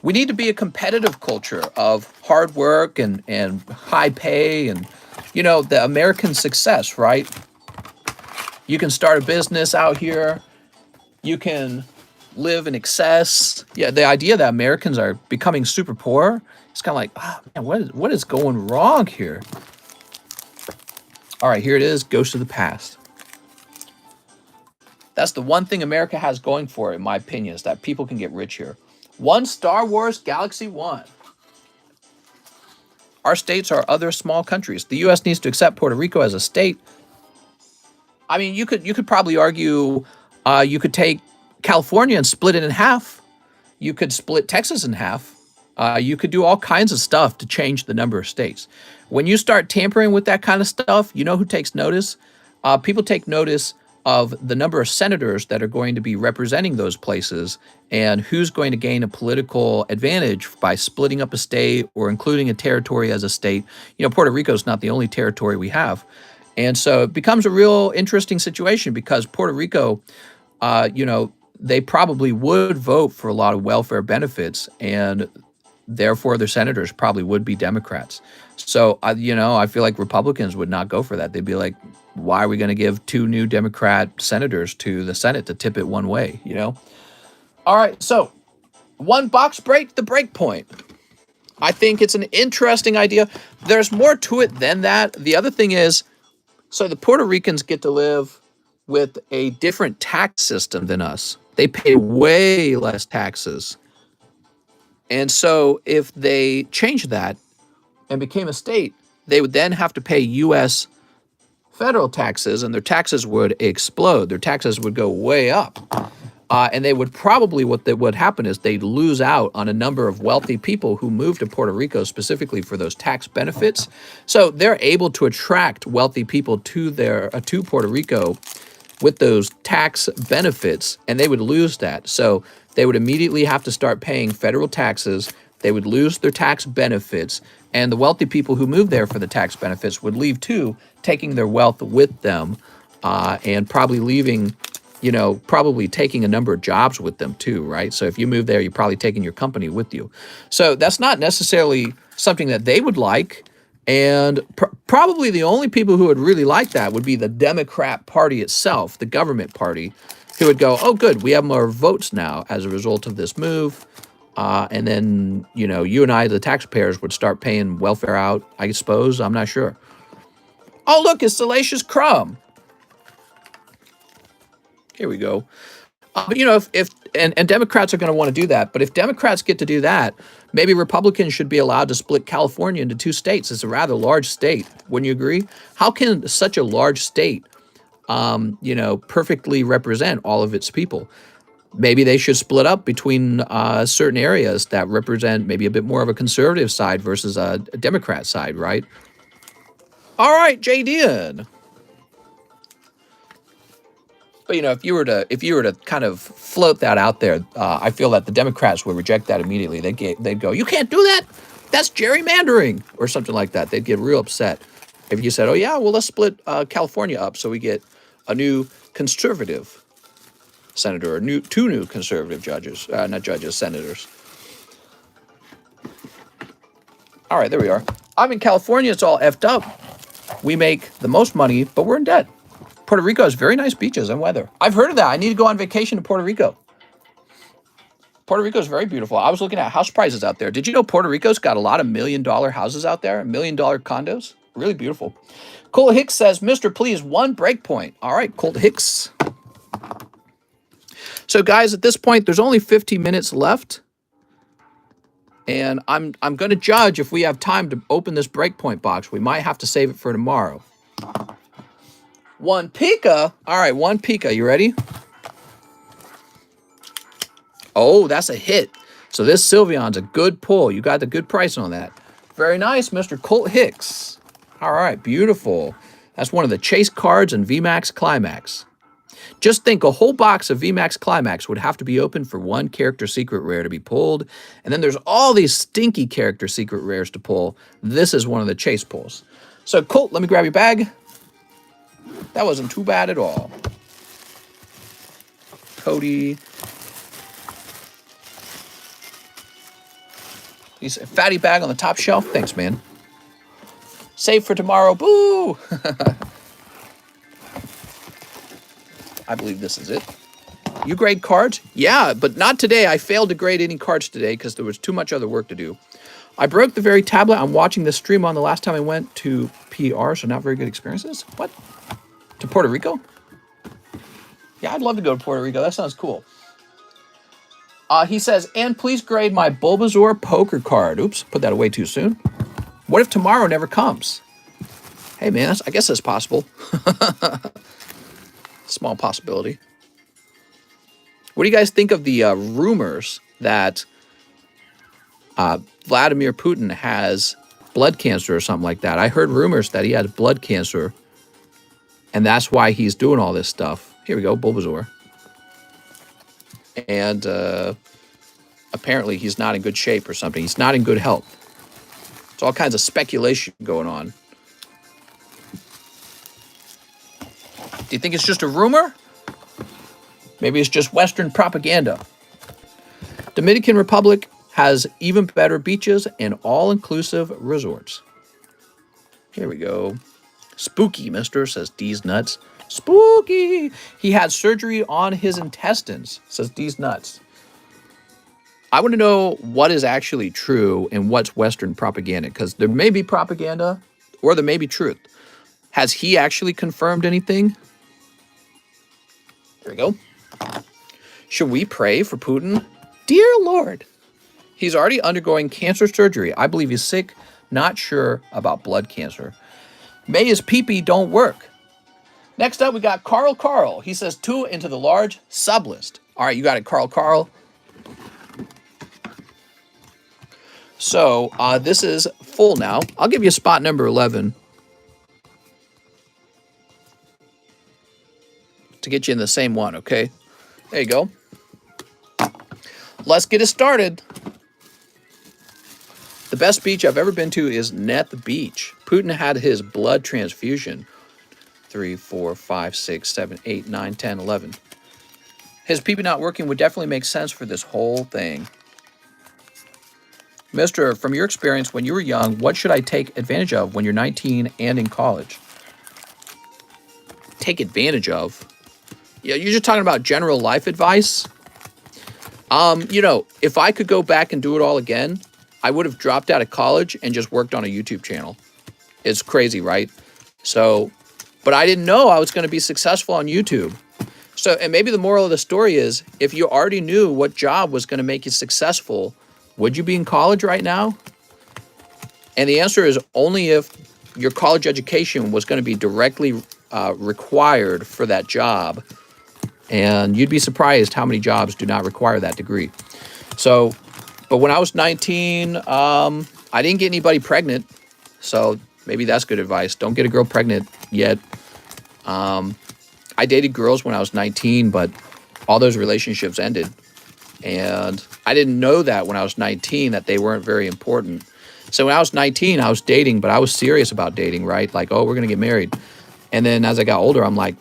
Speaker 1: We need to be a competitive culture of hard work and high pay and, the American success, right? You can start a business out here. You can live in excess. Yeah, the idea that Americans are becoming super poor, it's kind of like, man, what is going wrong here? All right, here it is. Goes to the past. That's the one thing America has going for it, in my opinion, is that people can get rich here. One Star Wars Galaxy 1. Our states are other small countries. The U.S. needs to accept Puerto Rico as a state. I mean, you could probably argue you could take California and split it in half. You could split Texas in half. You could do all kinds of stuff to change the number of states. When you start tampering with that kind of stuff, you know who takes notice? People take notice of the number of senators that are going to be representing those places and who's going to gain a political advantage by splitting up a state or including a territory as a state. Puerto Rico is not the only territory we have. And so it becomes a real interesting situation because Puerto Rico, they probably would vote for a lot of welfare benefits and therefore their senators probably would be Democrats. So, I feel like Republicans would not go for that. They'd be like, why are we going to give 2 new Democrat senators to the Senate to tip it one way, All right, so one box break, the Breakpoint. I think it's an interesting idea. There's more to it than that. The other thing is, so the Puerto Ricans get to live with a different tax system than us. They pay way less taxes. And so if they changed that and became a state, they would then have to pay U.S. federal taxes, and their taxes would explode. Their taxes would go way up. And they would probably, what would happen is they'd lose out on a number of wealthy people who moved to Puerto Rico specifically for those tax benefits. So they're able to attract wealthy people to Puerto Rico with those tax benefits, and they would lose that. So they would immediately have to start paying federal taxes. They would lose their tax benefits, and the wealthy people who moved there for the tax benefits would leave too, taking their wealth with them, and probably leaving, probably taking a number of jobs with them too, right? So if you move there, you're probably taking your company with you. So that's not necessarily something that they would like. And probably the only people who would really like that would be the Democrat Party itself, the government party, who would go, oh, good, we have more votes now as a result of this move. And then, you and I, the taxpayers, would start paying welfare out, I suppose. I'm not sure. Oh, look, it's Salacious Crumb. Here we go. But, if and Democrats are going to want to do that. But if Democrats get to do that, maybe Republicans should be allowed to split California into 2 states. It's a rather large state. Wouldn't you agree? How can such a large state, perfectly represent all of its people? Maybe they should split up between certain areas that represent maybe a bit more of a conservative side versus a Democrat side, right? All right, JDN. But if you were to kind of float that out there, I feel that the Democrats would reject that immediately. They'd go, "You can't do that. That's gerrymandering," or something like that. They'd get real upset if you said, "Oh yeah, well let's split California up so we get a new conservative senator, or two new conservative judges, not judges, senators." All right, there we are. I'm in California. It's all effed up. We make the most money, but we're in debt. Puerto Rico has very nice beaches and weather. I've heard of that. I need to go on vacation to Puerto Rico. Puerto Rico is very beautiful. I was looking at house prices out there. Did you know Puerto Rico's got a lot of $1 million houses out there? $1 million condos? Really beautiful. Colt Hicks says, "Mr. Please, one breakpoint." All right, Colt Hicks. So guys, at this point, there's only 15 minutes left. And I'm going to judge if we have time to open this breakpoint box. We might have to save it for tomorrow. One Pika. All right, one Pika. You ready? Oh, that's a hit. So this Sylveon's a good pull. You got the good price on that. Very nice, Mr. Colt Hicks. All right, beautiful. That's one of the chase cards in VMAX Climax. Just think, a whole box of VMAX Climax would have to be opened for one character secret rare to be pulled. And then there's all these stinky character secret rares to pull. This is one of the chase pulls. So Colt, let me grab your bag. That wasn't too bad at all. Cody. He's a fatty bag on the top shelf. Thanks, man. Save for tomorrow. Boo! I believe this is it. You grade cards? Yeah, but not today. I failed to grade any cards today because there was too much other work to do. I broke the very tablet I'm watching this stream on the last time I went to PR, so not very good experiences. What? To Puerto Rico? Yeah, I'd love to go to Puerto Rico. That sounds cool. He says, "And please grade my Bulbasaur poker card." Oops, put that away too soon. What if tomorrow never comes? Hey, man, I guess that's possible. Small possibility. What do you guys think of the rumors that Vladimir Putin has blood cancer or something like that? I heard rumors that he has blood cancer, and that's why he's doing all this stuff. Here we go, Bulbasaur. And apparently he's not in good shape or something. He's not in good health. There's all kinds of speculation going on. Do you think it's just a rumor? Maybe it's just Western propaganda. Dominican Republic has even better beaches and all-inclusive resorts. Here we go. Spooky, mister, says D's Nuts. Spooky! He had surgery on his intestines, says D's Nuts. I want to know what is actually true and what's Western propaganda, because there may be propaganda or there may be truth. Has he actually confirmed anything? There we go. Should we pray for Putin? Dear Lord. He's already undergoing cancer surgery. I believe he's sick, not sure about blood cancer. May his pee-pee don't work. Next up, we got Carl. He says 2 into the large sub list. All right, you got it, Carl. So this is full now. I'll give you spot number 11 to get you in the same one, okay? There you go. Let's get it started. The best beach I've ever been to is Neth Beach. Putin had his blood transfusion. 3, 4, 5, 6, 7, 8, 9, 10, 11. His pee-pee not working would definitely make sense for this whole thing. Mister, from your experience when you were young, what should I take advantage of when you're 19 and in college? Take advantage of? Yeah, you're just talking about general life advice? If I could go back and do it all again, I would have dropped out of college and just worked on a YouTube channel. It's crazy, right? But I didn't know I was going to be successful on YouTube. So, and maybe the moral of the story is, if you already knew what job was going to make you successful, would you be in college right now? And the answer is only if your college education was going to be directly required for that job. And you'd be surprised how many jobs do not require that degree. So, but when I was 19, I didn't get anybody pregnant. So maybe that's good advice. Don't get a girl pregnant yet. I dated girls when I was 19, but all those relationships ended. And I didn't know that when I was 19, that they weren't very important. So when I was 19, I was dating, but I was serious about dating, right? Like, oh, we're going to get married. And then as I got older, I'm like,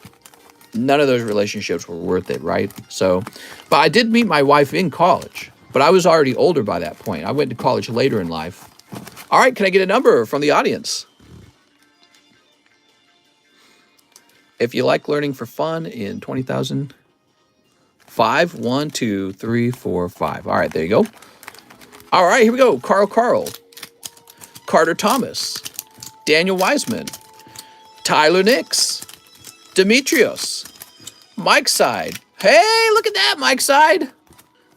Speaker 1: none of those relationships were worth it, right? So, but I did meet my wife in college, but I was already older by that point. I went to college later in life. All right, can I get a number from the audience? If you like learning for fun in 20,000, 5, 1, 2, 3, 4, 5. All right, there you go. All right, here we go. Carl, Carter Thomas, Daniel Wiseman, Tyler Nix, Demetrios, Mike Side. Hey, look at that, Mike Side.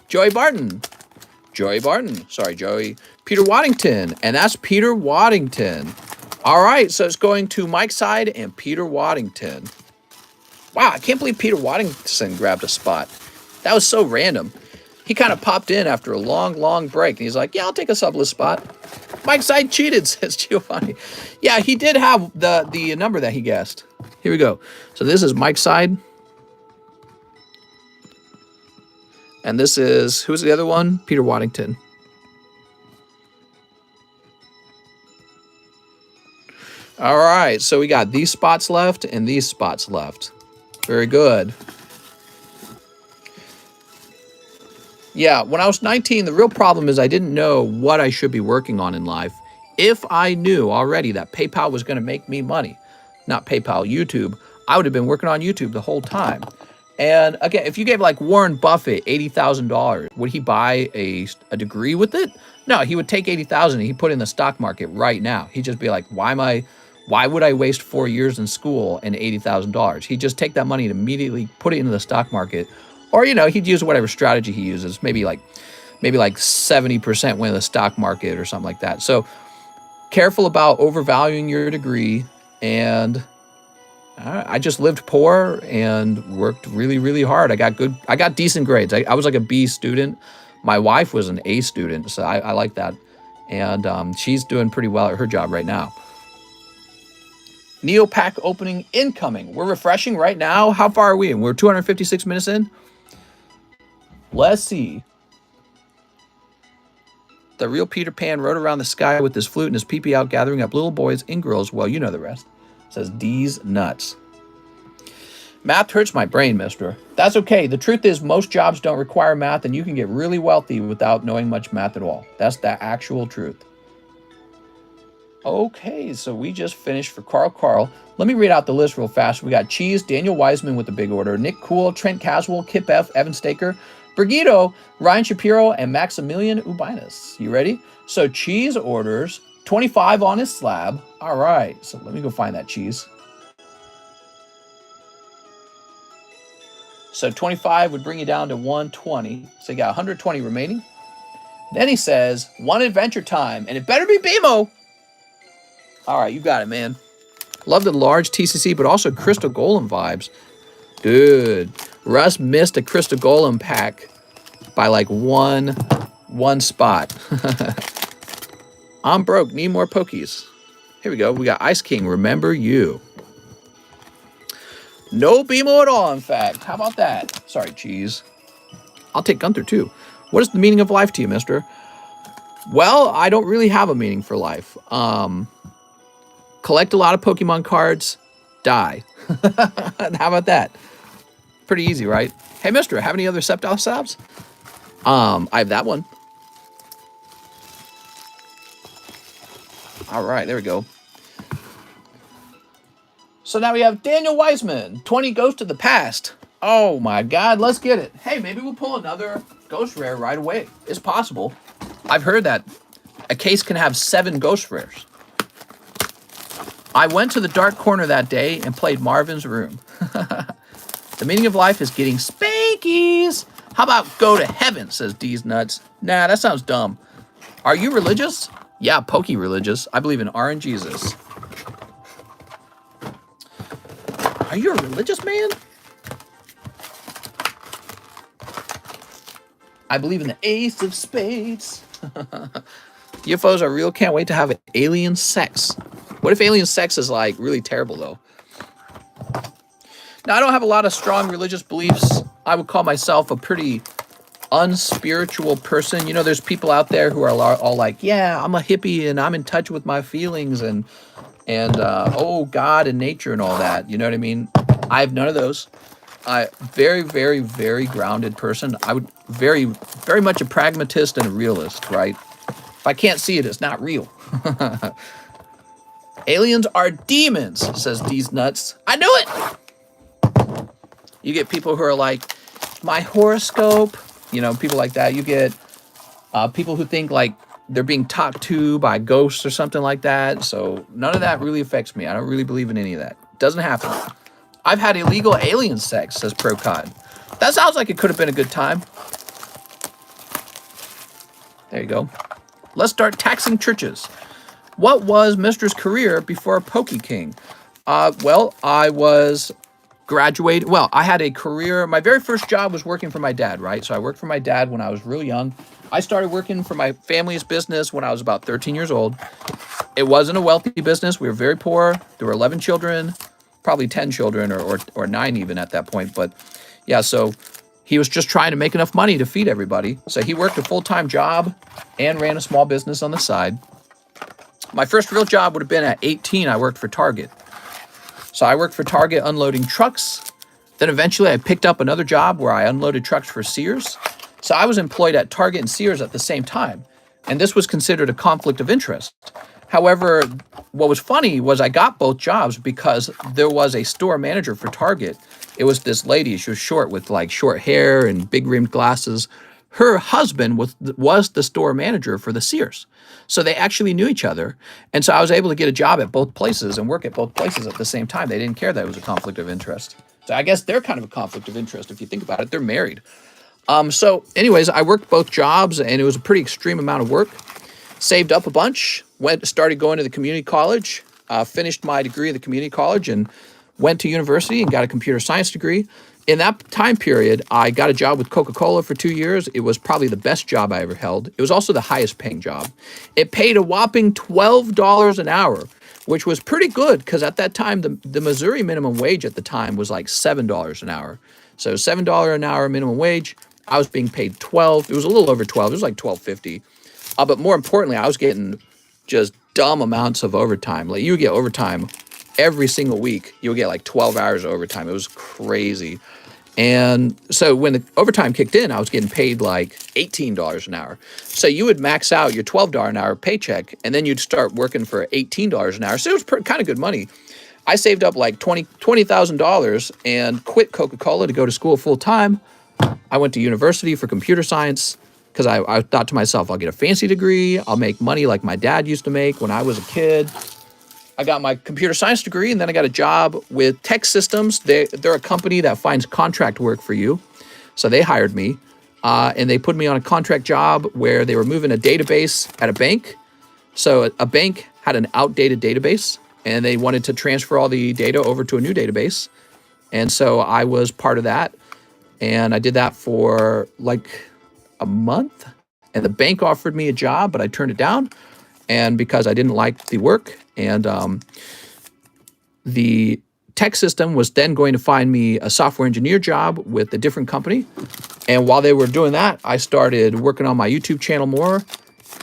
Speaker 1: Joey Barton. Sorry, Joey. Peter Waddington. And that's Peter Waddington. All right, so it's going to Mike Side and Peter Waddington. Wow, I can't believe Peter Waddington grabbed a spot. That was so random. He kind of popped in after a long break. And he's like, yeah, I'll take a sublist spot. Mike Side cheated, says Giovanni. Yeah, he did have the number that he guessed. Here we go. So this is Mike Side. And this is, who's the other one? Peter Waddington. All right, so we got these spots left and these spots left. Very good. Yeah, when I was 19, the real problem is I didn't know what I should be working on in life. If I knew already that PayPal was going to make me money, not PayPal, YouTube, I would have been working on YouTube the whole time. And again, if you gave like Warren Buffett $80,000, would he buy a degree with it? No, he would take $80,000 and he'd put it in the stock market right now. He'd just be like, why would I waste 4 years in school and $80,000? He'd just take that money and immediately put it into the stock market. Or, you know, he'd use whatever strategy he uses. Maybe like 70% win the stock market or something like that. So careful about overvaluing your degree. And I just lived poor and worked really hard. I got decent grades. I was like a B student. My wife was an A student, so I like that. And she's doing pretty well at her job right now. Neopack opening incoming. We're refreshing right now. How far are we in? We're 256 minutes in. Let's see. The real Peter Pan rode around the sky with his flute and his pee-pee out, gathering up little boys and girls. Well, you know the rest. Says D's nuts. Math hurts my brain, mister. That's okay. The truth is most jobs don't require math, and you can get really wealthy without knowing much math at all. That's the actual truth. Okay, so we just finished for Carl. Let me read out the list real fast. We got Cheese, Daniel Wiseman with the big order, Nick Cool, Trent Caswell, Kip F, Evan Staker, Brigito, Ryan Shapiro, and Maximilian Ubinus. You ready? So Cheese orders 25 on his slab. All right, so let me go find that Cheese. So 25 would bring you down to 120. So you got 120 remaining. Then he says, one adventure time, and it better be BMO. All right, you got it, man. Love the large TCC, but also Crystal Golem vibes. Dude, Russ missed a Crystal Golem pack by like one spot. I'm broke, need more pokies. Here we go. We got Ice King, Remember You. No BMO at all, in fact. How about that? Sorry, Cheese. I'll take Gunther, too. What is the meaning of life to you, mister? Well, I don't really have a meaning for life. Collect a lot of Pokemon cards, die. How about that? Pretty easy, right? Hey, mister, have any other Sceptile Sabs? I have that one. All right, there we go. So now we have Daniel Wiseman, 20 Ghost of the Past. Oh my God, let's get it. Hey, maybe we'll pull another Ghost Rare right away. It's possible. I've heard that a case can have 7 Ghost Rares. I went to the dark corner that day and played Marvin's Room. The The meaning of life is getting spankies. How about go to heaven, says D's Nuts. Nah, that sounds dumb. Are you religious? Yeah, pokey religious. I believe in R and Jesus. Are you a religious man? I believe in the ace of spades. UFOs are real. Can't wait to have alien sex. What if alien sex is like really terrible though? Now, I don't have a lot of strong religious beliefs. I would call myself a pretty unspiritual person. You know, there's people out there who are all like, yeah, I'm a hippie and I'm in touch with my feelings and oh, God and nature and all that. You know what I mean? I have none of those. Very, very, very grounded person. I would very, very much a pragmatist and a realist, right? If I can't see it, it's not real. Aliens are demons, says D's Nuts. I knew it. You get people who are like, my horoscope, you know, people like that. You get people who think like they're being talked to by ghosts or something like that. So none of that really affects me. I don't really believe in any of that. Doesn't happen. I've had illegal alien sex, says ProCod. That sounds like it could have been a good time. There you go. Let's start taxing churches. What was Mister's career before Pokey King? Well, I was graduated. Well, I had a career. My very first job was working for my dad, right? So I worked for my dad when I was real young. I started working for my family's business when I was about 13 years old. It wasn't a wealthy business. We were very poor. There were 11 children, probably 10 children or 9 even at that point. But yeah, so he was just trying to make enough money to feed everybody. So he worked a full-time job and ran a small business on the side. My first real job would have been at 18. I worked for Target. So I worked for Target unloading trucks. Then eventually I picked up another job where I unloaded trucks for Sears. So I was employed at Target and Sears at the same time. And this was considered a conflict of interest. However, what was funny was I got both jobs because there was a store manager for Target. It was this lady. She was short with like short hair and big rimmed glasses. Her husband was the store manager for the Sears. So they actually knew each other. And so I was able to get a job at both places and work at both places at the same time. They didn't care that it was a conflict of interest. So I guess they're kind of a conflict of interest if you think about it. They're married. So anyways, I worked both jobs and it was a pretty extreme amount of work. Saved up a bunch, started going to the community college, finished my degree at the community college and went to university and got a computer science degree. In that time period, I got a job with Coca-Cola for 2 years. It was probably the best job I ever held. It was also the highest paying job. It paid a whopping $12 an hour, which was pretty good because at that time, the Missouri minimum wage at the time was like $7 an hour. So $7 an hour minimum wage. I was being paid $12. It was a little over $12. It was like $12.50. But more importantly, I was getting just dumb amounts of overtime. Like you would get overtime every single week. You would get like 12 hours of overtime. It was crazy. And so when the overtime kicked in, I was getting paid like $18 an hour. So you would max out your $12 an hour paycheck, and then you'd start working for $18 an hour. So it was kind of good money. I saved up like $20,000 and quit Coca-Cola to go to school full time. I went to university for computer science because I thought to myself, I'll get a fancy degree. I'll make money like my dad used to make when I was a kid. I got my computer science degree, and then I got a job with Tech Systems. They're a company that finds contract work for you. So they hired me, and they put me on a contract job where they were moving a database at a bank. So a bank had an outdated database, and they wanted to transfer all the data over to a new database. And so I was part of that, and I did that for like a month. And the bank offered me a job, but I turned it down. And because I didn't like the work, and the tech system was then going to find me a software engineer job with a different company. And while they were doing that, I started working on my YouTube channel more.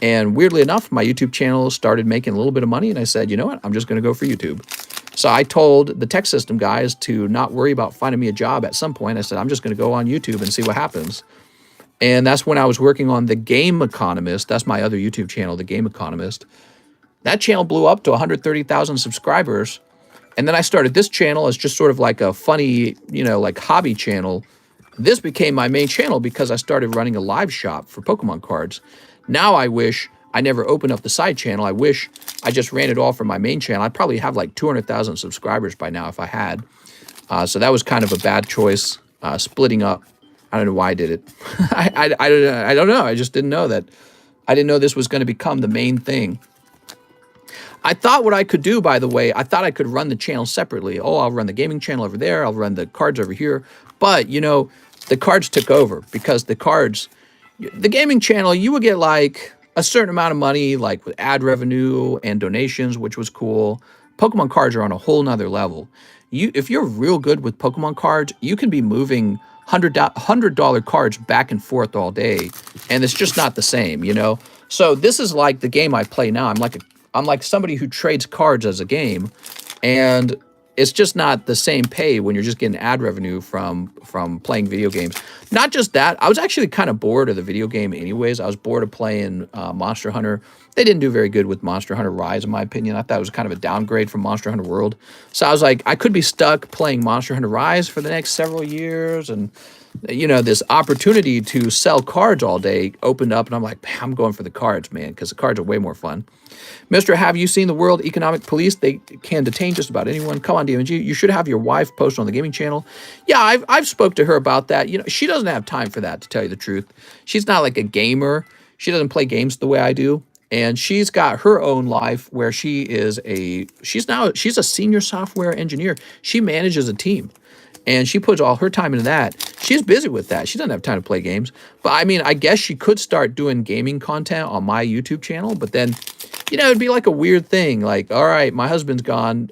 Speaker 1: And weirdly enough, my YouTube channel started making a little bit of money. And I said, you know what? I'm just going to go for YouTube. So I told the tech system guys to not worry about finding me a job at some point. I said, I'm just going to go on YouTube and see what happens. And that's when I was working on The Game Economist. That's my other YouTube channel, The Game Economist. That channel blew up to 130,000 subscribers. And then I started this channel as just sort of like a funny, like hobby channel. This became my main channel because I started running a live shop for Pokemon cards. Now I wish I never opened up the side channel. I wish I just ran it all from my main channel. I'd probably have like 200,000 subscribers by now if I had. So that was kind of a bad choice, splitting up. I don't know why I did it. I don't know. I just didn't know that. I didn't know this was going to become the main thing. I thought what I could do, by the way, I thought I could run the channel separately. Oh, I'll run the gaming channel over there. I'll run the cards over here. But, you know, the cards took over because the cards, the gaming channel, you would get like a certain amount of money, like with ad revenue and donations, which was cool. Pokemon cards are on a whole nother level. If you're real good with Pokemon cards, you can be moving $100 cards back and forth all day, and it's just not the same, you know. So this is like the game I play now. I'm like somebody who trades cards as a game, and it's just not the same pay when you're just getting ad revenue from playing video games. Not just that, I was actually kind of bored of the video game anyways. I was bored of playing Monster Hunter. They didn't do very good with Monster Hunter Rise, in my opinion. I thought it was kind of a downgrade from Monster Hunter World. So I was like, I could be stuck playing Monster Hunter Rise for the next several years, and you know, this opportunity to sell cards all day opened up, and I'm like, I'm going for the cards, man, because the cards are way more fun. Mr. Have you seen the World Economic Police? They can detain just about anyone. Come on, DMG. You should have your wife post on the gaming channel. Yeah, I've spoke to her about that. You know, she doesn't have time for that, to tell you the truth. She's not like a gamer. She doesn't play games the way I do. And she's got her own life where she's a senior software engineer. She manages a team. And she puts all her time into that. She's busy with that. She doesn't have time to play games. But I mean, I guess she could start doing gaming content on my YouTube channel. But then, you know, it'd be like a weird thing. Like, all right, my husband's gone.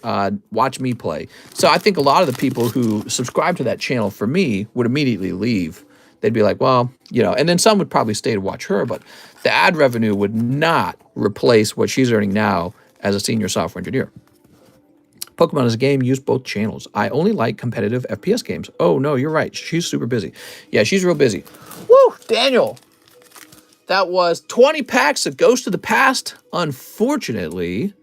Speaker 1: Watch me play. So I think a lot of the people who subscribe to that channel for me would immediately leave. They'd be like, well, you know, and then some would probably stay to watch her. But the ad revenue would not replace what she's earning now as a senior software engineer. Pokemon is a game, use both channels. I only like competitive FPS games. Oh, no, you're right. She's super busy. Yeah, she's real busy. Woo, Daniel. That was 20 packs of Ghost of the Past. Unfortunately,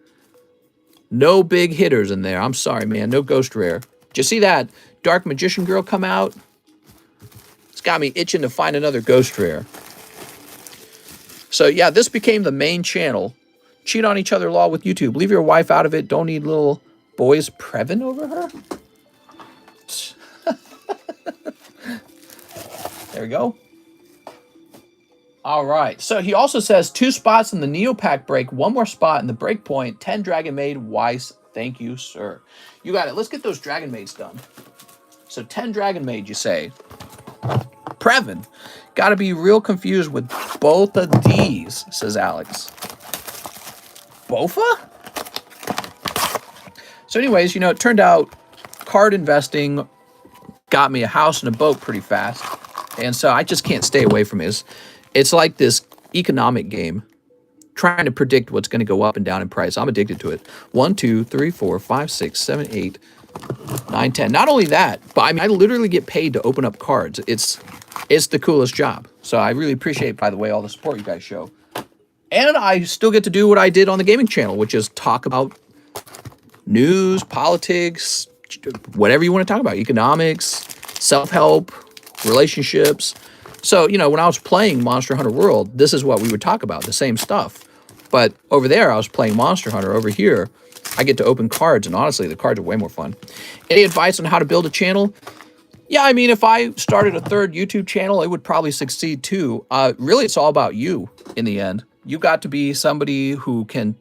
Speaker 1: no big hitters in there. I'm sorry, man. No Ghost Rare. Did you see that Dark Magician girl come out? It's got me itching to find another Ghost Rare. So, yeah, this became the main channel. Cheat on each other law with YouTube. Leave your wife out of it. Don't need little boys Previn over her. There we go. All right. So he also says 2 spots in the Neopack break, 1 more spot in the Breakpoint, 10 Dragon Maid Weiss. Thank you, sir. You got it. Let's get those Dragon Maids done. So 10 Dragon Maid, you say. Previn. Got to be real confused with both of these, says Alex. Bofa? So anyways, you know, it turned out card investing got me a house and a boat pretty fast. And so I just can't stay away from it. It's like this economic game, trying to predict what's going to go up and down in price. I'm addicted to it. 1, 2, 3, 4, 5, 6, 7, 8, 9, 10. Not only that, but I mean, I literally get paid to open up cards. It's the coolest job. So I really appreciate, by the way, all the support you guys show. And I still get to do what I did on the gaming channel, which is talk about news, politics, whatever you want to talk about, economics, self-help, relationships. So, you know, when I was playing Monster Hunter World, this is what we would talk about, the same stuff. But over there, I was playing Monster Hunter. Over here, I get to open cards, and honestly, the cards are way more fun. Any advice on how to build a channel? Yeah, I mean, if I started a 3rd YouTube channel, it would probably succeed too. Really, it's all about you in the end. You got to be somebody who can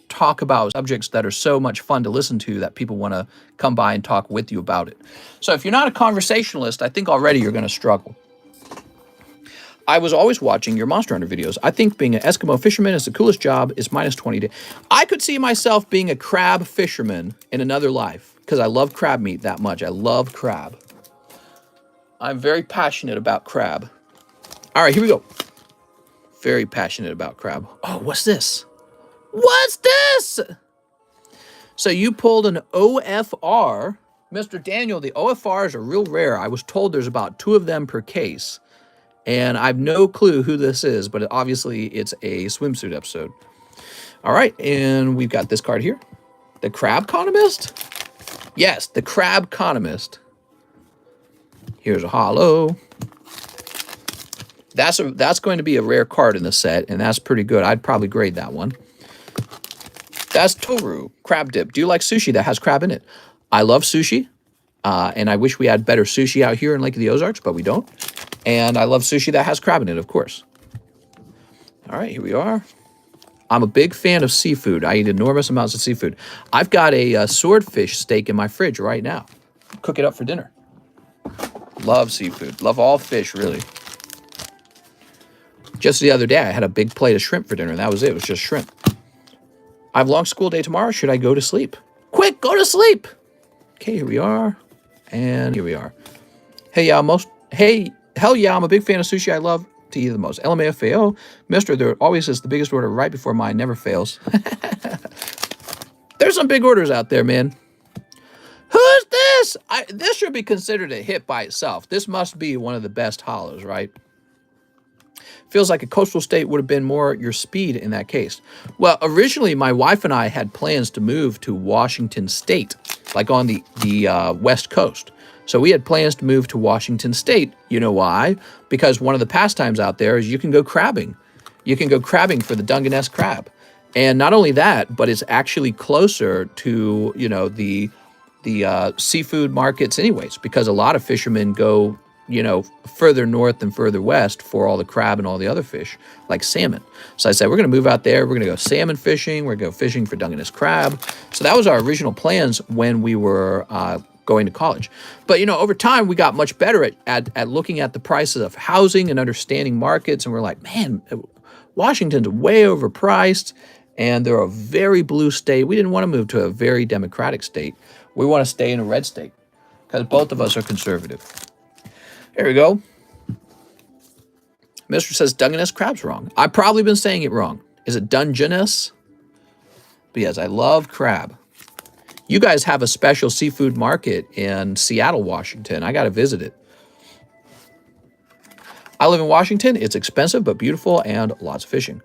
Speaker 1: talk about subjects that are so much fun to listen to that people want to come by and talk with you about it. So if you're not a conversationalist, I think already you're going to struggle. I was always watching your Monster Hunter videos. I think being an Eskimo fisherman is the coolest job. It's minus 20 days. I could see myself being a crab fisherman in another life because I love crab meat that much. I love crab. I'm very passionate about crab. All right, here we go. Very passionate about crab. Oh, what's this? What's this? So you pulled an OFR. Mr. Daniel, the OFRs are real rare. I was told there's about 2 of them per case. And I have no clue who this is, but obviously it's a swimsuit episode. All right, and we've got this card here. The TheCardconomist? Yes, the TheCardconomist. Here's a holo. That's going to be a rare card in the set, and that's pretty good. I'd probably grade that one. That's Toru, crab dip. Do you like sushi that has crab in it? I love sushi. And I wish we had better sushi out here in Lake of the Ozarks, but we don't. And I love sushi that has crab in it, of course. All right, here we are. I'm a big fan of seafood. I eat enormous amounts of seafood. I've got a swordfish steak in my fridge right now. Cook it up for dinner. Love seafood. Love all fish, really. Just the other day, I had a big plate of shrimp for dinner, and that was it. It was just shrimp. I have a long school day tomorrow. Should I go to sleep? Quick, go to sleep. Okay, here we are. And here we are. Hey, hell yeah, I'm a big fan of sushi. I love to eat the most. LMAFAO, Mister, there always is the biggest order right before mine. Never fails. There's some big orders out there, man. Who's this? This should be considered a hit by itself. This must be one of the best hollows, right? Feels like a coastal state would have been more your speed in that case. Well, originally, my wife and I had plans to move to Washington State, like on the West Coast. So we had plans to move to Washington State. You know why? Because one of the pastimes out there is you can go crabbing. You can go crabbing for the Dungeness crab. And not only that, but it's actually closer to, you know, the seafood markets anyways, because a lot of fishermen go, you know, further north and further west for all the crab and all the other fish, like salmon. So I said, we're going to move out there. We're going to go salmon fishing. We're going to go fishing for Dungeness crab. So that was our original plans when we were going to college. But, you know, over time, we got much better at looking at the prices of housing and understanding markets. And we're like, man, Washington's way overpriced. And they're a very blue state. We didn't want to move to a very Democratic state. We want to stay in a red state because both of us are conservative. There we go. Mister says Dungeness crab's wrong. I've probably been saying it wrong. Is it Dungeness? But yes, I love crab. You guys have a special seafood market in Seattle, Washington. I got to visit it. I live in Washington. It's expensive but beautiful and lots of fishing.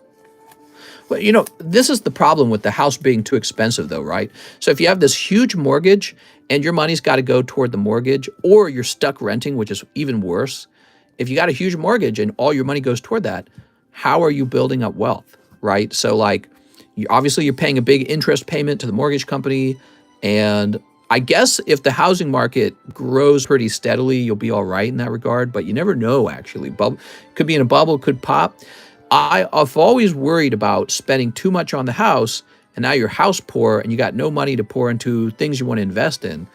Speaker 1: Well, you know, this is the problem with the house being too expensive, though, right? So if you have this huge mortgage and your money's got to go toward the mortgage, or you're stuck renting, which is even worse. If you got a huge mortgage and all your money goes toward that, how are you building up wealth, right? So like, obviously you're paying a big interest payment to the mortgage company. And I guess if the housing market grows pretty steadily, you'll be all right in that regard. But you never know, actually. Could be in a bubble, could pop. I've always worried about spending too much on the house, and now you're house poor and you got no money to pour into things you want to invest in.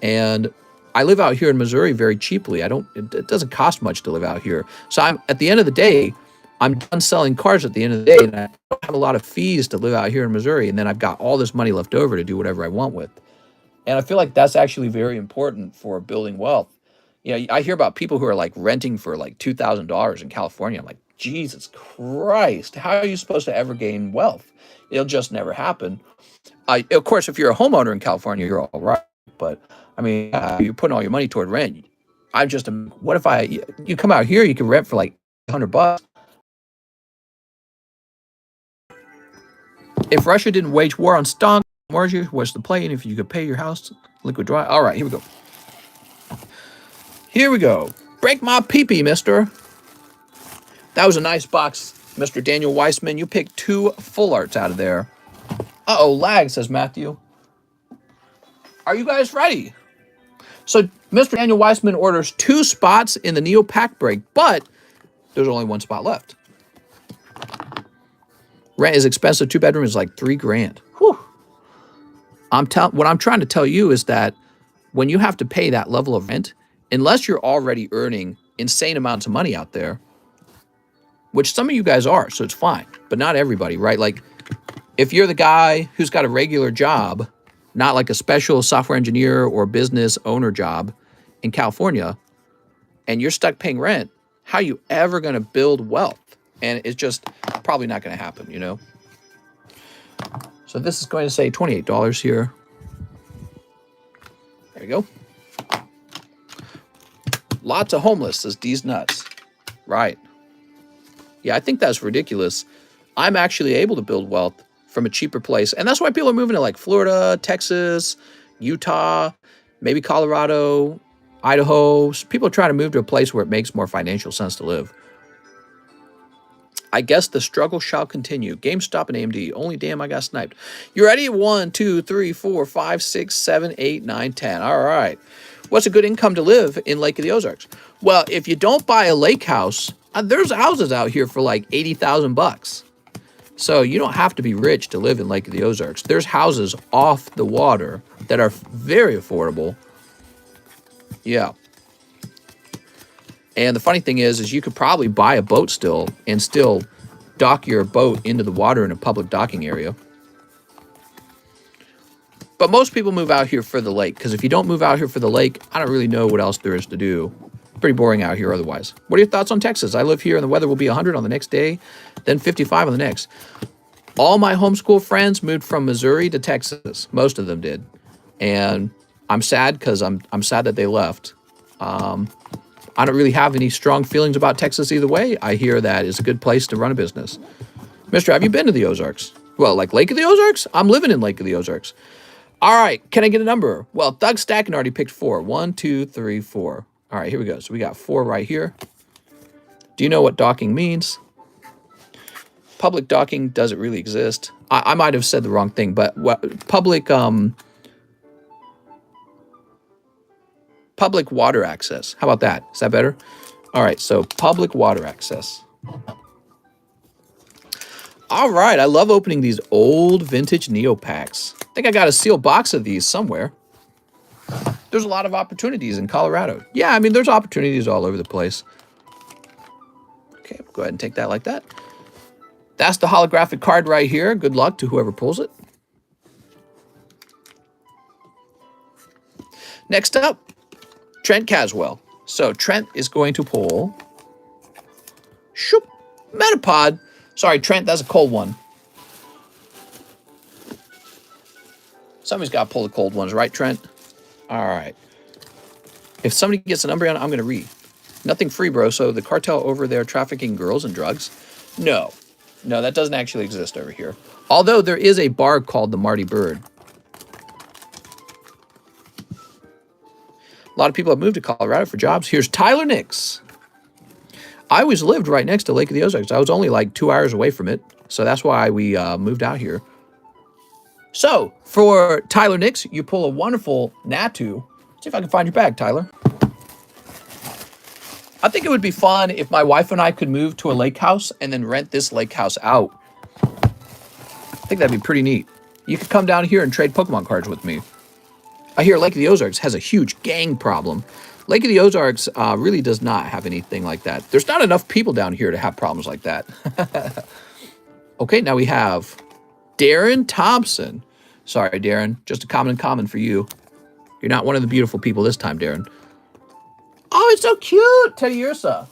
Speaker 1: And I live out here in Missouri very cheaply. It doesn't cost much to live out here. So at the end of the day, I'm done selling cars at the end of the day, and I don't have a lot of fees to live out here in Missouri. And then I've got all this money left over to do whatever I want with. And I feel like that's actually very important for building wealth. You know, I hear about people who are like renting for like $2,000 in California. I'm like, Jesus Christ, how are you supposed to ever gain wealth? It'll just never happen. Of course, if you're a homeowner in California, you're all right. But I mean, you're putting all your money toward rent. What if you come out here, you can rent for like $100. If Russia didn't wage war on stock, what's the play? And if you could pay your house liquid dry. All right, here we go. Here we go. Break my pee-pee, mister. That was a nice box, Mr. Daniel Weissman. You picked 2 full arts out of there. Uh-oh, lag, says Matthew. Are you guys ready? So Mr. Daniel Weissman orders 2 spots in the Neo Pack Break, but there's only 1 spot left. Rent is expensive. 2-bedroom is like $3,000. Whew. What I'm trying to tell you is that when you have to pay that level of rent, unless you're already earning insane amounts of money out there, which some of you guys are, so it's fine, but not everybody, right? Like, if you're the guy who's got a regular job, not like a special software engineer or business owner job in California, and you're stuck paying rent, how are you ever going to build wealth? And it's just probably not going to happen, you know? So this is going to say $28 here. There you go. Lots of homeless, says D's Nuts. Right. Yeah, I think that's ridiculous. I'm actually able to build wealth from a cheaper place. And that's why people are moving to like Florida, Texas, Utah, maybe Colorado, Idaho. People are trying to move to a place where it makes more financial sense to live. I guess the struggle shall continue. GameStop and AMD. Only damn I got sniped. You ready? 1, 2, 3, 4, 5, 6, 7, 8, 9, 10. All right. What's a good income to live in Lake of the Ozarks? Well, if you don't buy a lake house, there's houses out here for like 80,000 bucks. So you don't have to be rich to live in Lake of the Ozarks. There's houses off the water that are very affordable. Yeah. And the funny thing is you could probably buy a boat still and still dock your boat into the water in a public docking area. But most people move out here for the lake, because if you don't move out here for the lake, I don't really know what else there is to do. Pretty boring out here otherwise. What are your thoughts on Texas? I live here and the weather will be 100 on the next day, then 55 on the next. All my homeschool friends moved from Missouri to Texas. Most of them did. And I'm sad because I'm sad that they left. I don't really have any strong feelings about Texas either way. I hear that it's a good place to run a business. Mister, have you been to the Ozarks? Well, like Lake of the Ozarks? I'm living in Lake of the Ozarks. All right, can I get a number? Well, Doug Stacken already picked 4. 1, 2, 3, 4. All right, here we go. So we got 4 right here. Do you know what docking means? Public docking doesn't really exist. I might have said the wrong thing, but public water access. How about that? Is that better? All right, so public water access. All right, I love opening these old vintage Neopacks. I think I got a sealed box of these somewhere. There's a lot of opportunities in Colorado. Yeah, I mean, there's opportunities all over the place. Okay, go ahead and take that like that. That's the holographic card right here. Good luck to whoever pulls it. Next up, Trent Caswell. So Trent is going to pull shoop, Metapod. Sorry, Trent, that's a cold one. Somebody's got to pull the cold ones, right, Trent? All right. If somebody gets a number on it, I'm going to read. Nothing free, bro. So the cartel over there trafficking girls and drugs? No. No, that doesn't actually exist over here. Although there is a bar called the Marty Bird. A lot of people have moved to Colorado for jobs. Here's Tyler Nix. I always lived right next to Lake of the Ozarks. I was only like 2 hours away from it. So that's why we moved out here. So for Tyler Nix, you pull a wonderful Natu. See if I can find your bag, Tyler. I think it would be fun if my wife and I could move to a lake house and then rent this lake house out. I think that'd be pretty neat. You could come down here and trade Pokemon cards with me. I hear Lake of the Ozarks has a huge gang problem. Lake of the Ozarks really does not have anything like that. There's not enough people down here to have problems like that. Okay, now we have Darren Thompson. Sorry, Darren. Just a common for you. You're not one of the beautiful people this time, Darren. Oh, it's so cute, Teddy Ursa.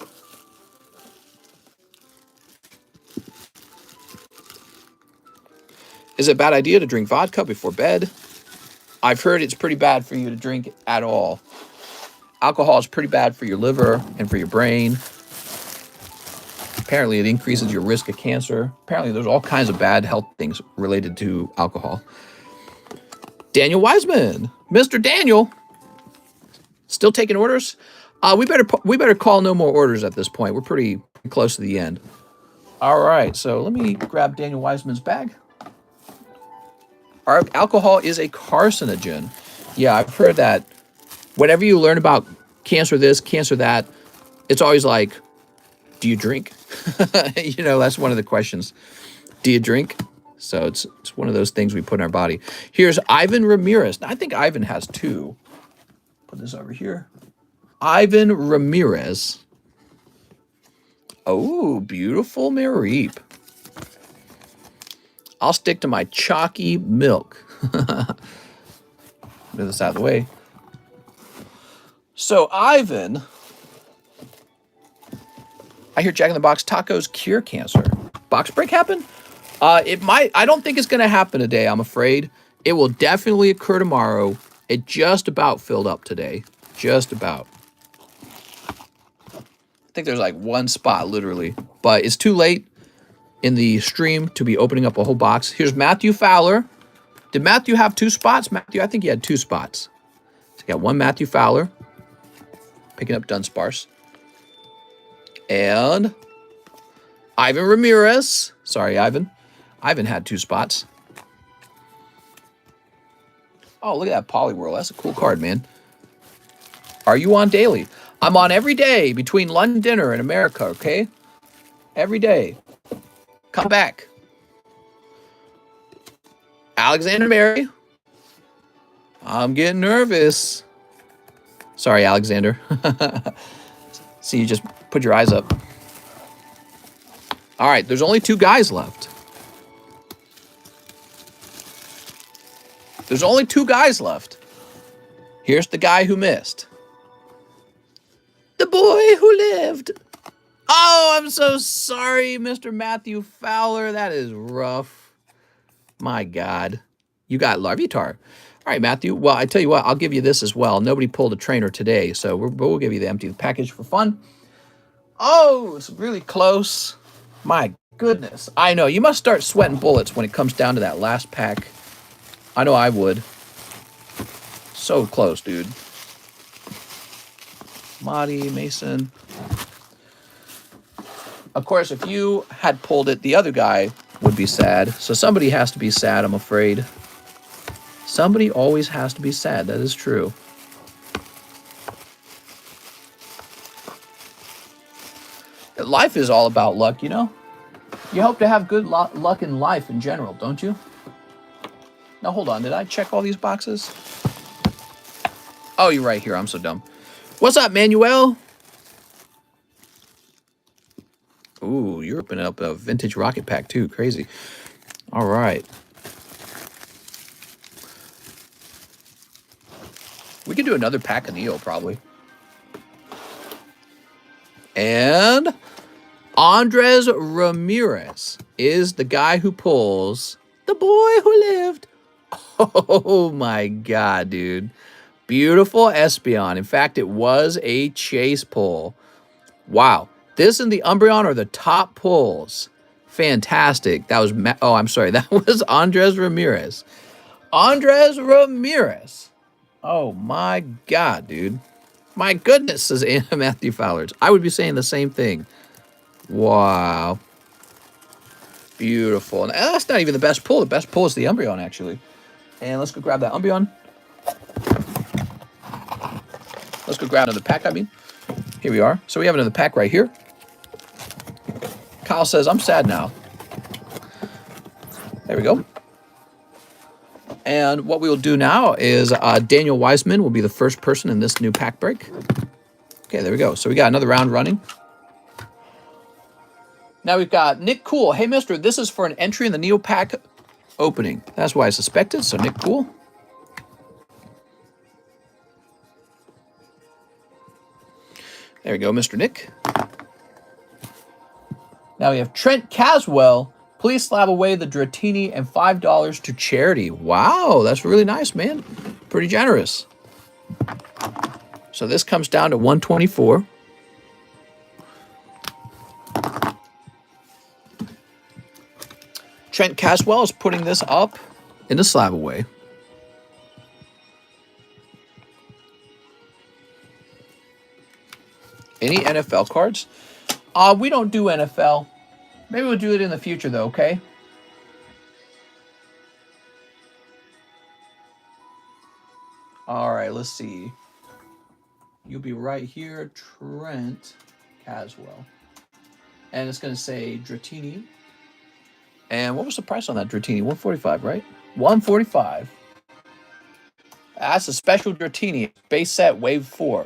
Speaker 1: Is it a bad idea to drink vodka before bed? I've heard it's pretty bad for you to drink at all. Alcohol is pretty bad for your liver and for your brain. Apparently, it increases your risk of cancer. Apparently, there's all kinds of bad health things related to alcohol. Daniel Wiseman. Mr. Daniel. Still taking orders? We better call no more orders at this point. We're pretty close to the end. All right, so let me grab Daniel Wiseman's bag. Alcohol is a carcinogen. Yeah, I've heard that. Whenever you learn about cancer this, cancer that, it's always like, do you drink? You know, that's one of the questions. Do you drink? So it's one of those things we put in our body. Here's Ivan Ramirez. I think Ivan has 2. Put this over here. Ivan Ramirez. Oh, beautiful Mareep. I'll stick to my chalky milk. Move this out of the way. So Ivan, I hear Jack in the Box tacos cure cancer. Box break happen? It might. I don't think it's going to happen today, I'm afraid. It will definitely occur tomorrow. It just about filled up today. Just about. I think there's like 1 spot, literally. But it's too late in the stream to be opening up a whole box. Here's Matthew Fowler. Did Matthew have 2 spots? Matthew, I think he had 2 spots. So we got 1 Matthew Fowler. Picking up Dunsparce. And Ivan Ramirez. Sorry, Ivan. Ivan had 2 spots. Oh, look at that Poliwhirl. That's a cool card, man. Are you on daily? I'm on every day between lunch and dinner in America, okay? Every day. Come back. Alexander Mary. I'm getting nervous. Sorry, Alexander. See, you just put your eyes up. All right, there's only 2 guys left. There's only 2 guys left. Here's the guy who missed. The boy who lived. Oh, I'm so sorry, Mr. Matthew Fowler. That is rough. My God. You got Larvitar. All right, Matthew. Well, I tell you what, I'll give you this as well. Nobody pulled a trainer today, so we'll give you the empty package for fun. Oh, it's really close. My goodness. I know. You must start sweating bullets when it comes down to that last pack. I know I would. So close, dude. Marty, Mason. Of course, if you had pulled it, the other guy would be sad. So somebody has to be sad, I'm afraid. Somebody always has to be sad. That is true. Life is all about luck, you know? You hope to have good luck in life in general, don't you? Now, hold on. Did I check all these boxes? Oh, you're right here. I'm so dumb. What's up, Manuel? Ooh, you're opening up a vintage rocket pack, too. Crazy. All right. We could do another pack of Neo, probably. And Andres Ramirez is the guy who pulls The Boy Who Lived. Oh, my God, dude. Beautiful Espeon. In fact, it was a chase pull. Wow. This and the Umbreon are the top pulls. Fantastic. That was, I'm sorry. That was Andres Ramirez. Andres Ramirez. Oh, my God, dude. My goodness, says Matthew Fowler. I would be saying the same thing. Wow. Beautiful. And that's not even the best pull. The best pull is the Umbreon, actually. And let's go grab that Umbreon. Let's go grab another pack, I mean. Here we are. So we have another pack right here. Kyle says, I'm sad now. There we go. And what we will do now is Daniel Wiseman will be the first person in this new pack break. Okay, there we go. So we got another round running. Now we've got Nick Cool. Hey, mister, this is for an entry in the Neo pack opening. That's why I suspected. So Nick Cool. There we go, Mr. Nick. Now we have Trent Caswell. Please slab away the Dratini and $5 to charity. Wow, that's really nice, man. Pretty generous. So this comes down to 124. Trent Caswell is putting this up in the slab away. Any NFL cards? We don't do NFL. Maybe we'll do it in the future, though, okay? All right, let's see. You'll be right here, Trent Caswell. And it's going to say Dratini. And what was the price on that Dratini? $145, right? $145. That's a special Dratini. Base set, Wave 4.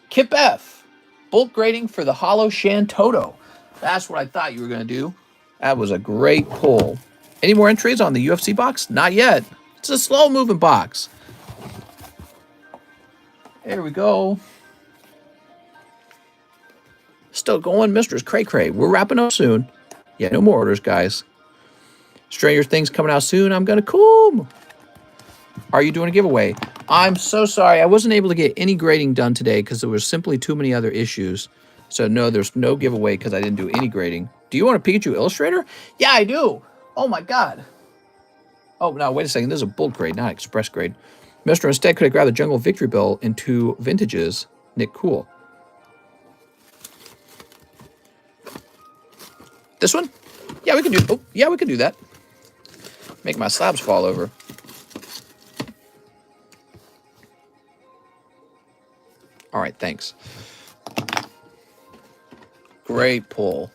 Speaker 1: Kip F. Bulk grading for the Hollow Shantoto. That's what I thought you were going to do. That was a great pull. Any more entries on the UFC box? Not yet. It's a slow-moving box. There we go. Still going, Mr. Cray Cray. We're wrapping up soon. Yeah, no more orders, guys. Stranger Things coming out soon. I'm going to come. Are you doing a giveaway? I'm so sorry. I wasn't able to get any grading done today because there was simply too many other issues. So, no, there's no giveaway because I didn't do any grading. Do you want a Pikachu Illustrator? Yeah, I do. Oh, my God. Oh, no, wait a second. This is a bulk grade, not express grade. Mister, instead, could I grab the Jungle Victory Bell in 2 vintages? Nick Cool. This one? Yeah, we can do. Oh, yeah, we can do that. Make my slabs fall over. All right, thanks. Great pull.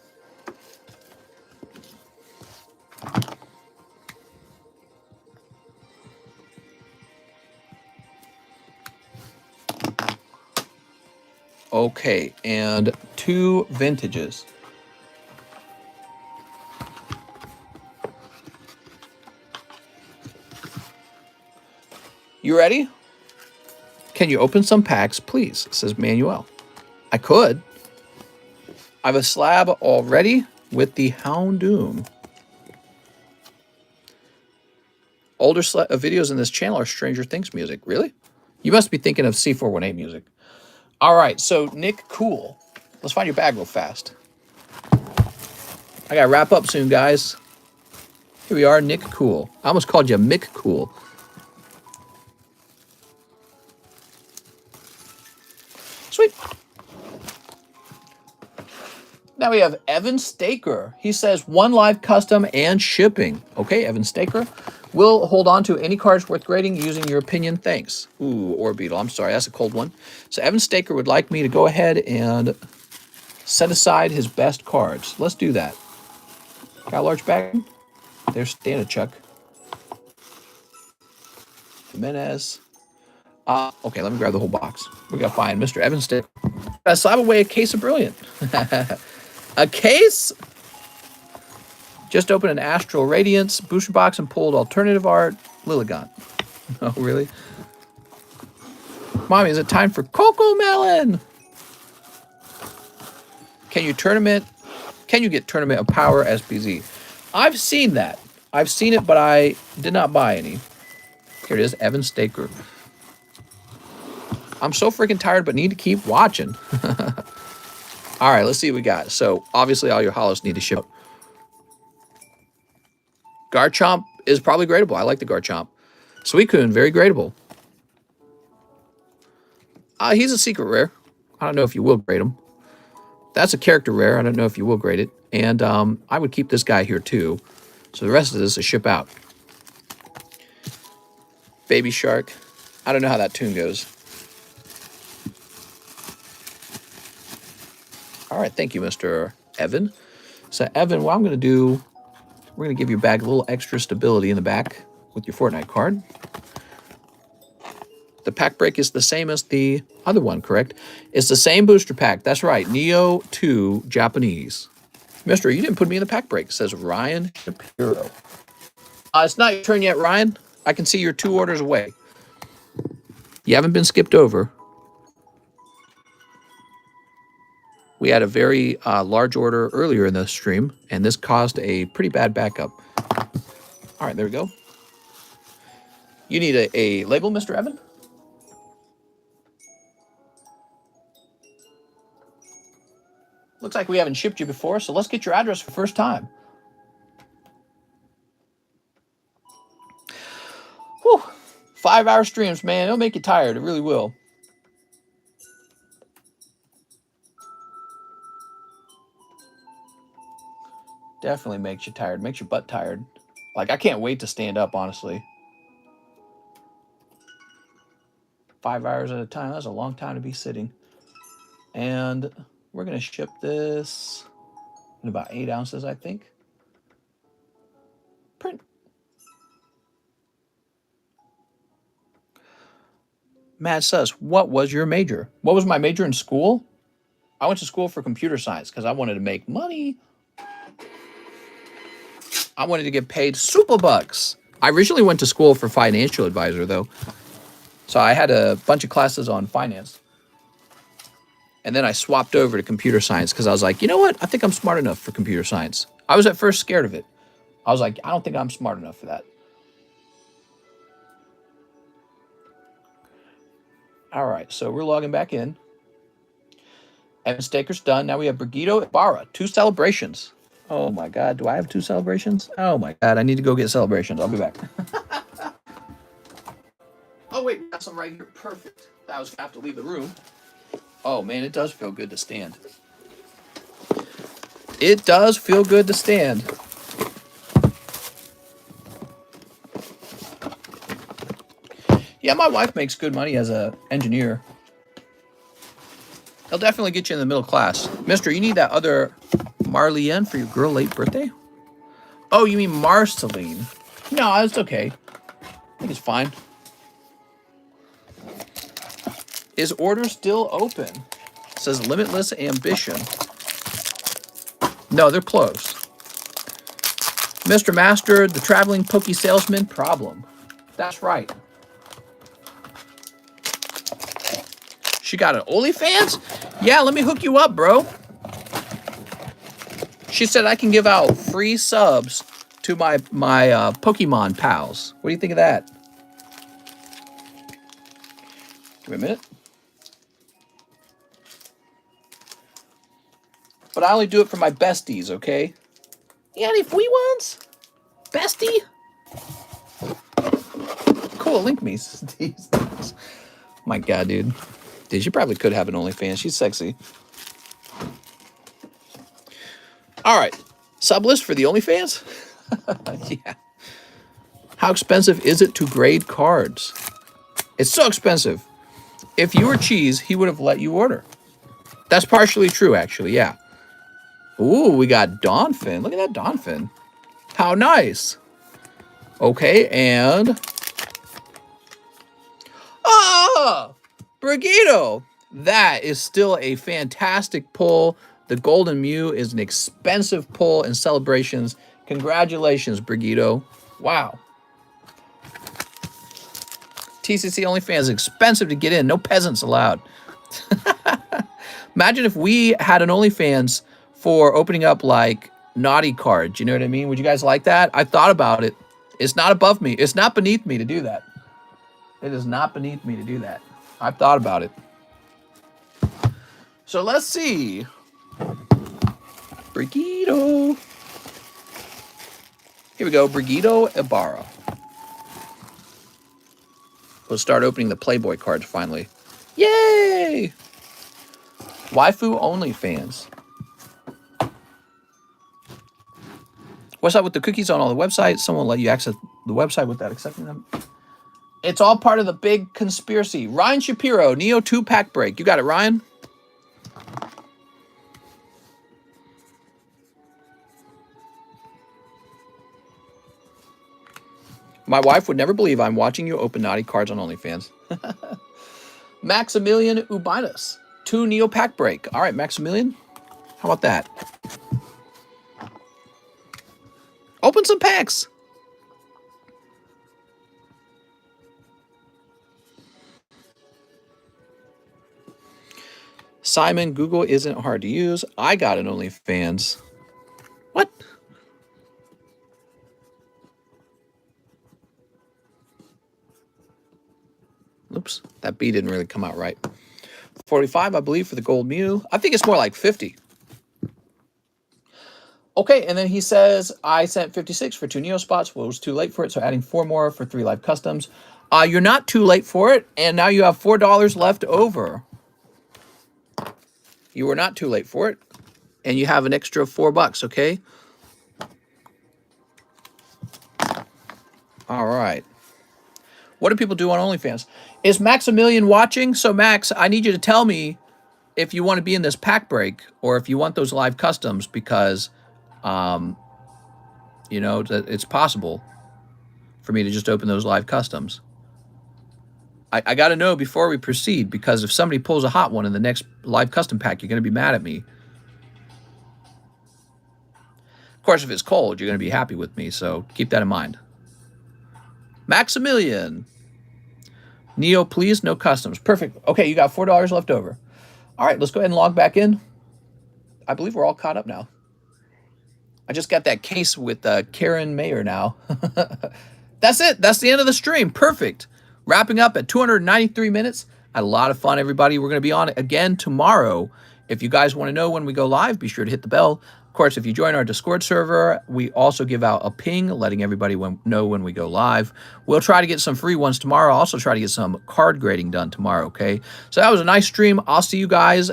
Speaker 1: Okay, and 2 vintages. You ready? Can you open some packs, please? Says Manuel. I could. I have a slab already with the Houndoom. Older videos in this channel are Stranger Things music. Really? You must be thinking of C418 music. All right, so Nick Cool. Let's find your bag real fast. I got to wrap up soon, guys. Here we are, Nick Cool. I almost called you Mick Cool. Sweet. Now we have Evan Staker. He says 1 live custom and shipping. Okay, Evan Staker. We'll hold on to any cards worth grading using your opinion. Thanks. Ooh, or Beetle. I'm sorry, that's a cold one. So Evan Staker would like me to go ahead and set aside his best cards. Let's do that. Got a large bag? There's Chuck. Jimenez. Okay, let me grab the whole box. We got to find Mr. Evan Staker. Gotta slap away a case of Brilliant. A case? Just opened an Astral Radiance booster box and pulled alternative art Lilligant. Oh, really? Mommy, is it time for Coco Melon? Can you get Tournament of Power SPZ? I've seen that. I've seen it, but I did not buy any. Here it is, Evan Staker. I'm so freaking tired, but need to keep watching. All right, let's see what we got. So, obviously, all your holos need to ship out. Garchomp is probably gradable. I like the Garchomp. Suicune, very gradable. He's a secret rare. I don't know if you will grade him. That's a character rare. I don't know if you will grade it. And I would keep this guy here, too. So the rest of this is ship out. Baby Shark. I don't know how that tune goes. All right, thank you, Mr. Evan. So, Evan, what I'm going to do, we're going to give your bag a little extra stability in the back with your Fortnite card. The pack break is the same as the other one, correct? It's the same booster pack. That's right. Neo 2 Japanese. Mister, you didn't put me in the pack break, says Ryan Shapiro. It's not your turn yet, Ryan. I can see you're 2 orders away. You haven't been skipped over. We had a very large order earlier in the stream, and this caused a pretty bad backup. All right, there we go. You need a label, Mr. Evan? Looks like we haven't shipped you before, so let's get your address for the first time. Whew. 5-hour streams, man. It'll make you tired. It really will. Definitely makes you tired. Makes your butt tired. Like, I can't wait to stand up, honestly. 5 hours at a time. That's a long time to be sitting. And we're going to ship this in about 8 ounces, I think. Print. Matt says, what was your major? What was my major in school? I went to school for computer science because I wanted to make money. I wanted to get paid super bucks. I originally went to school for financial advisor, though. So I had a bunch of classes on finance. And then I swapped over to computer science because I was like, you know what? I think I'm smart enough for computer science. I was at first scared of it. I was like, I don't think I'm smart enough for that. All right, so we're logging back in. Evan Staker's done. Now we have Brigido Ibarra. 2 celebrations. Oh my God, do I have 2 celebrations? Oh my God, I need to go get celebrations. I'll be back. Oh wait, got some right here. Perfect. I was gonna have to leave the room. Oh man, it does feel good to stand. It does feel good to stand. Yeah, my wife makes good money as an engineer. He'll definitely get you in the middle class. Mister, you need that other Marlene for your girl late birthday? Oh, you mean Marceline? No, it's okay. I think it's fine. Is order still open? It says limitless ambition. No, they're closed. Mr. Master, the traveling pokey salesman problem. That's right. She got an OnlyFans? Yeah, let me hook you up, bro. She said I can give out free subs to my Pokemon pals. What do you think of that? Give me a minute. But I only do it for my besties, okay? You got any free ones? Bestie? Cool, link me. My God, dude. Dude, she probably could have an OnlyFans. She's sexy. All right. Sub list for the OnlyFans? Yeah. How expensive is it to grade cards? It's so expensive. If you were Cheese, he would have let you order. That's partially true, actually, yeah. Ooh, we got Donphin. Look at that Donphin. How nice. Okay, and... Ah! Brigido! That is still a fantastic pull. The Golden Mew is an expensive pull in celebrations. Congratulations, Brigido. Wow. TCC OnlyFans is expensive to get in. No peasants allowed. Imagine if we had an OnlyFans for opening up, like, naughty cards. You know what I mean? Would you guys like that? I thought about it. It's not above me. It's not beneath me to do that. It is not beneath me to do that. I've thought about it. So let's see. Brigido. Here we go. Brigido Ibarra. We'll start opening the Playboy cards finally. Yay! Waifu OnlyFans. What's up with the cookies on all the websites? Someone will let you access the website without accepting them. It's all part of the big conspiracy. Ryan Shapiro, Neo 2 pack break. You got it, Ryan? My wife would never believe I'm watching you open naughty cards on OnlyFans. Maximilian Ubinus, 2 Neo pack break. All right, Maximilian. How about that? Open some packs. Simon, Google isn't hard to use. I got an OnlyFans. What? Oops, that B didn't really come out right. 45, I believe, for the Gold Mew. I think it's more like 50. Okay, and then he says, I sent 56 for 2 Neo spots. Well, it was too late for it, so adding 4 more for 3 live customs. You're not too late for it, and now you have $4 left over. You were not too late for it, and you have an extra $4, okay? All right. What do people do on OnlyFans? Is Maximilian watching? So, Max, I need you to tell me if you want to be in this pack break or if you want those live customs because, you know, it's possible for me to just open those live customs. I got to know before we proceed because if somebody pulls a hot one in the next live custom pack, you're going to be mad at me. Of course, if it's cold, you're going to be happy with me, so keep that in mind. Maximilian. Neo, please, no customs. Perfect. Okay, you got $4 left over. All right, let's go ahead and log back in. I believe we're all caught up now. I just got that case with Karen Mayer now. That's it. That's the end of the stream. Perfect. Wrapping up at 293 minutes. Had a lot of fun, everybody. We're going to be on again tomorrow. If you guys want to know when we go live, be sure to hit the bell. Of course, if you join our Discord server, we also give out a ping, letting everybody know when we go live. We'll try to get some free ones tomorrow. Also try to get some card grading done tomorrow, okay? So that was a nice stream. I'll see you guys